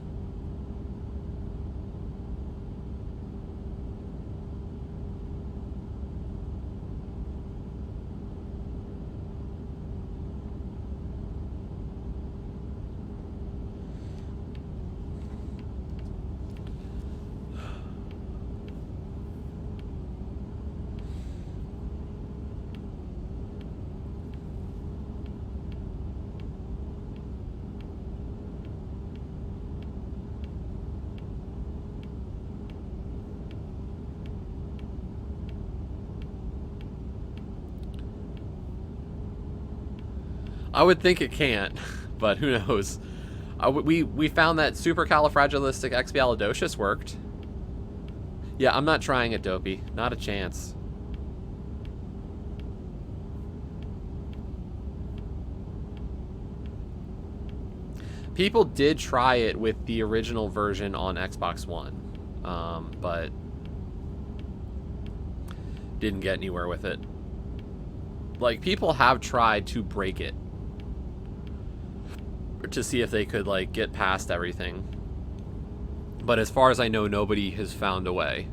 I would think it can't, but who knows? We found that supercalifragilisticexpialidocious worked. Yeah, I'm not trying it, Dopey. Not a chance. People did try it with the original version on Xbox One, but didn't get anywhere with it. Like, people have tried to break it to see if they could, like, get past everything. But as far as I know, nobody has found a way.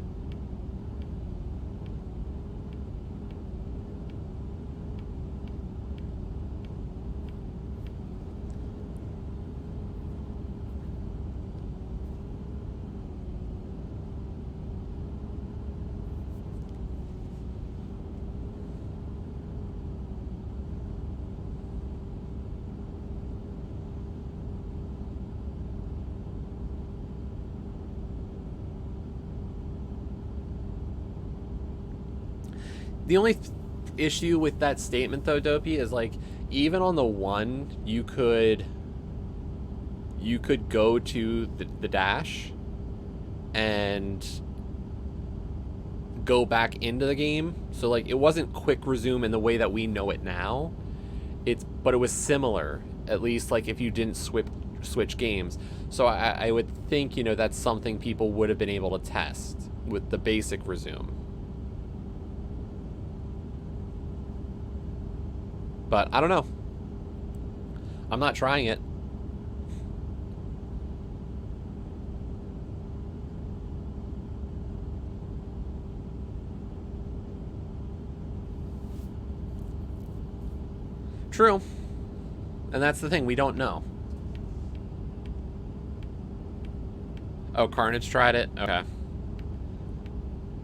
The only issue with that statement, though, Dopey, is like even on the one, you could go to the dash and go back into the game. So like it wasn't quick resume in the way that we know it now. But it was similar, at least like if you didn't switch games. So I would think, you know, that's something people would have been able to test with the basic resume. But I don't know. I'm not trying it. True. And that's the thing, we don't know. Oh, Carnage tried it? Okay.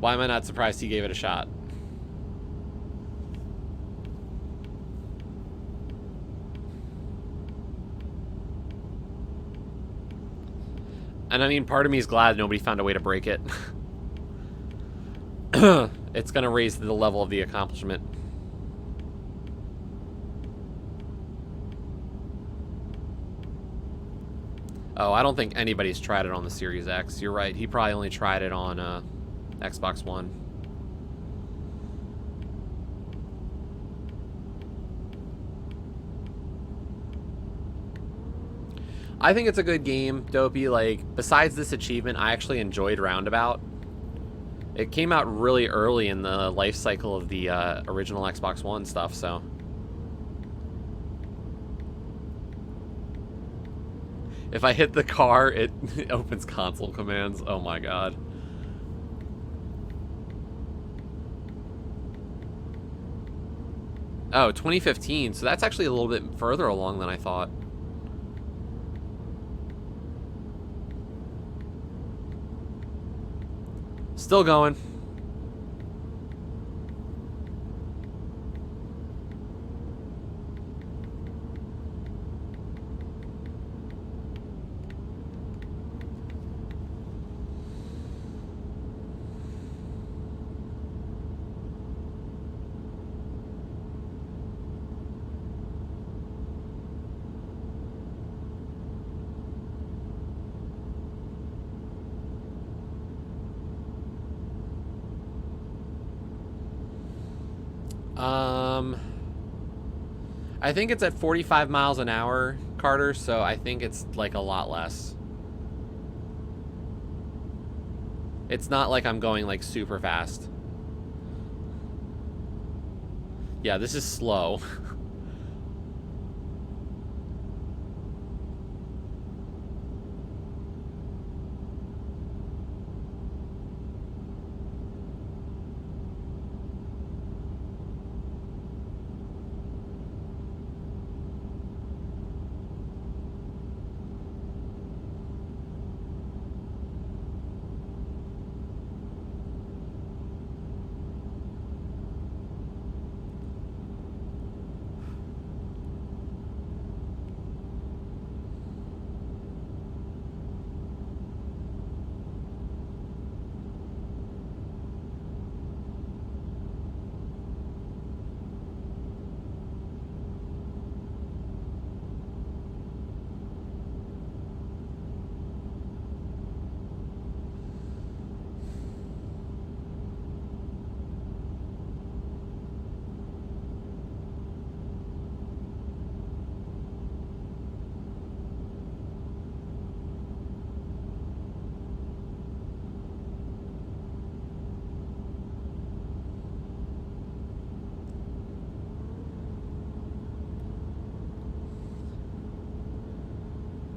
Why am I not surprised he gave it a shot? And I mean, part of me is glad nobody found a way to break it. It's going to raise the level of the accomplishment. Oh, I don't think anybody's tried it on the Series X. You're right. He probably only tried it on Xbox One. I think it's a good game, Dopey. Like, besides this achievement, I actually enjoyed Roundabout. It came out really early in the life cycle of the original Xbox One stuff, so... If I hit the car, it opens console commands. Oh my god. Oh, 2015. So that's actually a little bit further along than I thought. Still going. I think it's at 45 miles an hour, Carter, so I think it's like a lot less. It's not like I'm going like super fast. Yeah, this is slow.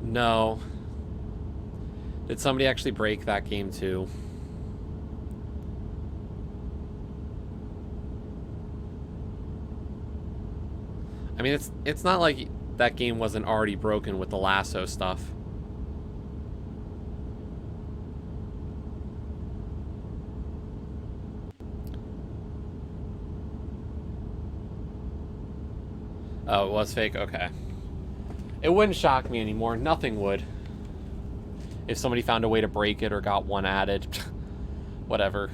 No. Did somebody actually break that game too? I mean, it's not like that game wasn't already broken with the lasso stuff. Oh, it was fake? Okay. It wouldn't shock me anymore. Nothing would. If somebody found a way to break it or got one added. Whatever.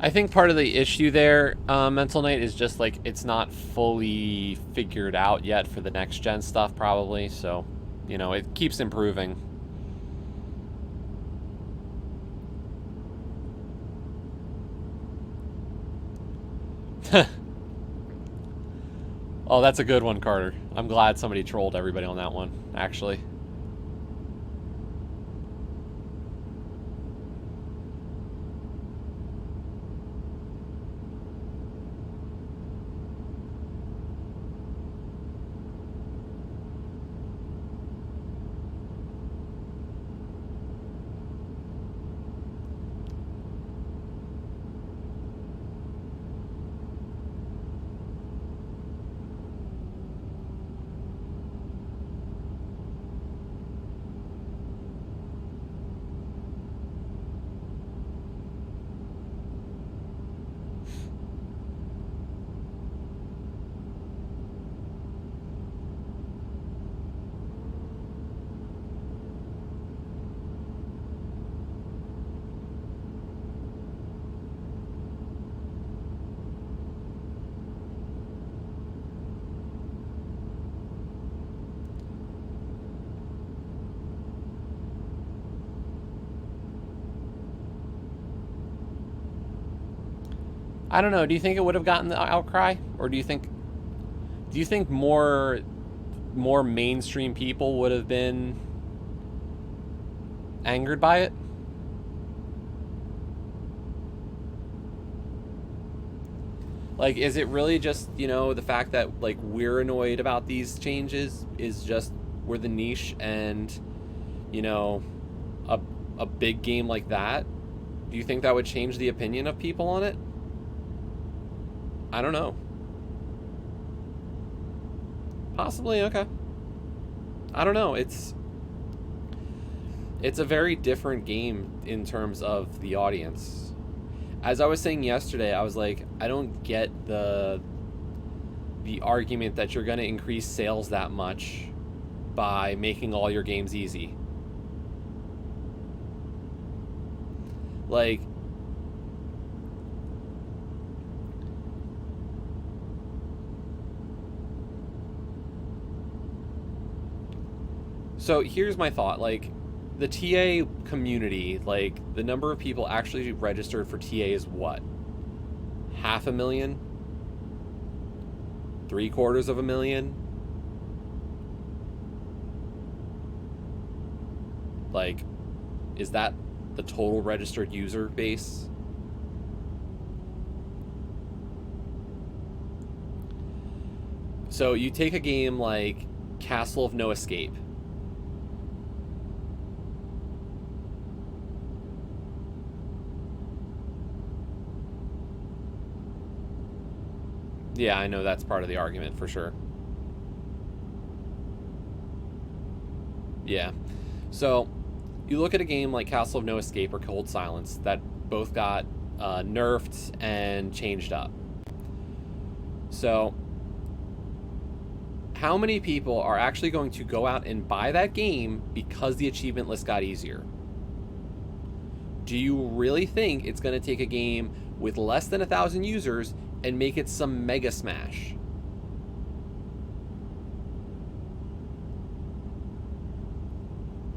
I think part of the issue there, Mental Knight, is just like it's not fully figured out yet for the next gen stuff, probably. So, you know, it keeps improving. Oh, that's a good one, Carter. I'm glad somebody trolled everybody on that one, actually. I don't know. Do you think it would have gotten the outcry, or do you think more mainstream people would have been angered by it? Like, is it really just, you know, the fact that like we're annoyed about these changes is just we're the niche, and you know, a big game like that, do you think that would change the opinion of people on it? I don't know. Possibly, okay. I don't know. It's a very different game in terms of the audience. As I was saying yesterday, I was like, I don't get the argument that you're going to increase sales that much by making all your games easy. Like, so here's my thought. Like, the TA community, like, the number of people actually registered for TA is what? 500,000? 750,000? Like, is that the total registered user base? So you take a game like Castle of No Escape. Yeah, I know that's part of the argument for sure. Yeah. So you look at a game like Castle of No Escape or Cold Silence that both got nerfed and changed up. So how many people are actually going to go out and buy that game because the achievement list got easier? Do you really think it's going to take a game with less than 1,000 users and make it some mega smash?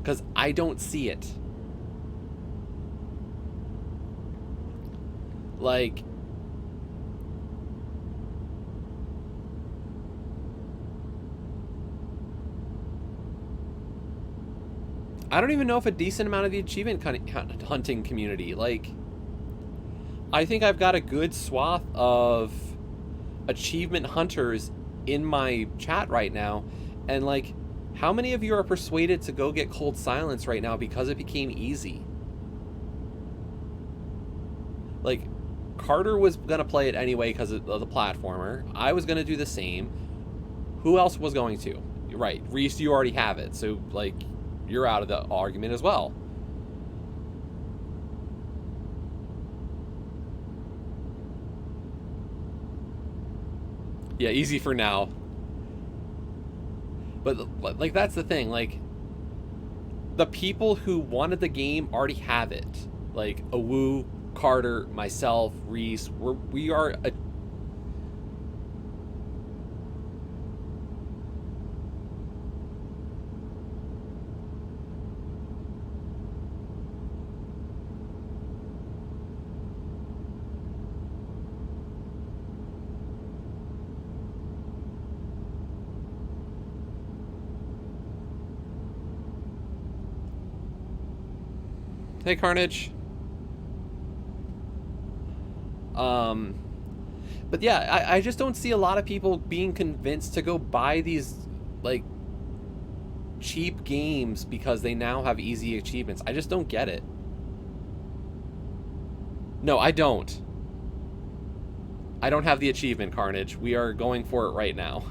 Because I don't see it. Like, I don't even know if a decent amount of the achievement hunting community, like, I think I've got a good swath of achievement hunters in my chat right now, and like, how many of you are persuaded to go get Cold Silence right now because it became easy? Like, Carter was gonna play it anyway because of the platformer. I was gonna do the same. Who else was going to? Right, Reese, you already have it, so like, you're out of the argument as well. Yeah, easy for now. But like, that's the thing. Like, the people who wanted the game already have it. Like Awu, Carter, myself, Reese. We are a... Hey, Carnage. But yeah, I just don't see a lot of people being convinced to go buy these, like, cheap games because they now have easy achievements. I just don't get it. No, I don't. I don't have the achievement, Carnage. We are going for it right now.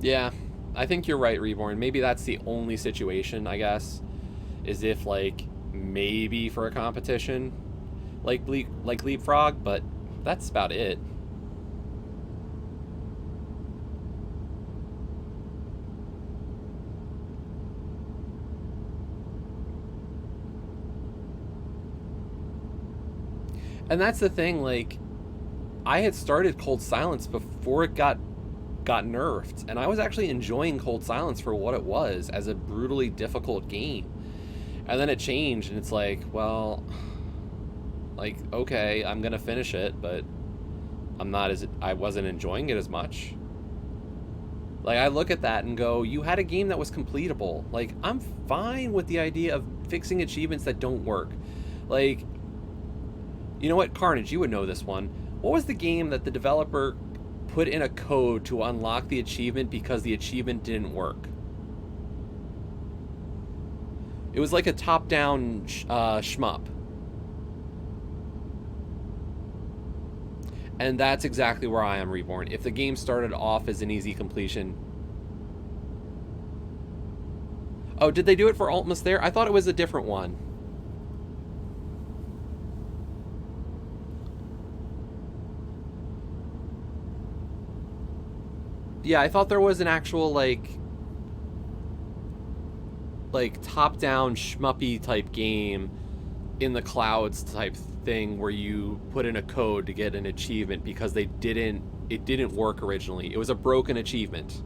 Yeah, I think you're right, Reborn. Maybe that's the only situation, I guess, is if, like, maybe for a competition like Leapfrog, but that's about it. And that's the thing, like, I had started Cold Silence before it got nerfed, and I was actually enjoying Cold Silence for what it was, as a brutally difficult game. And then it changed, and it's like, well, like, okay, I'm gonna finish it, but I wasn't enjoying it as much. Like, I look at that and go, you had a game that was completable. Like, I'm fine with the idea of fixing achievements that don't work. Like, you know what, Carnage, you would know this one. What was the game that the developer put in a code to unlock the achievement because the achievement didn't work? It was like a top-down shmup. And that's exactly where I am, Reborn. If the game started off as an easy completion... Oh, did they do it for Almost There? I thought it was a different one. Yeah, I thought there was an actual, like top-down shmuppy type game in the clouds type thing where you put in a code to get an achievement because it didn't work originally. It was a broken achievement.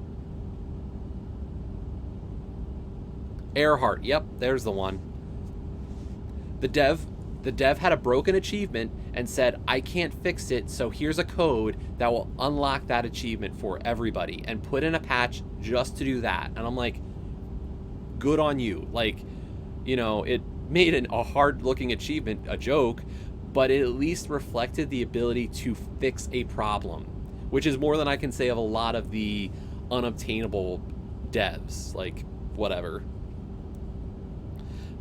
Earhart, yep, there's the one. The dev had a broken achievement and said, I can't fix it, so here's a code that will unlock that achievement for everybody, and put in a patch just to do that. And I'm like, good on you. Like, you know, it made a hard-looking achievement a joke, but it at least reflected the ability to fix a problem, which is more than I can say of a lot of the unobtainable devs. Like, whatever.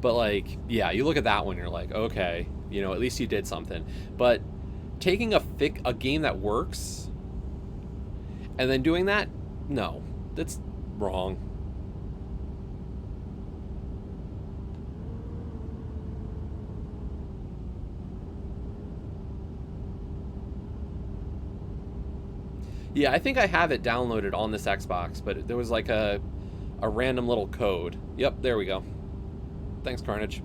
But, like, yeah, you look at that one, you're like, okay, you know, at least you did something. But taking a game that works and then doing that, no, that's wrong. Yeah, I think I have it downloaded on this Xbox, but there was like a random little code. Yep, there we go. Thanks, Carnage.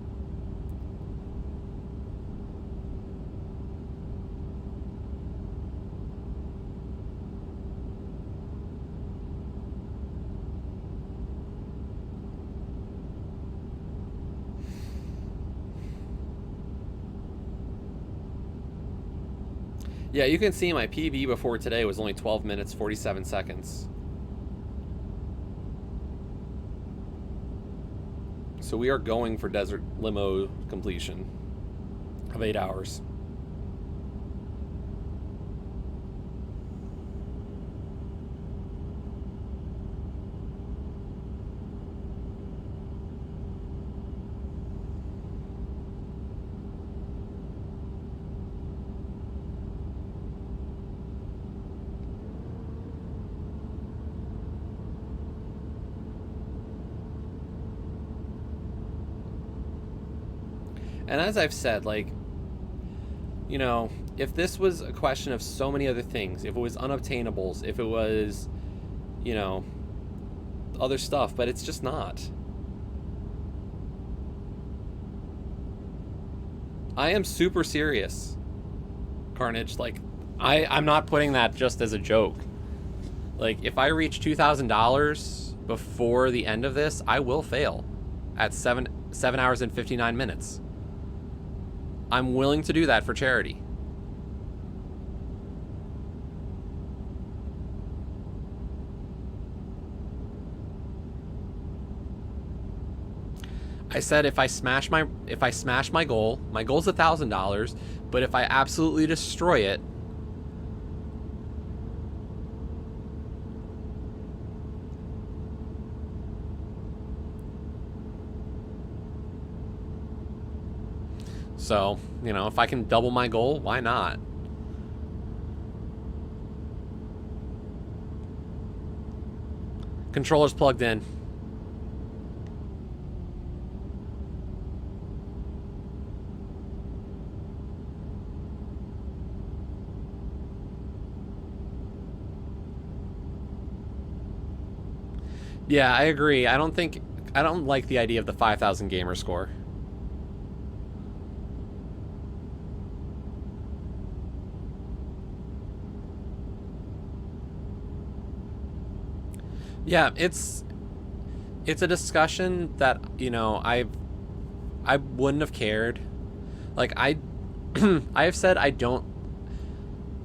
Yeah, you can see my PB before today was only 12 minutes, 47 seconds. So we are going for Desert Limo completion of 8 hours. And as I've said, like, you know, if this was a question of so many other things, if it was unobtainables, if it was, you know, other stuff, but it's just not. I am super serious, Carnage. Like, I'm not putting that just as a joke. Like, if I reach $2,000 before the end of this, I will fail at 7 hours and 59 minutes. I'm willing to do that for charity. I said if I smash my goal, my goal's $1,000, but if I absolutely destroy it, so, you know, if I can double my goal, why not? Controller's plugged in. Yeah, I agree. I don't like the idea of the 5,000 gamer score. Yeah, it's a discussion that, you know, I wouldn't have cared. Like, I have said I don't.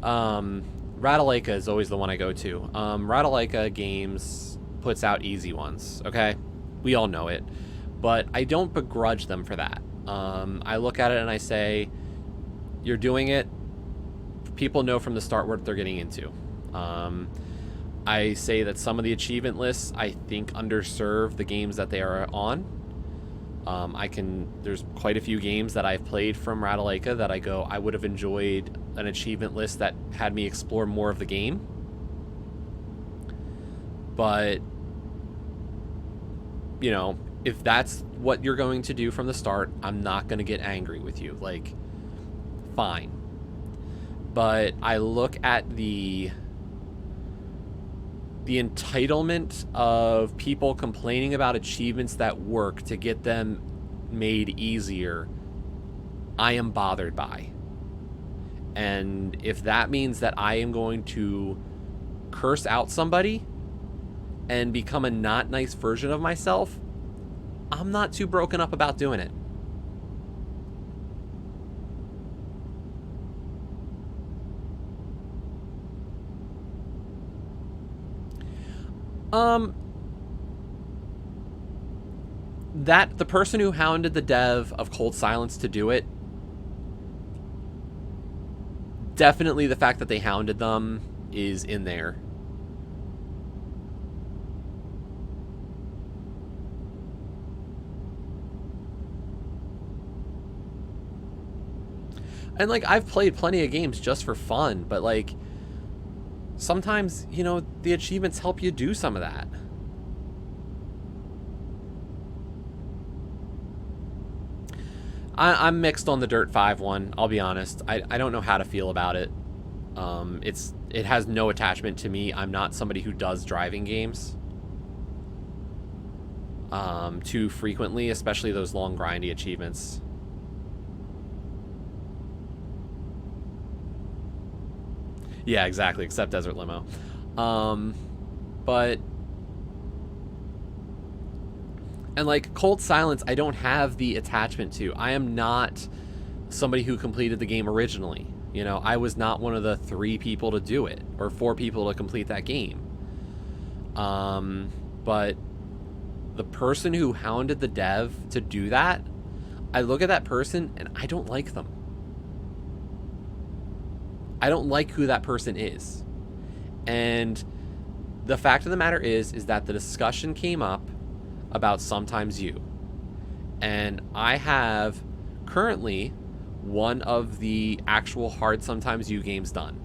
Ratalaika is always the one I go to. Ratalaika Games puts out easy ones. Okay, we all know it, but I don't begrudge them for that. I look at it and I say, you're doing it. People know from the start what they're getting into. I say that some of the achievement lists, I think, underserve the games that they are on. There's quite a few games that I've played from Ratalaika that I go, I would have enjoyed an achievement list that had me explore more of the game. But, you know, if that's what you're going to do from the start, I'm not going to get angry with you. Like, fine. But I look at the entitlement of people complaining about achievements that work to get them made easier. I am bothered by. And if that means that I am going to curse out somebody and become a not nice version of myself, I'm not too broken up about doing it. That the person who hounded the dev of Cold Silence to do it, definitely the fact that they hounded them is in there. And, like, I've played plenty of games just for fun, but, like, sometimes, you know, the achievements help you do some of that. I'm mixed on the Dirt 5 one, I'll be honest. I don't know how to feel about it. It has no attachment to me. I'm not somebody who does driving games too frequently, especially those long grindy achievements. Yeah, exactly, except Desert Limo. But... And, like, Cold Silence, I don't have the attachment to. I am not somebody who completed the game originally. You know, I was not one of the 3 people to do it, or 4 people to complete that game. But the person who hounded the dev to do that, I look at that person and I don't like them. I don't like who that person is. And the fact of the matter is that the discussion came up about Sometimes You. And I have currently one of the actual hard Sometimes You games done.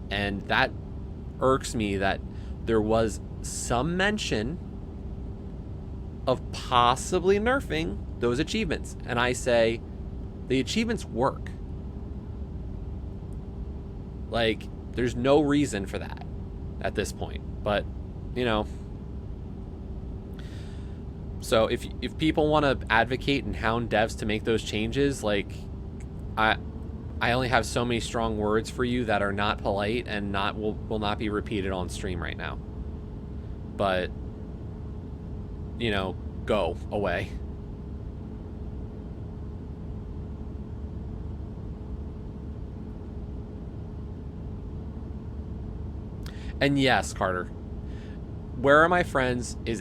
And that irks me that there was some mention of possibly nerfing those achievements. And I say, the achievements work. Like, there's no reason for that at this point. But, you know. So if people want to advocate and hound devs to make those changes, like, I only have so many strong words for you that are not polite and will not be repeated on stream right now. But, you know, go away. And yes, Carter, Where Are My Friends is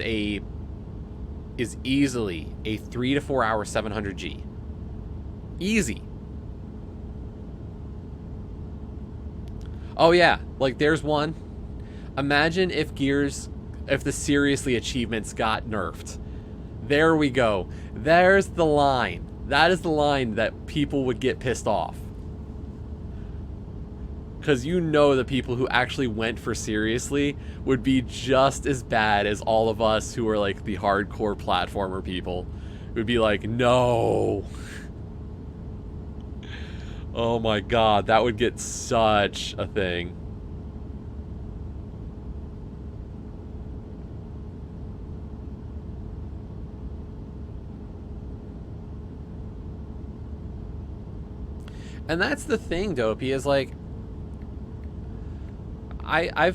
easily a 3 to 4 hour 700G. Easy. Oh yeah, like there's one. Imagine if the seriously achievements got nerfed. There we go. There's the line. That is the line that people would get pissed off. Because you know the people who actually went for seriously would be just as bad as all of us who are like the hardcore platformer people. It would be like, no. Oh my god, that would get such a thing. And that's the thing, Dopey, is like, I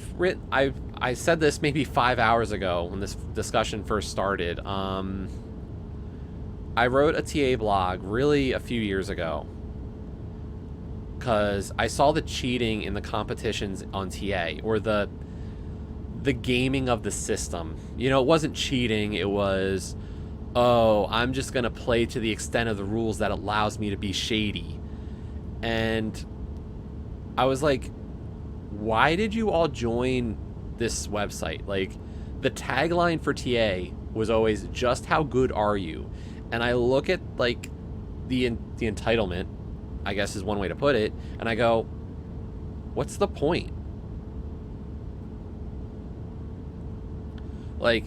said this maybe 5 hours ago when this discussion first started. I wrote a TA blog really a few years ago because I saw the cheating in the competitions on TA, or the gaming of the system. You know, it wasn't cheating, it was, oh, I'm just going to play to the extent of the rules that allows me to be shady. And I was like, why did you all join this website? Like, the tagline for TA was always, just how good are you? And I look at, like, the entitlement, I guess is one way to put it, and I go, what's the point? Like,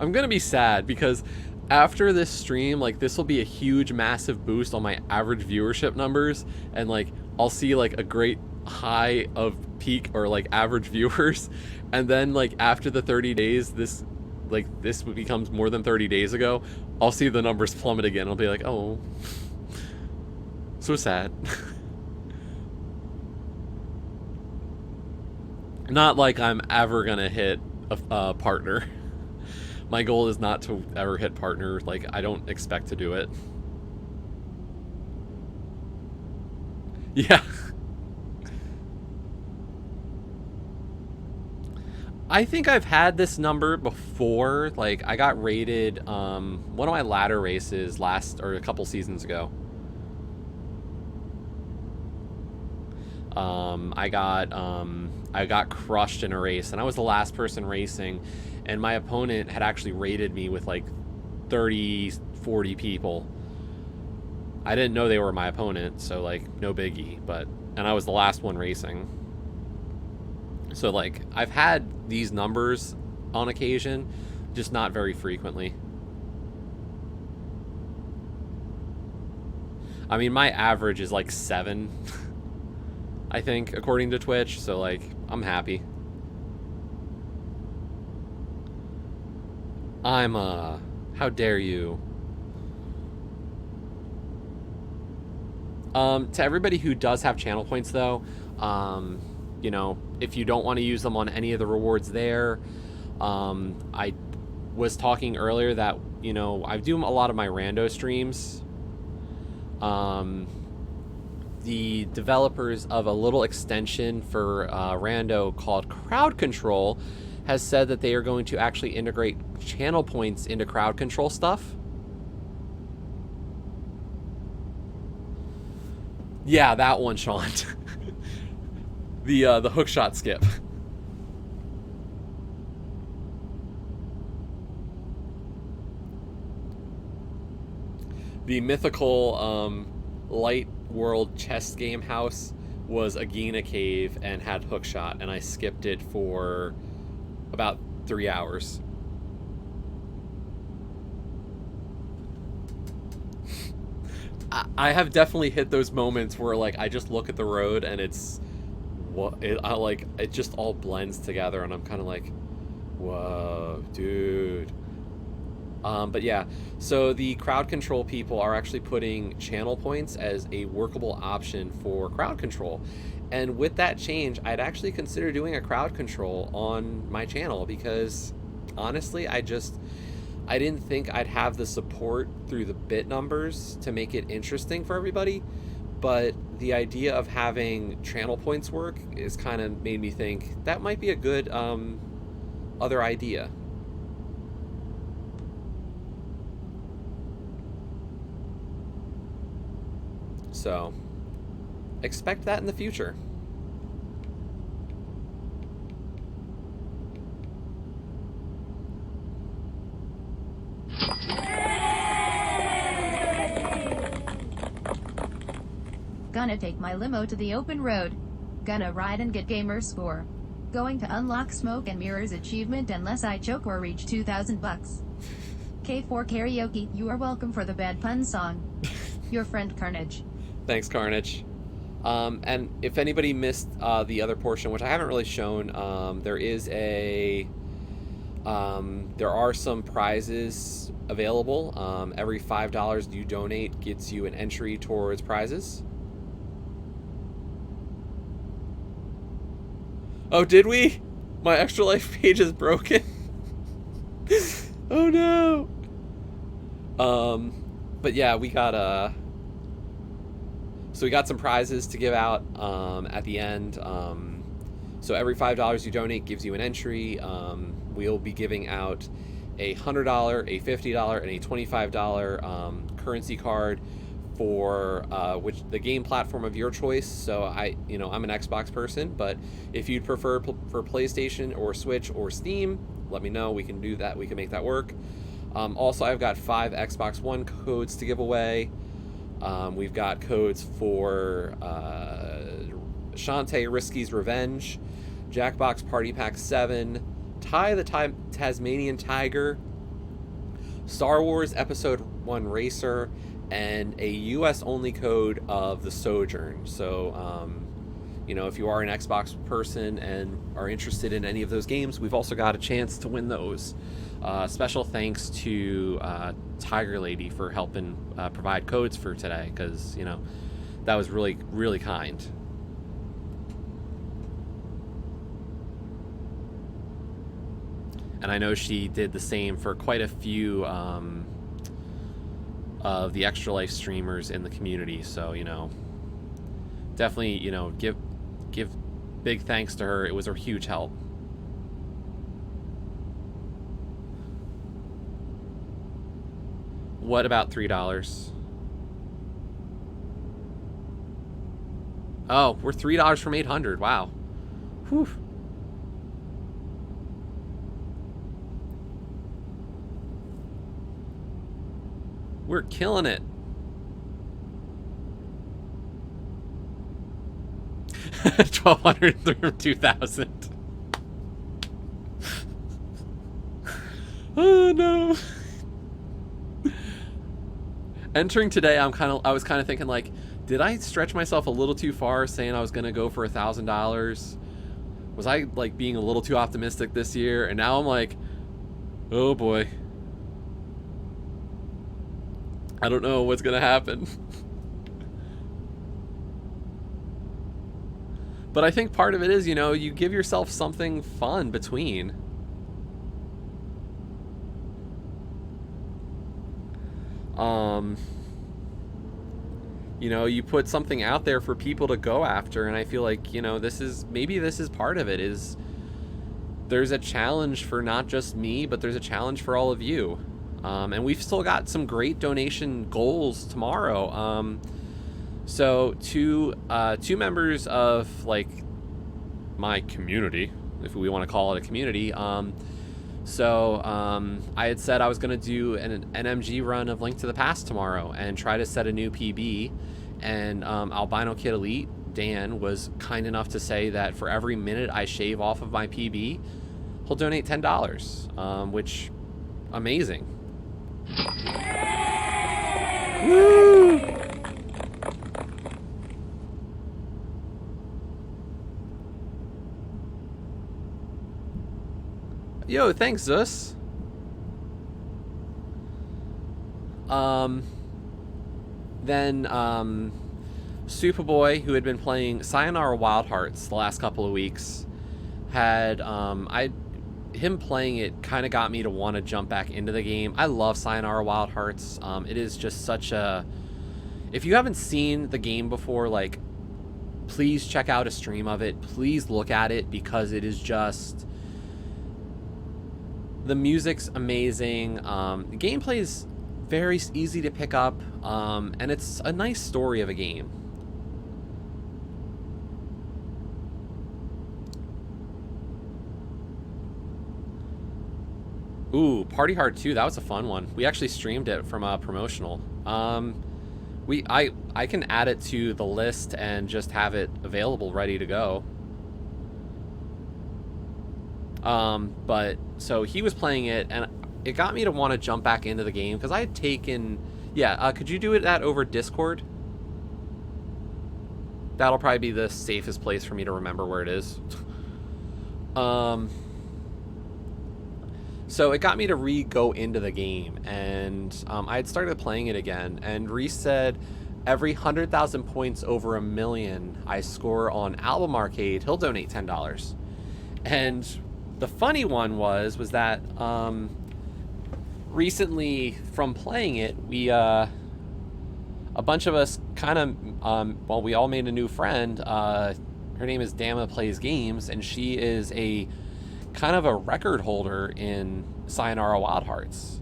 I'm gonna be sad because after this stream, like, this will be a huge, massive boost on my average viewership numbers, and like I'll see like a great high of peak or like average viewers, and then like after the 30 days, this becomes more than 30 days ago, I'll see the numbers plummet again. I'll be like, oh, so sad. Not like I'm ever gonna hit a partner. My goal is not to ever hit partner. Like, I don't expect to do it. Yeah. I think I've had this number before. Like, I got rated one of my ladder races a couple seasons ago. I got crushed in a race, and I was the last person racing, and my opponent had actually rated me with like 30, 40 people. I didn't know they were my opponent, so like no biggie, and I was the last one racing. So like I've had these numbers on occasion, just not very frequently. I mean, my average is like 7. I think, according to Twitch, so like I'm happy. How dare you? To everybody who does have channel points though, you know, if you don't want to use them on any of the rewards there, I was talking earlier that, you know, I do a lot of my rando streams. The developers of a little extension for rando called Crowd Control has said that they are going to actually integrate channel points into crowd control stuff. Yeah, that one, Sean. The hookshot skip. The mythical light world chess game house was a Gina cave and had hookshot, and I skipped it for about 3 hours. I have definitely hit those moments where like I just look at the road and it just all blends together, and I'm kind of like, whoa, dude. But yeah, so the crowd control people are actually putting channel points as a workable option for crowd control. And with that change, I'd actually consider doing a crowd control on my channel, because honestly, I didn't think I'd have the support through the bit numbers to make it interesting for everybody. But the idea of having channel points work is kind of made me think that might be a good other idea. So, expect that in the future. Gonna take my limo to the open road. Gonna ride and get gamer score. Going to unlock smoke and mirrors achievement unless I choke or reach 2,000 bucks. K4 karaoke, you are welcome for the bad pun song. Your friend Carnage. Thanks, Carnage. And if anybody missed the other portion, which I haven't really shown, there are some prizes available. Every $5 you donate gets you an entry towards prizes. Oh, did we? My Extra Life page is broken. Oh no. But yeah, we got so we got some prizes to give out at the end. So every $5 you donate gives you an entry. We'll be giving out a $100, a $50, and a $25 currency card for which the game platform of your choice. So I'm an Xbox person, but if you'd prefer for PlayStation or Switch or Steam, let me know. We can do that. We can make that work. Also, I've got 5 Xbox One codes to give away. We've got codes for Shantae Risky's Revenge, Jackbox Party Pack 7, Ty the Tasmanian Tiger, Star Wars Episode 1 Racer, and a US only code of the Sojourn. So, you know, if you are an Xbox person and are interested in any of those games, we've also got a chance to win those. Special thanks to Tiger Lady for helping provide codes for today, because, you know, that was really, really kind. And I know she did the same for quite a few of the Extra Life streamers in the community. So, you know, definitely, you know, give big thanks to her. It was a huge help. What about $3? Oh, we're $3 from 800. Wow. Whew. We're killing it. 1,200 through 2,000. Oh no. Entering today, I was kind of thinking, like, did I stretch myself a little too far saying I was gonna go for $1,000? Was I like being a little too optimistic this year? And now I'm like, oh boy, I don't know what's gonna happen. But I think part of it is, you know, you give yourself something fun between. You know, you put something out there for people to go after, and I feel like, you know, this is part of it, is there's a challenge for not just me, but there's a challenge for all of you. And we've still got some great donation goals tomorrow. So two members of, like, my community, if we want to call it a community, I had said I was going to do an NMG run of Link to the Past tomorrow and try to set a new PB. And Albino Kid Elite, Dan, was kind enough to say that for every minute I shave off of my PB, he'll donate $10, which, amazing. Woo! Yo, thanks, Zeus. Then Superboy, who had been playing Sayonara Wild Hearts the last couple of weeks, had him playing it kind of got me to want to jump back into the game. I love Sayonara Wild Hearts. It is just such a... If you haven't seen the game before, like, please check out a stream of it. Please look at it, because it is just... The music's amazing. The gameplay is very easy to pick up, and it's a nice story of a game. Ooh, Party Hard 2, that was a fun one. We actually streamed it from a promotional. I can add it to the list and just have it available, ready to go. But so he was playing it, and it got me to want to jump back into the game, because I had taken... Yeah, could you do that over Discord? That'll probably be the safest place for me to remember where it is. So it got me to go into the game, and I had started playing it again, and Reese said every 100,000 points over 1 million I score on Album Arcade, he'll donate $10. And the funny one was that recently, from playing it, we a bunch of us kind of well, we all made a new friend. Her name is Dama Plays Games, and she is a kind of a record holder in Sayonara Wild Hearts.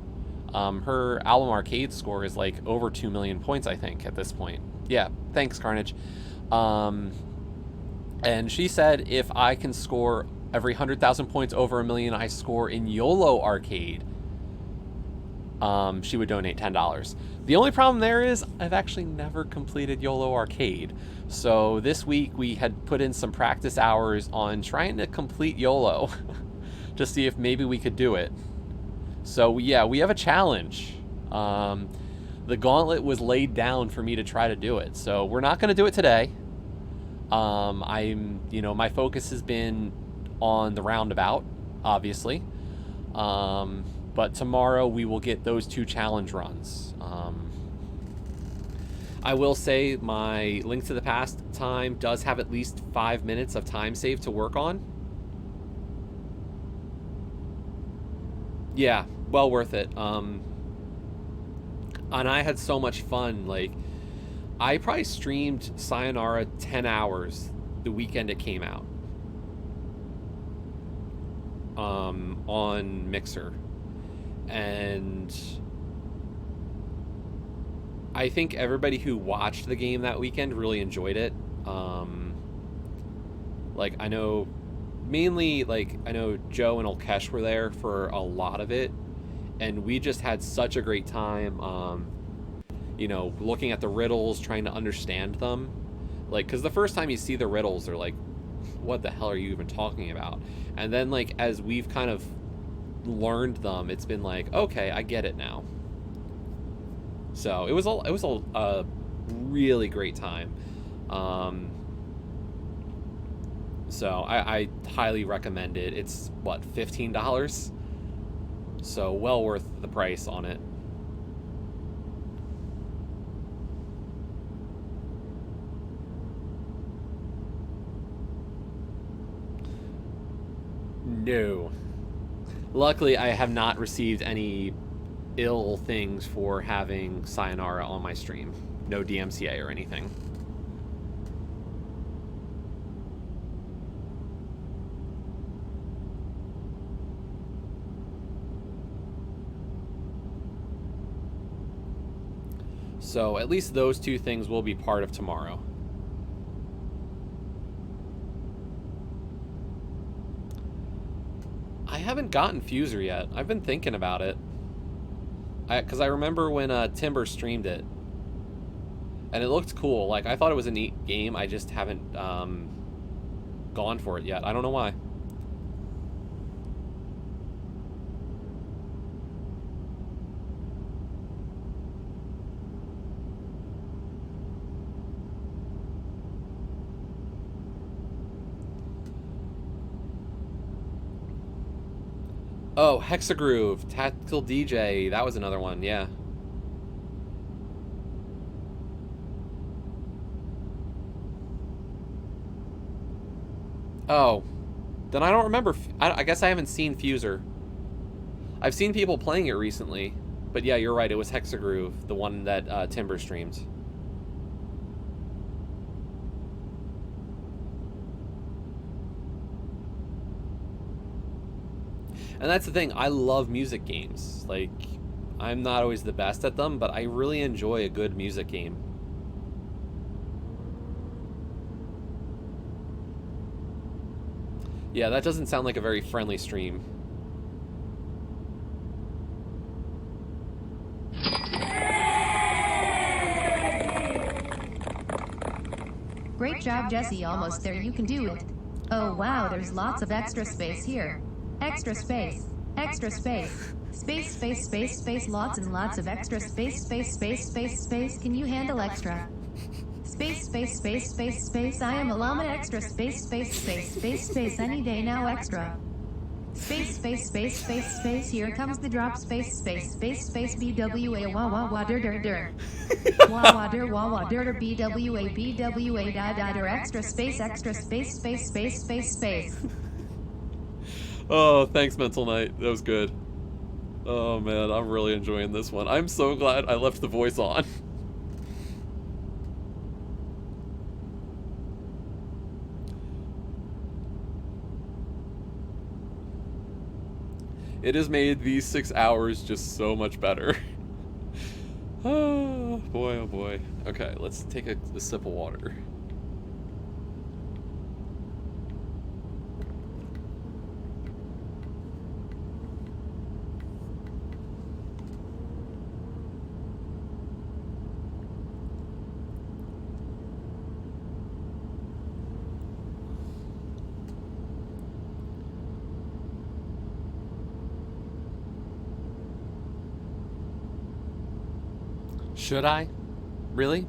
Her Album Arcade score is like over 2 million points, I think, at this point. Yeah, thanks, Carnage. And she said if I can score every 100,000 points over 1 million I score in YOLO Arcade, she would donate $10. The only problem there is I've actually never completed YOLO Arcade. So this week we had put in some practice hours on trying to complete YOLO to see if maybe we could do it. So yeah, we have a challenge. The gauntlet was laid down for me to try to do it. So we're not going to do it today. My focus has been on the roundabout, obviously. But tomorrow we will get those 2 challenge runs. I will say my Link to the Past time does have at least 5 minutes of time saved to work on. Yeah, well worth it. And I had so much fun. Like, I probably streamed Sayonara 10 hours the weekend it came out. On Mixer. And I think everybody who watched the game that weekend really enjoyed it. I know Joe and Olkesh were there for a lot of it, and we just had such a great time. Looking at the riddles, trying to understand them. Because the first time you see the riddles, they're like, what the hell are you even talking about? And then, as we've kind of learned them, it's been like, okay, I get it now. So it was a really great time. So I highly recommend it. It's $15? So well worth the price on it. No. Luckily, I have not received any ill things for having Sayonara on my stream. No DMCA or anything. So at least those 2 things will be part of tomorrow. I haven't gotten Fuser yet. I've been thinking about it. Because I remember when Timber streamed it. And it looked cool. I thought it was a neat game. I just haven't gone for it yet. I don't know why. Oh, Hexagroove, Tactical DJ. That was another one, yeah. Oh, then I don't remember. I guess I haven't seen Fuser. I've seen people playing it recently. But yeah, you're right. It was Hexagroove, the one that Timber streamed. And that's the thing, I love music games. I'm not always the best at them, but I really enjoy a good music game. Yeah, that doesn't sound like a very friendly stream. Great job, Jesse. Almost there. You can do it. Oh wow, there's lots of extra space here. Extra space. Extra space. Space, space, space, space. Lots and lots of extra space, space, space, space, space. Can you handle extra? Space, space, space, space, space. I am a llama. Extra space, space, space, space, space. Any day now. Extra. Space, space, space, space, space. Here comes the drop. Space, space, space, space. BWA wah wah wah der der der. Wah wah der BWA BWA da da der. Extra space, space, space, space, space. Oh, thanks, Mental Knight. That was good. Oh man, I'm really enjoying this one. I'm so glad I left the voice on. It has made these 6 hours just so much better. Oh boy, oh boy. Okay, let's take a sip of water. Should I? Really?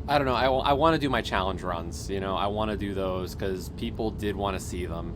I don't know. I want to do my challenge runs. You know, I want to do those because people did want to see them.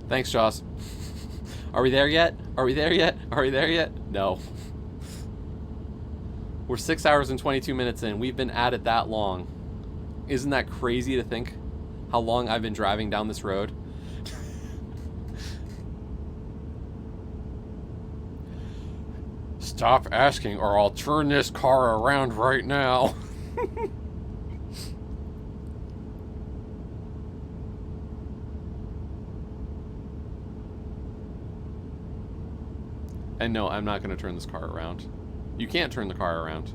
Thanks, Joss. Are we there yet? Are we there yet? Are we there yet? No. We're 6 hours and 22 minutes in. We've been at it that long. Isn't that crazy to think how long I've been driving down this road? Stop asking or I'll turn this car around right now. And no, I'm not going to turn this car around. You can't turn the car around.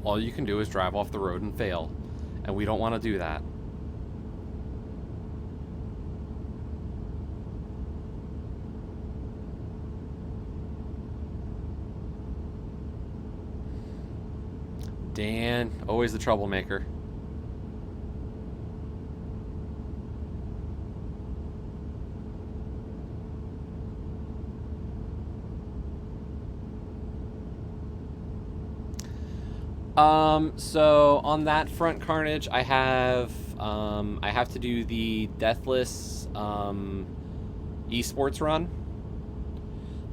All you can do is drive off the road and fail. And we don't want to do that. Dan, always the troublemaker. So on that front, Carnage, I have to do the Deathless esports run.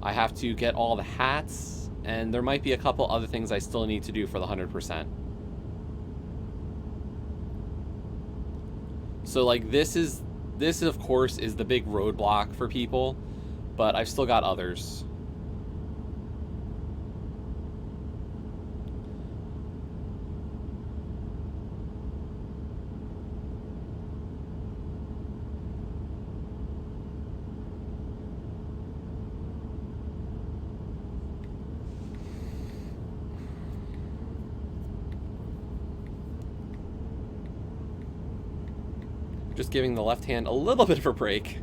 I have to get all the hats, and there might be a couple other things I still need to do for the 100%. So like this of course is the big roadblock for people, but I've still got others. Just giving the left hand a little bit of a break.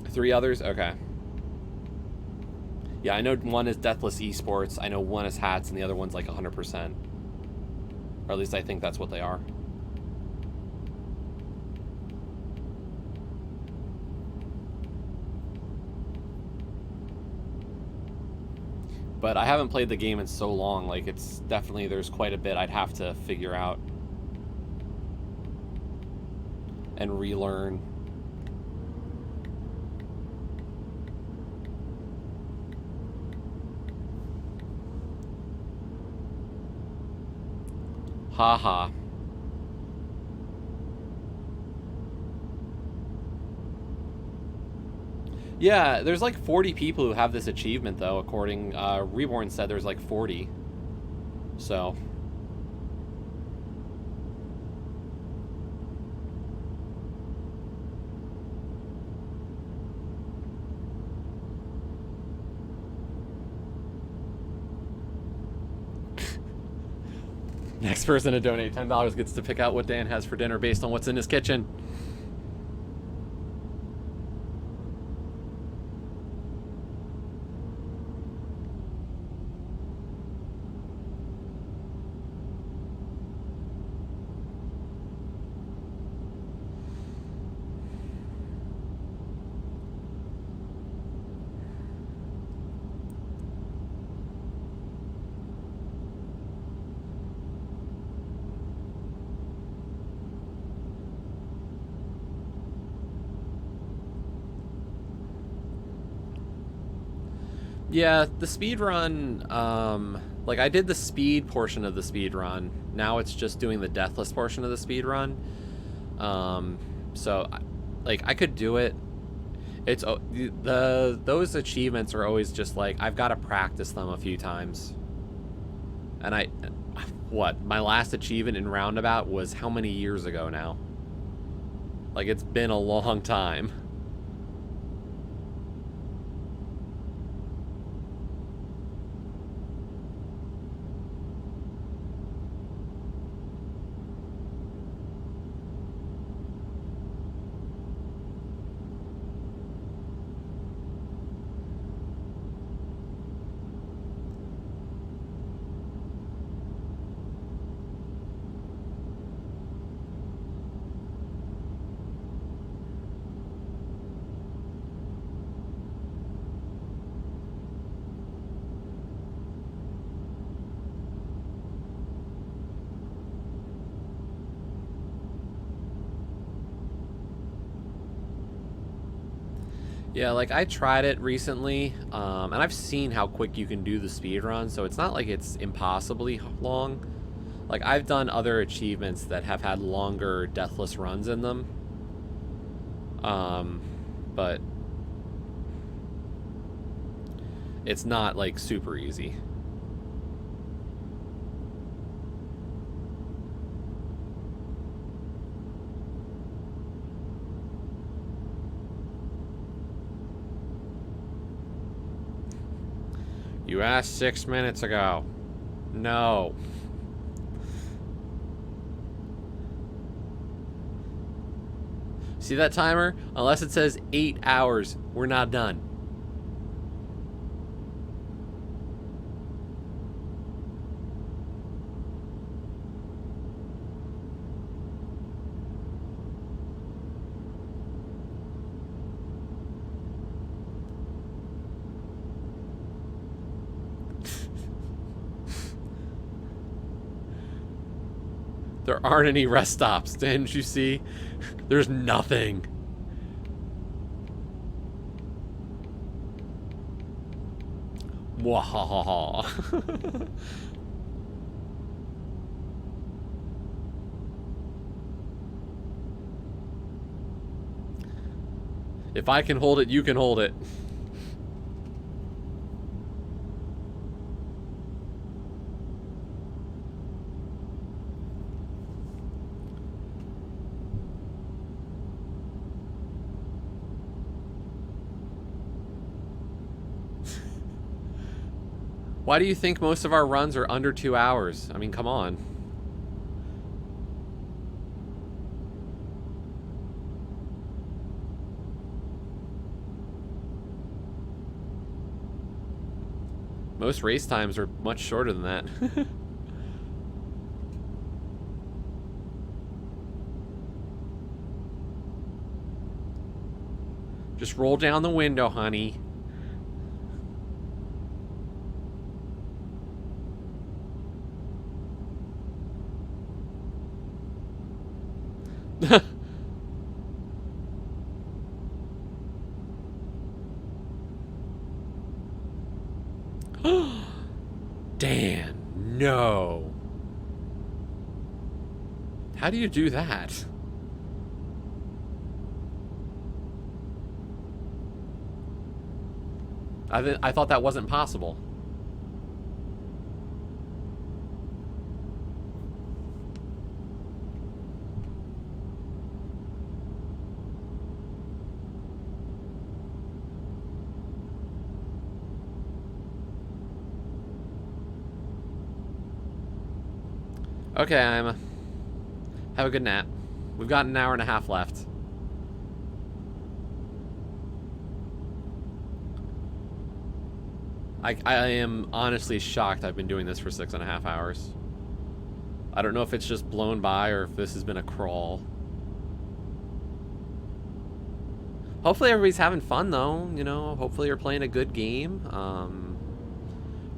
Three others? Okay. Yeah, I know one is Deathless Esports. I know one is hats, and the other one's like 100%. Or at least I think that's what they are. But I haven't played the game in so long, like it's definitely, there's quite a bit I'd have to figure out. And relearn. Haha. Yeah, there's like 40 people who have this achievement, though, according... Reborn said there's like 40. So... Next person to donate $10 gets to pick out what Dan has for dinner based on what's in his kitchen. Yeah, the speed run, like I did the speed portion of the speed run. Now it's just doing the deathless portion of the speed run. So, like, I could do it. It's those achievements are always just like I've got to practice them a few times. And my last achievement in Roundabout was how many years ago now? Like, it's been a long time. Yeah, like I tried it recently, and I've seen how quick you can do the speed run, so it's not like it's impossibly long. Like I've done other achievements that have had longer deathless runs in them, but it's not like super easy. You asked 6 minutes ago. No. See that timer? Unless it says 8 hours, we're not done. There aren't any rest stops, didn't you see? There's nothing. Mwahaha. If I can hold it, you can hold it. Why do you think most of our runs are under 2 hours? I mean, come on. Most race times are much shorter than that. Just roll down the window, honey. Dan, no. How do you do that? I thought that wasn't possible. Okay, Emma. Have a good nap. We've got an hour and a half left. I am honestly shocked I've been doing this for 6.5 hours. I don't know if it's just blown by or if this has been a crawl. Hopefully everybody's having fun, though. You know, hopefully you're playing a good game.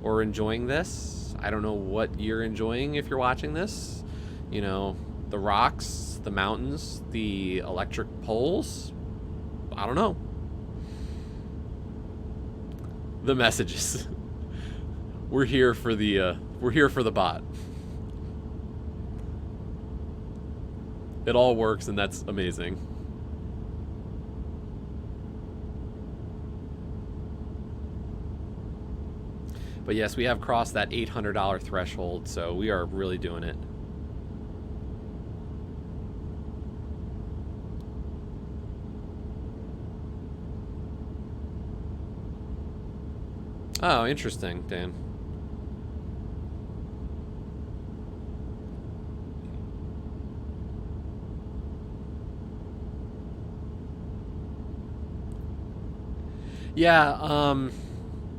Or enjoying this. I don't know what you're enjoying if you're watching this. You know, the rocks, the mountains, the electric poles. I don't know. the messages. We're here for the bot. It all works, and that's amazing. But yes, we have crossed that $800 threshold, so we are really doing it. Oh, interesting, Dan. Yeah,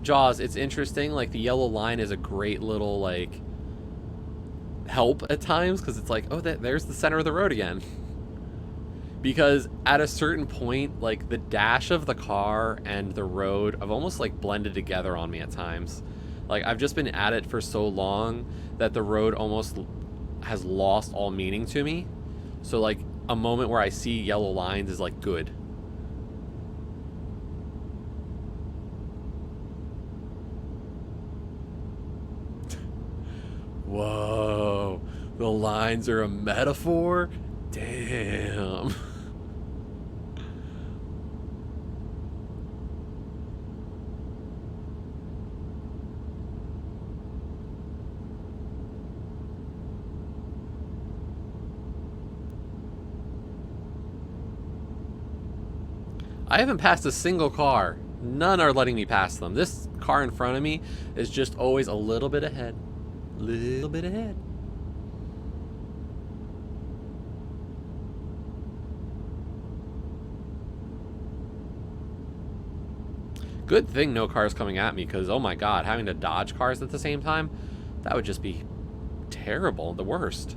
Jaws, it's interesting. Like, the yellow line is a great little, like, help at times, because it's like, oh, there's the center of the road again. Because at a certain point, like, the dash of the car and the road have almost, like, blended together on me at times. Like, I've just been at it for so long that the road almost has lost all meaning to me. So, like, a moment where I see yellow lines is, like, good. Whoa, the lines are a metaphor? Damn. I haven't passed a single car. None are letting me pass them. This car in front of me is just always a little bit ahead. Little bit ahead. Good thing no car's coming at me, because oh my god, having to dodge cars at the same time, that would just be terrible, the worst.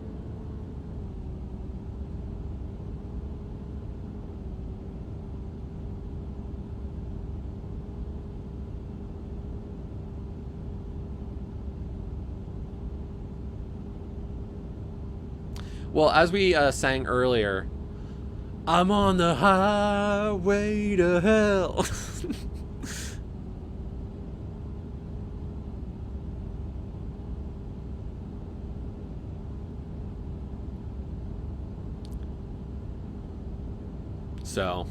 Well, as we sang earlier, I'm on the highway to hell. So,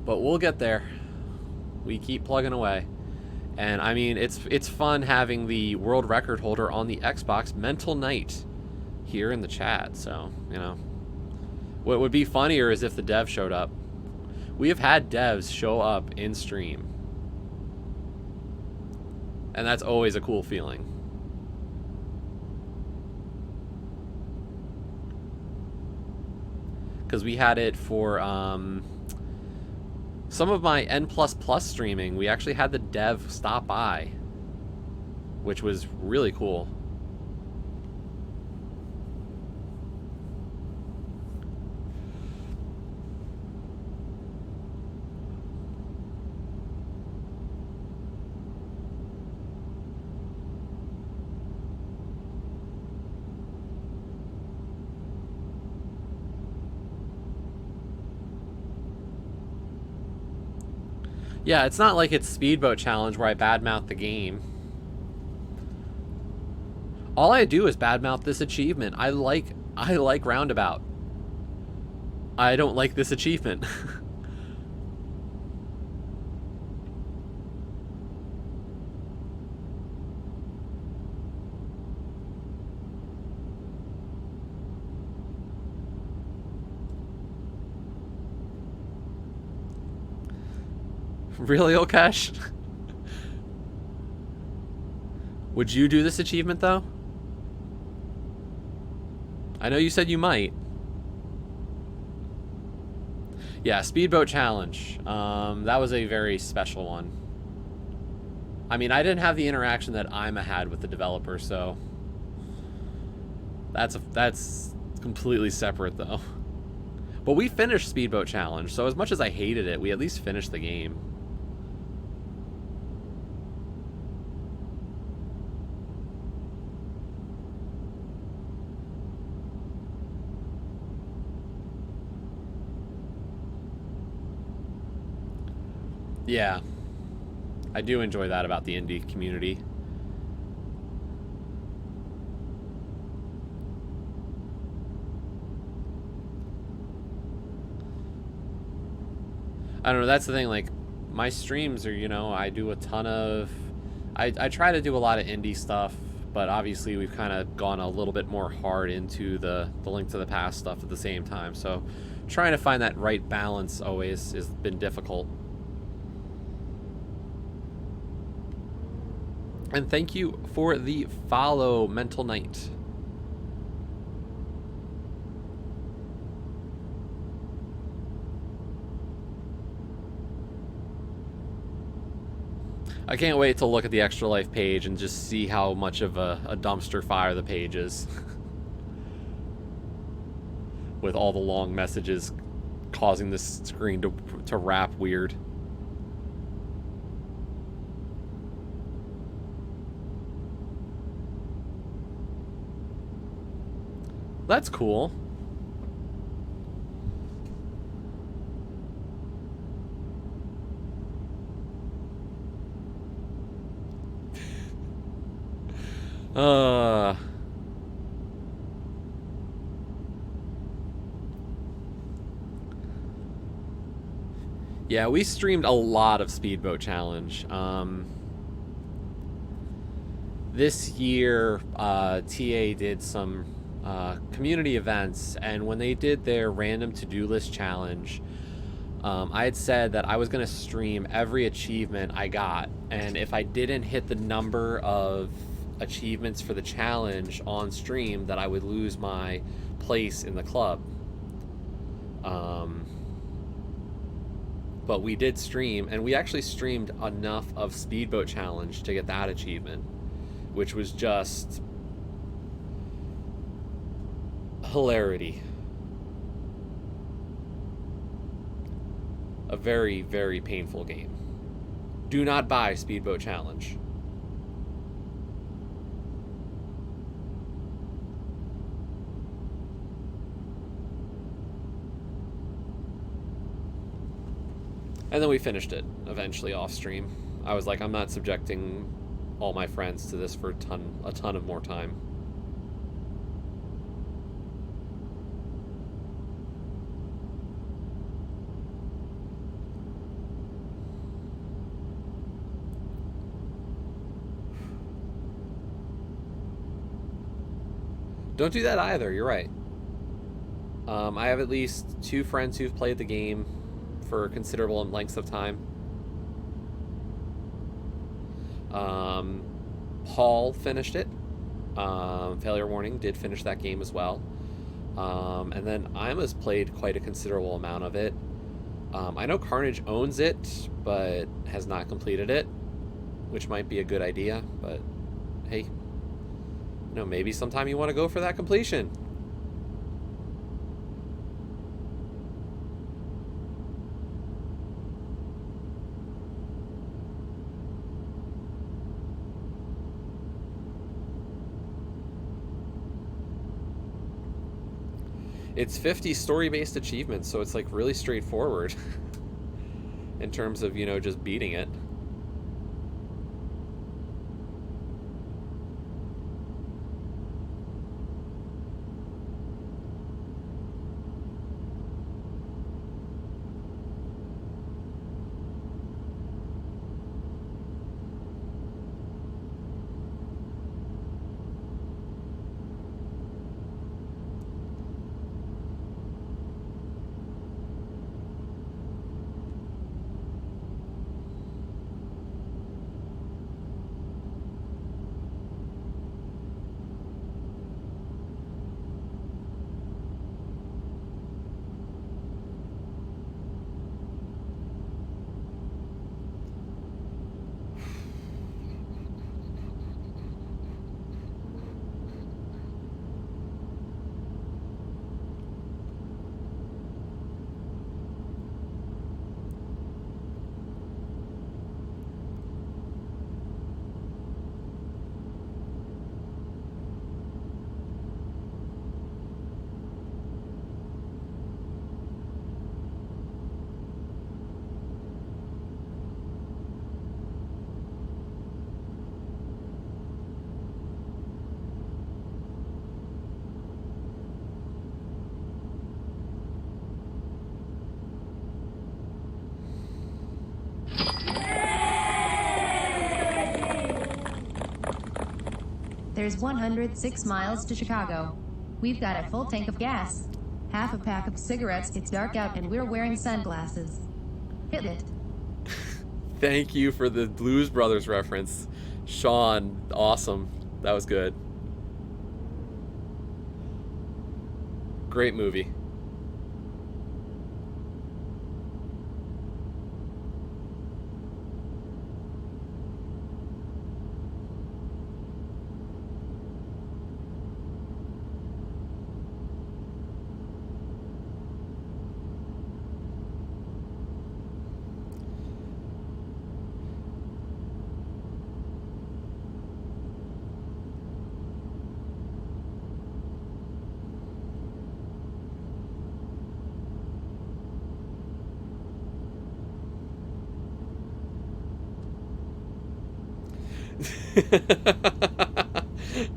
but we'll get there. We keep plugging away. And I mean, it's fun having the world record holder on the Xbox, Mental Knight, here in the chat. So, you know, what would be funnier is if the dev showed up. We have had devs show up in stream, and that's always a cool feeling. Because we had it for some of my N++ streaming, we actually had the dev stop by, which was really cool. Yeah, it's not like it's Speedboat Challenge where I badmouth the game. All I do is badmouth this achievement. I like Roundabout. I don't like this achievement. Really, Okash? Would you do this achievement, though? I know you said you might. Yeah, Speedboat Challenge. That was a very special one. I mean, I didn't have the interaction that Ima had with the developer, so... That's completely separate, though. But we finished Speedboat Challenge, so as much as I hated it, we at least finished the game. Yeah, I do enjoy that about the indie community. I don't know, that's the thing, like, my streams are, I do a ton of... I try to do a lot of indie stuff, but obviously we've kind of gone a little bit more hard into the Link to the Past stuff at the same time, so trying to find that right balance always has been difficult. And thank you for the follow, Mental Knight. I can't wait to look at the Extra Life page and just see how much of a dumpster fire the page is. With all the long messages causing this screen to wrap weird. That's cool. Yeah, we streamed a lot of Speedboat Challenge. This year, TA did some community events, and when they did their random to-do list challenge, I had said that I was going to stream every achievement I got, and if I didn't hit the number of achievements for the challenge on stream, that I would lose my place in the club. But we did stream, and we actually streamed enough of Speedboat Challenge to get that achievement, which was just hilarity. A very, very painful game. Do not buy Speedboat Challenge. And then we finished it eventually off stream. I was like, I'm not subjecting all my friends to this for a ton of more time. Don't do that either, you're right. I have at least 2 friends who've played the game for considerable lengths of time. Paul finished it. Failure Warning did finish that game as well. And then Ima's played quite a considerable amount of it. I know Carnage owns it, but has not completed it, which might be a good idea, but hey, maybe sometime you want to go for that completion. It's 50 story-based achievements, so it's like really straightforward in terms of, just beating it. There's 106 miles to Chicago. We've got a full tank of gas. Half a pack of cigarettes. It's dark out and we're wearing sunglasses. Hit it. Thank you for the Blues Brothers reference. Sean, awesome. That was good. Great movie.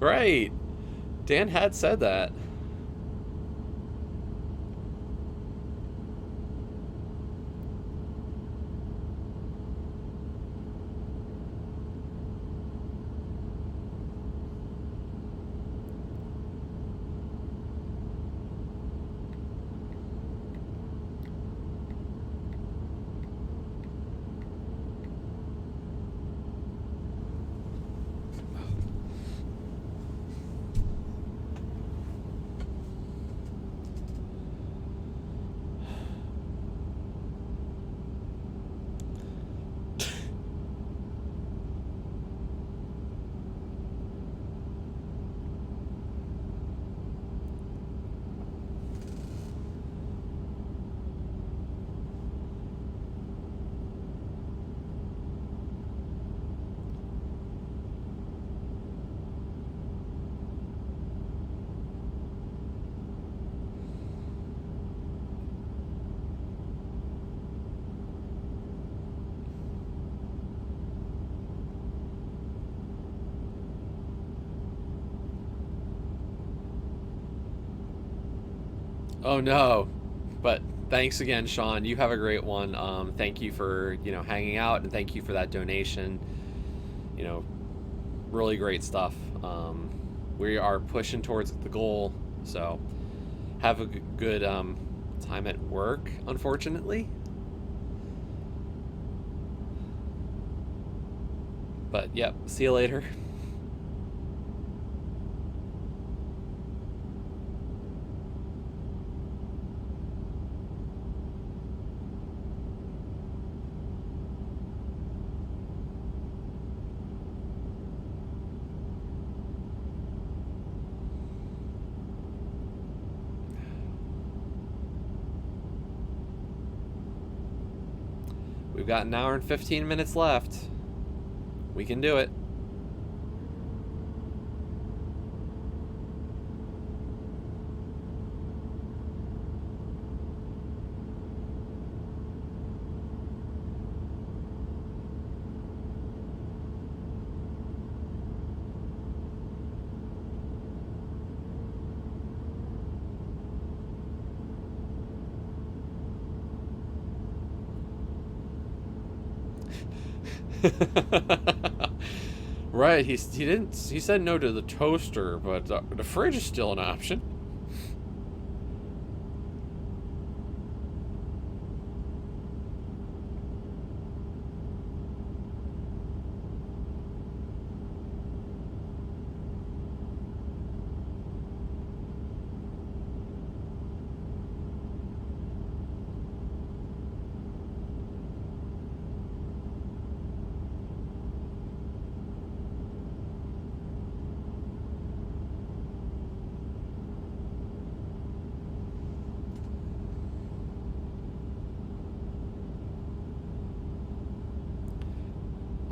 Right. Dan had said that. Oh no. But thanks again, Sean. You have a great one. Thank you for, hanging out, and thank you for that donation. You know, really great stuff. We are pushing towards the goal, so have a good time at work, unfortunately. But yep, see you later. We've got an hour and 15 minutes left. We can do it. Right, he didn't, he said no to the toaster, but the fridge is still an option.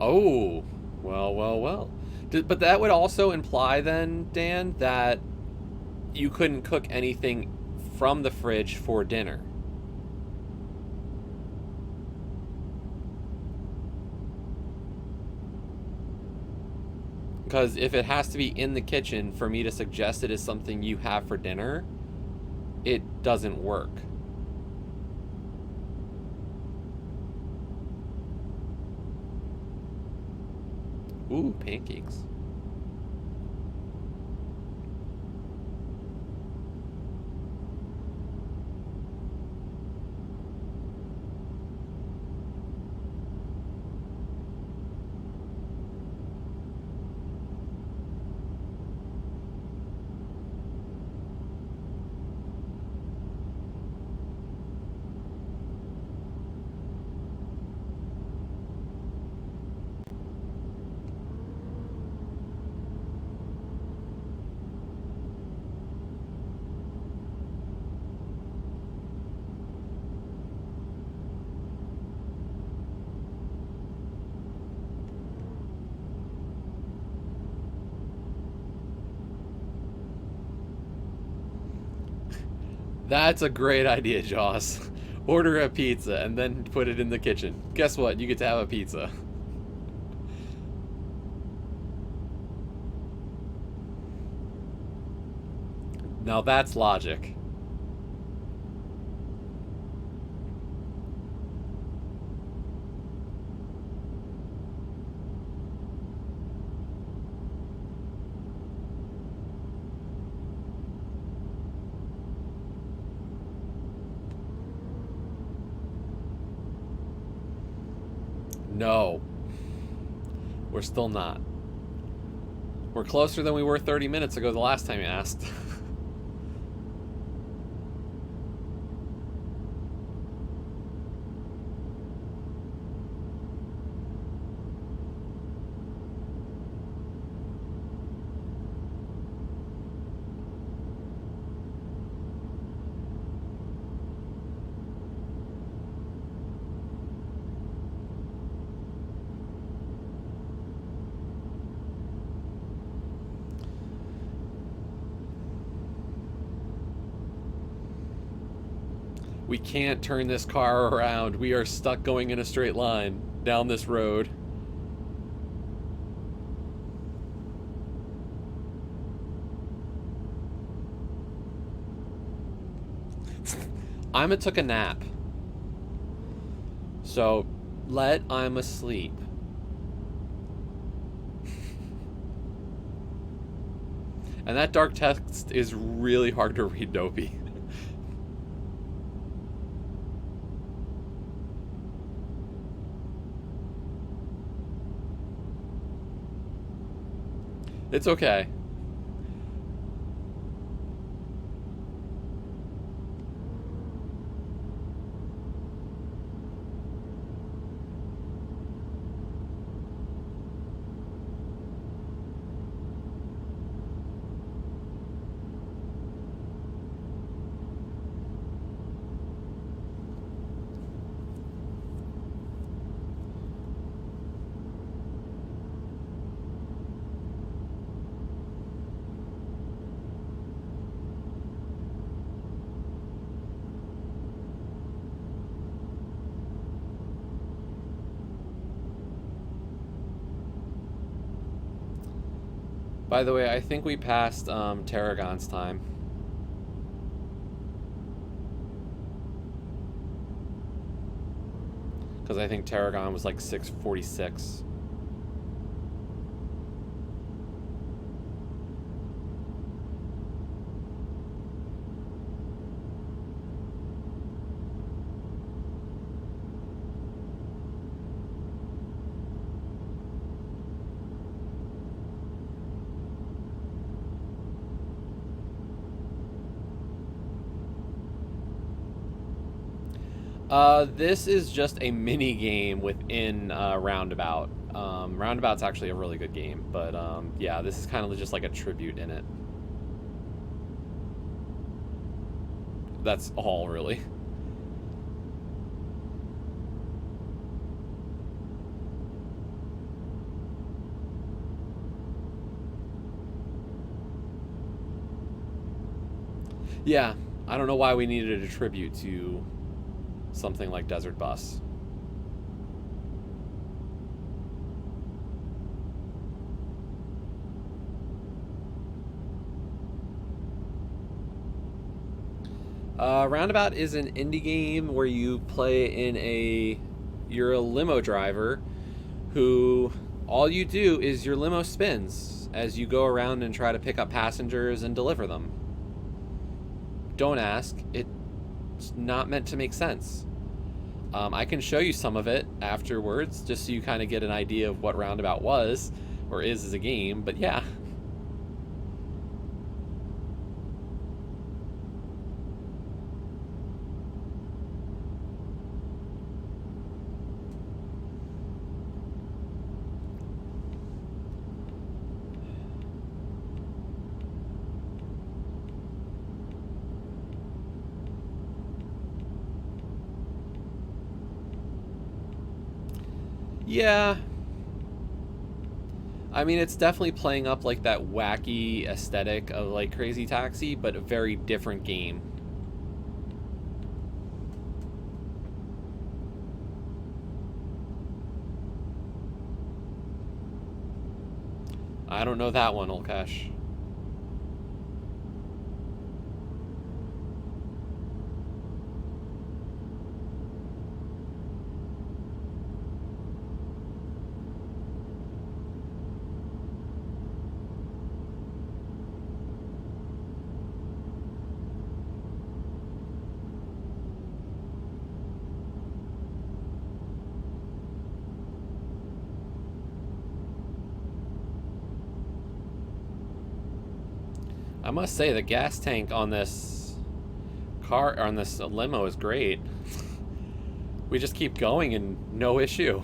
Oh, well, well, well. But that would also imply then, Dan, that you couldn't cook anything from the fridge for dinner. Because if it has to be in the kitchen for me to suggest it as something you have for dinner, it doesn't work. Ooh, pancakes. That's a great idea, Joss. Order a pizza and then put it in the kitchen. Guess what? You get to have a pizza. Now that's logic. No. We're still not. We're closer than we were 30 minutes ago the last time you asked. We can't turn this car around. We are stuck going in a straight line down this road. Ima took a nap. So let Ima sleep. And that dark text is really hard to read, Dopey. It's okay. By the way, I think we passed Tarragon's time. Because I think Tarragon was like 6:46. This is just a mini game within Roundabout. Roundabout's actually a really good game, but yeah, this is kind of just like a tribute in it. That's all, really. Yeah, I don't know why we needed a tribute to something like Desert Bus. Roundabout is an indie game where you play you're a limo driver who all you do is your limo spins as you go around and try to pick up passengers and deliver them. Don't ask. It's not meant to make sense. I can show you some of it afterwards, just so you kind of get an idea of what Roundabout was, or is as a game, but yeah. Yeah. I mean, it's definitely playing up like that wacky aesthetic of like Crazy Taxi, but a very different game. I don't know that one, Olkesh. I must say the gas tank on this car, on this limo, is great. We just keep going and no issue.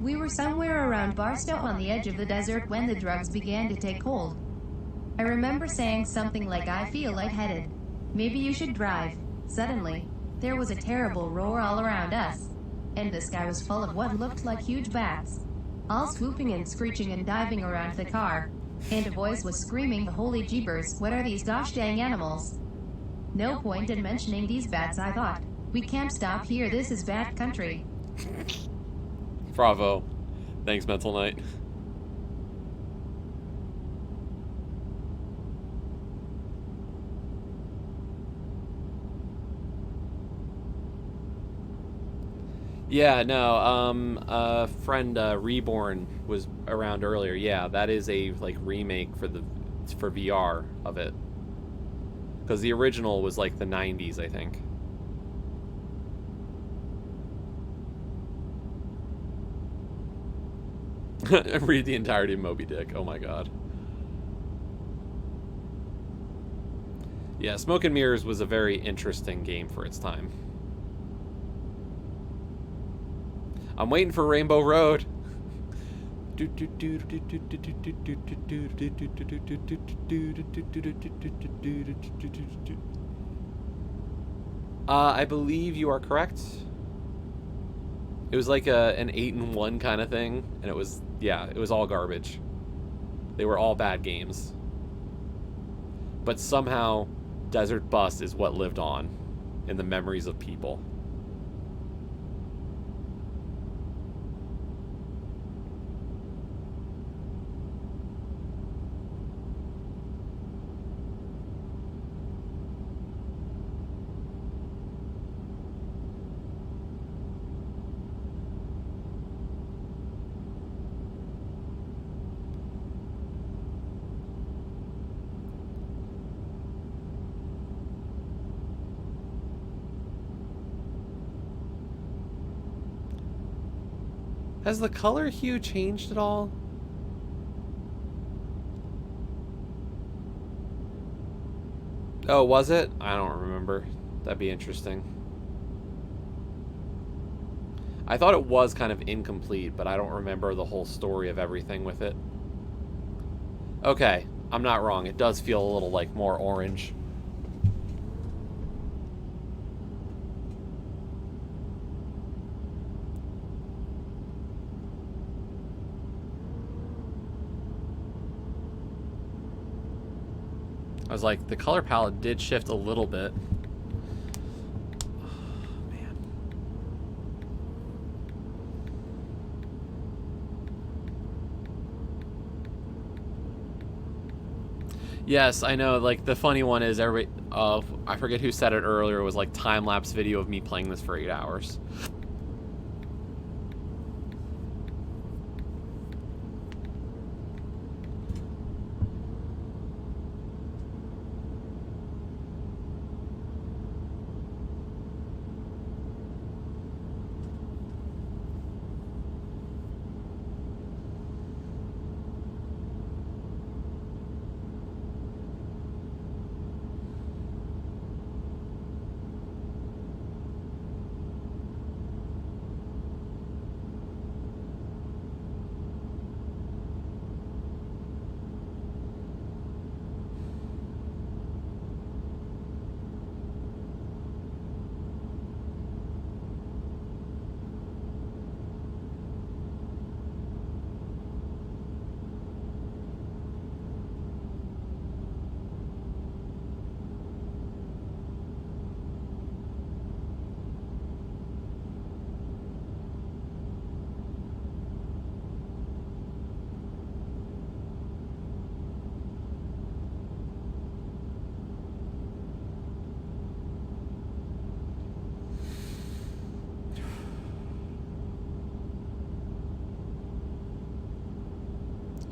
We were somewhere around Barstow on the edge of the desert when the drugs began to take hold. I remember saying something like, I feel lightheaded. Maybe you should drive. Suddenly, there was a terrible roar all around us. And the sky was full of what looked like huge bats. All swooping and screeching and diving around the car. And a voice was screaming, holy jeepers, what are these gosh dang animals? No point in mentioning these bats, I thought. We can't stop here, this is bat country. Bravo. Thanks, Mental Knight. Yeah, no, friend Reborn was around earlier. Yeah, that is a like remake for VR of it. Because the original was like the 90s, I think. Read the entirety of Moby Dick. Oh my god. Yeah, Smoke and Mirrors was a very interesting game for its time. I'm waiting for Rainbow Road. I believe you are correct. It was like an 8-in-1 kind of thing, and it was, yeah, it was all garbage. They were all bad games. But somehow, Desert Bus is what lived on in the memories of people. Has the color hue changed at all? Oh, was it? I don't remember. That'd be interesting. I thought it was kind of incomplete, but I don't remember the whole story of everything with it. Okay, I'm not wrong. It does feel a little like more orange. I was like, the color palette did shift a little bit. Oh, man. Yes, I know, like, the funny one is everybody, I forget who said it earlier, it was like time-lapse video of me playing this for 8 hours.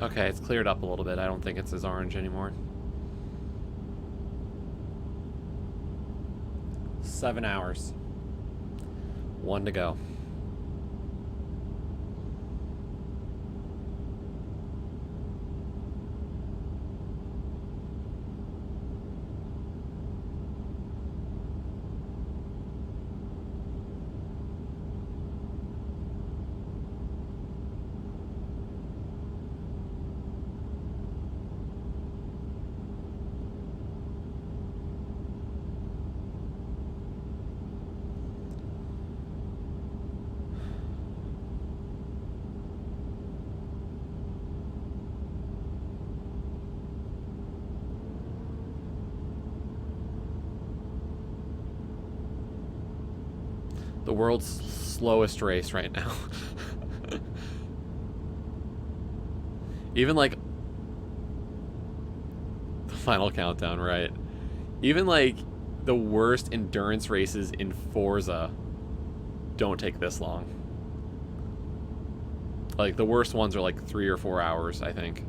Okay, it's cleared up a little bit. I don't think it's as orange anymore. 7 hours. 1 to go. The world's slowest race right now. Even like the final countdown, right? Even like the worst endurance races in Forza don't take this long. Like the worst ones are like 3 or 4 hours, I think.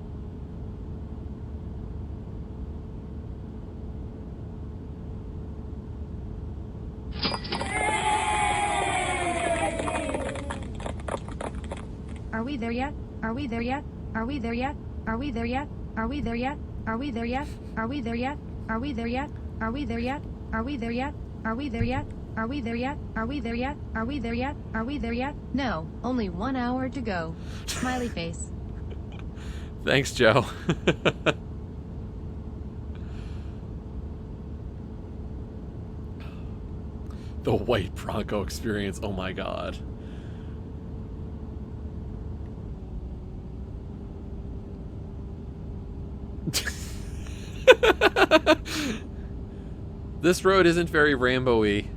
Are we there yet? Are we there yet? Are we there yet? Are we there yet? Are we there yet? Are we there yet? Are we there yet? Are we there yet? Are we there yet? Are we there yet? Are we there yet? Are we there yet? Are we there yet? Are we there yet? Are we there yet? No, only 1 hour to go. Smiley face. Thanks, Joe. The white Bronco experience, oh my god. This road isn't very Rambo-y.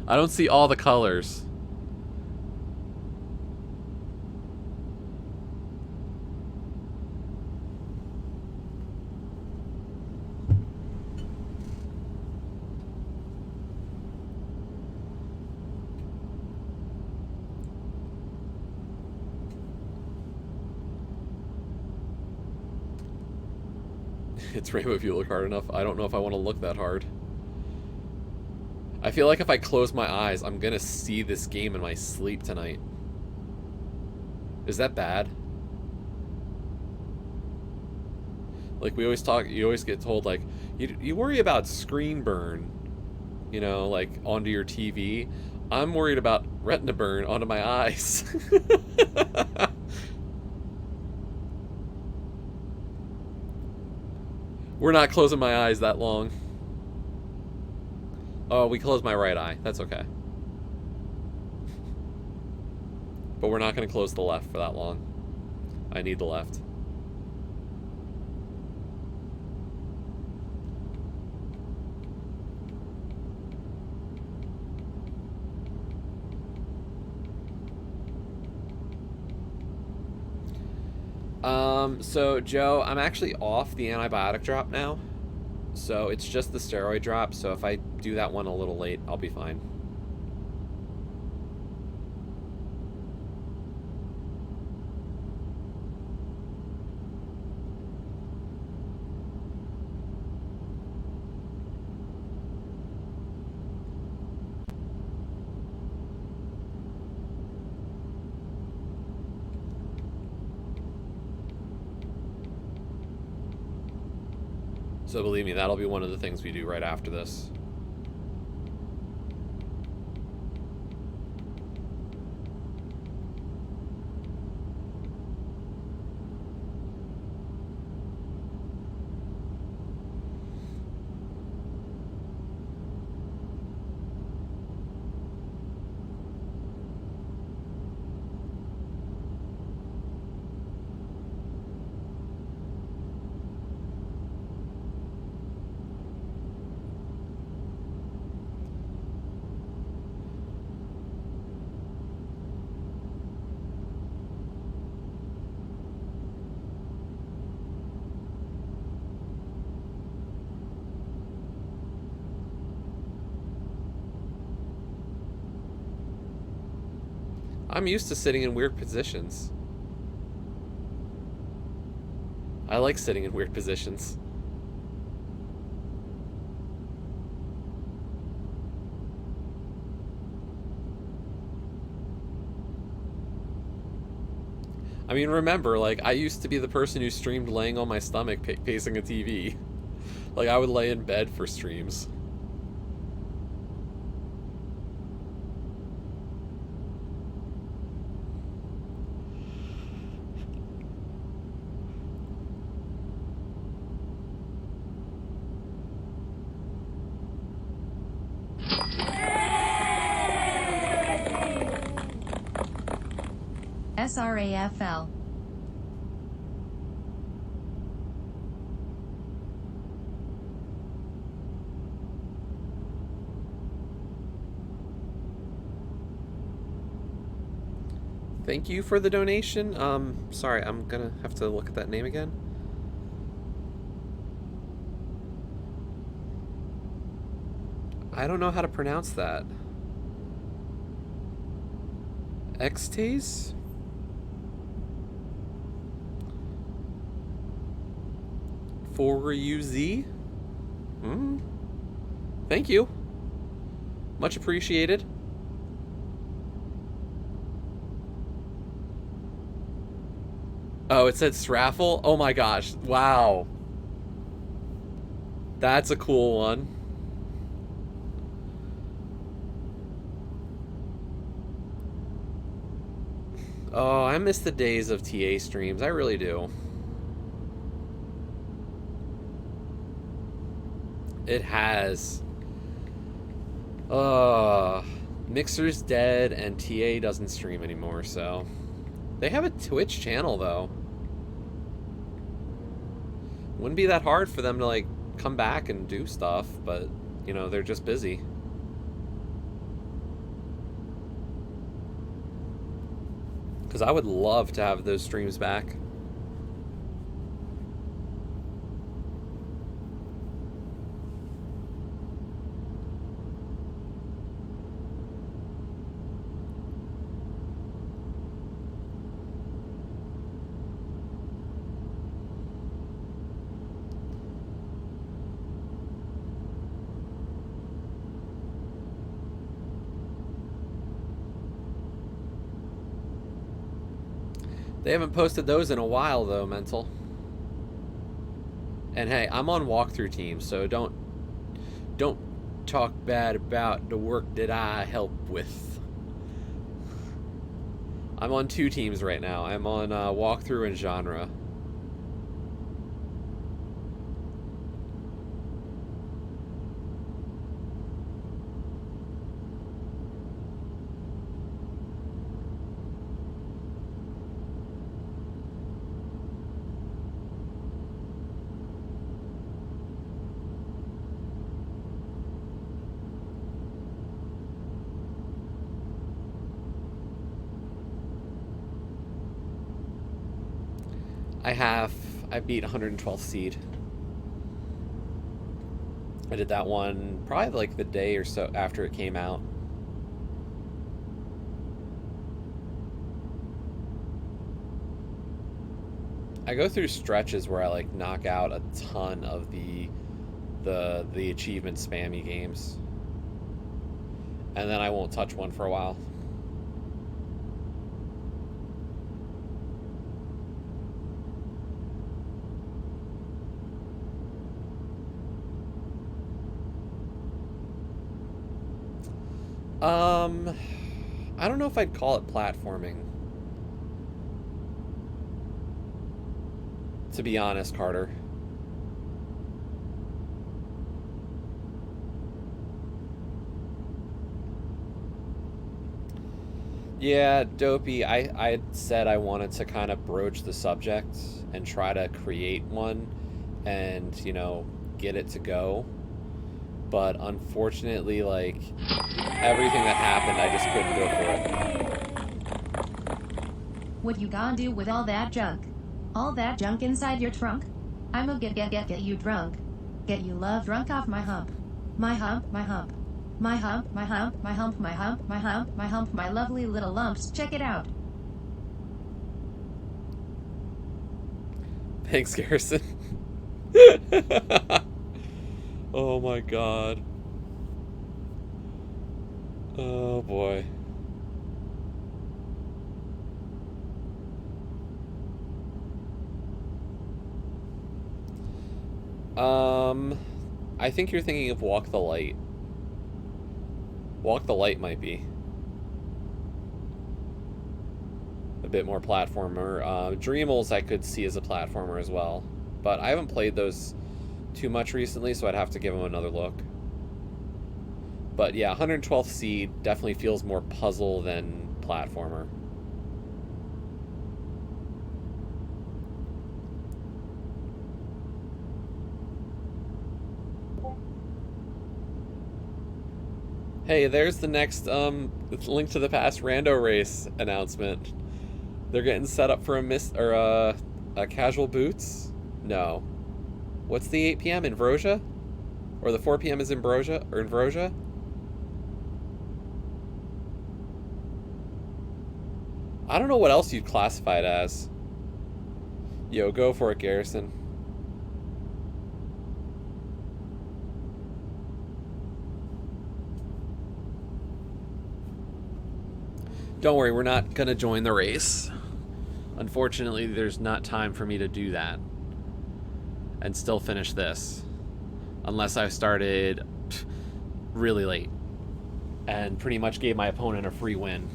I don't see all the colors. It's Rainbow if you look hard enough. I don't know if I want to look that hard. I feel like if I close my eyes, I'm gonna see this game in my sleep tonight. Is that bad? Like we always talk, you always get told like, you worry about screen burn, you know, like onto your TV. I'm worried about retina burn onto my eyes. We're not closing my eyes that long. Oh, we closed my right eye. That's okay. But we're not going to close the left for that long. I need the left. So Joe, I'm actually off the antibiotic drop now. So it's just the steroid drop, so if I do that one a little late, I'll be fine. So believe me, that'll be one of the things we do right after this. I'm used to sitting in weird positions. I like sitting in weird positions. I mean, remember, like, I used to be the person who streamed laying on my stomach facing a TV. Like, I would lay in bed for streams. SRAFL. Thank you for the donation. Sorry, I'm gonna have to look at that name again. I don't know how to pronounce that. Extase? For you, Z? Thank you. Much appreciated. Oh, it said Sraffle? Oh my gosh. Wow. That's a cool one. Oh, I miss the days of TA streams. I really do. It has. Mixer's dead and TA doesn't stream anymore, so. They have a Twitch channel, though. Wouldn't be that hard for them to, like, come back and do stuff, but, you know, they're just busy. Because I would love to have those streams back. They haven't posted those in a while, though, Mental. And hey, I'm on walkthrough teams, so don't talk bad about the work that I help with. I'm on 2 teams right now. I'm on walkthrough and genre. I beat 112th seed. I did that one probably like the day or so after it came out. I go through stretches where I like knock out a ton of the achievement spammy games. And then I won't touch one for a while. I don't know if I'd call it platforming. To be honest, Carter. Yeah, Dopey, I said I wanted to kind of broach the subject and try to create one and, you know, get it to go. But unfortunately, like, everything that happened, I just couldn't go for it. What you gonna do with all that junk? All that junk inside your trunk? I'ma get you drunk. Get you love drunk off my hump. My hump, my hump. My hump, my hump, my hump, my hump, my hump, my hump, my lovely little lumps. Check it out. Thanks, Garrison. Oh my god. Oh boy. I think you're thinking of Walk the Light. Walk the Light might be a bit more platformer. Dreamals I could see as a platformer as well, but I haven't played those too much recently, so I'd have to give them another look. But yeah, 112th Seed definitely feels more puzzle than platformer. Hey, there's the next Link to the Past rando race announcement. They're getting set up for a casual boots. No, what's the 8 p.m. in Vrosia, or the 4 p.m. is in Brosia or in Vrosia? I don't know what else you'd classify it as. Yo, go for it, Garrison. Don't worry, we're not gonna join the race. Unfortunately, there's not time for me to do that and still finish this. Unless I started really late and pretty much gave my opponent a free win.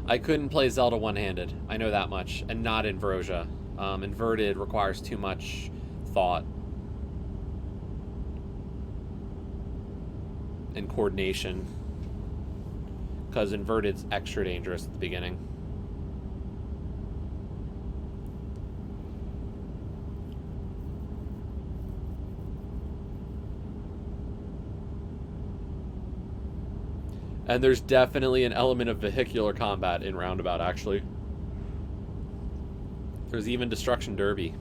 I couldn't play Zelda one-handed. I know that much, and not in Vrosia. Inverted requires too much thought and coordination, because inverted's extra dangerous at the beginning. And there's definitely an element of vehicular combat in Roundabout, actually. There's even Destruction Derby.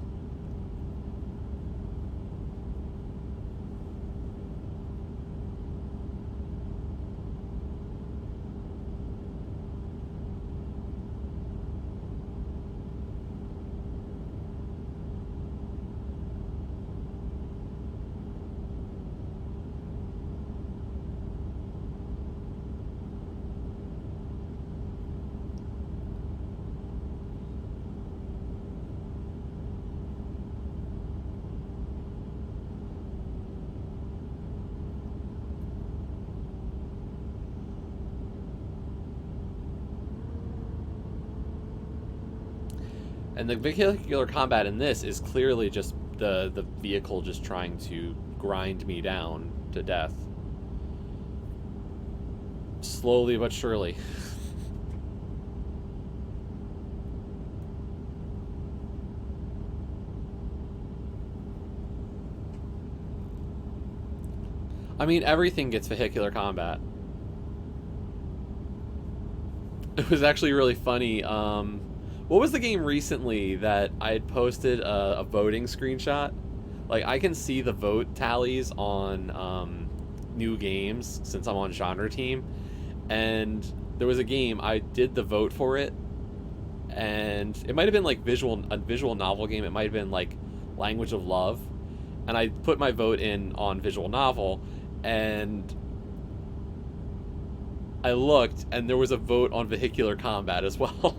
And the vehicular combat in this is clearly just the vehicle just trying to grind me down to death. Slowly but surely. I mean, everything gets vehicular combat. It was actually really funny. What was the game recently that I had posted a voting screenshot? Like, I can see the vote tallies on new games since I'm on Genre Team. And there was a game, I did the vote for it. And it might have been like a visual novel game. It might have been like Language of Love. And I put my vote in on visual novel. And I looked, and there was a vote on vehicular combat as well.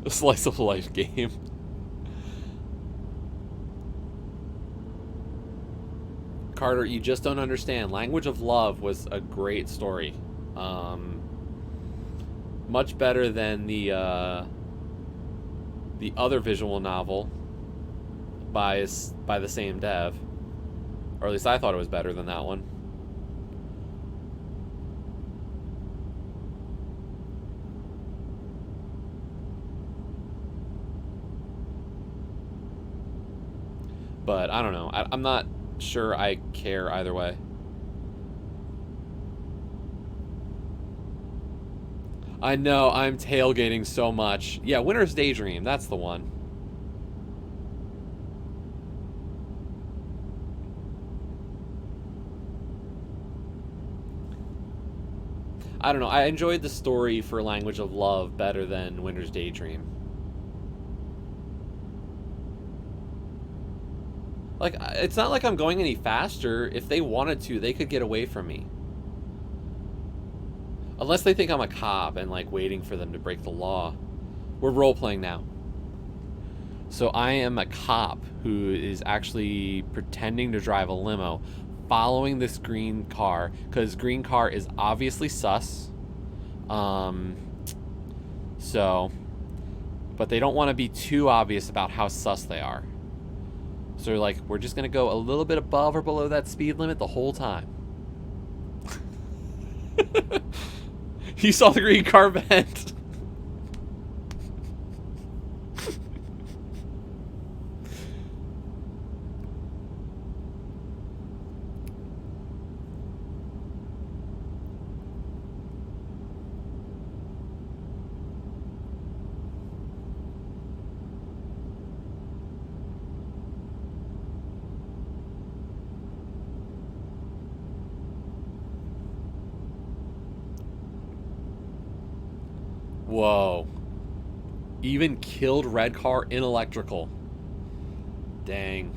A slice of life game. Carter, you just don't understand. Language of Love was a great story. Much better than the other visual novel by the same dev. Or at least I thought it was better than that one. But I don't know. I'm not sure I care either way. I know, I'm tailgating so much. Yeah, Winter's Daydream, that's the one. I don't know, I enjoyed the story for Language of Love better than Winter's Daydream. Like, it's not like I'm going any faster. If they wanted to, they could get away from me. Unless they think I'm a cop and, like, waiting for them to break the law. We're role-playing now. So I am a cop who is actually pretending to drive a limo, following this green car, because green car is obviously sus. But they don't want to be too obvious about how sus they are. So they're like, we're just going to go a little bit above or below that speed limit the whole time. You saw the green car vent. Whoa. Even killed red car in electrical. Dang.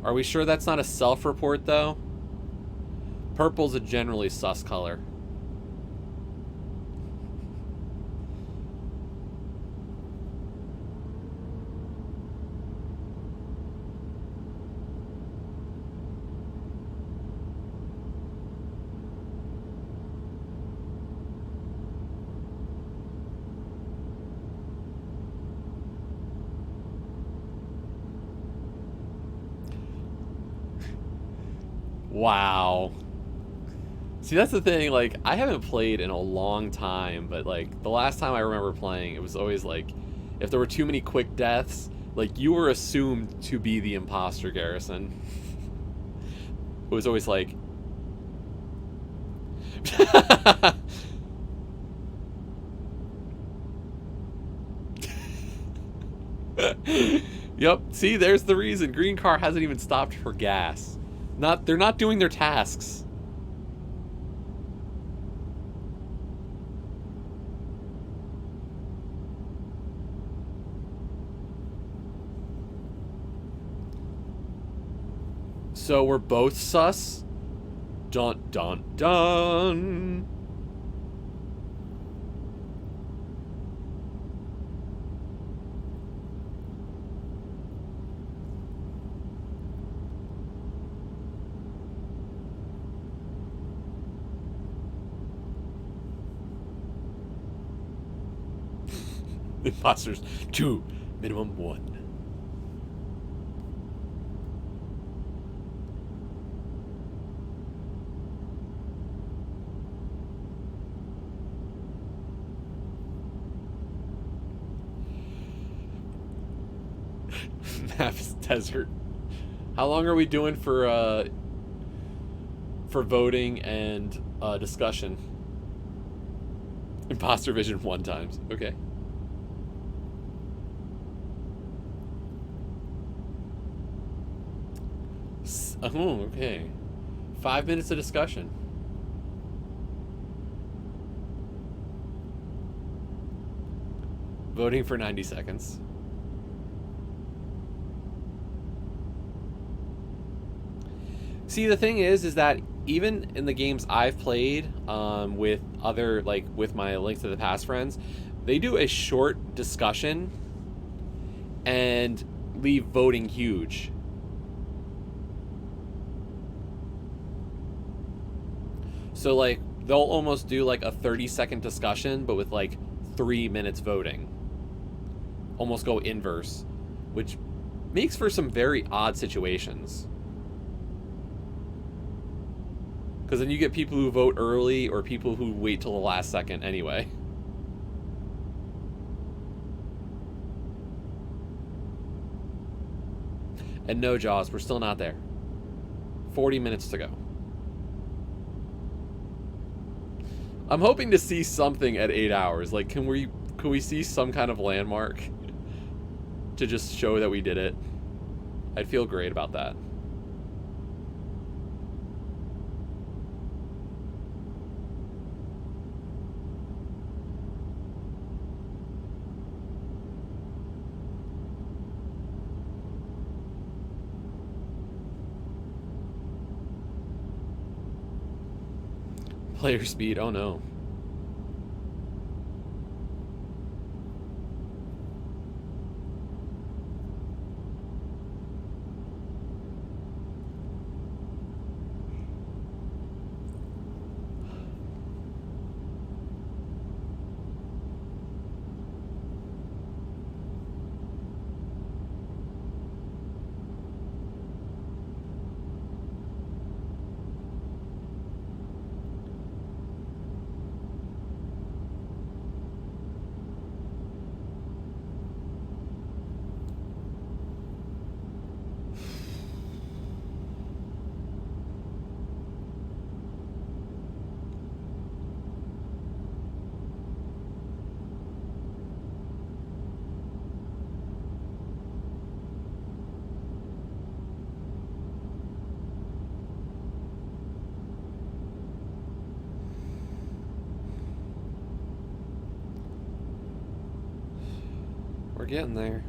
Are we sure that's not a self-report, though? Purple's a generally sus color. Wow. See, that's the thing, like, I haven't played in a long time, but, like, the last time I remember playing, it was always, like, if there were too many quick deaths, like, you were assumed to be the imposter, Garrison. It was always like... Yep, see, there's the reason. Green car hasn't even stopped for gas. They're not doing their tasks. So we're both sus? Dun dun dun. Imposters 2, minimum 1. Map is desert. How long are we doing for voting and discussion? Imposter vision 1 times. Okay. Oh, okay. 5 minutes of discussion. Voting for 90 seconds. See, the thing is that even in the games I've played with other, like, with my Link to the Past friends, they do a short discussion and leave voting huge. So, like, they'll almost do, like, a 30-second discussion, but with, like, 3 minutes voting. Almost go inverse, which makes for some very odd situations. Because then you get people who vote early or people who wait till the last second anyway. And no, Jaws, we're still not there. 40 minutes to go. I'm hoping to see something at 8 hours. Like, can we see some kind of landmark to just show that we did it? I'd feel great about that. Player speed, oh no. We're getting there.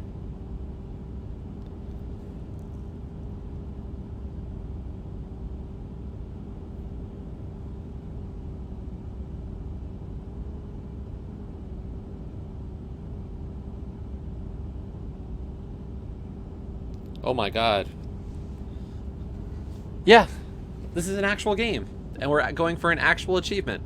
Oh my god. Yeah, this is an actual game, and we're going for an actual achievement.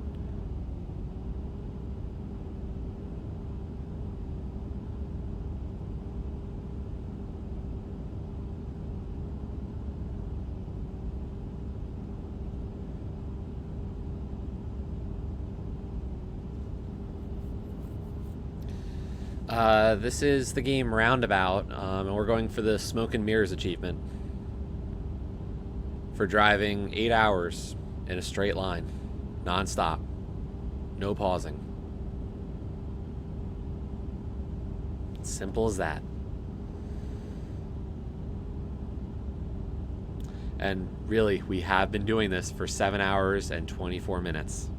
This is the game Roundabout, and we're going for the Smoke and Mirrors achievement. For driving 8 hours in a straight line, non-stop, no pausing. Simple as that. And really, we have been doing this for 7 hours and 24 minutes.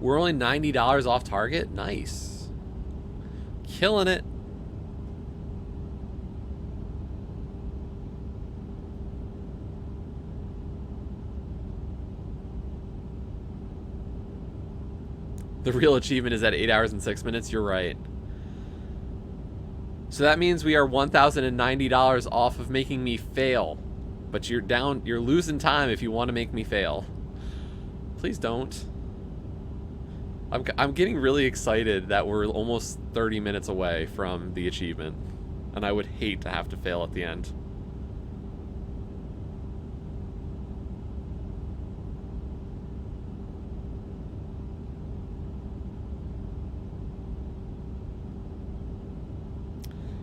We're only $90 off target? Nice. Killing it. The real achievement is at 8 hours and 6 minutes. You're right. So that means we are $1,090 off of making me fail. But you're losing time if you want to make me fail. Please don't. I'm getting really excited that we're almost 30 minutes away from the achievement. And I would hate to have to fail at the end.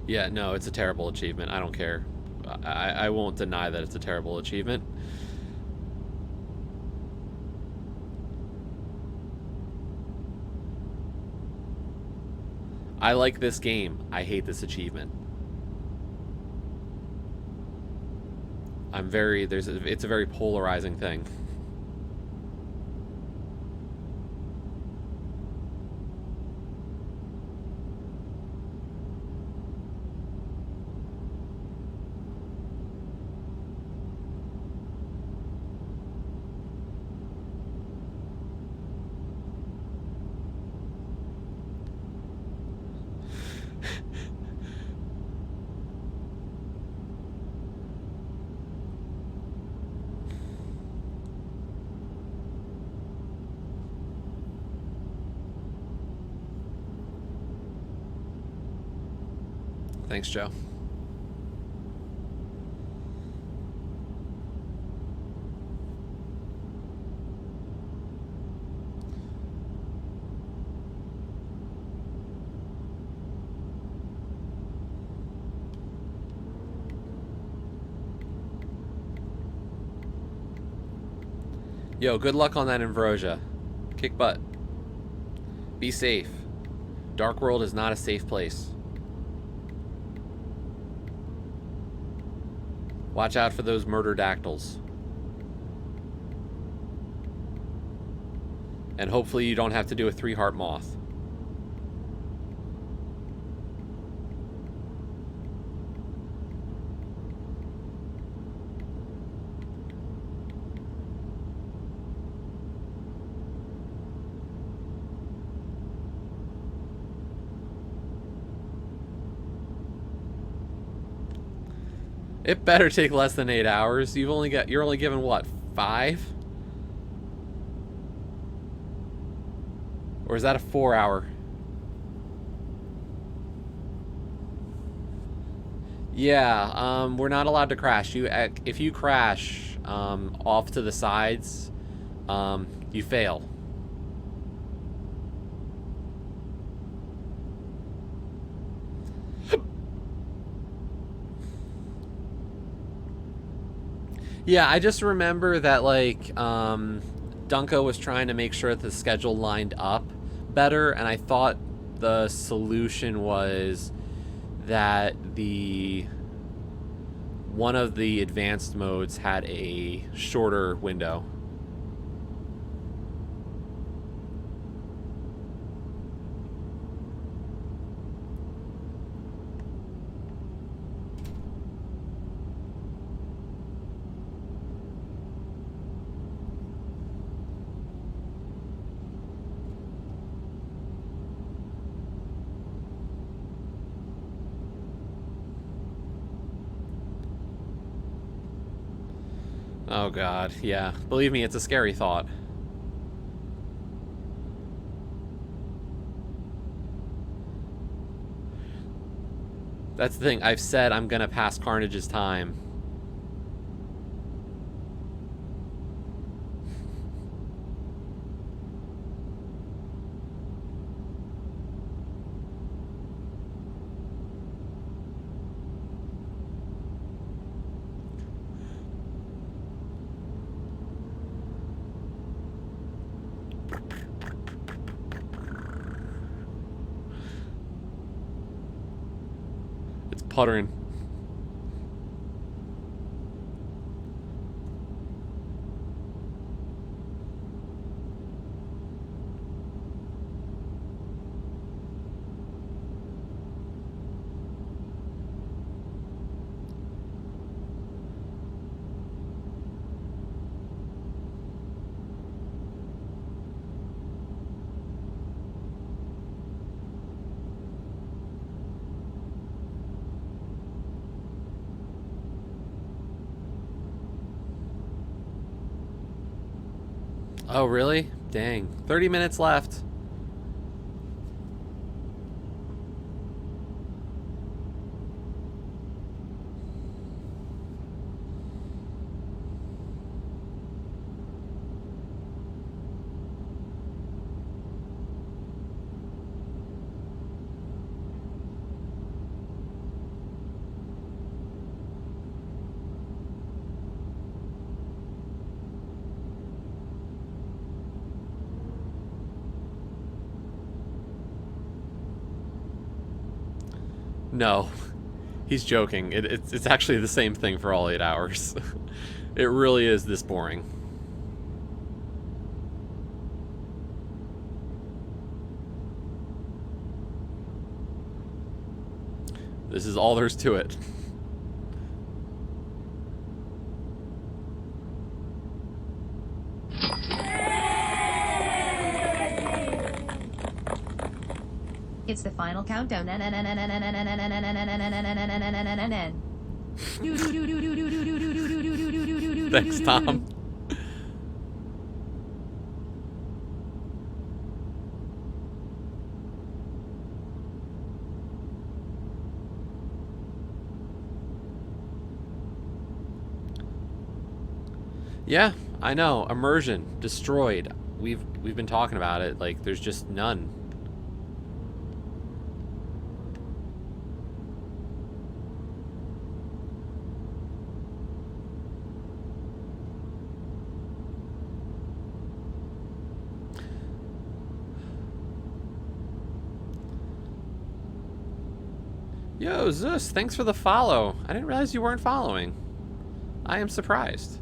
Yeah, no, it's a terrible achievement. I don't care. I won't deny that it's a terrible achievement. I like this game. I hate this achievement. It's a very polarizing thing. Thanks, Joe. Yo, good luck on that Ambrosia. Kick butt. Be safe. Dark World is not a safe place. Watch out for those murder dactyls. And hopefully you don't have to do a 3-heart moth. It better take less than 8 hours. You're only given what, 5? Or is that a 4-hour? Yeah, we're not allowed to crash. If you crash off to the sides, you fail. Yeah, I just remember that, like, Dunko was trying to make sure that the schedule lined up better, and I thought the solution was that one of the advanced modes had a shorter window. Oh god, yeah. Believe me, it's a scary thought. That's the thing, I've said I'm gonna pass Carnage's time. Puttering. Oh, really? Dang. 30 minutes left. No, he's joking. It's actually the same thing for all 8 hours. It really is this boring. This is all there's to it. It's the final countdown. Thanks, Tom. Yeah, I know. Immersion destroyed. We've been talking about it. Like, there's just none. Yo, Zeus, thanks for the follow. I didn't realize you weren't following. I am surprised.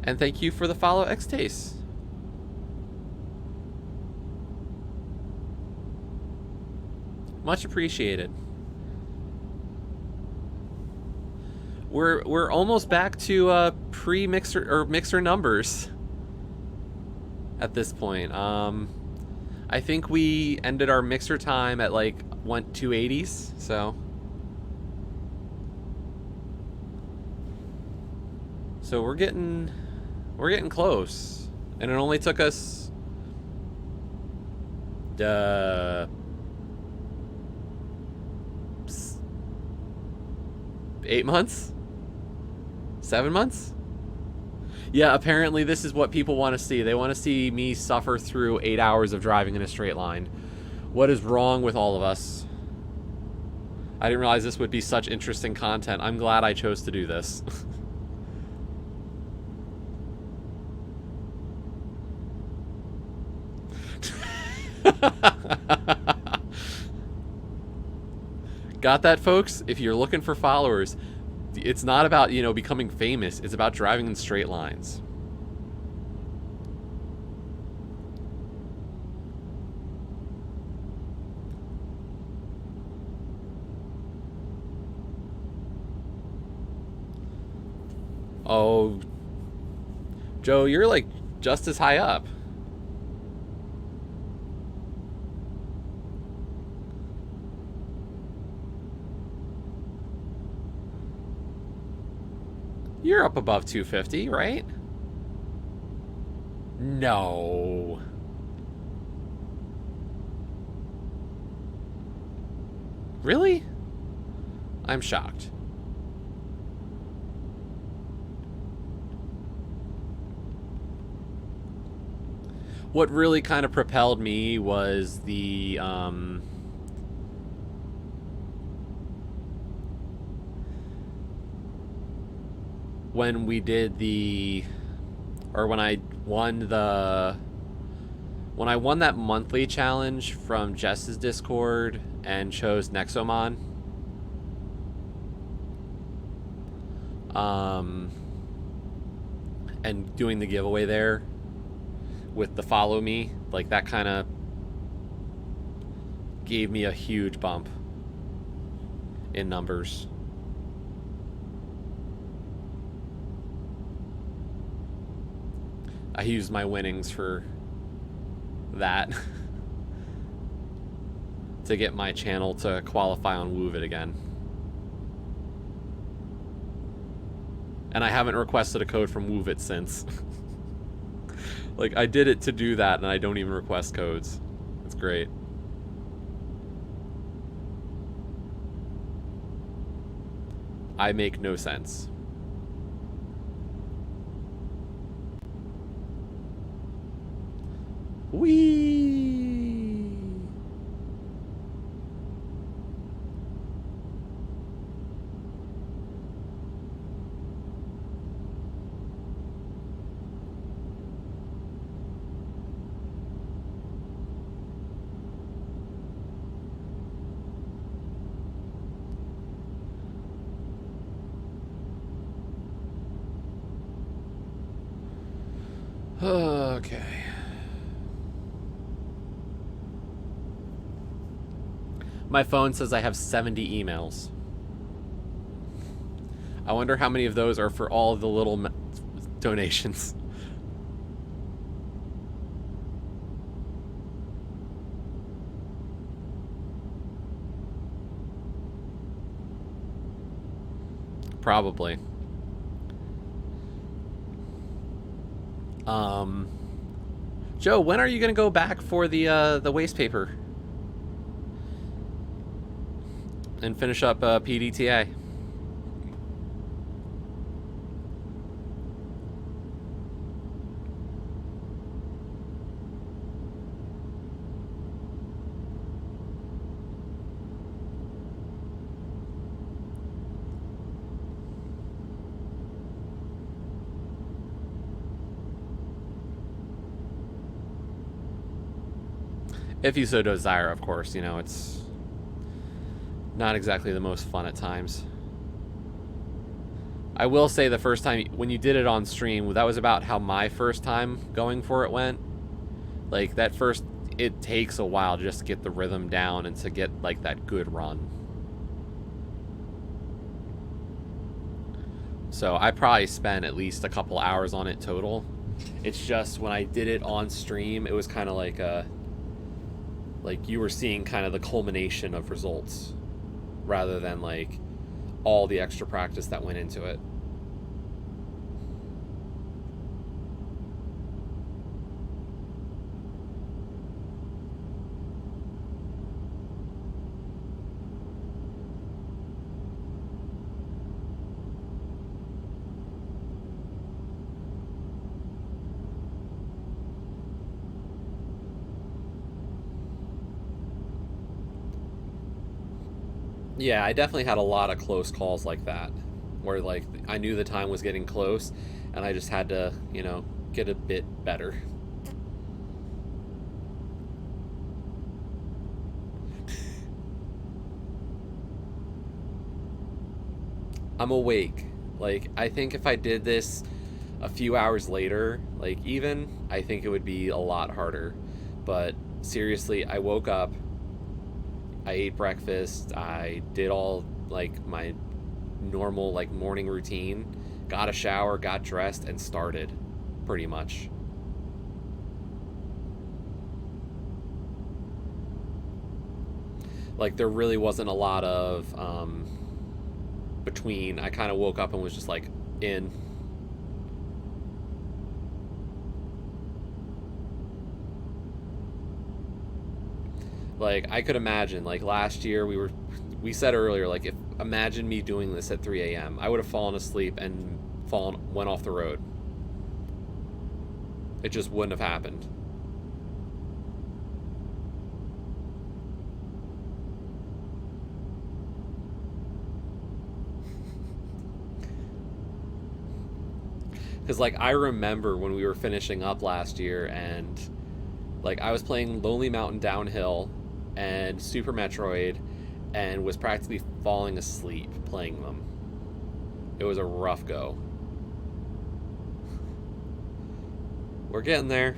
And thank you for the follow, Xtace. Much appreciated. We're almost back to pre-mixer or mixer numbers at this point. I think we ended our mixer time at like 280s, so we're getting close, and it only took us 8 months, 7 months. Yeah, apparently this is what people want to see. They want to see me suffer through 8 hours of driving in a straight line. What is wrong with all of us? I didn't realize this would be such interesting content. I'm glad I chose to do this. Got that, folks? If you're looking for followers, it's not about, you know, becoming famous. It's about driving in straight lines. Oh, Joe, you're like just as high up. You're up above 250, right? No. Really? I'm shocked. What really kind of propelled me was the when we did when I won that monthly challenge from Jess's Discord and chose Nexomon. And doing the giveaway there with the follow me, like that kind of gave me a huge bump in numbers. I used my winnings for that to get my channel to qualify on Woovit again. And I haven't requested a code from Woovit since. Like, I did it to do that, and I don't even request codes. It's great. I make no sense. Whee! Okay. My phone says I have 70 emails. I wonder how many of those are for all of the little donations. Probably. Joe, when are you gonna go back for the waste paper and finish up PDTA? If you so desire, of course. You know, it's Not exactly the most fun at times. I will say the first time when you did it on stream, that was about how my first time going for it went. Like that first, it takes a while just to get the rhythm down and to get like that good run. So I probably spent at least a couple hours on it total. It's just when I did it on stream, it was kind of like you were seeing kind of the culmination of results rather than like all the extra practice that went into it. Yeah, I definitely had a lot of close calls like that, where like I knew the time was getting close, and I just had to, get a bit better. I'm awake. Like, I think if I did this a few hours later, like even, I think it would be a lot harder. But seriously, I woke up, I ate breakfast, I did all like my normal like morning routine, got a shower, got dressed, and started pretty much. Like there really wasn't a lot of between. I kind of woke up and was just like in. Like I could imagine like last year we said earlier, like if imagine me doing this at 3 a.m. I would have fallen asleep and went off the road. It just wouldn't have happened. Because like I remember when we were finishing up last year, and like I was playing Lonely Mountain Downhill and Super Metroid, and was practically falling asleep playing them. It was a rough go. We're getting there.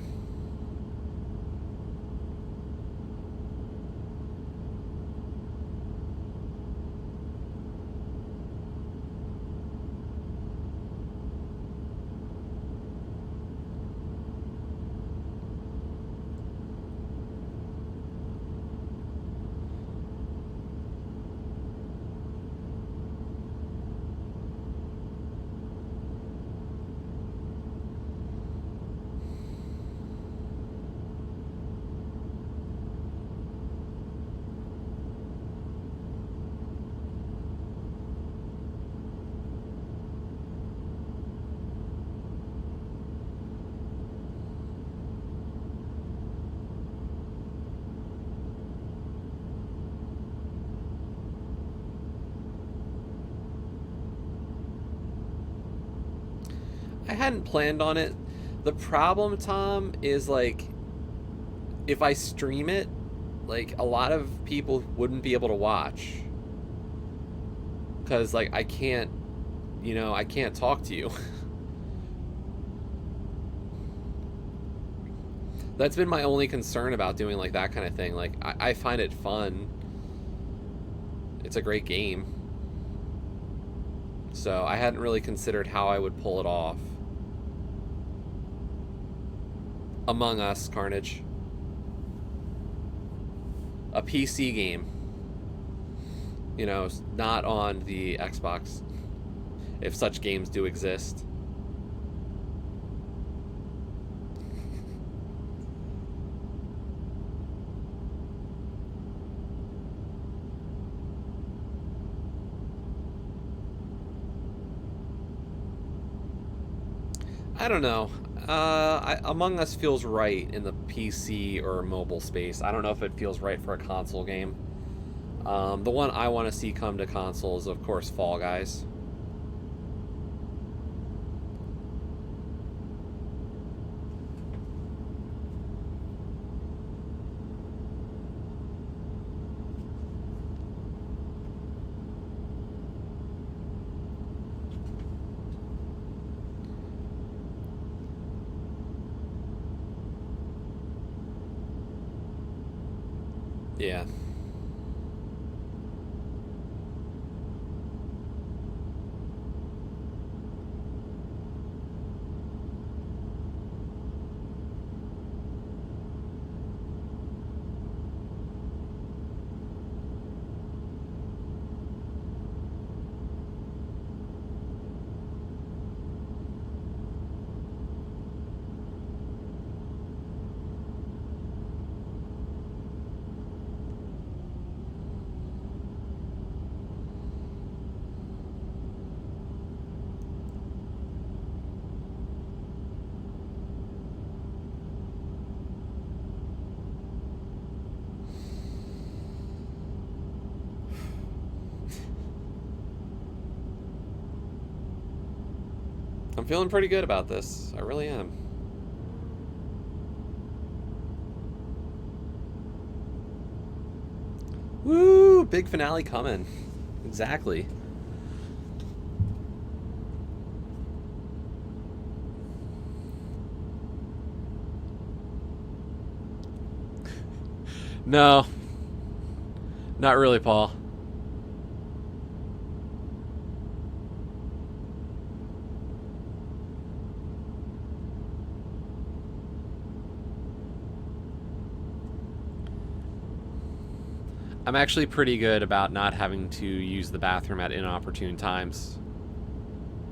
I hadn't planned on it. The problem, Tom, is like if I stream it, like a lot of people wouldn't be able to watch. Cuz like I can't, I can't talk to you. That's been my only concern about doing like that kind of thing. Like I find it fun. It's a great game. So I hadn't really considered how I would pull it off. Among Us, Carnage. A PC game. Not on the Xbox. If such games do exist. I don't know. Among Us feels right in the PC or mobile space. I don't know if it feels right for a console game. The one I want to see come to console is, of course, Fall Guys. Yeah. I'm feeling pretty good about this. I really am. Woo! Big finale coming. Exactly. No. Not really, Paul. I'm actually pretty good about not having to use the bathroom at inopportune times.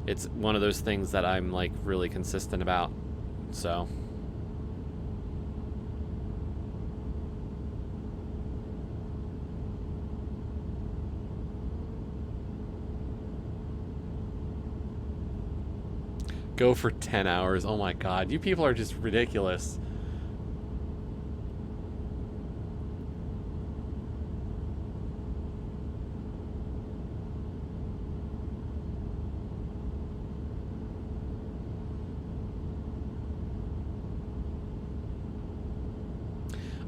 It's one of those things that I'm like really consistent about. So, go for 10 hours. Oh my god, you people are just ridiculous.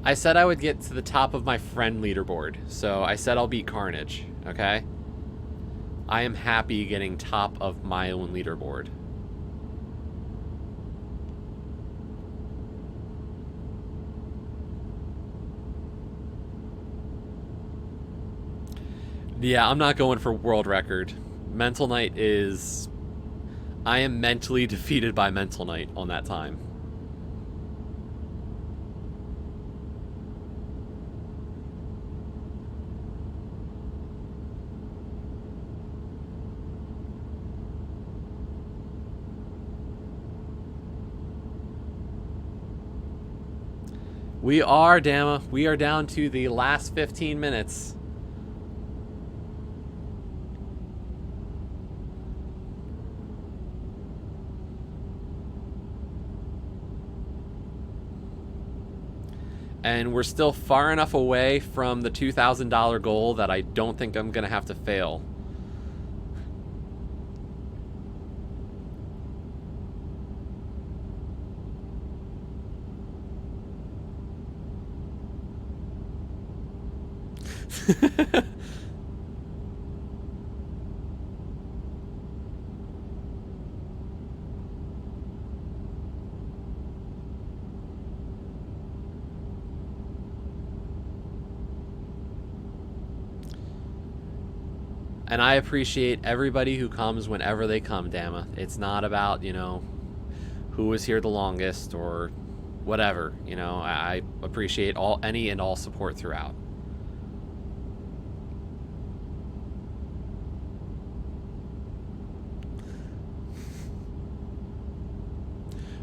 I said I would get to the top of my friend leaderboard, so I said I'll beat Carnage, okay? I am happy getting top of my own leaderboard. Yeah, I'm not going for world record. Mental Night is... I am mentally defeated by Mental Night on that time. We are, Dama. We are down to the last 15 minutes. And we're still far enough away from the $2,000 goal that I don't think I'm going to have to fail. And I appreciate everybody who comes whenever they come, Dama. It's not about, you know, who was here the longest or whatever. You know, I appreciate any and all support throughout.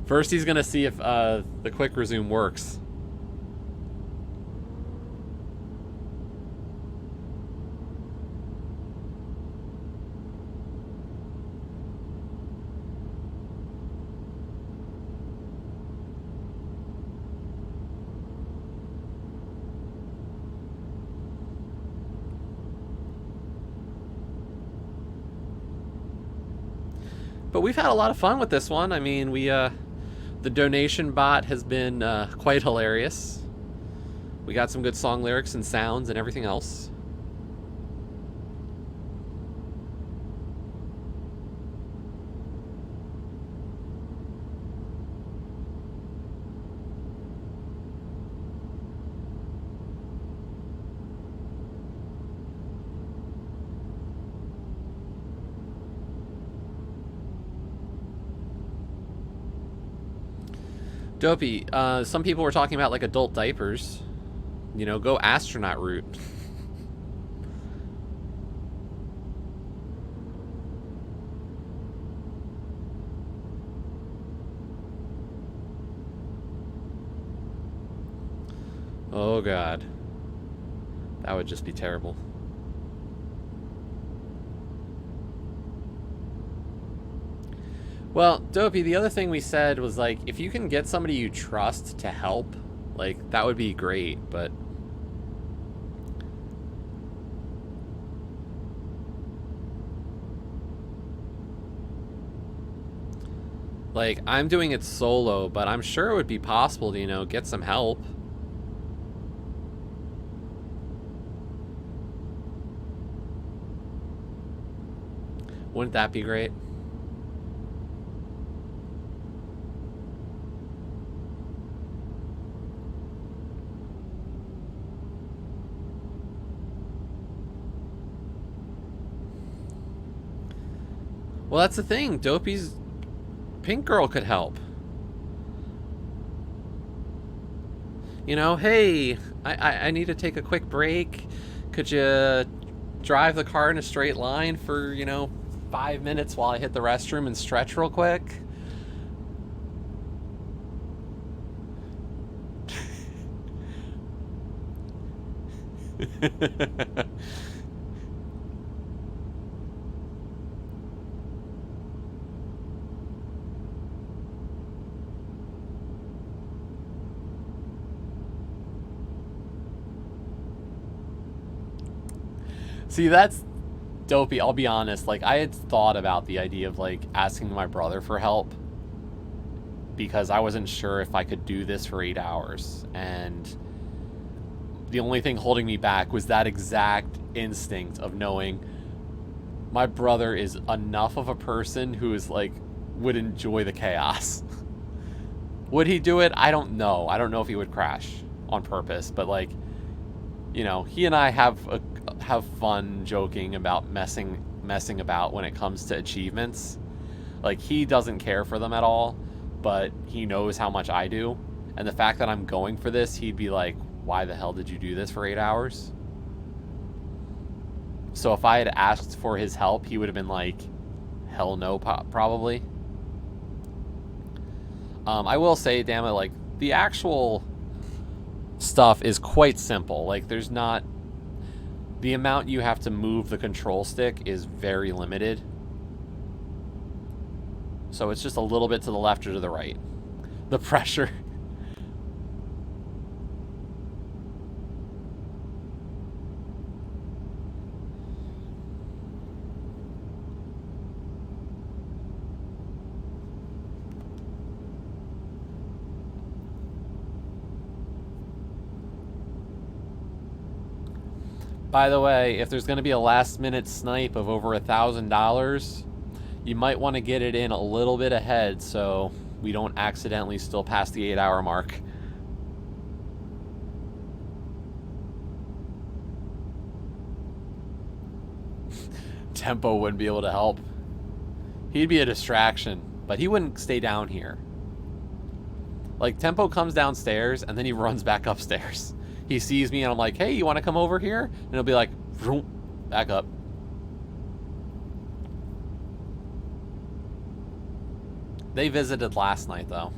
First, he's going to see if the quick resume works. But we've had a lot of fun with this one. I mean, the donation bot has been quite hilarious. We got some good song lyrics and sounds and everything else. Dopey, some people were talking about like adult diapers. You know, go astronaut route. Oh god. That would just be terrible. Well, Dopey, the other thing we said was like, if you can get somebody you trust to help, like, that would be great, but... Like, I'm doing it solo, but I'm sure it would be possible to, you know, get some help. Wouldn't that be great? Well, that's the thing. Dopey's Pink Girl could help. You know, hey, I need to take a quick break. Could you drive the car in a straight line for, you know, 5 minutes while I hit the restroom and stretch real quick? See, that's Dopey. I'll be honest. Like, I had thought about the idea of, like, asking my brother for help because I wasn't sure if I could do this for 8 hours. And the only thing holding me back was that exact instinct of knowing my brother is enough of a person who is, like, would enjoy the chaos. Would he do it? I don't know. I don't know if he would crash on purpose, but, like, you know, he and I have fun joking about messing about when it comes to achievements. Like, he doesn't care for them at all, but he knows how much I do. And the fact that I'm going for this, he'd be like, why the hell did you do this for 8 hours? So if I had asked for his help, he would have been like, hell no, probably. I will say, damn it, like, the actual stuff is quite simple. Like, there's not... The amount you have to move the control stick is very limited. So it's just a little bit to the left or to the right. The pressure. By the way, if there's going to be a last-minute snipe of over $1,000, you might want to get it in a little bit ahead so we don't accidentally still pass the 8-hour mark. Tempo wouldn't be able to help. He'd be a distraction, but he wouldn't stay down here. Like, Tempo comes downstairs, and then he runs back upstairs. He sees me, and I'm like, hey, you want to come over here? And he'll be like, vroom, back up. They visited last night, though.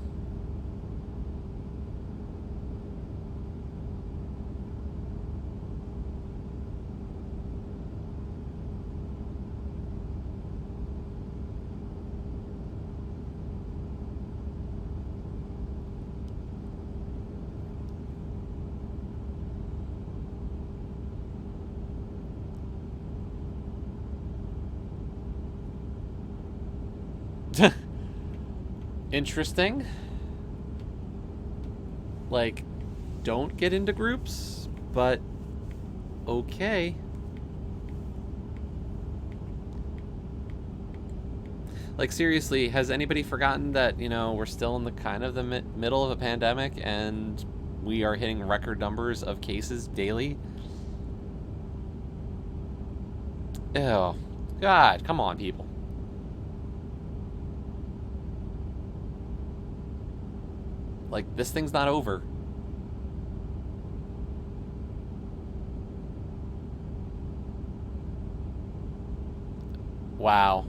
Interesting. Like, don't get into groups, but okay. Like, seriously, has anybody forgotten that, you know, we're still in the kind of the middle of a pandemic and we are hitting record numbers of cases daily? Ew. God, come on, people. Like, this thing's not over. Wow.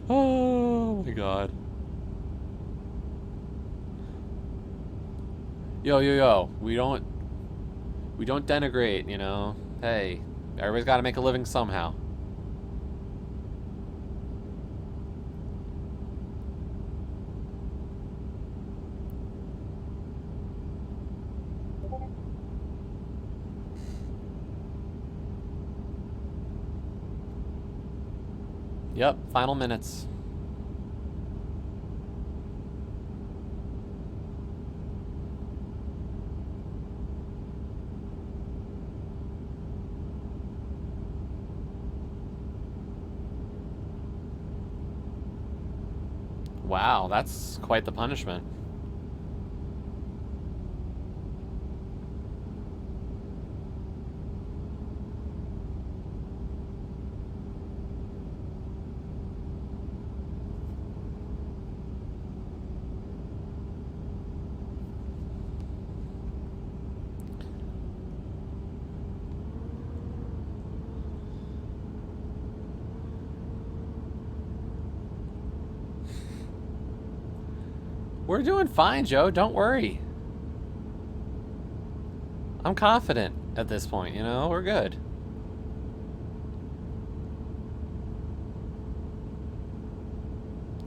Oh my god. Yo. We don't denigrate, you know. Hey, everybody's got to make a living somehow. Yep, final minutes. Wow, that's quite the punishment. We're doing fine, Joe. Don't worry. I'm confident at this point, you know? We're good.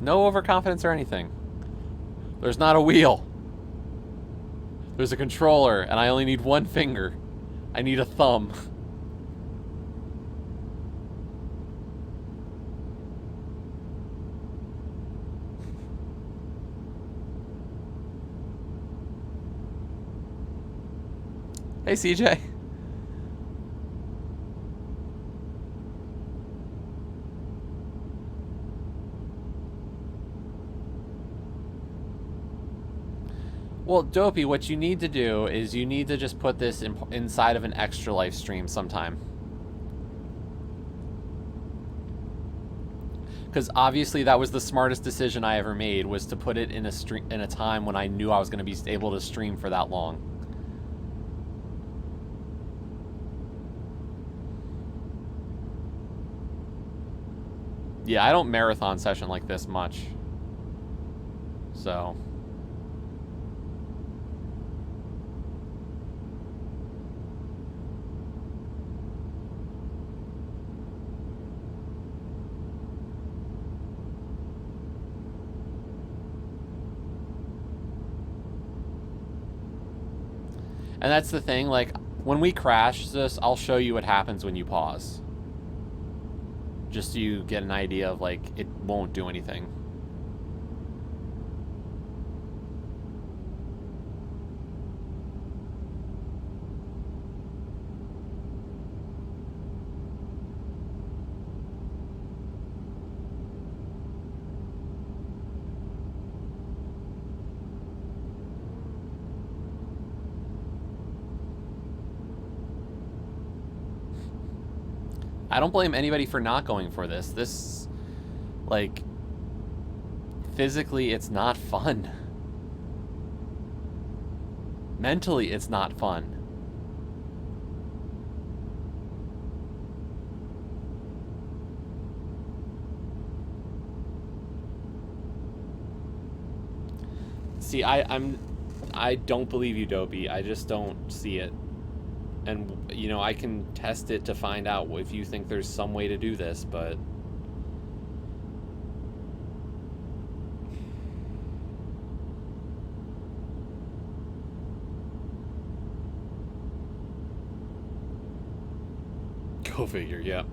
No overconfidence or anything. There's not a wheel. There's a controller, and I only need one finger. I need a thumb. Hey, CJ. Well, Dopey, what you need to do is you need to just put this inside of an Extra Life stream sometime. Because obviously that was the smartest decision I ever made, was to put it in a time when I knew I was going to be able to stream for that long. Yeah, I don't marathon session like this much. So... And that's the thing, like, when we crash this, I'll show you what happens when you pause. Just so you get an idea of, like, it won't do anything. I don't blame anybody for not going for this. This, like, physically, it's not fun. Mentally, it's not fun. See, I don't believe you, Dopey. I just don't see it. And, you know, I can test it to find out if you think there's some way to do this, but... Go figure, yeah.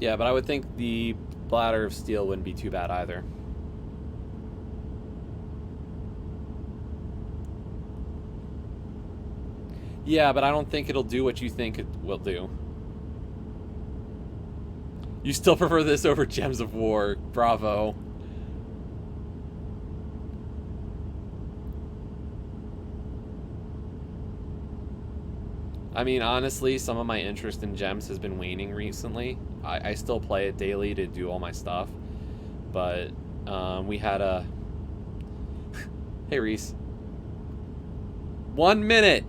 Yeah, but I would think the bladder of steel wouldn't be too bad either. Yeah, but I don't think it'll do what you think it will do. You still prefer this over Gems of War. Bravo. I mean, honestly, some of my interest in gems has been waning recently. I still play it daily to do all my stuff, but we had a... Hey, Reese. 1 minute!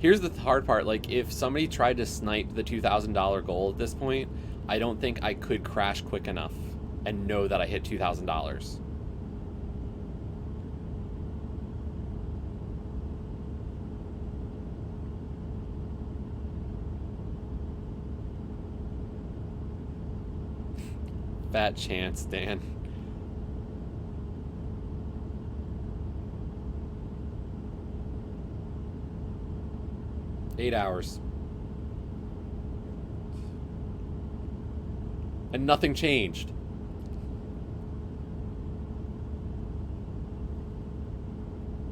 Here's the hard part, like, if somebody tried to snipe the $2,000 goal at this point, I don't think I could crash quick enough and know that I hit $2,000. Fat chance, Dan. Eight hours. And nothing changed.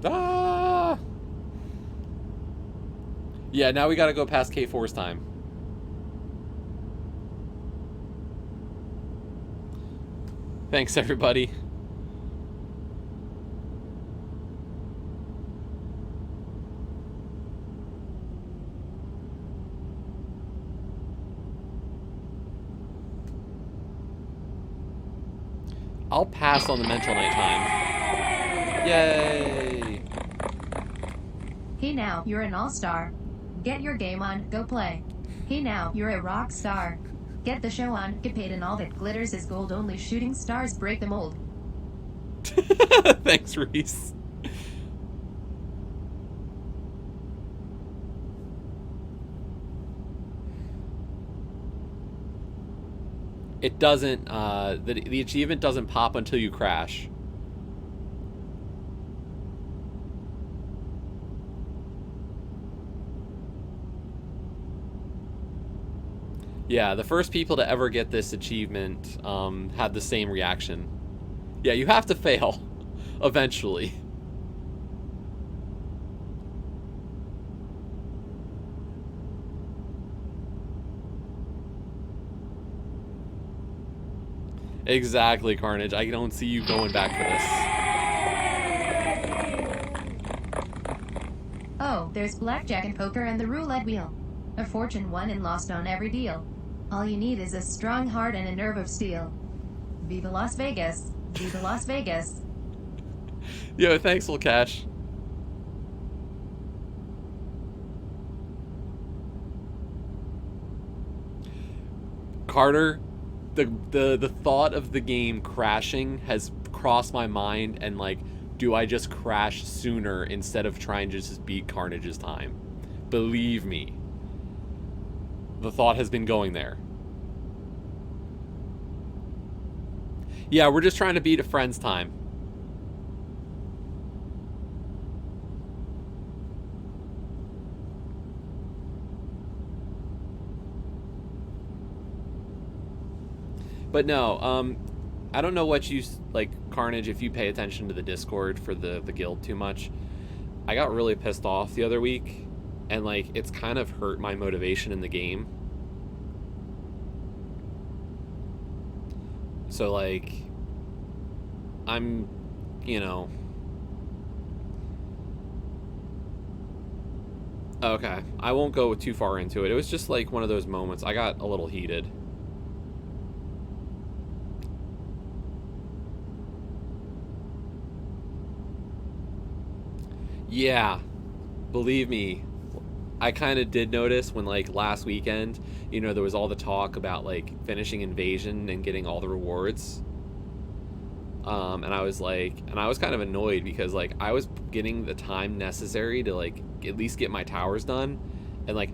Ah! Yeah, now we gotta go past K4's time. Thanks, everybody. I'll pass on the mental night time. Yay! Hey now, you're an all-star. Get your game on, go play. Hey now, you're a rock star. Get the show on, get paid and all that glitters is gold, only shooting stars break the mold. Thanks, Reese. It doesn't, the achievement doesn't pop until you crash. Yeah, the first people to ever get this achievement had the same reaction. Yeah, you have to fail eventually. Exactly, Carnage. I don't see you going back for this. Oh, there's blackjack and poker and the roulette wheel. A fortune won and lost on every deal. All you need is a strong heart and a nerve of steel. Viva Las Vegas. Viva Las Vegas. Yo, thanks, Lil Cash. Carter, the thought of the game crashing has crossed my mind, and like, do I just crash sooner instead of trying to just beat Carnage's time? Believe me, the thought has been going there. Yeah, we're just trying to beat a friend's time. But no, I don't know what you, like, Carnage, if you pay attention to the Discord for the guild too much. I got really pissed off the other week, and, like, it's kind of hurt my motivation in the game. So, like, I'm, you know... Okay, I won't go too far into it. It was just, like, one of those moments. I got a little heated. Yeah, believe me, I kind of did notice when, like, last weekend, you know, there was all the talk about, like, finishing Invasion and getting all the rewards. And I was like, and I was kind of annoyed because, like, I was getting the time necessary to, like, at least get my towers done. And, like,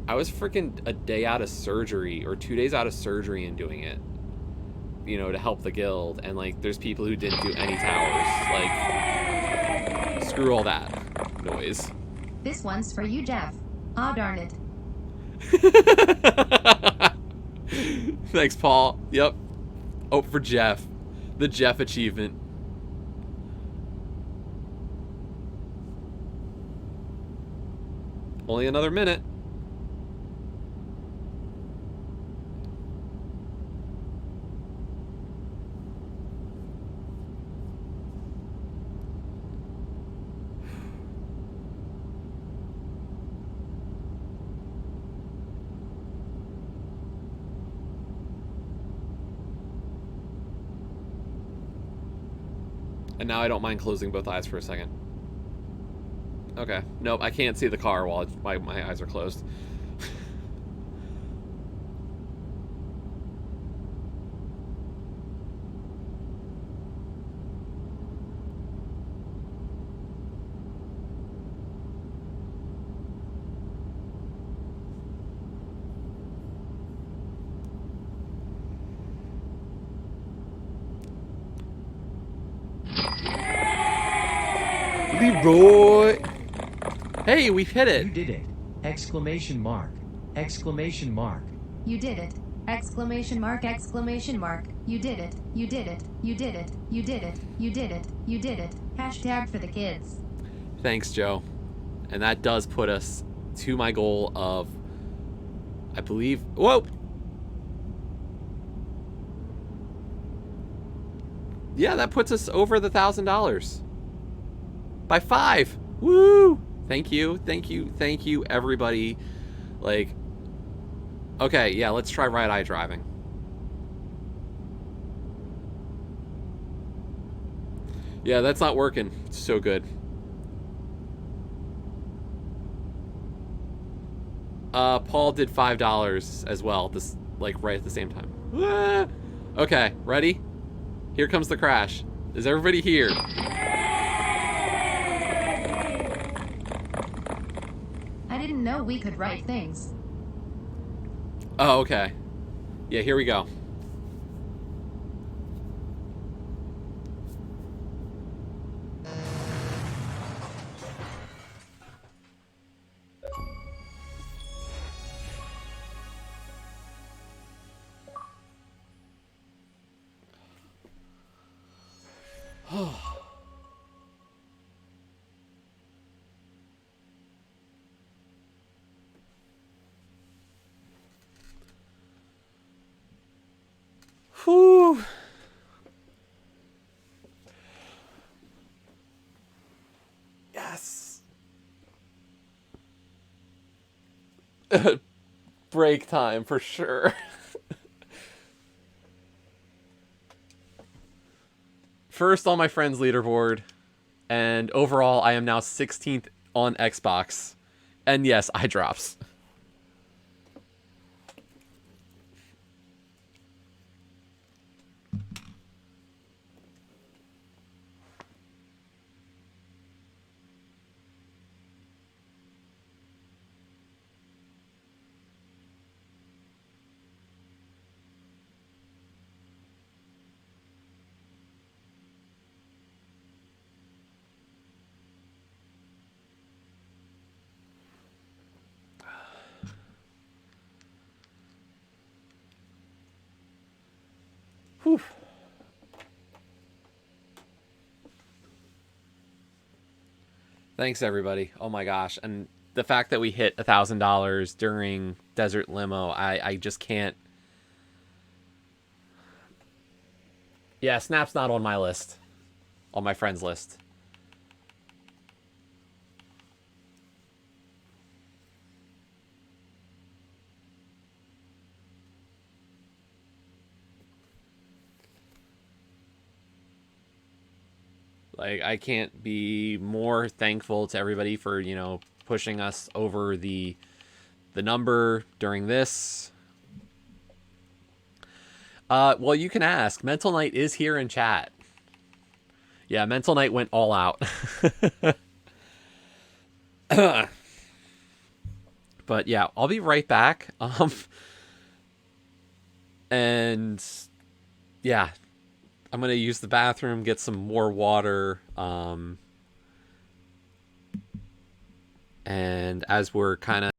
I was freaking a day out of surgery or 2 days out of surgery and doing it, you know, to help the guild. And, like, there's people who didn't do any towers. Like, screw all that noise. This one's for you, Jeff. Aw, darn it. Thanks, Paul. Yep. Oh, for Jeff. The Jeff achievement. Only another minute. And now I don't mind closing both eyes for a second. Okay. Nope, I can't see the car while my eyes are closed. Leroy! Hey, we've hit it! You did it! Exclamation mark! Exclamation mark! You did it! Exclamation mark! Exclamation mark! You did it! You did it! You did it! You did it! You did it! You did it! Hashtag for the kids. Thanks, Joe. And that does put us to my goal of, I believe... Whoa! Yeah, that puts us over the $1,000. By 5! Woo! Thank you, thank you, thank you, everybody. Like, okay, yeah, let's try right eye driving. Yeah, that's not working. It's so good. Paul did $5 as well, this, like, right at the same time. Ah! Okay, ready? Here comes the crash. Is everybody here? I didn't know we could write things. Oh, okay. Yeah, here we go. Whew. Yes. Break time for sure. First on my friend's leaderboard, and overall I am now 16th on Xbox. And yes, eye drops. Whew. Thanks, everybody. Oh my gosh. And the fact that we hit $1,000 during Desert Limo, I just can't. Yeah, Snap's not on my list. On my friends list. Like, I can't be more thankful to everybody for, you know, pushing us over the number during this. Well, you can ask. Mental Knight is here in chat. Yeah, Mental Knight went all out. But yeah, I'll be right back. And yeah, I'm gonna use the bathroom, get some more water. And as we're kind of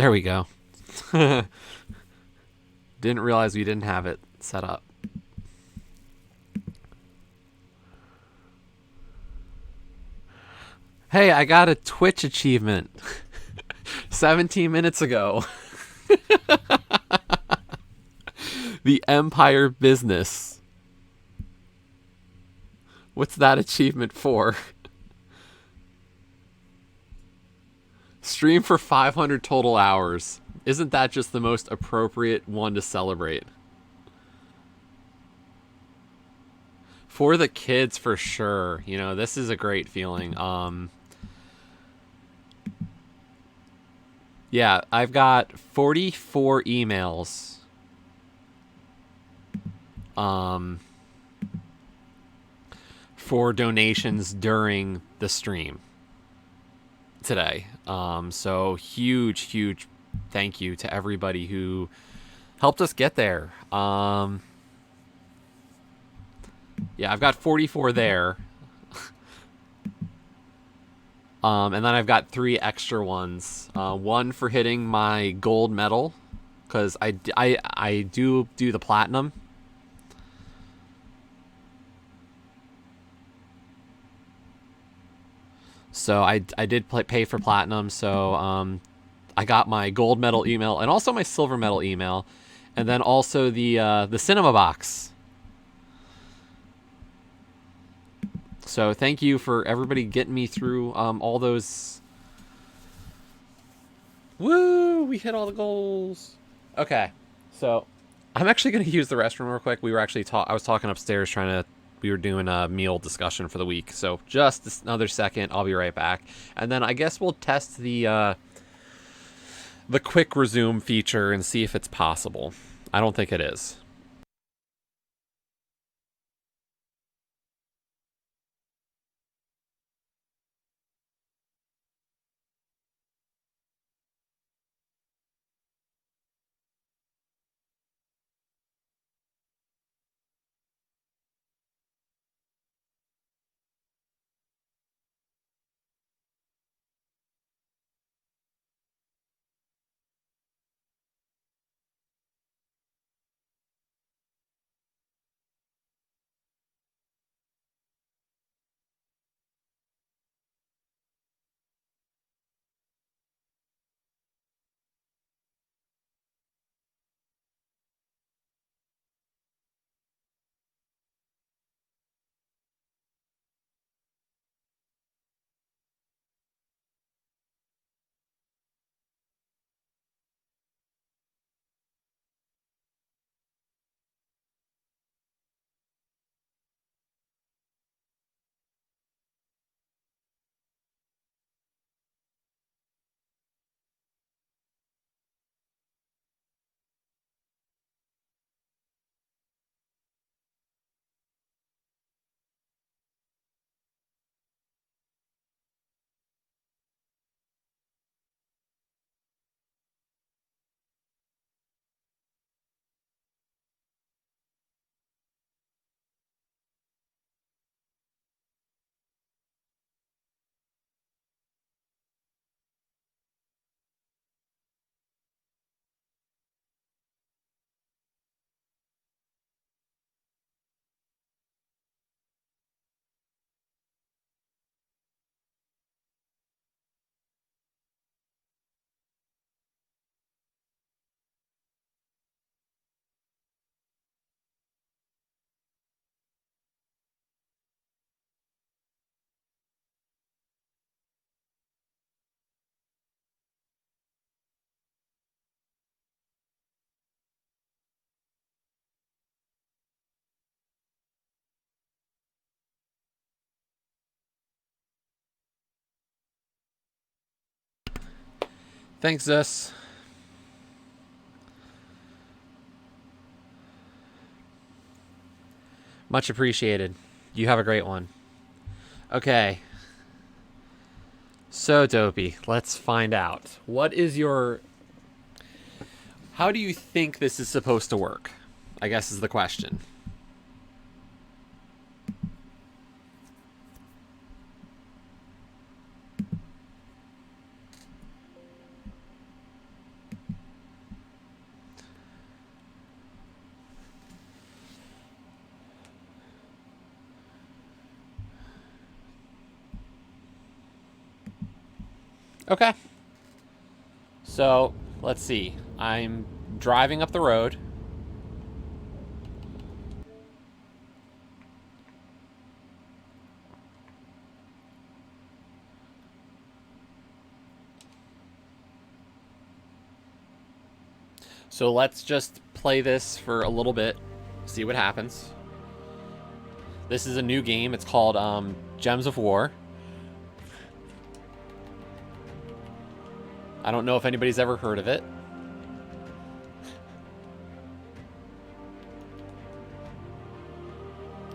There we go. Didn't realize we didn't have it set up. Hey, I got a Twitch achievement 17 minutes ago. The Empire Business. What's that achievement for? Stream for 500 total hours. Isn't that just the most appropriate one to celebrate? For the kids, for sure. You know, this is a great feeling. Yeah, I've got 44 emails. For donations during the stream today. So huge thank you to everybody who helped us get there. Yeah, I've got 44 there. And then I've got 3 extra ones. One for hitting my gold medal, because I do the platinum. So I did pay for platinum, so I got my gold medal email and also my silver medal email, and then also the cinema box. So thank you for everybody getting me through all those. Woo! We hit all the goals. Okay, so I'm actually going to use the restroom real quick. We were actually I was talking upstairs we were doing a meal discussion for the week. So just another second, I'll be right back. And then I guess we'll test the quick resume feature and see if it's possible. I don't think it is. Thanks, Zus. Much appreciated. You have a great one. Okay. So, Dopey, let's find out. How do you think this is supposed to work? I guess is the question. Okay. So, let's see. I'm driving up the road. So let's just play this for a little bit, see what happens. This is a new game. It's called Gems of War. I don't know if anybody's ever heard of it.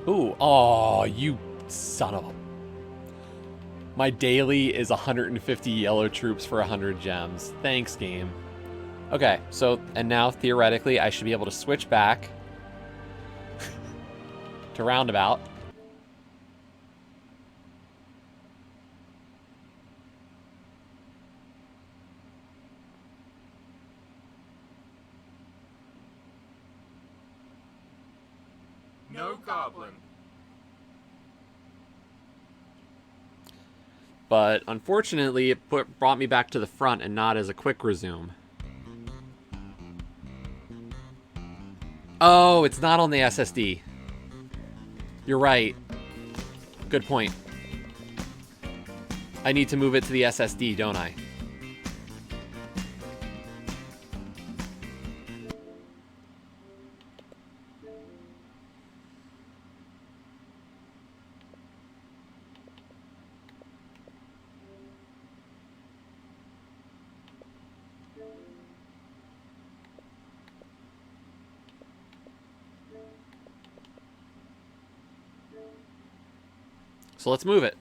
Ooh, oh, you son of a... My daily is 150 yellow troops for 100 gems. Thanks, game. Okay, so, and now, theoretically, I should be able to switch back to roundabout. No goblin. But, unfortunately, it brought me back to the front and not as a quick resume. Oh, it's not on the SSD. You're right. Good point. I need to move it to the SSD, don't I? So let's move it.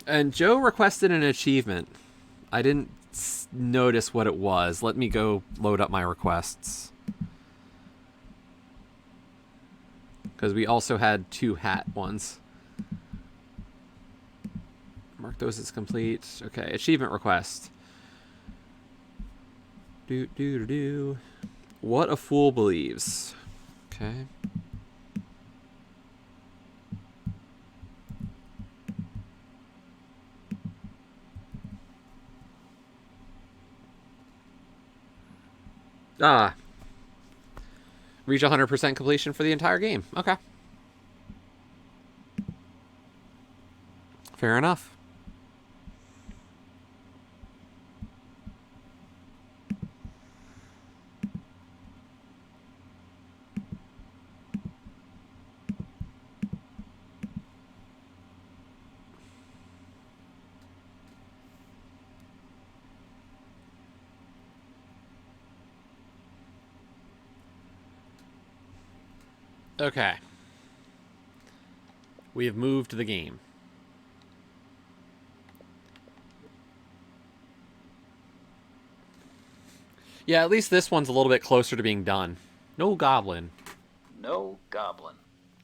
And Joe requested an achievement. I didn't notice what it was. Let me go load up my requests. Because we also had 2 hat ones. Mark those as complete. Okay, achievement request. What a fool believes. Okay. Ah. Reach 100% completion for the entire game. Okay. Fair enough. Okay. We have moved the game. Yeah, at least this one's a little bit closer to being done. No goblin. No goblin.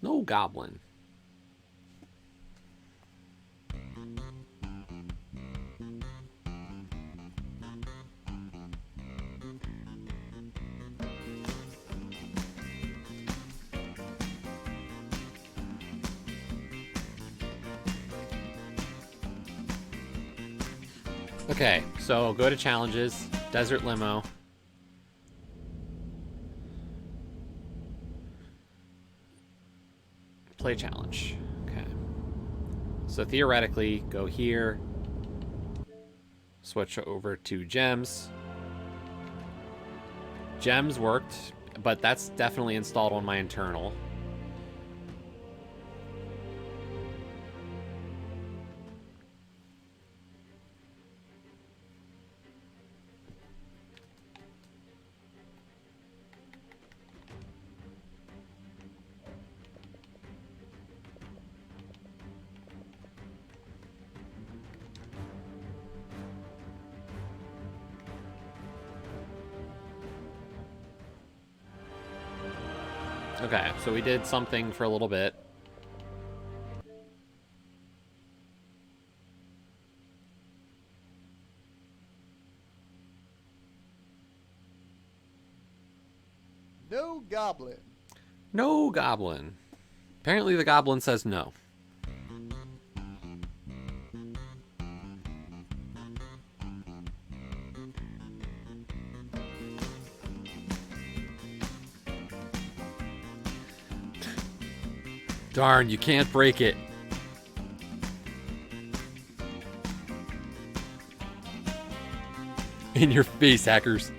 No goblin. Okay, so go to challenges, Desert Limo. Play challenge. Okay. So theoretically, go here. Switch over to gems. Gems worked, but that's definitely installed on my internal. Okay, so we did something for a little bit. No goblin. No goblin. Apparently the goblin says no. Darn, you can't break it. In your face, hackers.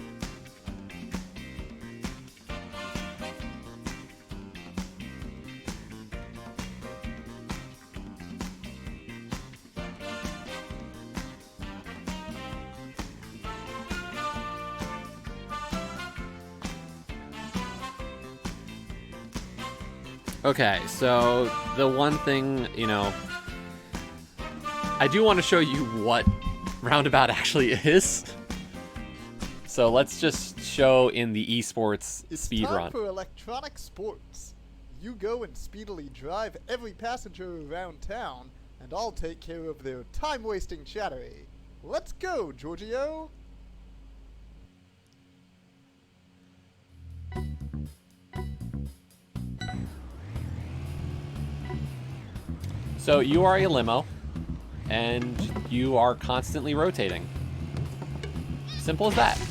Okay, so the one thing, you know, I do want to show you what Roundabout actually is. So let's just show in the esports It's speed time run. for electronic sports. You go and speedily drive every passenger around town, and I'll take care of their time-wasting chattery. Let's go, Giorgio! So you are a limo, and you are constantly rotating. Simple as that.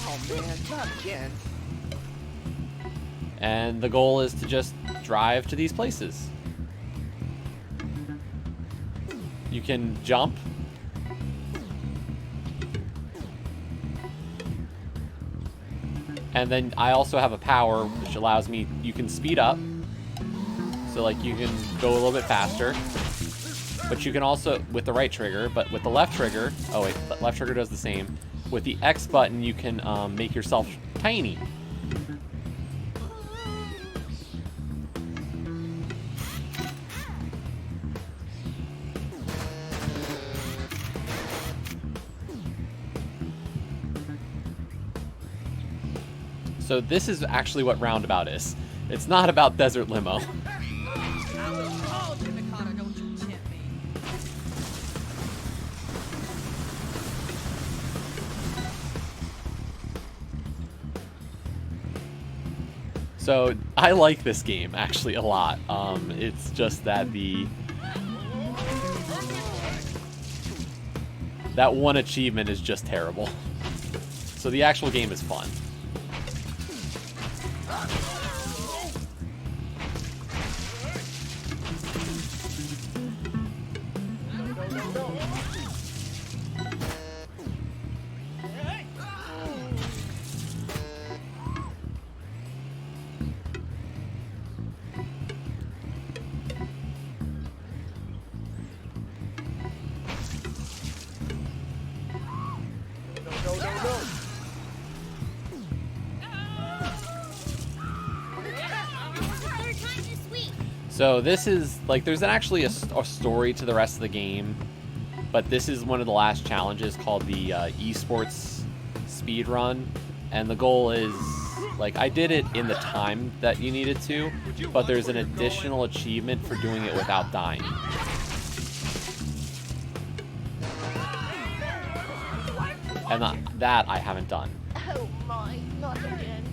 Oh man, not again. And the goal is to just drive to these places. You can jump. And then I also have a power which allows me, you can speed up. So like you can go a little bit faster. But you can also, with the right trigger, but with the left trigger, oh wait, the left trigger does the same. With the X button, you can make yourself tiny. So this is actually what Roundabout is. It's not about Desert Limo. So I like this game actually a lot. It's just that that one achievement is just terrible. So the actual game is fun. So this is, like, there's actually a story to the rest of the game, but this is one of the last challenges called the esports speed run, and the goal is, like, I did it in the time that you needed to, but there's an additional achievement for doing it without dying. And that I haven't done. Oh my, not again.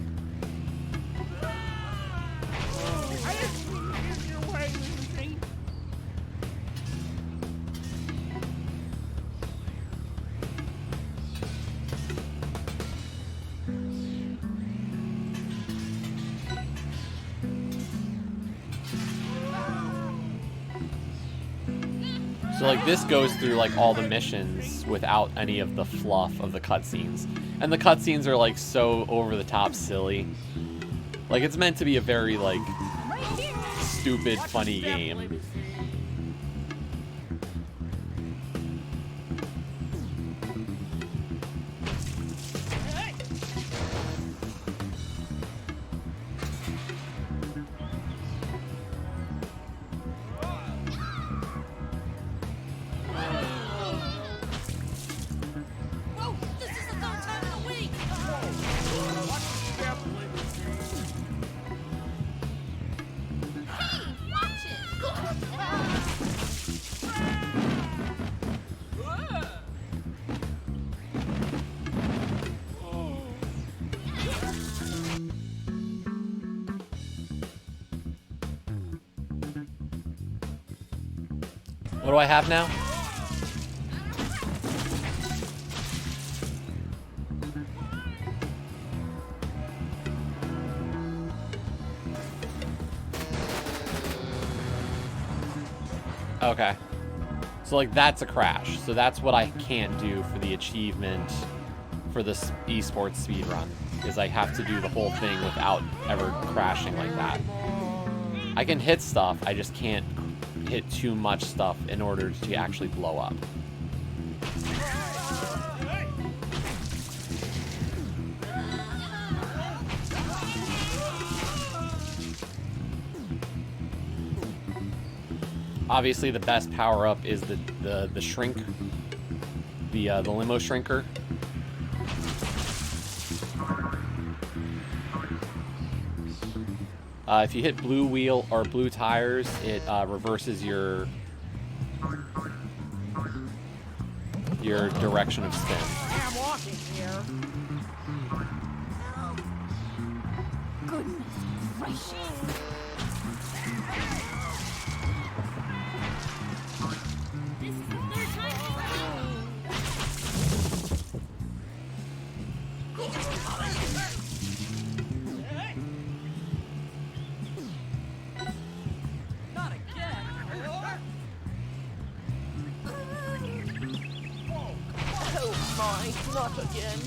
So like this goes through like all the missions without any of the fluff of the cutscenes. And the cutscenes are like so over the top silly. Like it's meant to be a very like stupid, funny game. What do I have now? Okay. So, like, that's a crash. So that's what I can't do for the achievement for this esports speedrun, is I have to do the whole thing without ever crashing like that. I can hit stuff, I just can't hit too much stuff in order to actually blow up. Obviously, the best power-up is the shrink, the limo shrinker. If you hit blue wheel or blue tires, it reverses your direction of spin. I'm walking here. Goodness gracious. Not again. Oh my, not again.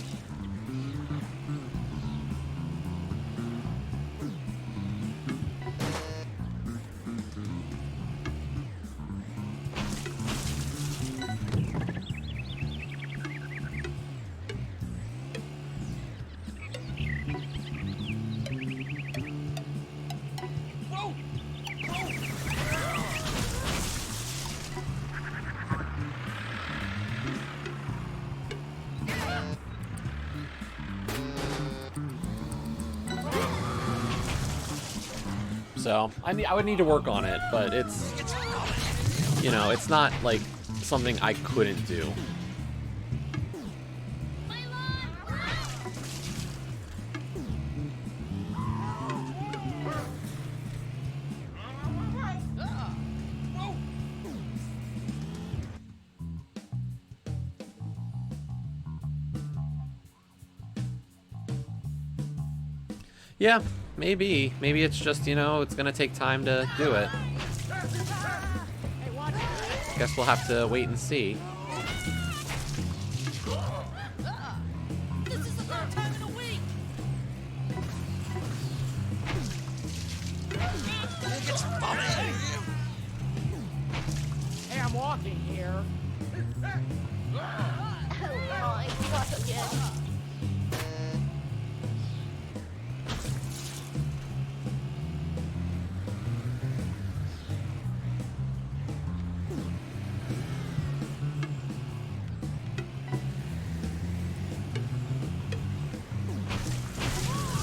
So I would need to work on it, but it's, you know, it's not like something I couldn't do. Yeah, maybe. Maybe it's just, you know, it's gonna take time to do it. Guess we'll have to wait and see. This is the third time in a week. Hey, I'm walking here. Oh my, not again.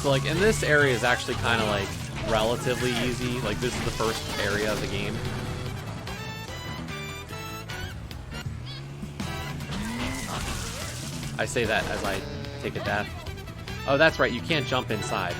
So, like, in this area is actually kind of, like, relatively easy. Like, this is the first area of the game. I say that as I take a death. Oh, that's right, you can't jump inside.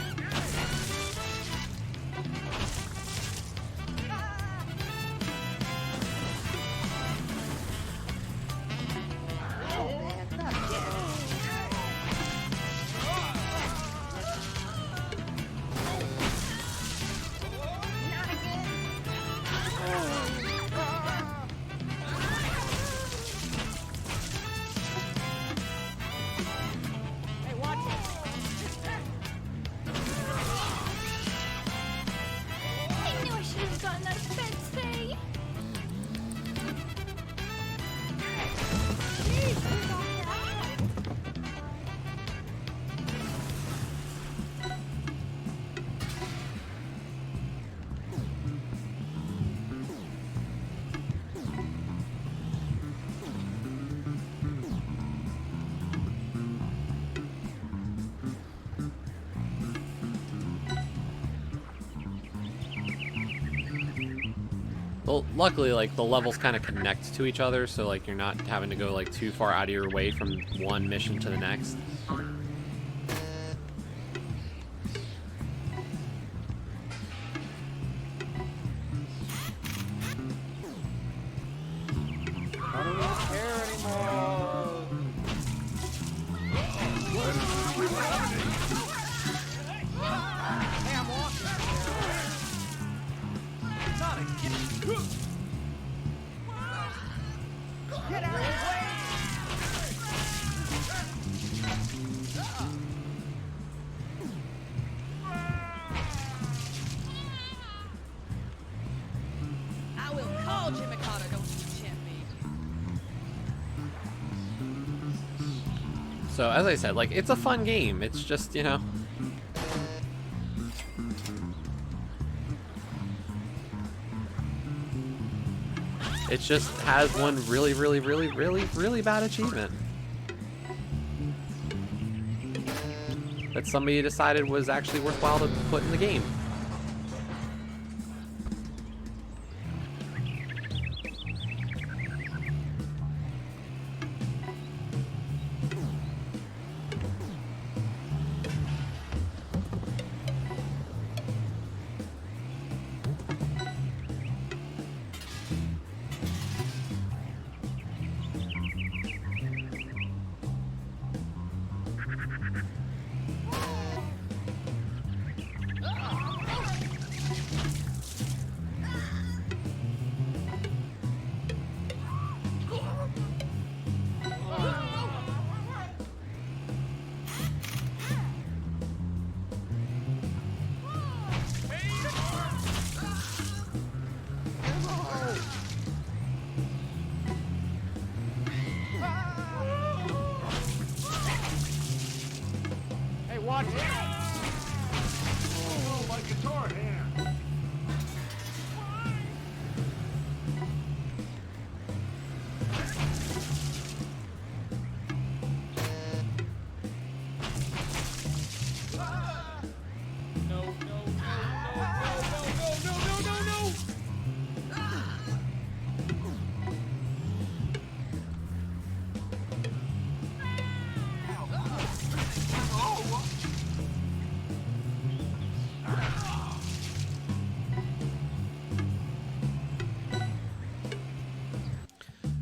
I knew I should have gotten out of bed today. Well, luckily, like, the levels kind of connect to each other, so, like, you're not having to go, like, too far out of your way from one mission to the next. So as I said, like, it's a fun game. It's just, you know, it just has one really, really, really, really, really bad achievement that somebody decided was actually worthwhile to put in the game.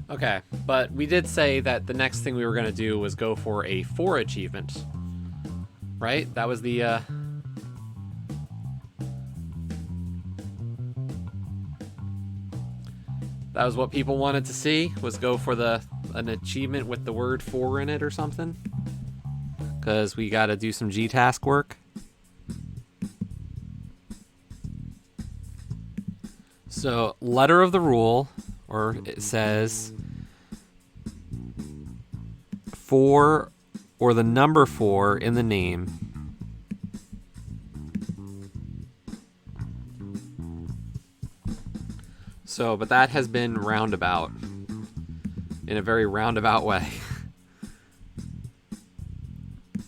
Okay, but we did say that the next thing we were going to do was go for a 4 achievement. Right? That was the, that was what people wanted to see, was go for an achievement with the word 4 in it or something. Because we got to do some G-task work. So, letter of the rule, or it says 4 or the number 4 in the name. So, but that has been roundabout, in a very roundabout way.